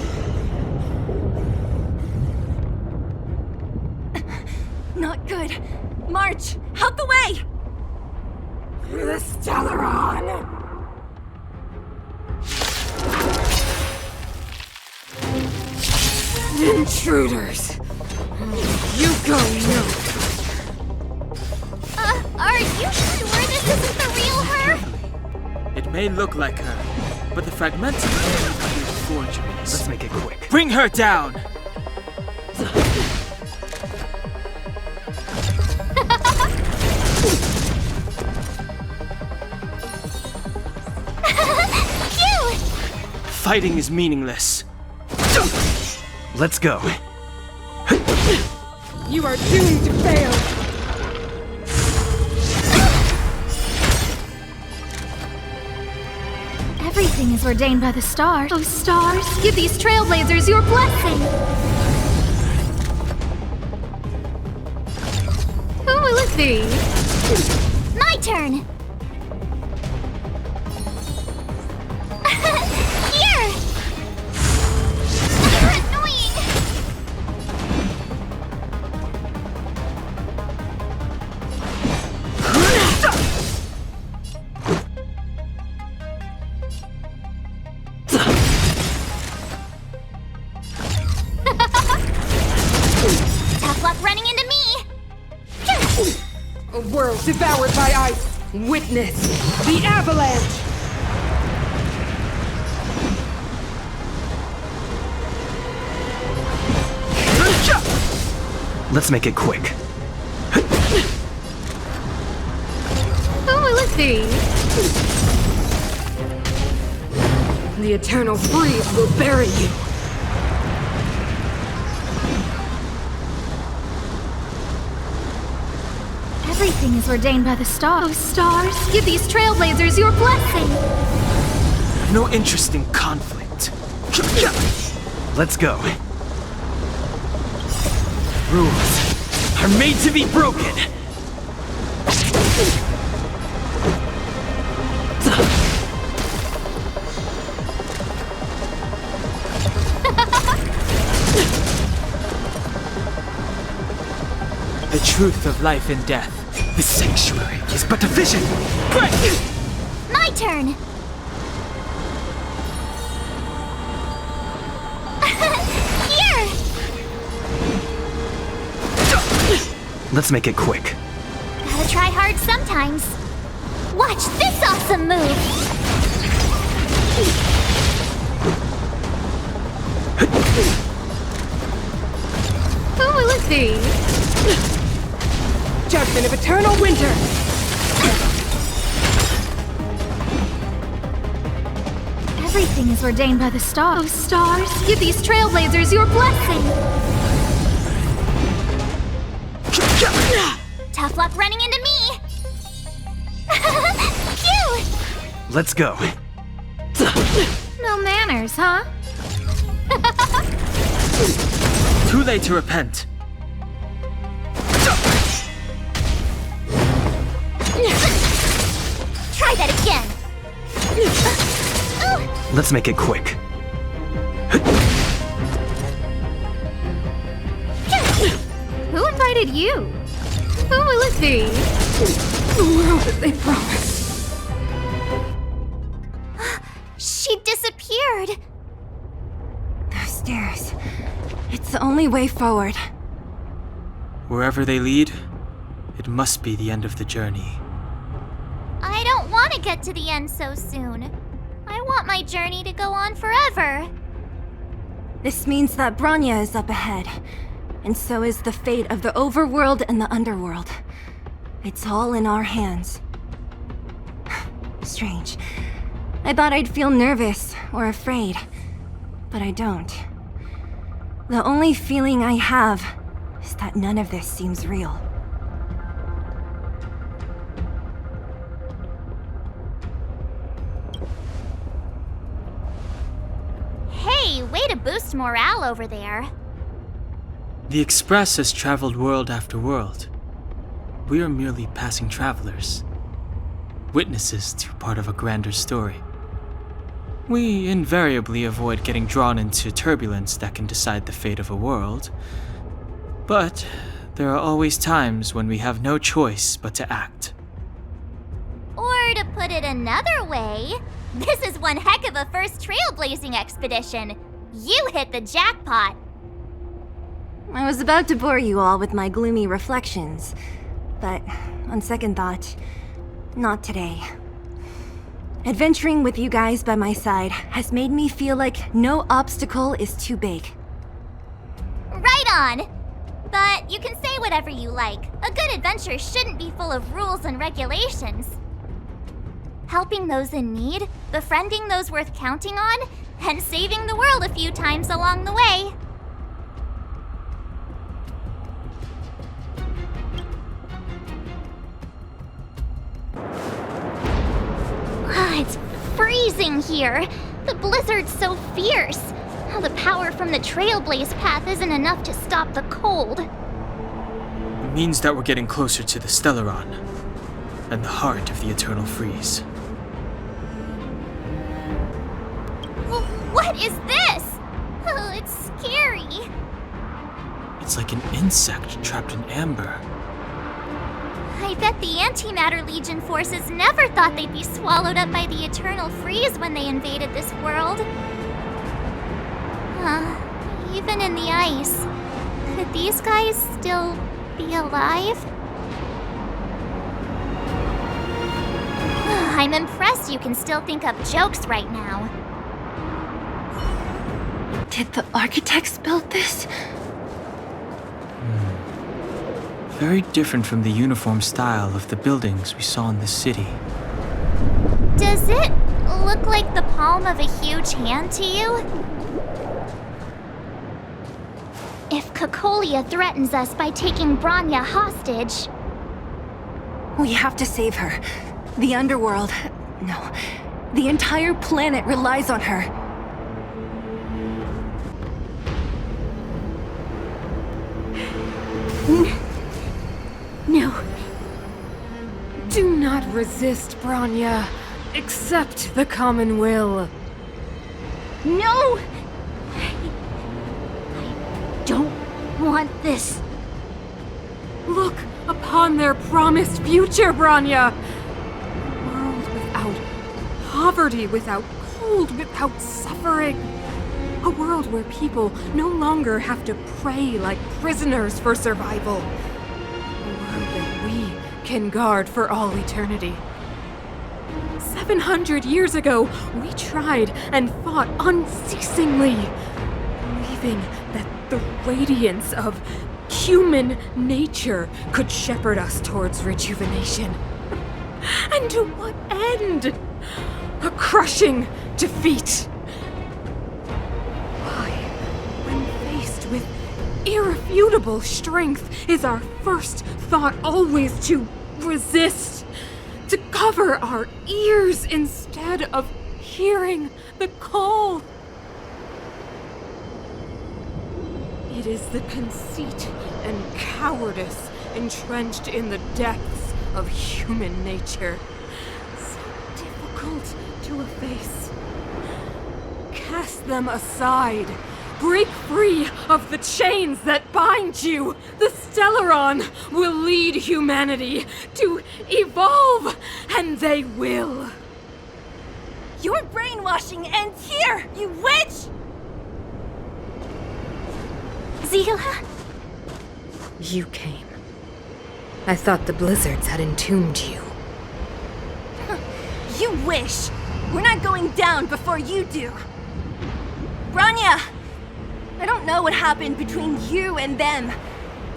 Not good. March, out the way! The Stellaron! Intruders! You go no! Are you sure this isn't the real her? It may look like her, but the Fragmentum may be forgeries. Let's make it quick. Bring her down! Fighting is meaningless. Let's go. You are doomed to fail! Everything is ordained by the stars. Oh, stars, give these trailblazers your blessing! Who will it be? My turn! Here! You're annoying! Tough luck running into me! A world devoured by ice! Witness the avalanche! Let's make it quick. Who will it be? The eternal freeze will bury you. Everything is ordained by the stars. Oh, stars, give these trailblazers your blessing. No interest in conflict. Let's go. Rules are made to be broken. The truth of life and death. The sanctuary is but a vision. My turn! Here! Let's make it quick. Gotta try hard sometimes. Watch this awesome move! Who will it be? Judgment of eternal winter! Everything is ordained by the stars. Oh, stars, give these trailblazers your blessing. Tough luck running into me! Phew! Let's go. No manners, huh? Too late to repent. Try that again! Let's make it quick. Who invited you? Who will it be? The world that they promised. She disappeared! Those stairs. It's the only way forward. Wherever they lead, it must be the end of the journey. I don't want to get to the end so soon. I want my journey to go on forever. This means that Bronya is up ahead, and so is the fate of the overworld and the underworld. It's all in our hands. Strange. I thought I'd feel nervous or afraid, but I don't. The only feeling I have is that none of this seems real. Hey, way to boost morale over there. The Express has traveled world after world. We are merely passing travelers, witnesses to part of a grander story. We invariably avoid getting drawn into turbulence that can decide the fate of a world, but there are always times when we have no choice but to act. Or to put it another way, this is one heck of a first trailblazing expedition. You hit the jackpot. I was about to bore you all with my gloomy reflections, but on second thought, not today. Adventuring with you guys by my side has made me feel like no obstacle is too big. Right on! But you can say whatever you like. A good adventure shouldn't be full of rules and regulations. Helping those in need, befriending those worth counting on, and saving the world a few times along the way. It's freezing here. The blizzard's so fierce. The power from the Trailblaze path isn't enough to stop the cold. It means that we're getting closer to the Stellaron, and the heart of the Eternal Freeze. What is this? Oh, it's scary. It's like an insect trapped in amber. I bet the Antimatter Legion forces never thought they'd be swallowed up by the Eternal Freeze when they invaded this world. Even in the ice, could these guys still be alive? I'm impressed you can still think up jokes right now. Did the architects build this? Very different from the uniform style of the buildings we saw in the city. Does it look like the palm of a huge hand to you? If Cocolia threatens us by taking Bronya hostage... We have to save her. The underworld... No. The entire planet relies on her. No. Do not resist, Bronya. Accept the common will. No! I don't want this. Look upon their promised future, Bronya! A world without poverty, without cold, without suffering. A world where people no longer have to pray like prisoners for survival. A world that we can guard for all eternity. 700 years ago, we tried and fought unceasingly, believing that the radiance of human nature could shepherd us towards rejuvenation. And to what end? A crushing defeat. Why, when faced with irrefutable strength, is our first thought always to resist? To cover our ears instead of hearing the call? It is the conceit and cowardice entrenched in the depths of human nature, so difficult to efface. Cast them aside. Break free of the chains that bind you. The Stellaron will lead humanity to evolve, and they will. Your brainwashing ends here, you witch! Zila? You came. I thought the blizzards had entombed you. You wish! We're not going down before you do. Bronya! I don't know what happened between you and them.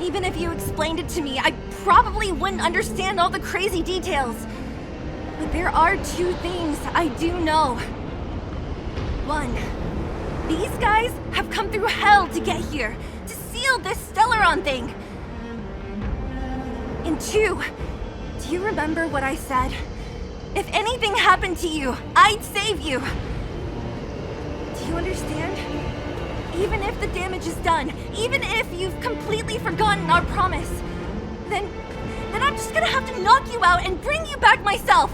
Even if you explained it to me, I probably wouldn't understand all the crazy details. But there are two things I do know. One, these guys have come through hell to get here, to seal this Stellaron thing. And two, do you remember what I said? If anything happened to you, I'd save you. Do you understand? Even if the damage is done, even if you've completely forgotten our promise, then I'm just gonna have to knock you out and bring you back myself.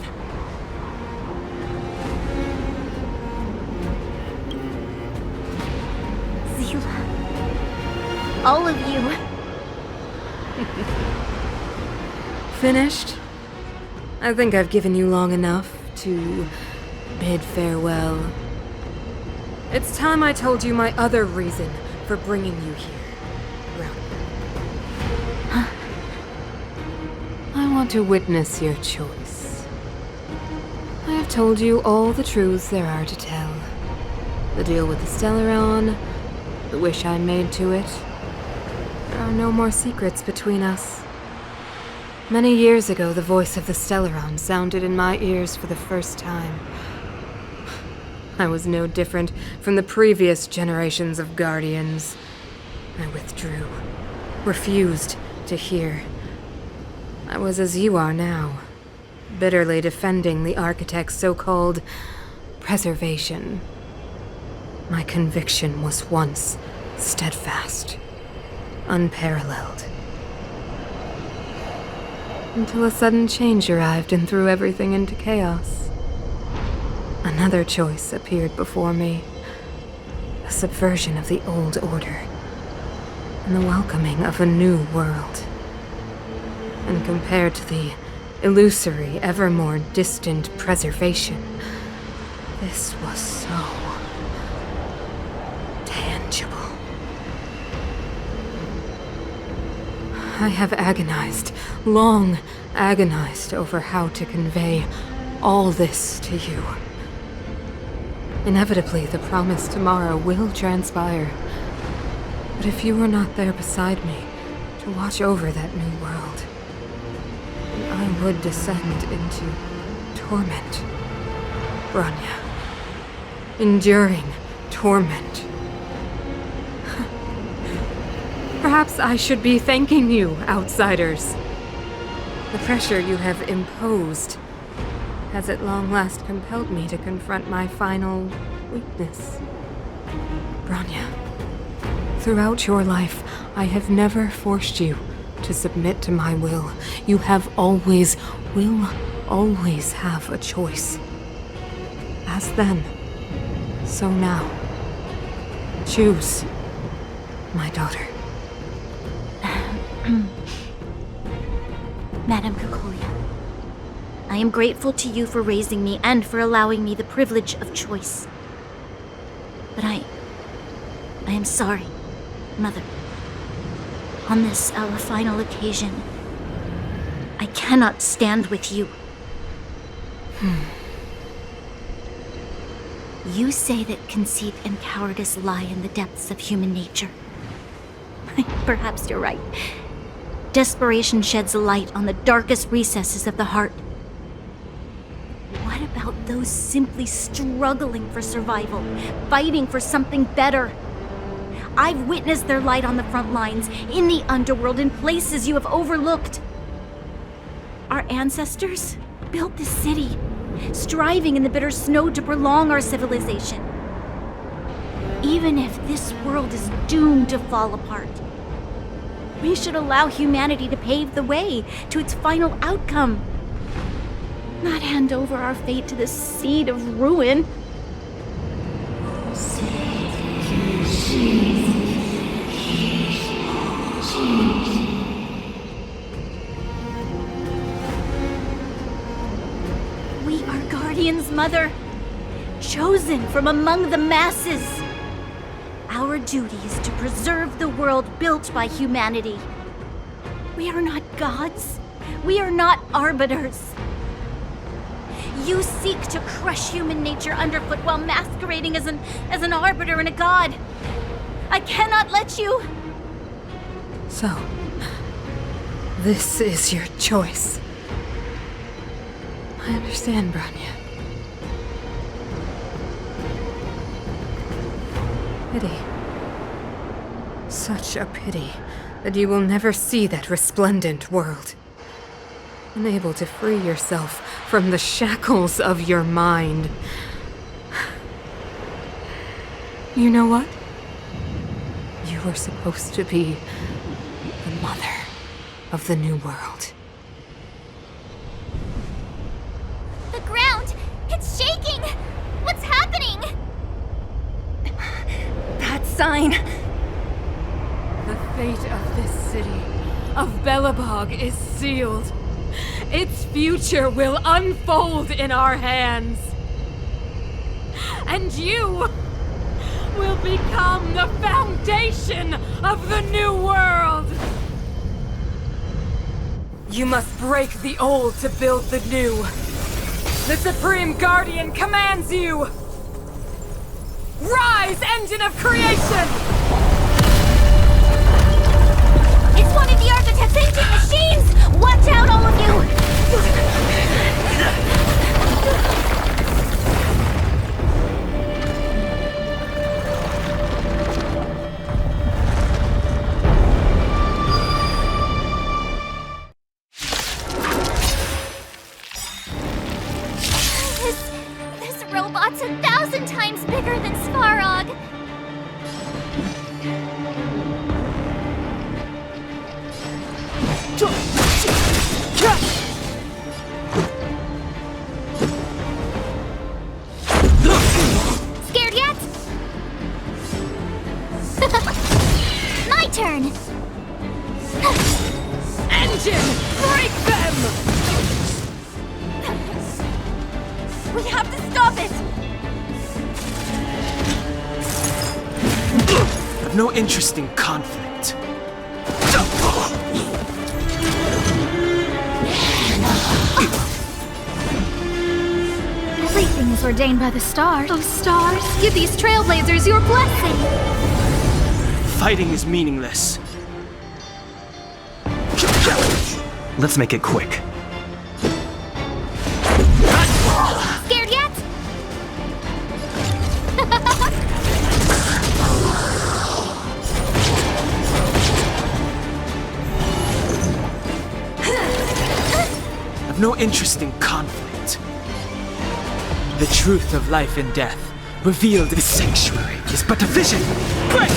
Zila. All of you. Finished? I think I've given you long enough to bid farewell. It's time I told you my other reason for bringing you here. Huh? I want to witness your choice. I have told you all the truths there are to tell. The deal with the Stellaron, the wish I made to it. There are no more secrets between us. Many years ago, the voice of the Stellaron sounded in my ears for the first time. I was no different from the previous generations of Guardians. I withdrew, refused to hear. I was as you are now, bitterly defending the Architect's so-called preservation. My conviction was once steadfast, unparalleled. Until a sudden change arrived and threw everything into chaos. Another choice appeared before me. A subversion of the old order. And the welcoming of a new world. And compared to the illusory, ever more distant preservation, this was so tangible. I have agonized, long agonized over how to convey all this to you. Inevitably, the promised tomorrow will transpire. But if you were not there beside me to watch over that new world, then I would descend into torment. Bronya. Enduring torment. Perhaps I should be thanking you, outsiders. The pressure you have imposed has at long last compelled me to confront my final weakness. Bronya, throughout your life, I have never forced you to submit to my will. You will always have a choice. As then, so now. Choose, my daughter. Madame Kokolia, I am grateful to you for raising me and for allowing me the privilege of choice. But I am sorry, Mother. On this, our final occasion, I cannot stand with you. You say that conceit and cowardice lie in the depths of human nature. Perhaps you're right. Desperation sheds a light on the darkest recesses of the heart. What about those simply struggling for survival, fighting for something better? I've witnessed their light on the front lines, in the underworld, in places you have overlooked. Our ancestors built this city, striving in the bitter snow to prolong our civilization. Even if this world is doomed to fall apart, we should allow humanity to pave the way to its final outcome. Not hand over our fate to the seed of ruin. We are guardians, Mother, chosen from among the masses. Our duty is to preserve the world built by humanity. We are not gods. We are not arbiters. You seek to crush human nature underfoot while masquerading as an arbiter and a god. I cannot let you. So, this is your choice. I understand, Bronya. Pity. Such a pity that you will never see that resplendent world. Unable to free yourself from the shackles of your mind. You know what? You were supposed to be the mother of the new world. The ground! It's shaking! What's happening? That sign! The fate of this city, of Belobog, is sealed. Its future will unfold in our hands. And you will become the foundation of the new world. You must break the old to build the new. The Supreme Guardian commands you! Rise, engine of creation! It's one of the architect's ancient machines! Watch out, all of you! This robot's 1,000 times bigger than Svarog! Scared yet? My turn! Engine, break them! We have to stop it! I've no interest in conflict. Everything is ordained by the stars. Oh, stars, give these trailblazers your blessing! Fighting is meaningless. Let's make it quick. Scared yet? I've no interest in conflict. The truth of life and death, revealed in the sanctuary, is but a vision. Break!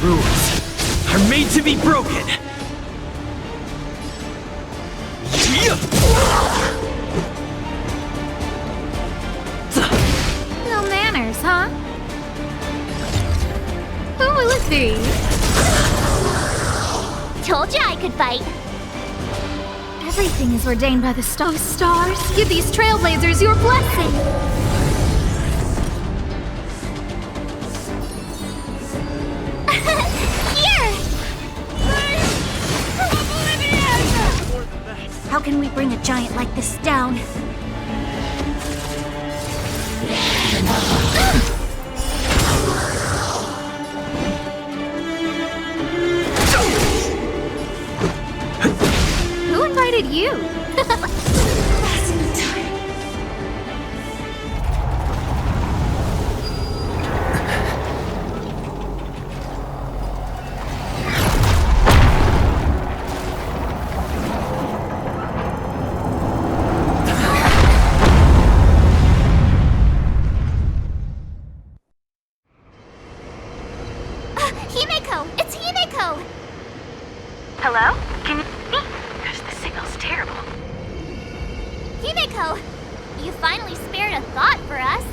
Rules are made to be broken. No manners, huh? Who will it be? Told you I could fight. Everything is ordained by the stars. Stars, give these trailblazers your blessing! How can we bring a giant like this down? Who invited you? Himeko! It's Himeko! Hello? Can you hear me? Gosh, the signal's terrible. Himeko! You finally spared a thought for us.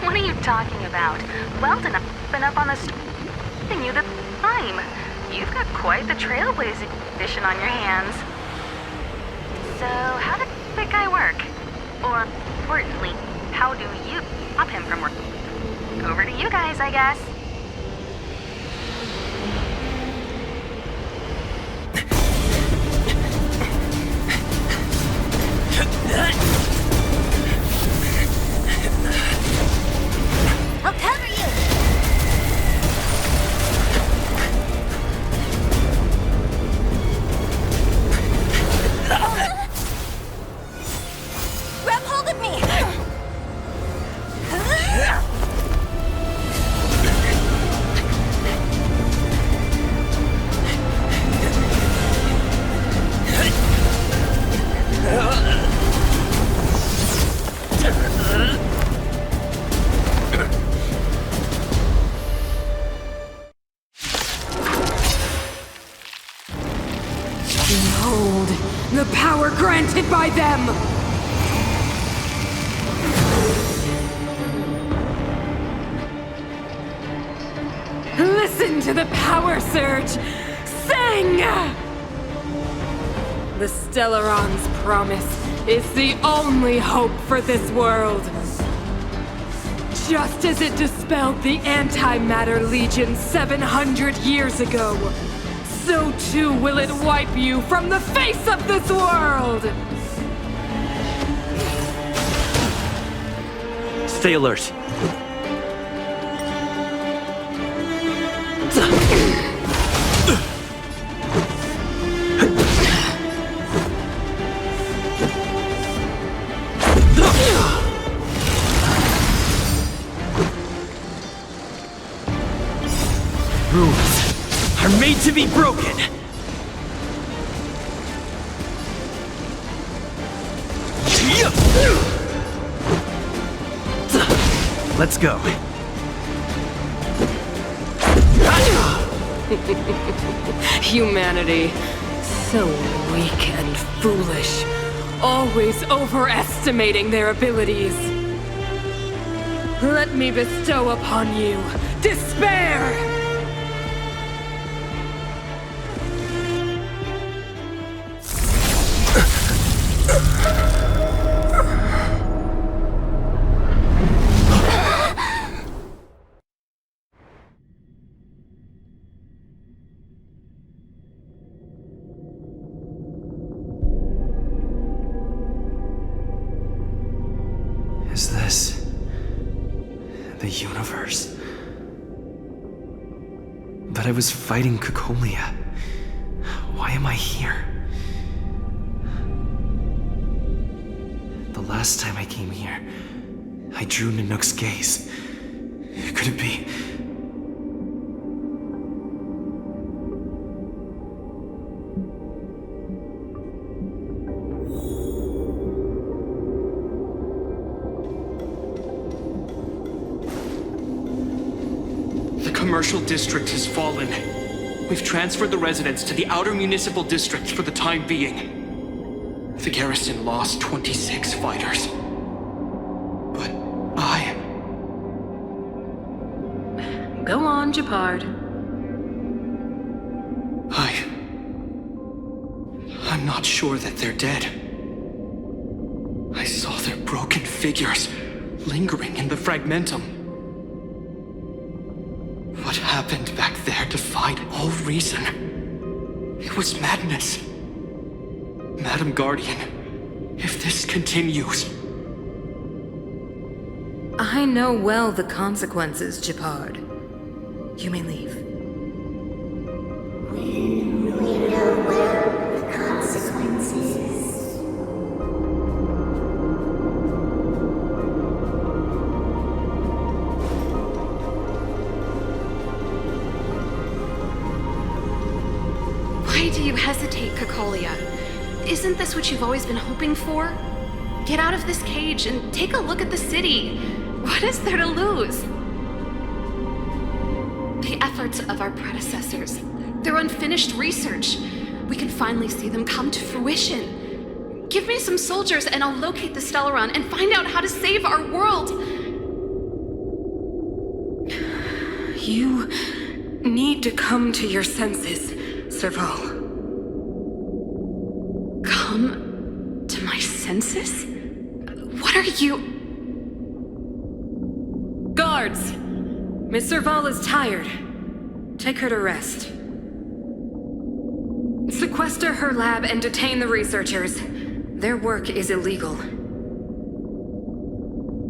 What are you talking about? Weldon, I've been up on the thing you the time. You've got quite the trailblazing mission on your hands. So, how did that guy work? Or, importantly, how do you stop him from working? Over to you guys, I guess. I'll cover you! Grab hold of me! Behold, the power granted by them! Listen to the power surge! Sing! The Stellaron's promise is the only hope for this world. Just as it dispelled the Antimatter Legion 700 years ago, so too will it wipe you from the face of this world! Stay alert. Rules are made to be broken. Let's go. Humanity, so weak and foolish, always overestimating their abilities. Let me bestow upon you despair! the universe. But I was fighting Cocolia. Why am I here? The last time I came here, I drew Nanook's gaze. Could it be? The commercial district has fallen. We've transferred the residents to the outer municipal districts for the time being. The garrison lost 26 fighters. But Go on, Japard. I'm not sure that they're dead. I saw their broken figures lingering in the fragmentum. What happened back there defied all reason. It was madness. Madam Guardian, if this continues... I know well the consequences, Japard. You may leave. We know well the consequences. Why do you hesitate, Cocolia? Isn't this what you've always been hoping for? Get out of this cage and take a look at the city. What is there to lose? The efforts of our predecessors, their unfinished research. We can finally see them come to fruition. Give me some soldiers and I'll locate the Stellaron and find out how to save our world. You need to come to your senses, Serval. Come to my senses? What are you... Guards! Miss Serval is tired. Take her to rest. Sequester her lab and detain the researchers. Their work is illegal.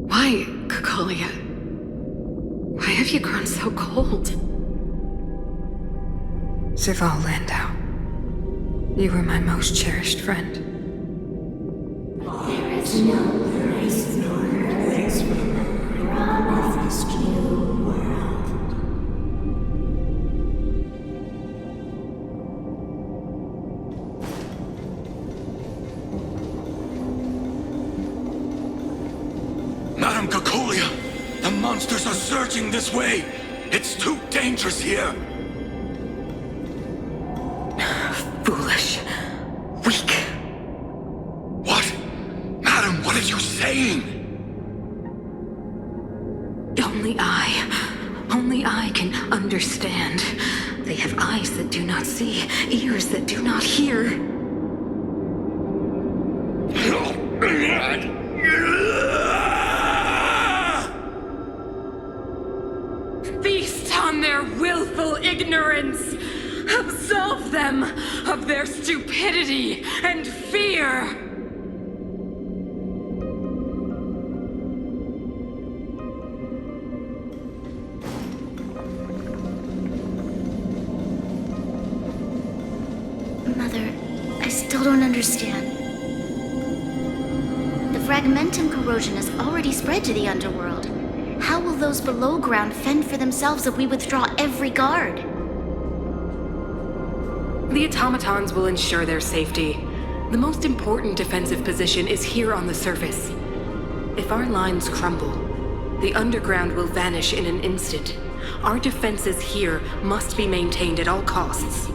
Why, Cocolia? Why have you grown so cold? Serval Landau, you were my most cherished friend. There is no place nor place for this new world. Madam Cocolia, the monsters are surging this way. It's too dangerous here. Foolish. Weak. What? Madam, what are you saying? Only I can understand. They have eyes that do not see, ears that do not hear. Feast on their willful ignorance! Absolve them of their stupidity and fear! Mother, I still don't understand. The fragmentum corrosion has already spread to the underworld. How will those below ground fend for themselves if we withdraw every guard? The automatons will ensure their safety. The most important defensive position is here on the surface. If our lines crumble, the underground will vanish in an instant. Our defenses here must be maintained at all costs.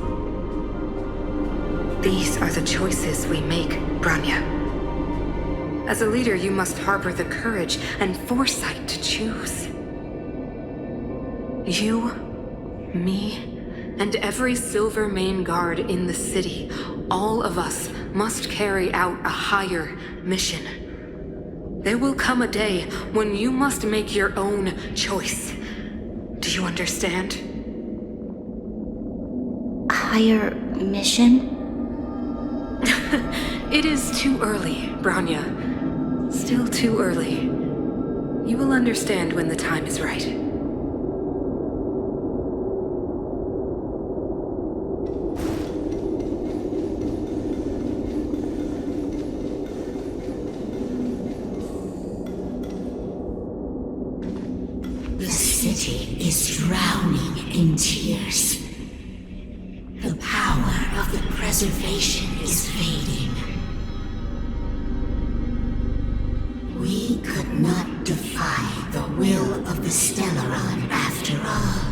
These are the choices we make, Branya. As a leader, you must harbor the courage and foresight to choose. You, me, and every Silvermane guard in the city, all of us must carry out a higher mission. There will come a day when you must make your own choice. Do you understand? A higher mission? It is too early, Branya. Still too early. You will understand when the time is right. The city is drowning in tears. The power of the preservation is fading. We could not defy the will of the Stellaron after all.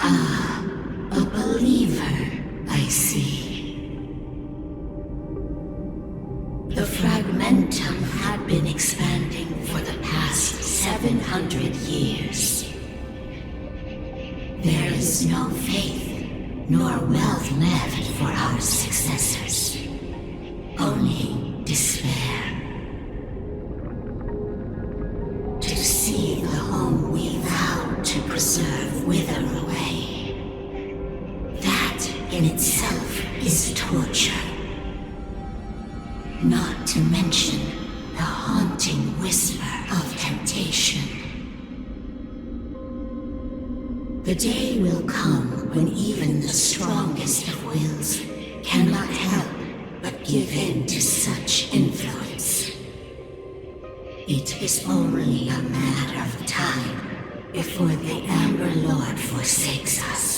Ah, a believer, I see. The Fragmentum had been expanding for the past 700 years. There is no faith nor wealth left for our successors. Only despair. To see the home we vowed to preserve wither away. That in itself is torture. Not to mention the haunting whisper of temptation. The day will come when even the strongest of wills cannot help but give in to such influence. It is only a matter of time before the Amber Lord forsakes us.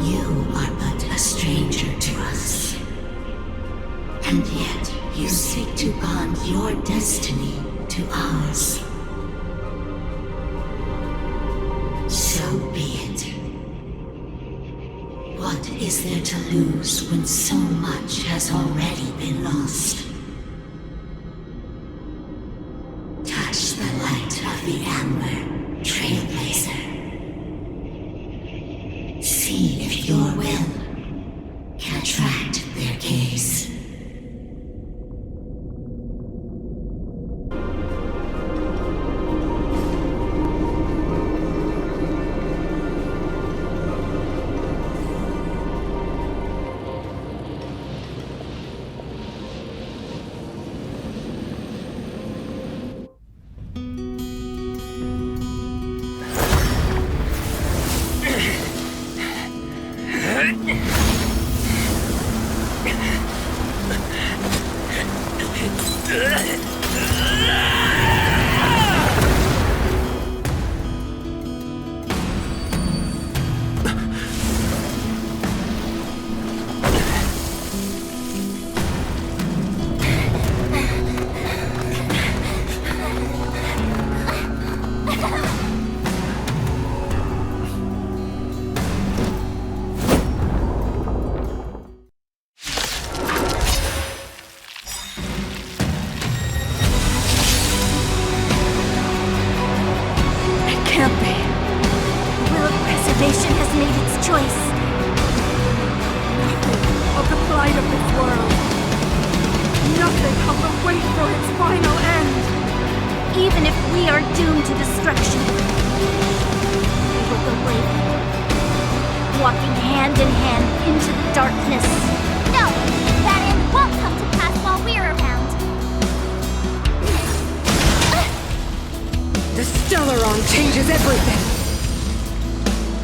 You are but a stranger to us. And yet you seek to bond your destiny to ours. So be it. What is there to lose when so much has already been lost? Touch the light of the Amber, Trailblazer. See if your will can attract their gaze.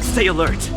Stay alert.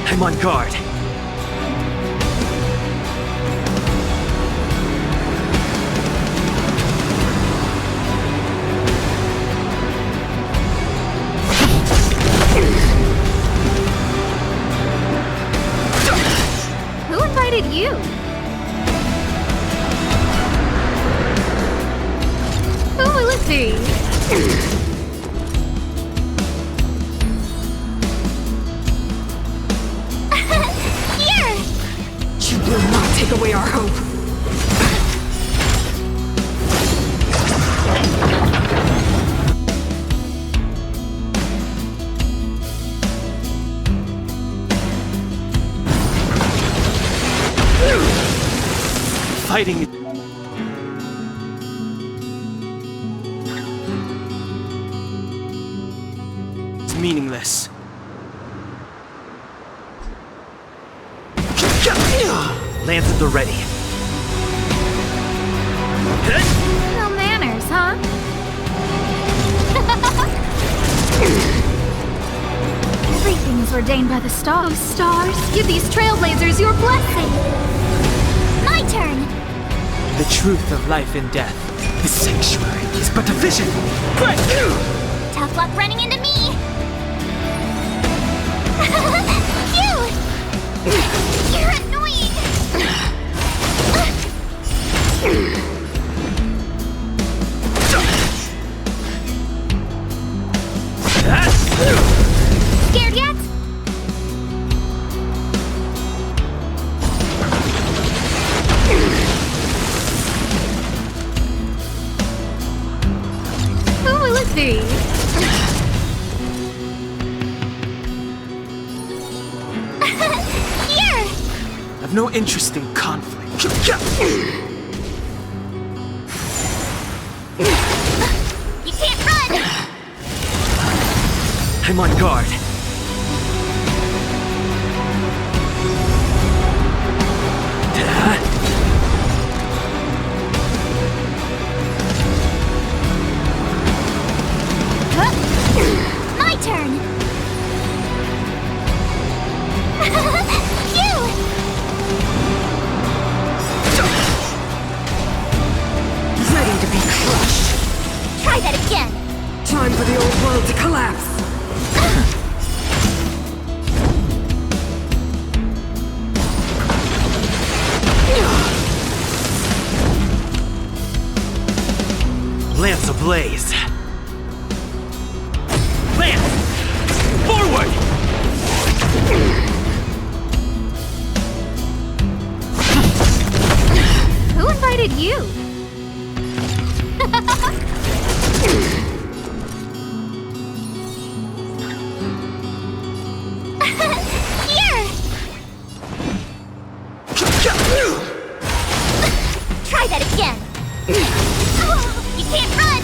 I'm on guard. invited you? Who will it be? Here! You will not take away our hope. Fighting. It's meaningless. Lance at the ready. No manners, huh? Everything is ordained by the stars. Oh, stars, give these trailblazers your blessing. My turn! The truth of life and death. The sanctuary is but a vision. Tough luck running into me! Phew! You're annoying! Scared yet? Who will it be? Here! I've no interest in conflict. You can't run! I'm on guard. My turn! Phew! Ready to be crushed. Try that again! Time for the old world to collapse. Lance ablaze. Lance! Forward! Who invited you? Here! Try that again! You can't run!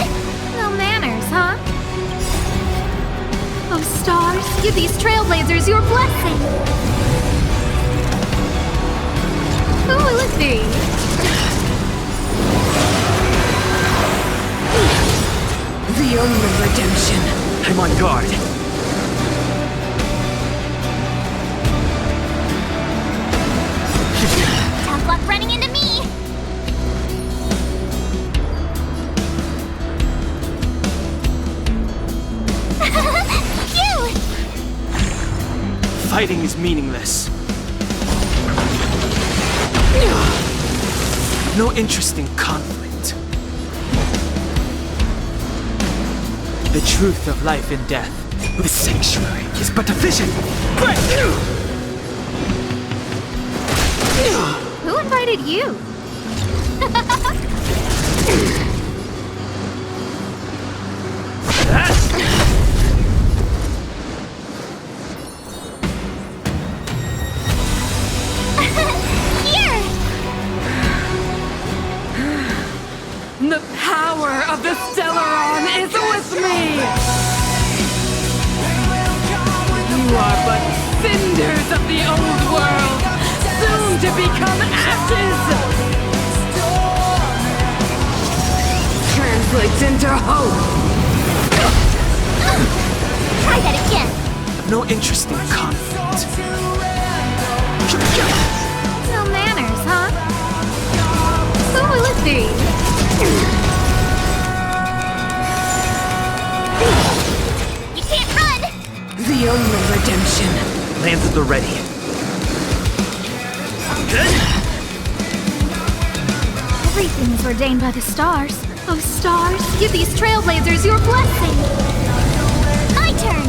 No manners, huh? Oh, stars, give these trailblazers your blessing. Who will it be? The only redemption. I'm on guard. Tough luck running into me! Phew! Fighting is meaningless. No interest in conflict. The truth of life and death. The sanctuary is but a vision. Who invited you? Here! The power of the Stellaron is with me! You are but cinders of the old world, soon to become ashes! Translates into hope! Try that again! I've no interest in conflict. No manners, huh? Who will it be? You can't run! The only redemption. Lance at the ready. Everything is ordained by the stars. Oh, stars, give these trailblazers your blessing! My turn!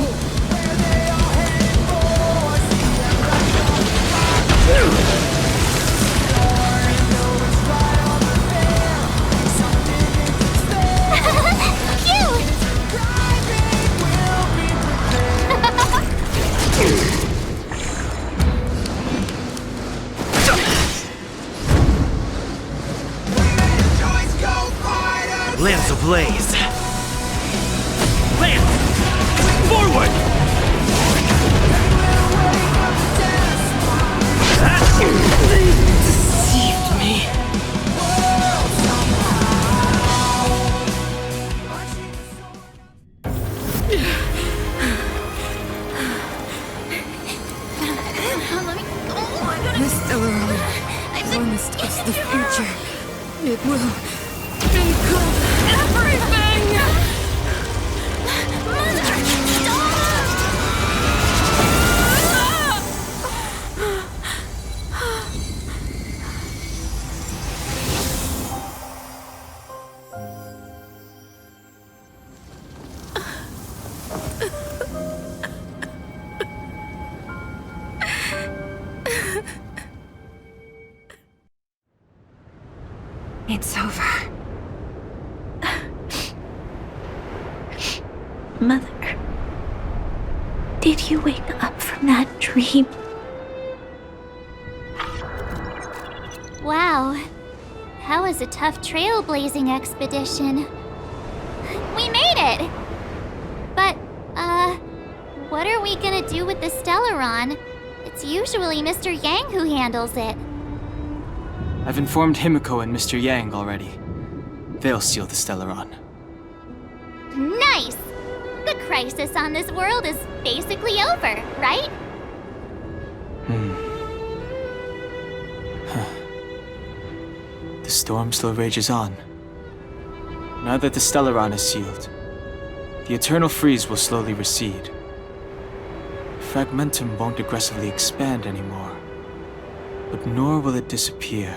Lance ablaze! Lance! Forward! They deceived me. Mr. Earl, honest is the future. It will become everything! Mother, It's over. Mother, did you wake up from that dream? Wow. That was a tough trailblazing expedition. We made it! But, what are we gonna do with the Stellaron? It's usually Mr. Yang who handles it. I've informed Himiko and Mr. Yang already. They'll steal the Stellaron. Nice! The crisis on this world is basically over, right? The storm still rages on. Now that the Stellaron is sealed, the eternal freeze will slowly recede. Fragmentum won't aggressively expand anymore, but nor will it disappear.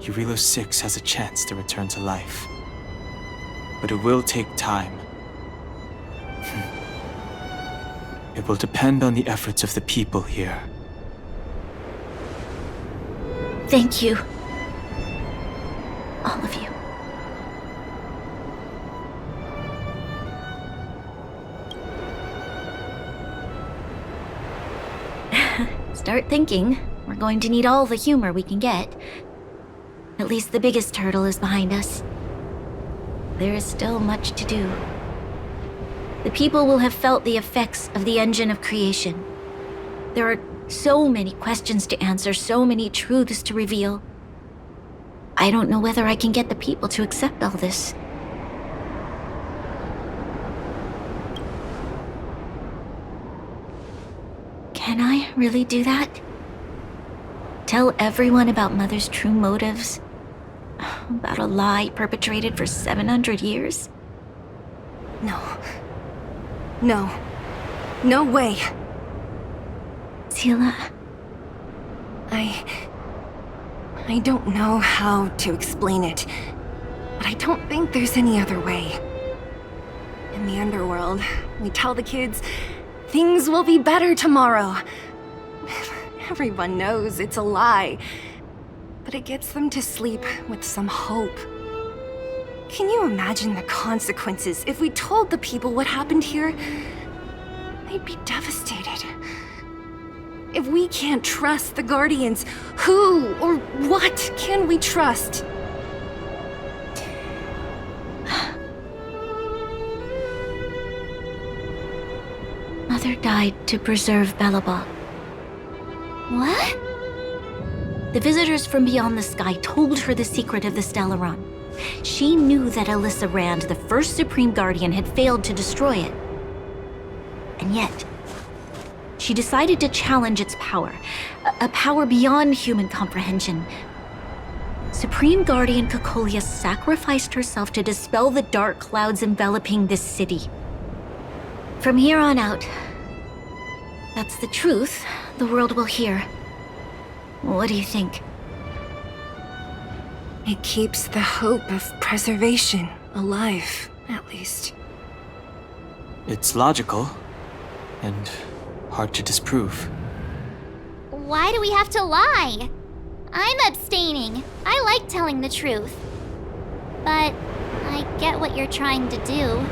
Jarilo-VI has a chance to return to life, but it will take time. It will depend on the efforts of the people here. Thank you. All of you. Start thinking. We're going to need all the humor we can get. At least the biggest hurdle is behind us. There is still much to do. The people will have felt the effects of the engine of creation. There are so many questions to answer, so many truths to reveal. I don't know whether I can get the people to accept all this. Can I really do that? Tell everyone about Mother's true motives? About a lie perpetrated for 700 years? No. No. No way. Sila. I don't know how to explain it, but I don't think there's any other way. In the underworld, we tell the kids, things will be better tomorrow. Everyone knows it's a lie, but it gets them to sleep with some hope. Can you imagine the consequences if we told the people what happened here? They'd be devastated. If we can't trust the Guardians, who or what can we trust? Mother died to preserve Belobog. What? The visitors from beyond the sky told her the secret of the Stellaron. She knew that Alyssa Rand, the first Supreme Guardian, had failed to destroy it. And yet, she decided to challenge its power, a power beyond human comprehension. Supreme Guardian Cocolia sacrificed herself to dispel the dark clouds enveloping this city. From here on out, that's the truth the world will hear. What do you think? It keeps the hope of preservation alive, at least. It's logical, and hard to disprove. Why do we have to lie? I'm abstaining. I like telling the truth. But I get what you're trying to do.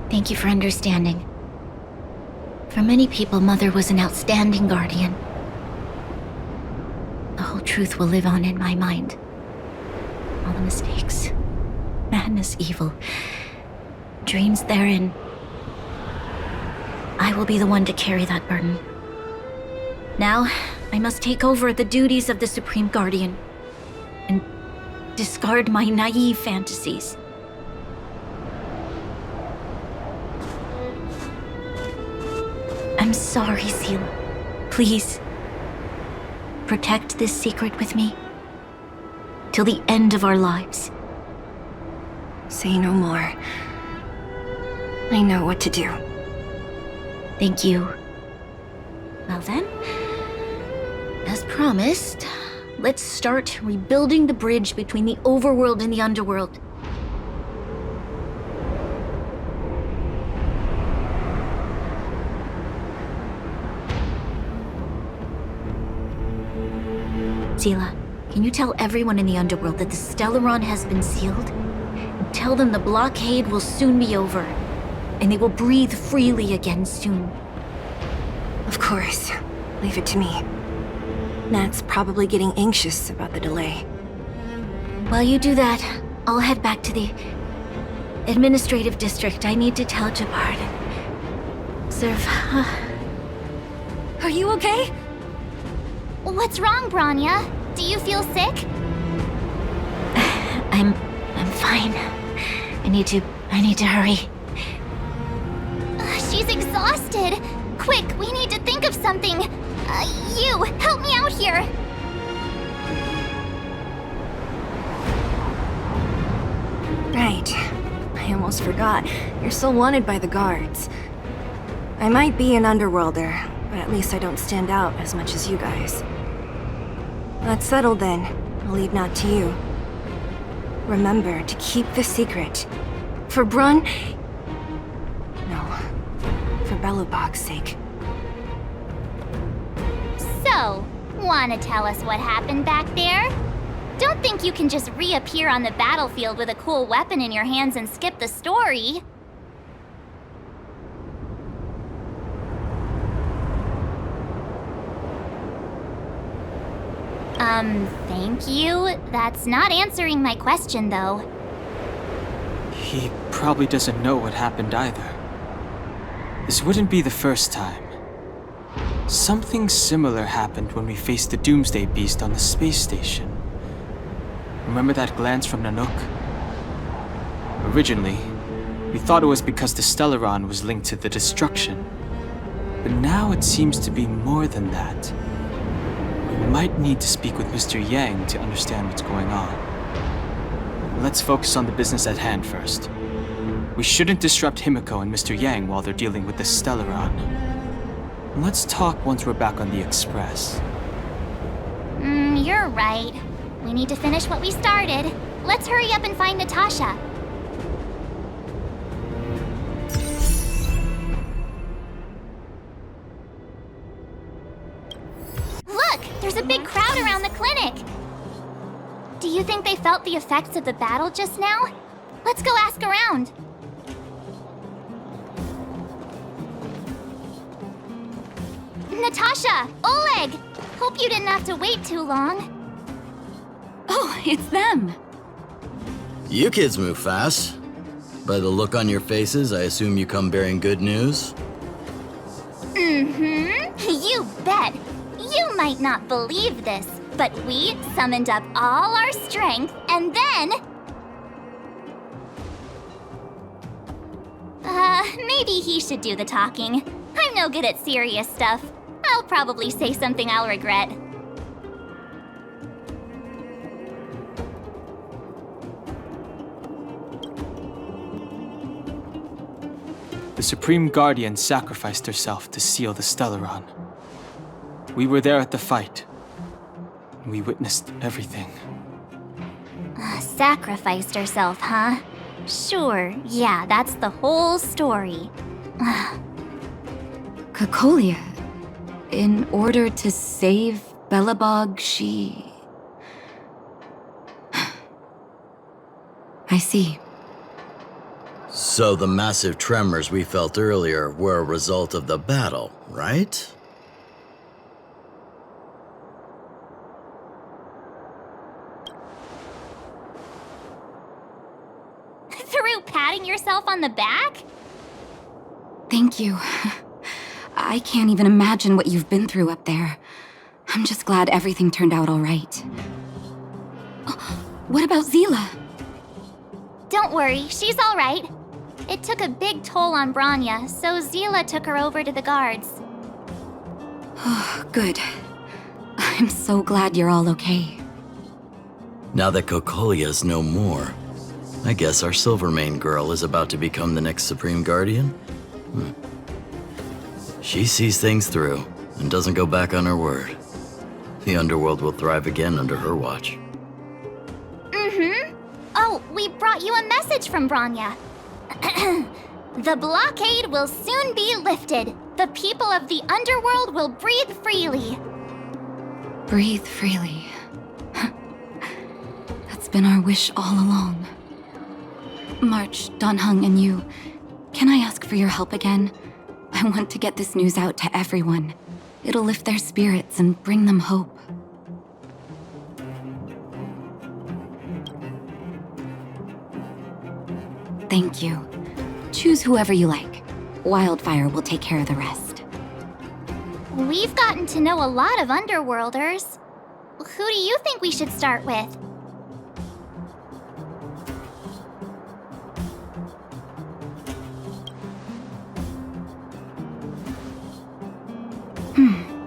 Thank you for understanding. For many people, Mother was an outstanding guardian. The whole truth will live on in my mind. All the mistakes, madness, evil, dreams therein. I will be the one to carry that burden. Now, I must take over the duties of the Supreme Guardian and discard my naive fantasies. I'm sorry, Seela. Please, protect this secret with me till the end of our lives. Say no more. I know what to do. Thank you. Well then, as promised, let's start rebuilding the bridge between the overworld and the underworld. Seela, can you tell everyone in the underworld that the Stellaron has been sealed? And tell them the blockade will soon be over, and they will breathe freely again soon. Of course. Leave it to me. Nat's probably getting anxious about the delay. While you do that, I'll head back to the administrative district. I need to tell Jabard and serve. Are you okay? What's wrong, Branya? Do you feel sick? I'm fine. I need to hurry. She's exhausted. Quick, we need to think of something. You, help me out here. Right. I almost forgot. You're still wanted by the guards. I might be an underworlder, but at least I don't stand out as much as you guys. That's settled then. I'll leave Nat to you. Remember to keep the secret. For Brun... No. For Belobog's sake. So, wanna tell us what happened back there? Don't think you can just reappear on the battlefield with a cool weapon in your hands and skip the story. Thank you. That's not answering my question, though. He probably doesn't know what happened either. This wouldn't be the first time. Something similar happened when we faced the Doomsday Beast on the space station. Remember that glance from Nanook? Originally, we thought it was because the Stellaron was linked to the destruction. But now it seems to be more than that. We might need to speak with Mr. Yang to understand what's going on. Let's focus on the business at hand first. We shouldn't disrupt Himiko and Mr. Yang while they're dealing with the Stellaron. Let's talk once we're back on the Express. You're right. We need to finish what we started. Let's hurry up and find Natasha. Look! There's a big crowd around the clinic! Do you think they felt the effects of the battle just now? Let's go ask around. Natasha! Oleg! Hope you didn't have to wait too long. Oh, it's them! You kids move fast. By the look on your faces, I assume you come bearing good news? You bet. You might not believe this, but we summoned up all our strength and then... maybe he should do the talking. I'm no good at serious stuff. I'll probably say something I'll regret. The Supreme Guardian sacrificed herself to seal the Stellaron. We were there at the fight. We witnessed everything. Sacrificed herself, huh? Sure, yeah, that's the whole story. Cocolia, in order to save Belobog, she... I see. So the massive tremors we felt earlier were a result of the battle, right? Through patting yourself on the back? Thank you. I can't even imagine what you've been through up there. I'm just glad everything turned out all right. What about Zila? Don't worry, she's all right. It took a big toll on Branya, so Zila took her over to the guards. Oh, good. I'm so glad you're all okay. Now that Cocolia's no more, I guess our Silvermane girl is about to become the next Supreme Guardian? She sees things through and doesn't go back on her word. The underworld will thrive again under her watch. Oh, we brought you a message from Branya. The blockade will soon be lifted. The people of the underworld will breathe freely. Breathe freely. That's been our wish all along. March, Danheng, and you, can I ask for your help again? I want to get this news out to everyone. It'll lift their spirits and bring them hope. Thank you. Choose whoever you like. Wildfire will take care of the rest. We've gotten to know a lot of Underworlders. Who do you think we should start with?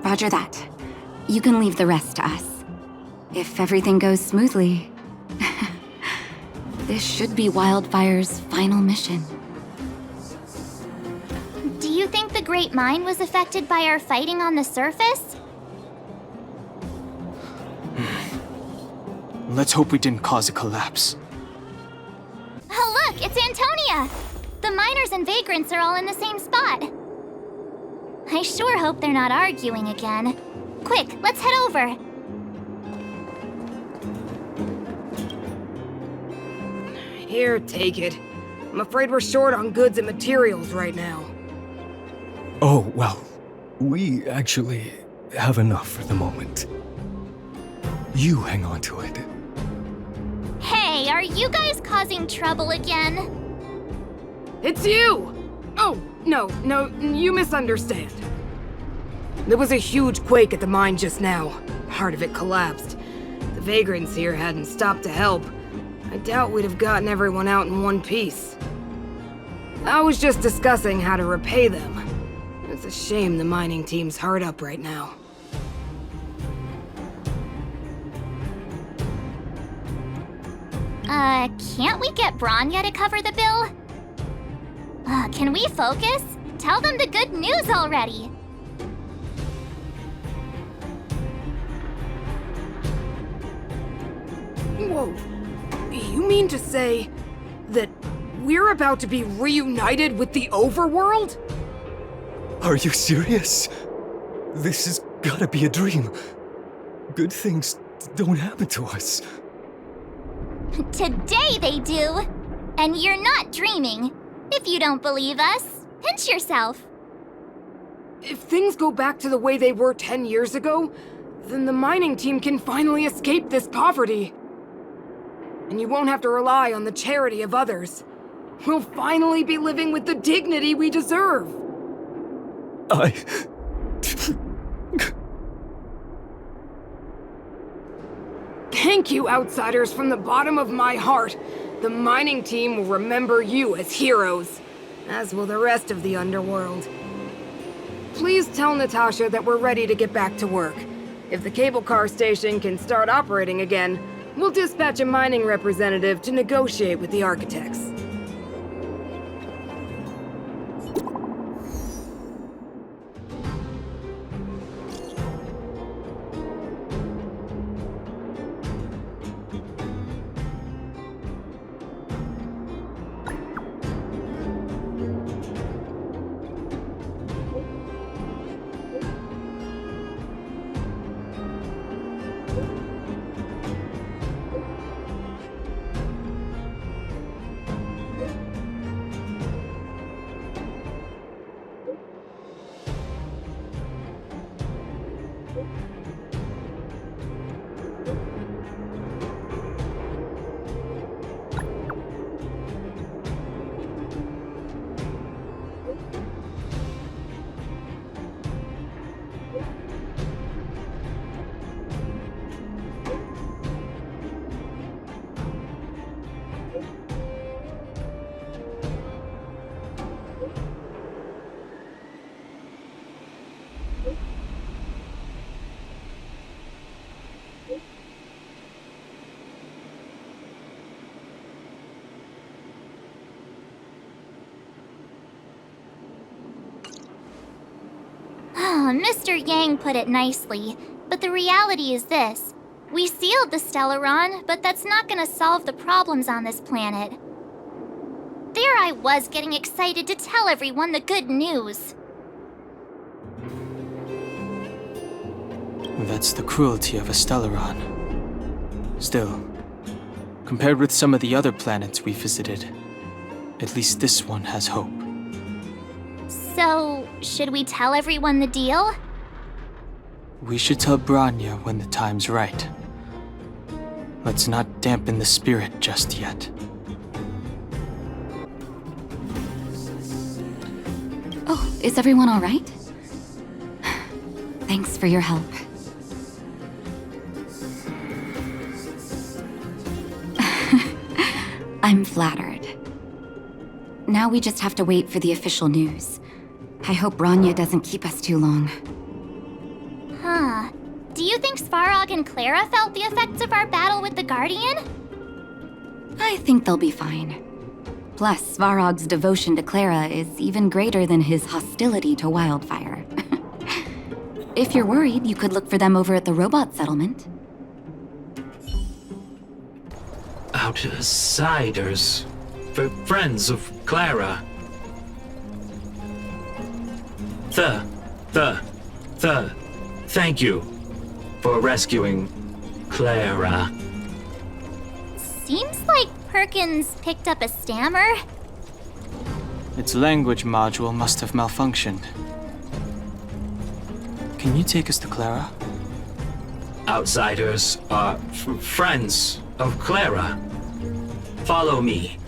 Roger that. You can leave the rest to us. If everything goes smoothly, this should be Wildfire's final mission. Do you think the Great Mine was affected by our fighting on the surface? Let's hope we didn't cause a collapse. Oh, look, it's Antonia! The miners and vagrants are all in the same spot. I sure hope they're not arguing again. Quick, let's head over. Here, take it. I'm afraid we're short on goods and materials right now. Oh, well, we actually have enough for the moment. You hang on to it. Hey, are you guys causing trouble again? It's you! Oh, no, you misunderstand. There was a huge quake at the mine just now. Part of it collapsed. The vagrants here hadn't stopped to help. I doubt we'd have gotten everyone out in one piece. I was just discussing how to repay them. It's a shame the mining team's hard up right now. Can't we get Branya to cover the bill? Can we focus? Tell them the good news already. Whoa. You mean to say that we're about to be reunited with the overworld? Are you serious? This has gotta be a dream. Good things don't happen to us. Today they do. And you're not dreaming. If you don't believe us, pinch yourself. If things go back to the way they were 10 years ago, then the mining team can finally escape this poverty. And you won't have to rely on the charity of others. We'll finally be living with the dignity we deserve. Thank you, outsiders, from the bottom of my heart. The mining team will remember you as heroes, as will the rest of the underworld. Please tell Natasha that we're ready to get back to work. If the cable car station can start operating again, we'll dispatch a mining representative to negotiate with the architects. Mr. Yang put it nicely, but the reality is this. We sealed the Stellaron, but that's not gonna solve the problems on this planet. There I was getting excited to tell everyone the good news. That's the cruelty of a Stellaron. Still, compared with some of the other planets we visited, at least this one has hope. So, should we tell everyone the deal? We should tell Branya when the time's right. Let's not dampen the spirit just yet. Oh, is everyone all right? Thanks for your help. I'm flattered. Now we just have to wait for the official news. I hope Branya doesn't keep us too long. Huh. Do you think Svarog and Clara felt the effects of our battle with the Guardian? I think they'll be fine. Plus, Svarog's devotion to Clara is even greater than his hostility to Wildfire. If you're worried, you could look for them over at the robot settlement. Outsiders. For friends of Clara. Thank you for rescuing Clara. Seems like Perkins picked up a stammer. Its language module must have malfunctioned. Can you take us to Clara? Outsiders are friends of Clara. Follow me.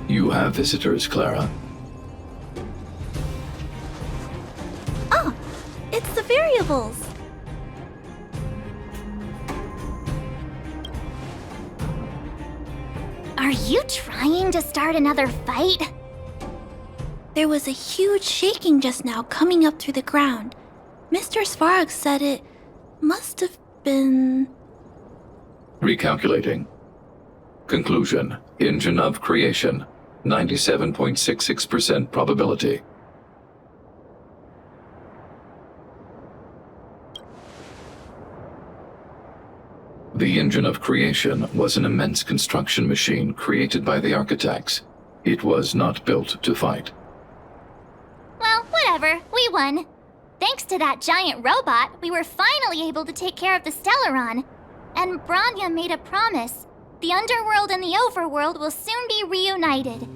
You have visitors, Clara. Oh, it's the variables. Are you trying to start another fight? There was a huge shaking just now coming up through the ground. Mr. Svarog said it must have been... Recalculating. Conclusion. Engine of creation. 97.66% probability. The engine of creation was an immense construction machine created by the architects. It was not built to fight. Well, whatever. We won. Thanks to that giant robot, we were finally able to take care of the Stellaron. And Branya made a promise. The underworld and the overworld will soon be reunited.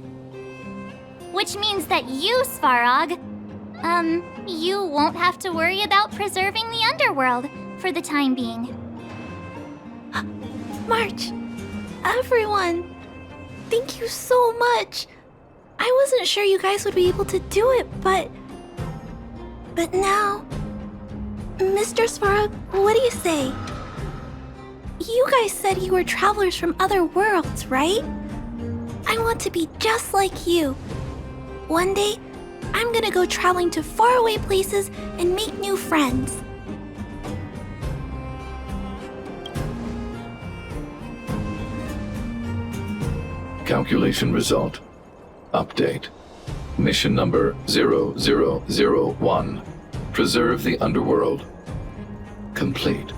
Which means that you, Svarog, you won't have to worry about preserving the underworld for the time being. March, everyone, thank you so much. I wasn't sure you guys would be able to do it, but now... Mr. Svarog, what do you say? You guys said you were travelers from other worlds, right? I want to be just like you. One day, I'm gonna go traveling to faraway places and make new friends. Calculation result. Update. Mission number 0001. Preserve the underworld. Complete.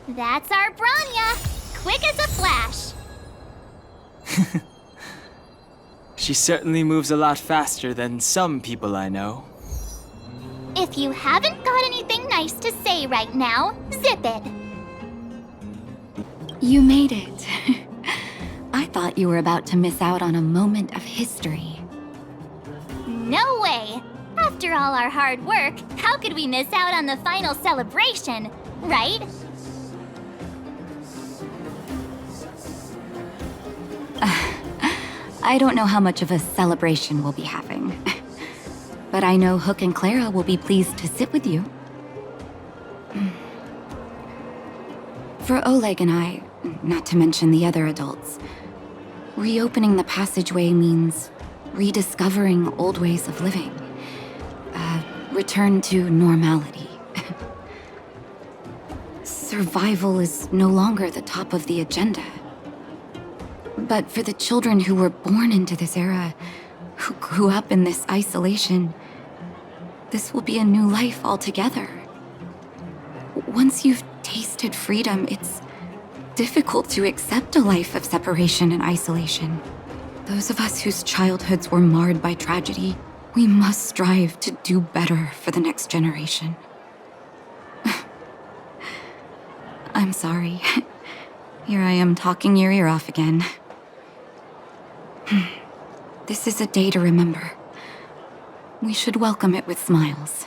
That's our Branya! quick as a flash. She certainly moves a lot faster than some people I know. If you haven't got anything nice to say right now, zip it. You made it. I thought you were about to miss out on a moment of history. No way! After all our hard work, how could we miss out on the final celebration, right? I don't know how much of a celebration we'll be having. But I know Hook and Clara will be pleased to sit with you. For Oleg and I, not to mention the other adults, reopening the passageway means rediscovering old ways of living. Return to normality. Survival is no longer the top of the agenda. But for the children who were born into this era, who grew up in this isolation, this will be a new life altogether. Once you've tasted freedom, it's difficult to accept a life of separation and isolation. Those of us whose childhoods were marred by tragedy, we must strive to do better for the next generation. I'm sorry. Here I am talking your ear off again. This is a day to remember. We should welcome it with smiles.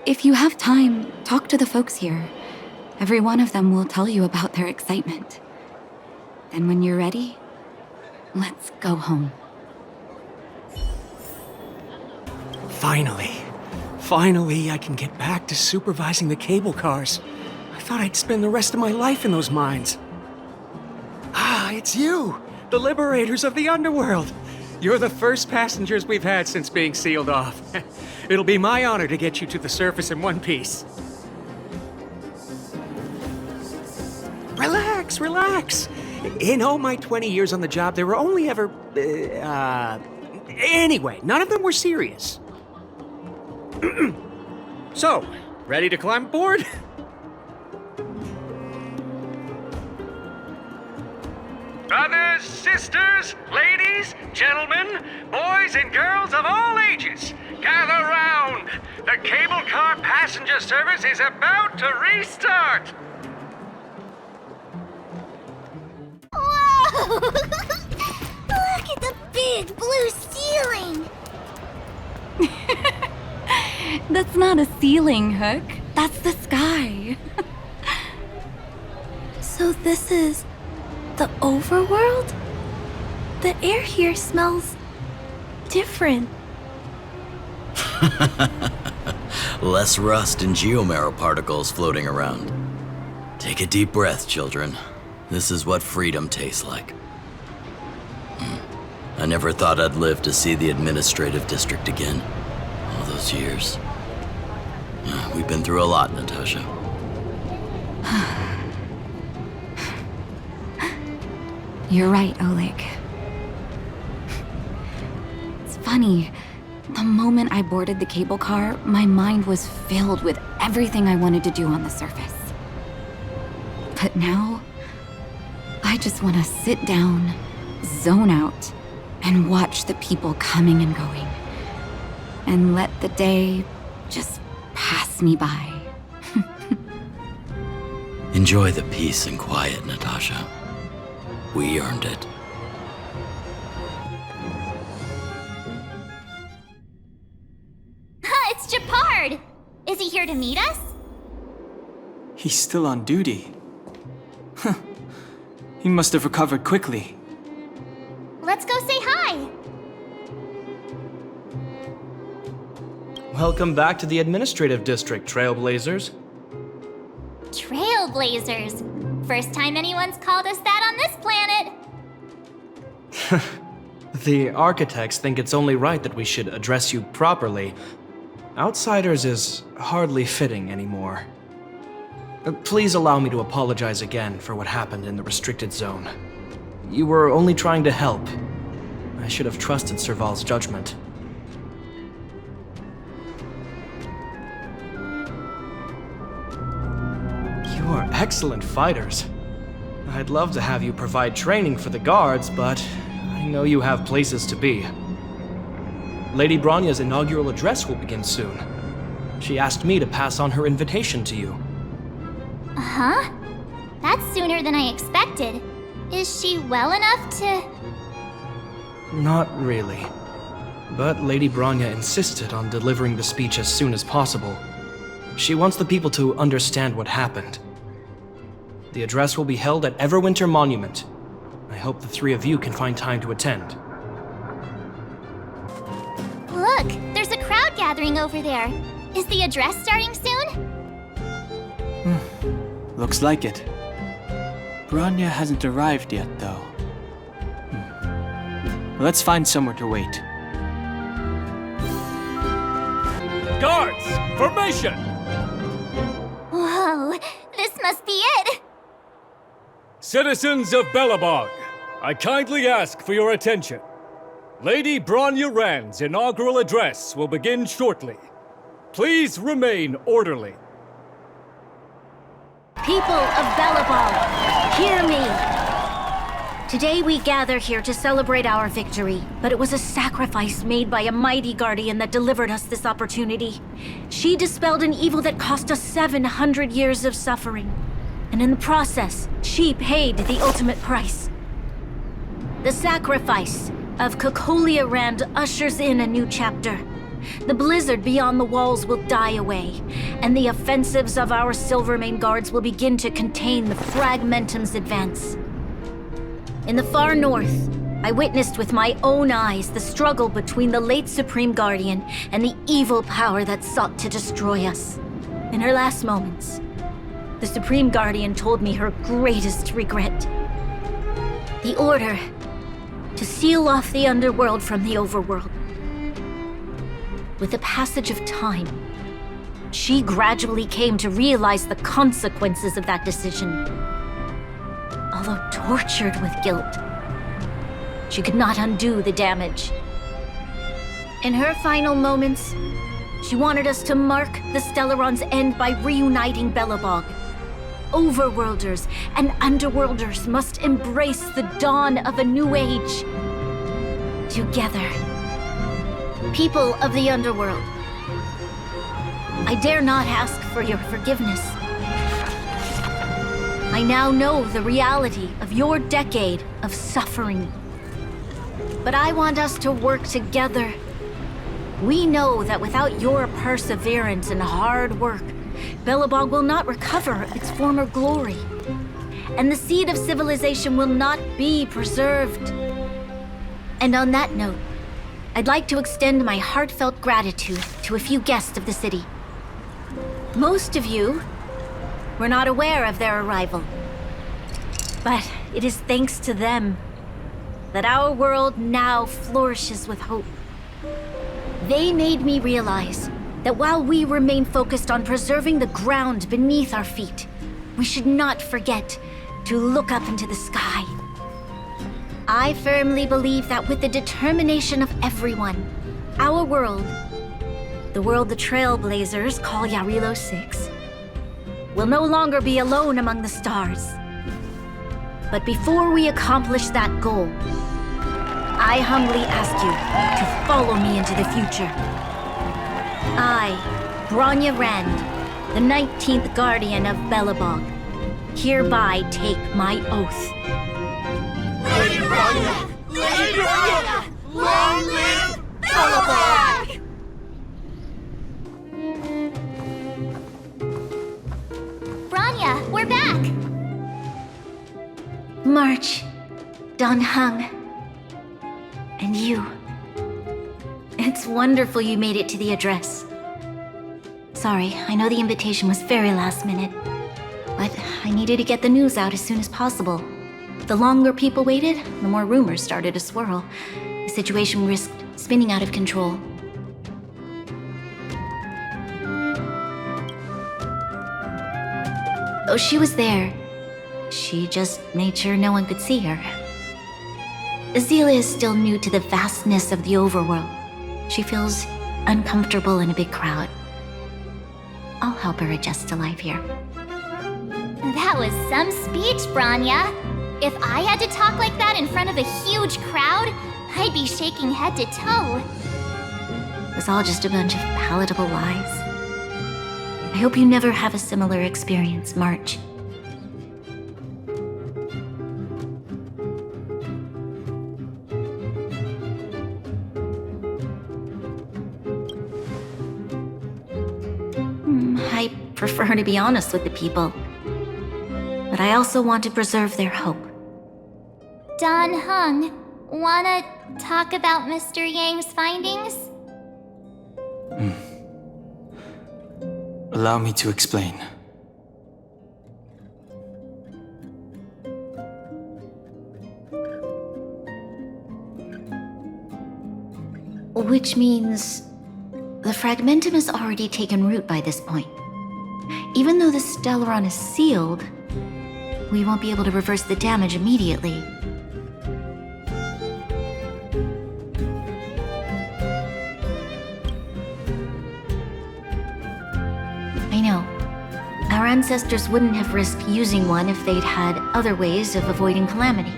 If you have time, talk to the folks here. Every one of them will tell you about their excitement. Then when you're ready, let's go home. Finally, I can get back to supervising the cable cars. I thought I'd spend the rest of my life in those mines. Ah, it's you, the liberators of the underworld. You're the first passengers we've had since being sealed off. It'll be my honor to get you to the surface in one piece. Relax. In all my 20 years on the job, there were only ever... Anyway, none of them were serious. So, ready to climb aboard? Brothers, sisters, ladies, gentlemen, boys and girls of all ages, gather round. The cable car passenger service is about to restart. Whoa! Look at the big blue ceiling! That's not a ceiling, Hook. That's the sky. So this is the overworld? The air here smells different. Less rust and geomarrow particles floating around. Take a deep breath, children. This is what freedom tastes like. I never thought I'd live to see the administrative district again. All those years. We've been through a lot, Natasha. You're right, Oleg. It's funny. The moment I boarded the cable car, my mind was filled with everything I wanted to do on the surface. But now, I just want to sit down, zone out, and watch the people coming and going. And let the day just pass me by. Enjoy the peace and quiet, Natasha. We earned it. It's Japard! Is he here to meet us? He's still on duty. Huh. He must have recovered quickly. Let's go say hi! Welcome back to the administrative district, Trailblazers. Trailblazers! First time anyone's called us that on this planet! The architects think it's only right that we should address you properly. Outsiders is hardly fitting anymore. Please allow me to apologize again for what happened in the restricted zone. You were only trying to help. I should have trusted Serval's judgment. You You are excellent fighters. I'd love to have you provide training for the guards, but I know you have places to be. Lady Bronya's inaugural address will begin soon. She asked me to pass on her invitation to you. Huh? That's sooner than I expected. Is she well enough to... Not really. But Lady Bronya insisted on delivering the speech as soon as possible. She wants the people to understand what happened. The address will be held at Everwinter Monument. I hope the three of you can find time to attend. Look, there's a crowd gathering over there. Is the address starting soon? Looks like it. Bronya hasn't arrived yet, though. Let's find somewhere to wait. Guards, formation! Whoa, this must be it! Citizens of Belobog, I kindly ask for your attention. Lady Bronya Rand's inaugural address will begin shortly. Please remain orderly. People of Belobog, hear me! Today we gather here to celebrate our victory, but it was a sacrifice made by a mighty guardian that delivered us this opportunity. She dispelled an evil that cost us 700 years of suffering. And in the process, she paid the ultimate price. The sacrifice of Cocolia Rand ushers in a new chapter. The blizzard beyond the walls will die away, and the offensives of our Silvermane guards will begin to contain the Fragmentum's advance. In the far north, I witnessed with my own eyes the struggle between the late Supreme Guardian and the evil power that sought to destroy us. In her last moments, the Supreme Guardian told me her greatest regret. The order to seal off the underworld from the overworld. With the passage of time, she gradually came to realize the consequences of that decision. Although tortured with guilt, she could not undo the damage. In her final moments, she wanted us to mark the Stellaron's end by reuniting Belobog. Overworlders and Underworlders must embrace the dawn of a new age. Together. People of the Underworld, I dare not ask for your forgiveness. I now know the reality of your decade of suffering. But I want us to work together. We know that without your perseverance and hard work, Belobog will not recover its former glory. And the seed of civilization will not be preserved. And on that note, I'd like to extend my heartfelt gratitude to a few guests of the city. Most of you were not aware of their arrival. But it is thanks to them that our world now flourishes with hope. They made me realize that while we remain focused on preserving the ground beneath our feet, we should not forget to look up into the sky. I firmly believe that with the determination of everyone, our world, the world the Trailblazers call Jarilo-VI, will no longer be alone among the stars. But before we accomplish that goal, I humbly ask you to follow me into the future. I, Bronya Rand, the 19th Guardian of Belobog, hereby take my oath. Lady Bronya! Lady Bronya! Long live Belobog! Bronya, we're back! March, Dan Heng, and you. It's wonderful you made it to the address. Sorry, I know the invitation was very last minute, but I needed to get the news out as soon as possible. The longer people waited, the more rumors started to swirl. The situation risked spinning out of control. Though she was there, she just made sure no one could see her. Azela is still new to the vastness of the overworld. She feels uncomfortable in a big crowd. I'll help her adjust to life here. That was some speech, Branya. If I had to talk like that in front of a huge crowd, I'd be shaking head to toe. It was all just a bunch of palatable lies. I hope you never have a similar experience, March. I prefer to be honest with the people. But I also want to preserve their hope. Don Hung, wanna talk about Mr. Yang's findings? Allow me to explain. Which means the fragmentum has already taken root by this point. Even though the Stellaron is sealed, we won't be able to reverse the damage immediately. I know. Our ancestors wouldn't have risked using one if they'd had other ways of avoiding calamity.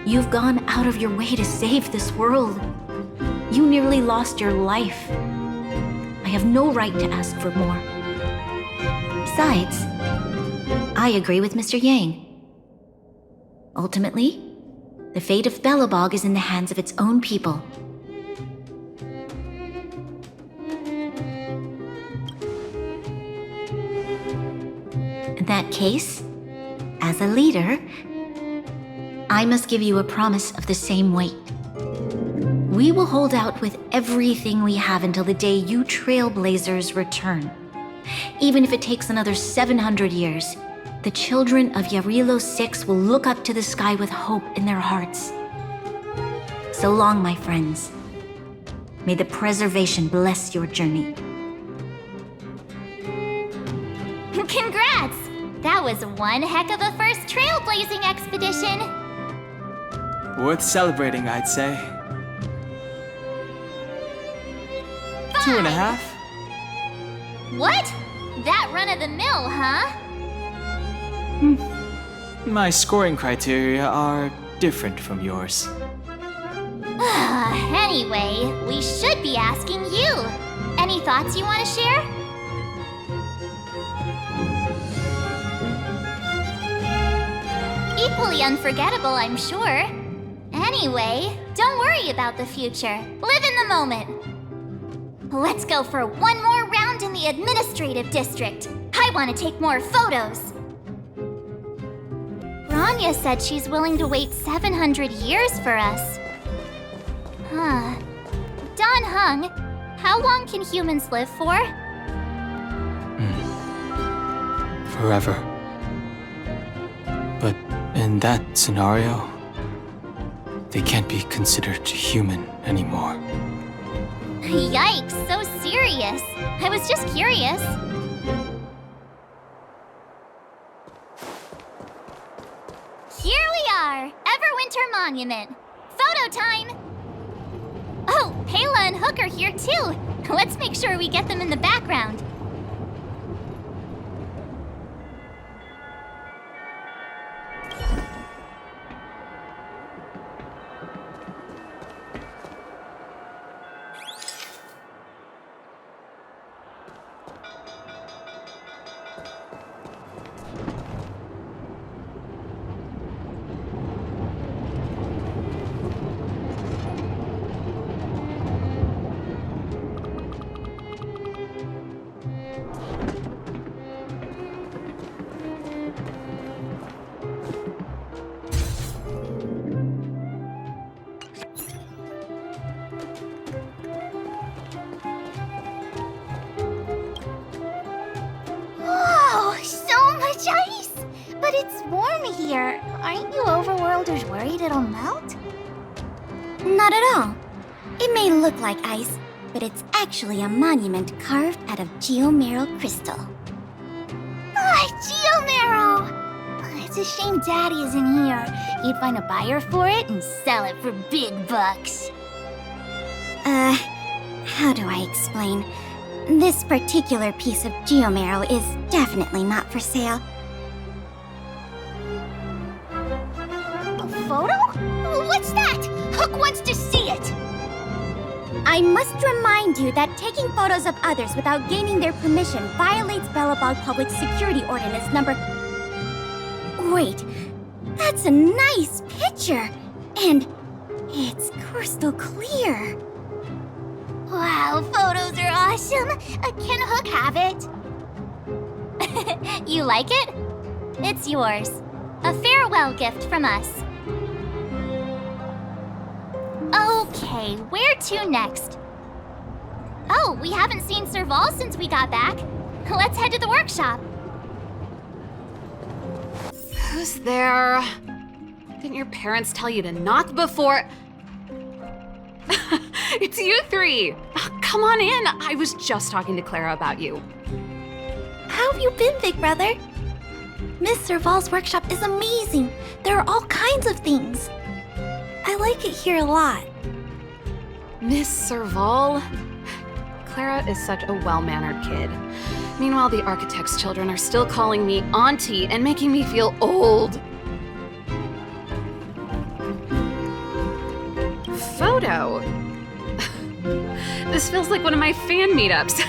You've gone out of your way to save this world. You nearly lost your life. I have no right to ask for more. Besides, I agree with Mr. Yang. Ultimately, the fate of Belobog is in the hands of its own people. In that case, as a leader, I must give you a promise of the same weight. We will hold out with everything we have until the day you Trailblazers return. Even if it takes another 700 years, the children of Jarilo-VI will look up to the sky with hope in their hearts. So long, my friends. May the preservation bless your journey. Congrats! That was one heck of a first trailblazing expedition! Worth celebrating, I'd say. 5. 2.5? What? That run-of-the-mill, huh? My scoring criteria are different from yours. Anyway, we should be asking you. Any thoughts you want to share? Equally unforgettable, I'm sure. Anyway, don't worry about the future. Live in the moment. Let's go for one more round in the administrative district. I want to take more photos. Rania said she's willing to wait 700 years for us. Huh. Don Hung, how long can humans live for? Forever. But in that scenario, they can't be considered human anymore. Yikes, so serious. I was just curious. Here we are, Everwinter Monument. Photo time! Oh, Pela and Hook are here too. Let's make sure we get them in the background. Whoa, so much ice! But it's warm here. Aren't you overworlders worried it'll melt? Not at all. It may look like ice, but it's actually a monument carved out of geomeral crystal. Geomarrow! It's a shame Daddy isn't here. He'd find a buyer for it and sell it for big bucks. How do I explain? This particular piece of geomarrow is definitely not for sale. I must remind you that taking photos of others without gaining their permission violates Belobog Public Security Ordinance number... Wait, that's a nice picture! And it's crystal clear. Wow, photos are awesome. Can Hook have it? You like it? It's yours. A farewell gift from us. Okay, where to next? Oh, we haven't seen Serval since we got back. Let's head to the workshop. Who's there? Didn't your parents tell you to knock before... It's you three! Come on in! I was just talking to Clara about you. How have you been, big brother? Miss Serval's workshop is amazing. There are all kinds of things. I like it here a lot. Miss Serval? Clara is such a well-mannered kid. Meanwhile, the architect's children are still calling me auntie and making me feel old. Photo? This feels like one of my fan meetups.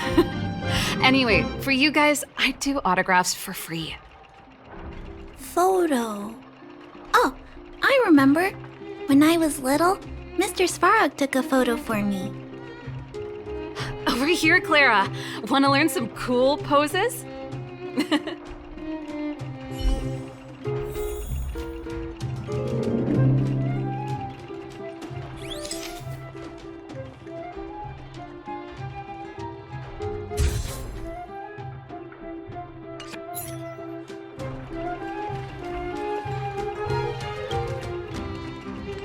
Anyway, for you guys, I do autographs for free. Photo. Oh, I remember. When I was little, Mr. Svarog took a photo for me. Over here, Clara. Want to learn some cool poses?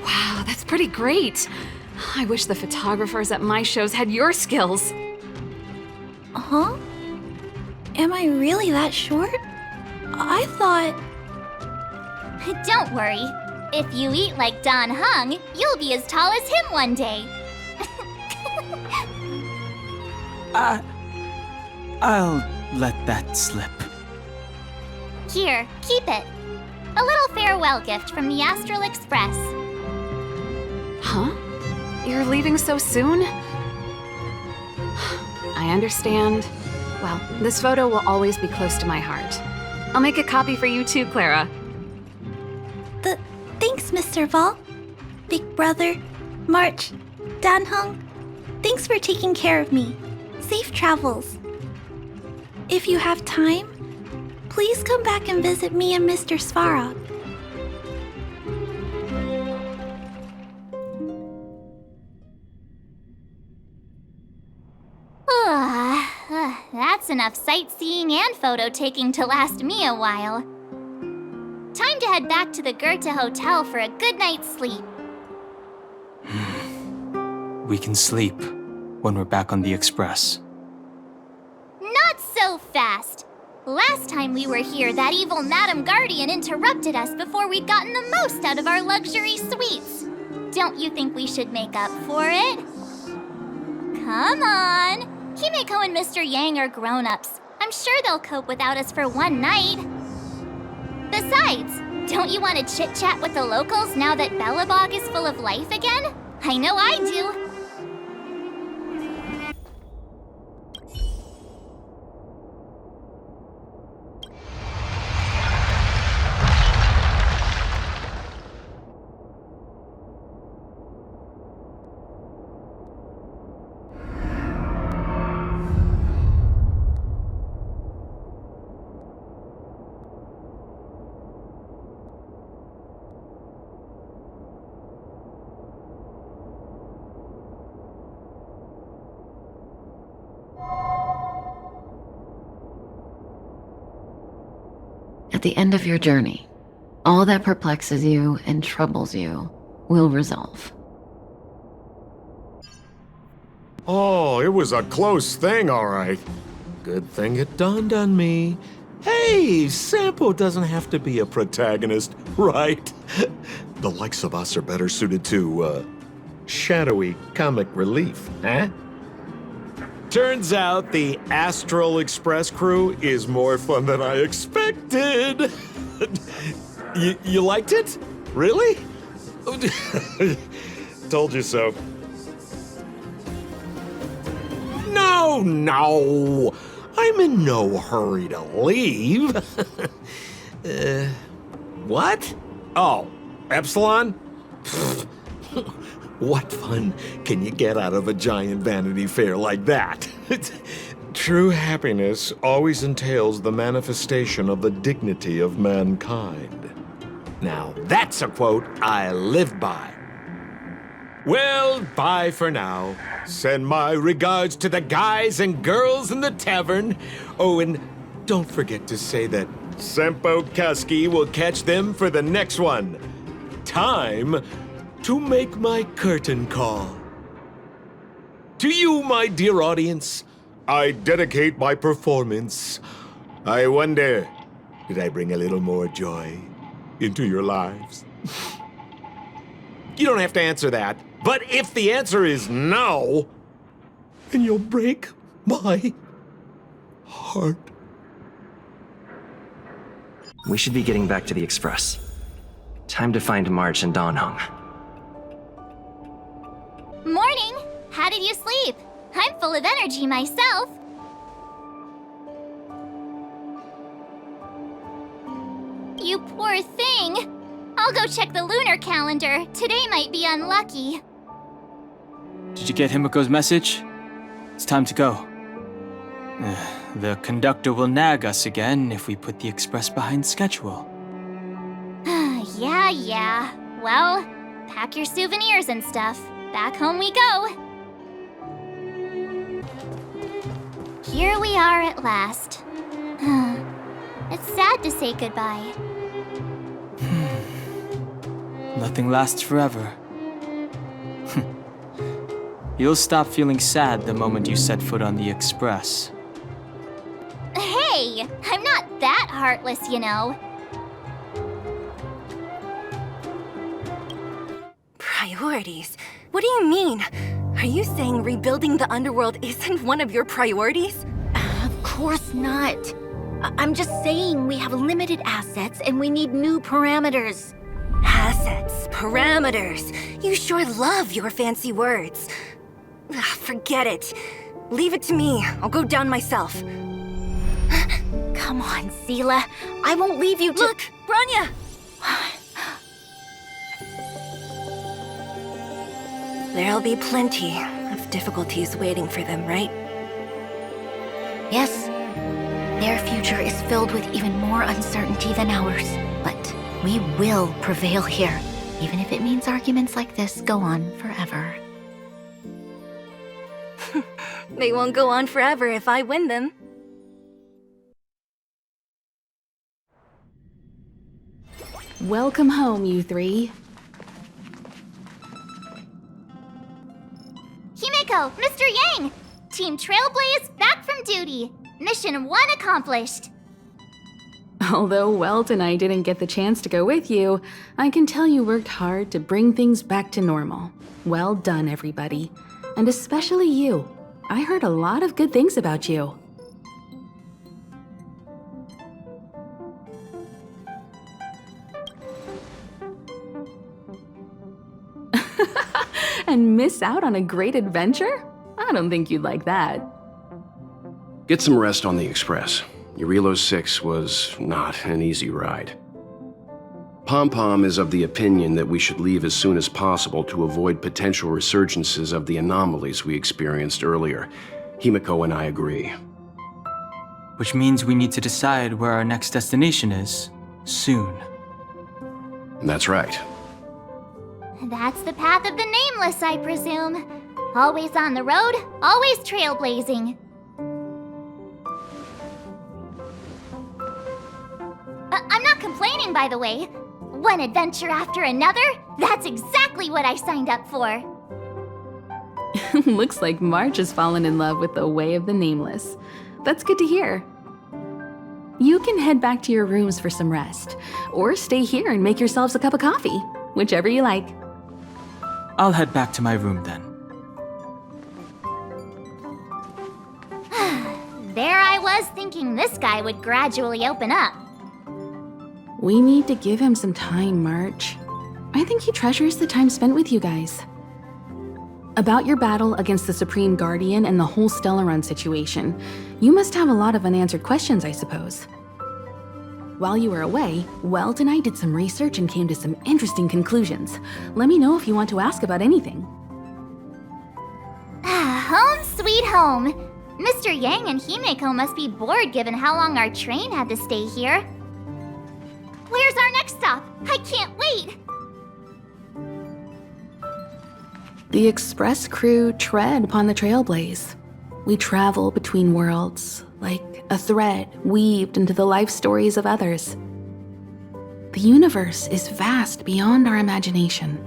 Wow, that's pretty great. I wish the photographers at my shows had your skills. Huh? Am I really that short? I thought... Don't worry. If you eat like Don Hung, you'll be as tall as him one day. I'll let that slip. Here, keep it. A little farewell gift from the Astral Express. Huh? You're leaving so soon? I understand. Well, this photo will always be close to my heart. I'll make a copy for you too, Clara. Thanks, Mr. Val. Big brother, March, Danhung. Thanks for taking care of me. Safe travels. If you have time, please come back and visit me and Mr. Svarog. That's enough sightseeing and photo taking to last me a while. Time to head back to the Goethe Hotel for a good night's sleep. We can sleep when we're back on the Express. Not so fast! Last time we were here, that evil Madam Guardian interrupted us before we'd gotten the most out of our luxury suites. Don't you think we should make up for it? Come on! Himeko and Mr. Yang are grown-ups. I'm sure they'll cope without us for one night. Besides, don't you want to chit-chat with the locals now that Belobog is full of life again? I know I do. At the end of your journey, all that perplexes you and troubles you will resolve. Oh, it was a close thing, all right. Good thing it dawned on me. Hey, Sampo doesn't have to be a protagonist, right? The likes of us are better suited to, shadowy comic relief, huh? Turns out the Astral Express crew is more fun than I expected. You liked it? Really? Told you so. Oh, no! I'm in no hurry to leave. What? Oh, Epsilon? What fun can you get out of a giant Vanity Fair like that? True happiness always entails the manifestation of the dignity of mankind. Now, that's a quote I live by. Well, bye for now. Send my regards to the guys and girls in the tavern. Oh, and don't forget to say that Sempo Kasky will catch them for the next one. Time to make my curtain call. To you, my dear audience, I dedicate my performance. I wonder, did I bring a little more joy into your lives? You don't have to answer that, but if the answer is no, then you'll break my heart. We should be getting back to the Express. Time to find March and Donhong. Morning! How did you sleep? I'm full of energy myself. You poor thing. I'll go check the lunar calendar. Today might be unlucky. Did you get Himiko's message? It's time to go. The conductor will nag us again if we put the express behind schedule. Yeah. Well, pack your souvenirs and stuff. Back home we go. Here we are at last. It's sad to say goodbye. Nothing lasts forever. You'll stop feeling sad the moment you set foot on the express. Hey, I'm not that heartless, you know. Priorities? What do you mean? Are you saying rebuilding the underworld isn't one of your priorities? Of course not. I'm just saying we have limited assets and we need new parameters. Assets, parameters. You sure love your fancy words. Forget it. Leave it to me. I'll go down myself. Come on, Seela. I won't leave you to— Look, Branya! There'll be plenty of difficulties waiting for them, right? Yes. Their future is filled with even more uncertainty than ours. But we will prevail here, even if it means arguments like this go on forever. They won't go on forever if I win them. Welcome home, you three. Himiko, Mr. Yang! Team Trailblaze back from duty. Mission 1 accomplished. Although Welt and I didn't get the chance to go with you, I can tell you worked hard to bring things back to normal. Well done, everybody. And especially you. I heard a lot of good things about you. And miss out on a great adventure? I don't think you'd like that. Get some rest on the Express. Jarilo-VI was not an easy ride. Pom-Pom is of the opinion that we should leave as soon as possible to avoid potential resurgences of the anomalies we experienced earlier. Himiko and I agree. Which means we need to decide where our next destination is, soon. That's right. That's the path of the Nameless, I presume. Always on the road, always trailblazing. I'm not complaining, by the way. One adventure after another, that's exactly what I signed up for. Looks like March has fallen in love with the way of the Nameless. That's good to hear. You can head back to your rooms for some rest, or stay here and make yourselves a cup of coffee, whichever you like. I'll head back to my room then. There I was thinking this guy would gradually open up. We need to give him some time, March. I think he treasures the time spent with you guys. About your battle against the Supreme Guardian and the whole Stellaron situation, you must have a lot of unanswered questions, I suppose. While you were away, Welt and I did some research and came to some interesting conclusions. Let me know if you want to ask about anything. Home sweet home. Mr. Yang and Himeko must be bored given how long our train had to stay here. Where's our next stop? I can't wait! The express crew tread upon the trailblaze. We travel between worlds, like a thread weaved into the life stories of others. The universe is vast beyond our imagination.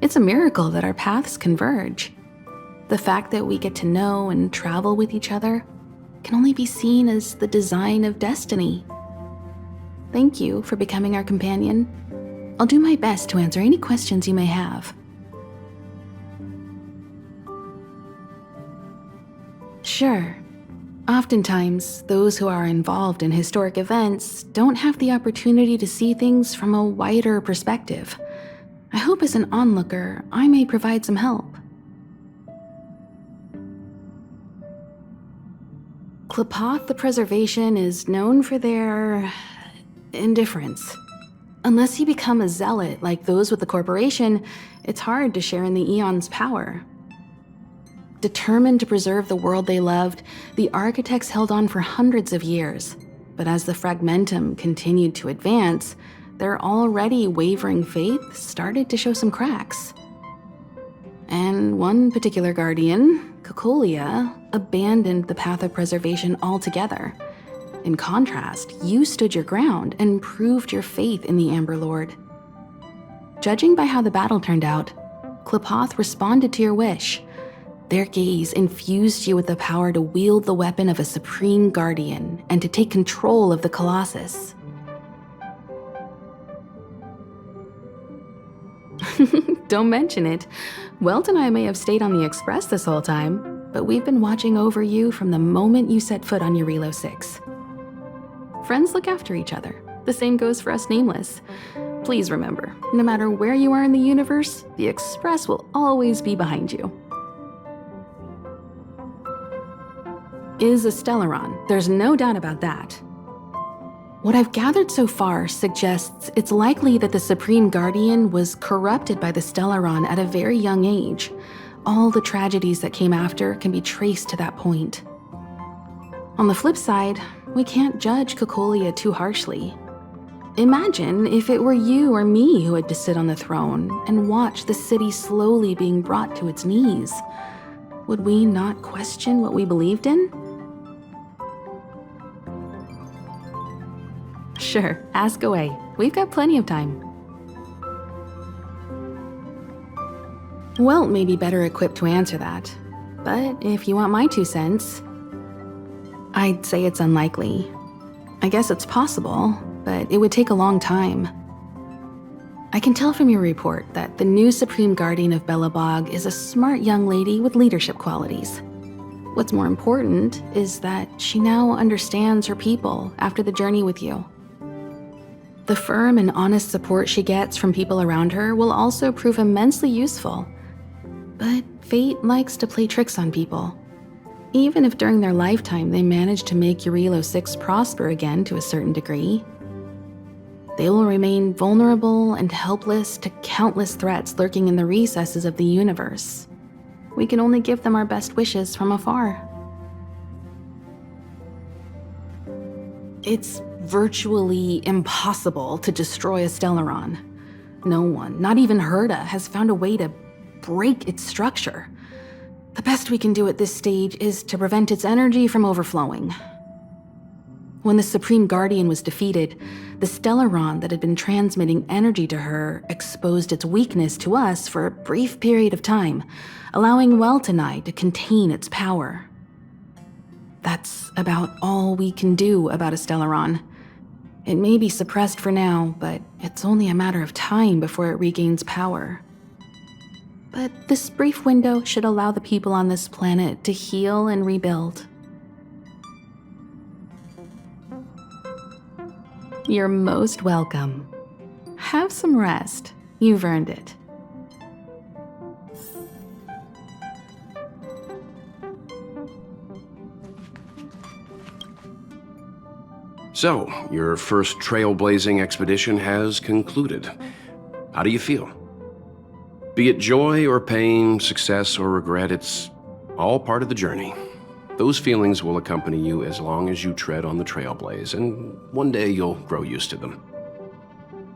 It's a miracle that our paths converge. The fact that we get to know and travel with each other can only be seen as the design of destiny. Thank you for becoming our companion. I'll do my best to answer any questions you may have. Sure. Oftentimes, those who are involved in historic events don't have the opportunity to see things from a wider perspective. I hope as an onlooker, I may provide some help. Klapoth the Preservation is known for their indifference. Unless you become a zealot like those with the corporation, it's hard to share in the Eon's power. Determined to preserve the world they loved, the architects held on for hundreds of years. But as the Fragmentum continued to advance, their already wavering faith started to show some cracks. And one particular guardian, Cocolia, abandoned the path of preservation altogether. In contrast, you stood your ground and proved your faith in the Amber Lord. Judging by how the battle turned out, Klapoth responded to your wish. Their gaze infused you with the power to wield the weapon of a supreme guardian and to take control of the Colossus. Don't mention it. Welt and I may have stayed on the Express this whole time, but we've been watching over you from the moment you set foot on Jarilo-VI. Friends look after each other. The same goes for us Nameless. Please remember, no matter where you are in the universe, the Express will always be behind you. Is a Stellaron, there's no doubt about that. What I've gathered so far suggests it's likely that the Supreme Guardian was corrupted by the Stellaron at a very young age. All the tragedies that came after can be traced to that point. On the flip side, we can't judge Cocolia too harshly. Imagine if it were you or me who had to sit on the throne and watch the city slowly being brought to its knees. Would we not question what we believed in? Sure, ask away. We've got plenty of time. Welt may be better equipped to answer that, but if you want my 2 cents, I'd say it's unlikely. I guess it's possible, but it would take a long time. I can tell from your report that the new Supreme Guardian of Belobog is a smart young lady with leadership qualities. What's more important is that she now understands her people after the journey with you. The firm and honest support she gets from people around her will also prove immensely useful. But fate likes to play tricks on people. Even if during their lifetime they manage to make Jarilo-VI prosper again to a certain degree, they will remain vulnerable and helpless to countless threats lurking in the recesses of the universe. We can only give them our best wishes from afar. It's virtually impossible to destroy a Stellaron. No one, not even Herta, has found a way to break its structure. The best we can do at this stage is to prevent its energy from overflowing. When the Supreme Guardian was defeated, the Stellaron that had been transmitting energy to her exposed its weakness to us for a brief period of time, allowing Welt and I to contain its power. That's about all we can do about a Stellaron. It may be suppressed for now, but it's only a matter of time before it regains power. But this brief window should allow the people on this planet to heal and rebuild. You're most welcome. Have some rest. You've earned it. So, your first trailblazing expedition has concluded. How do you feel? Be it joy or pain, success or regret, it's all part of the journey. Those feelings will accompany you as long as you tread on the trailblaze, and one day you'll grow used to them.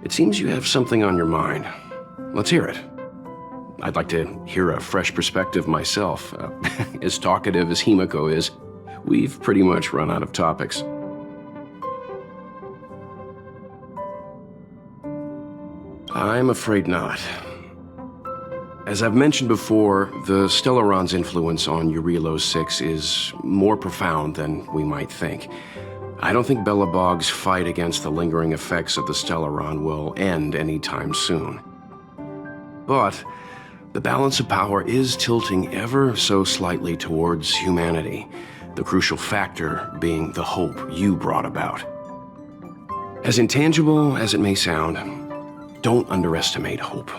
It seems you have something on your mind. Let's hear it. I'd like to hear a fresh perspective myself. As talkative as Himiko is, we've pretty much run out of topics. I'm afraid not. As I've mentioned before, the Stellaron's influence on Jarilo-VI is more profound than we might think. I don't think Belobog's fight against the lingering effects of the Stellaron will end anytime soon. But the balance of power is tilting ever so slightly towards humanity, the crucial factor being the hope you brought about. As intangible as it may sound, don't underestimate hope,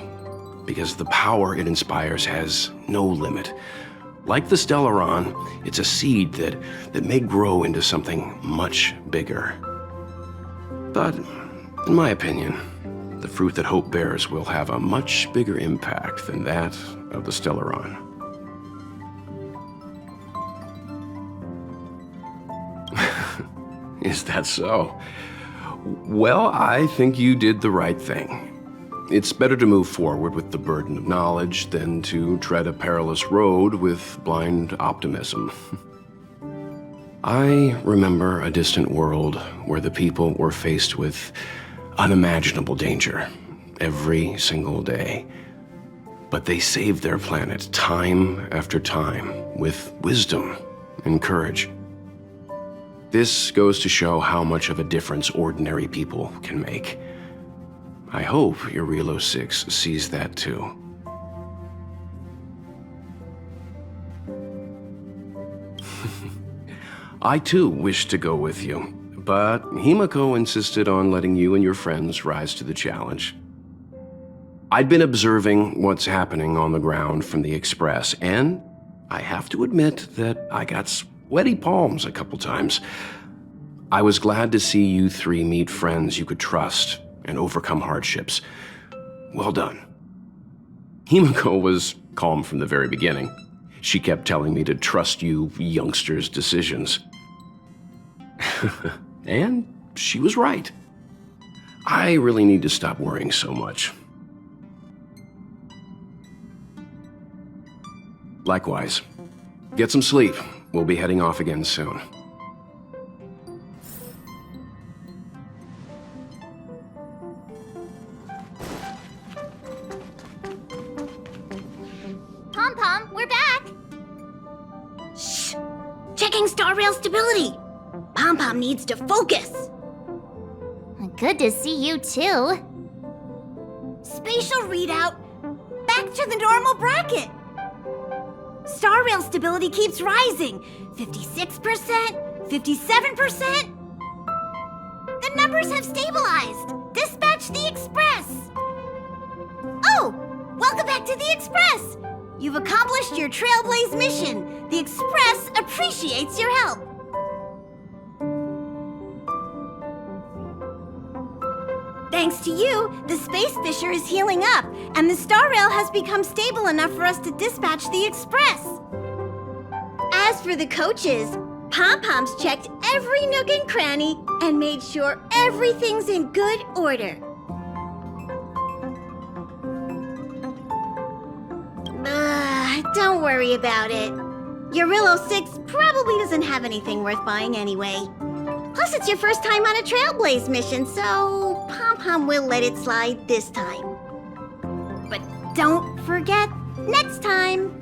because the power it inspires has no limit. Like the Stellaron, it's a seed that may grow into something much bigger. But, in my opinion, the fruit that hope bears will have a much bigger impact than that of the Stellaron. Is that so? Well, I think you did the right thing. It's better to move forward with the burden of knowledge than to tread a perilous road with blind optimism. I remember a distant world where the people were faced with unimaginable danger every single day. But they saved their planet time after time with wisdom and courage. This goes to show how much of a difference ordinary people can make. I hope Jarilo-VI sees that too. I too wish to go with you, but Himiko insisted on letting you and your friends rise to the challenge. I'd been observing what's happening on the ground from the Express, and I have to admit that I got sweaty palms a couple times. I was glad to see you three meet friends you could trust and overcome hardships. Well done. Himiko was calm from the very beginning. She kept telling me to trust you youngsters' decisions. And she was right. I really need to stop worrying so much. Likewise. Get some sleep. We'll be heading off again soon. Pom-Pom, we're back! Shh! Checking star rail stability! Pom-Pom needs to focus! Good to see you too. Spatial readout! Back to the normal bracket! Star rail stability keeps rising. 56%, 57%. The numbers have stabilized. Dispatch the Express. Oh, welcome back to the Express. You've accomplished your Trailblaze mission. The Express appreciates your help. Thanks to you, the Space Fisher is healing up, and the Star Rail has become stable enough for us to dispatch the Express. As for the coaches, Pom-Pom's checked every nook and cranny and made sure everything's in good order. Don't worry about it. Jarilo-VI probably doesn't have anything worth buying anyway. Plus, it's your first time on a Trailblaze mission, so Pom-Pom will let it slide this time. But don't forget, next time!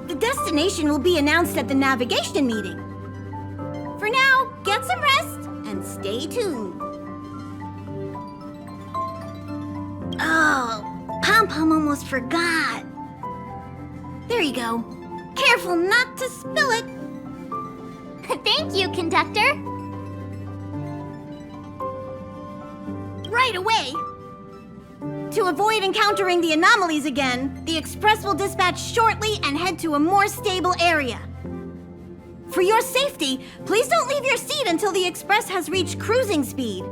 The destination will be announced at the navigation meeting. For now, get some rest and stay tuned. Oh, Pom-Pom almost forgot. There you go. Careful not to spill it. Thank you, conductor. Right away. To avoid encountering the anomalies again, the Express will dispatch shortly and head to a more stable area. For your safety, please don't leave your seat until the Express has reached cruising speed.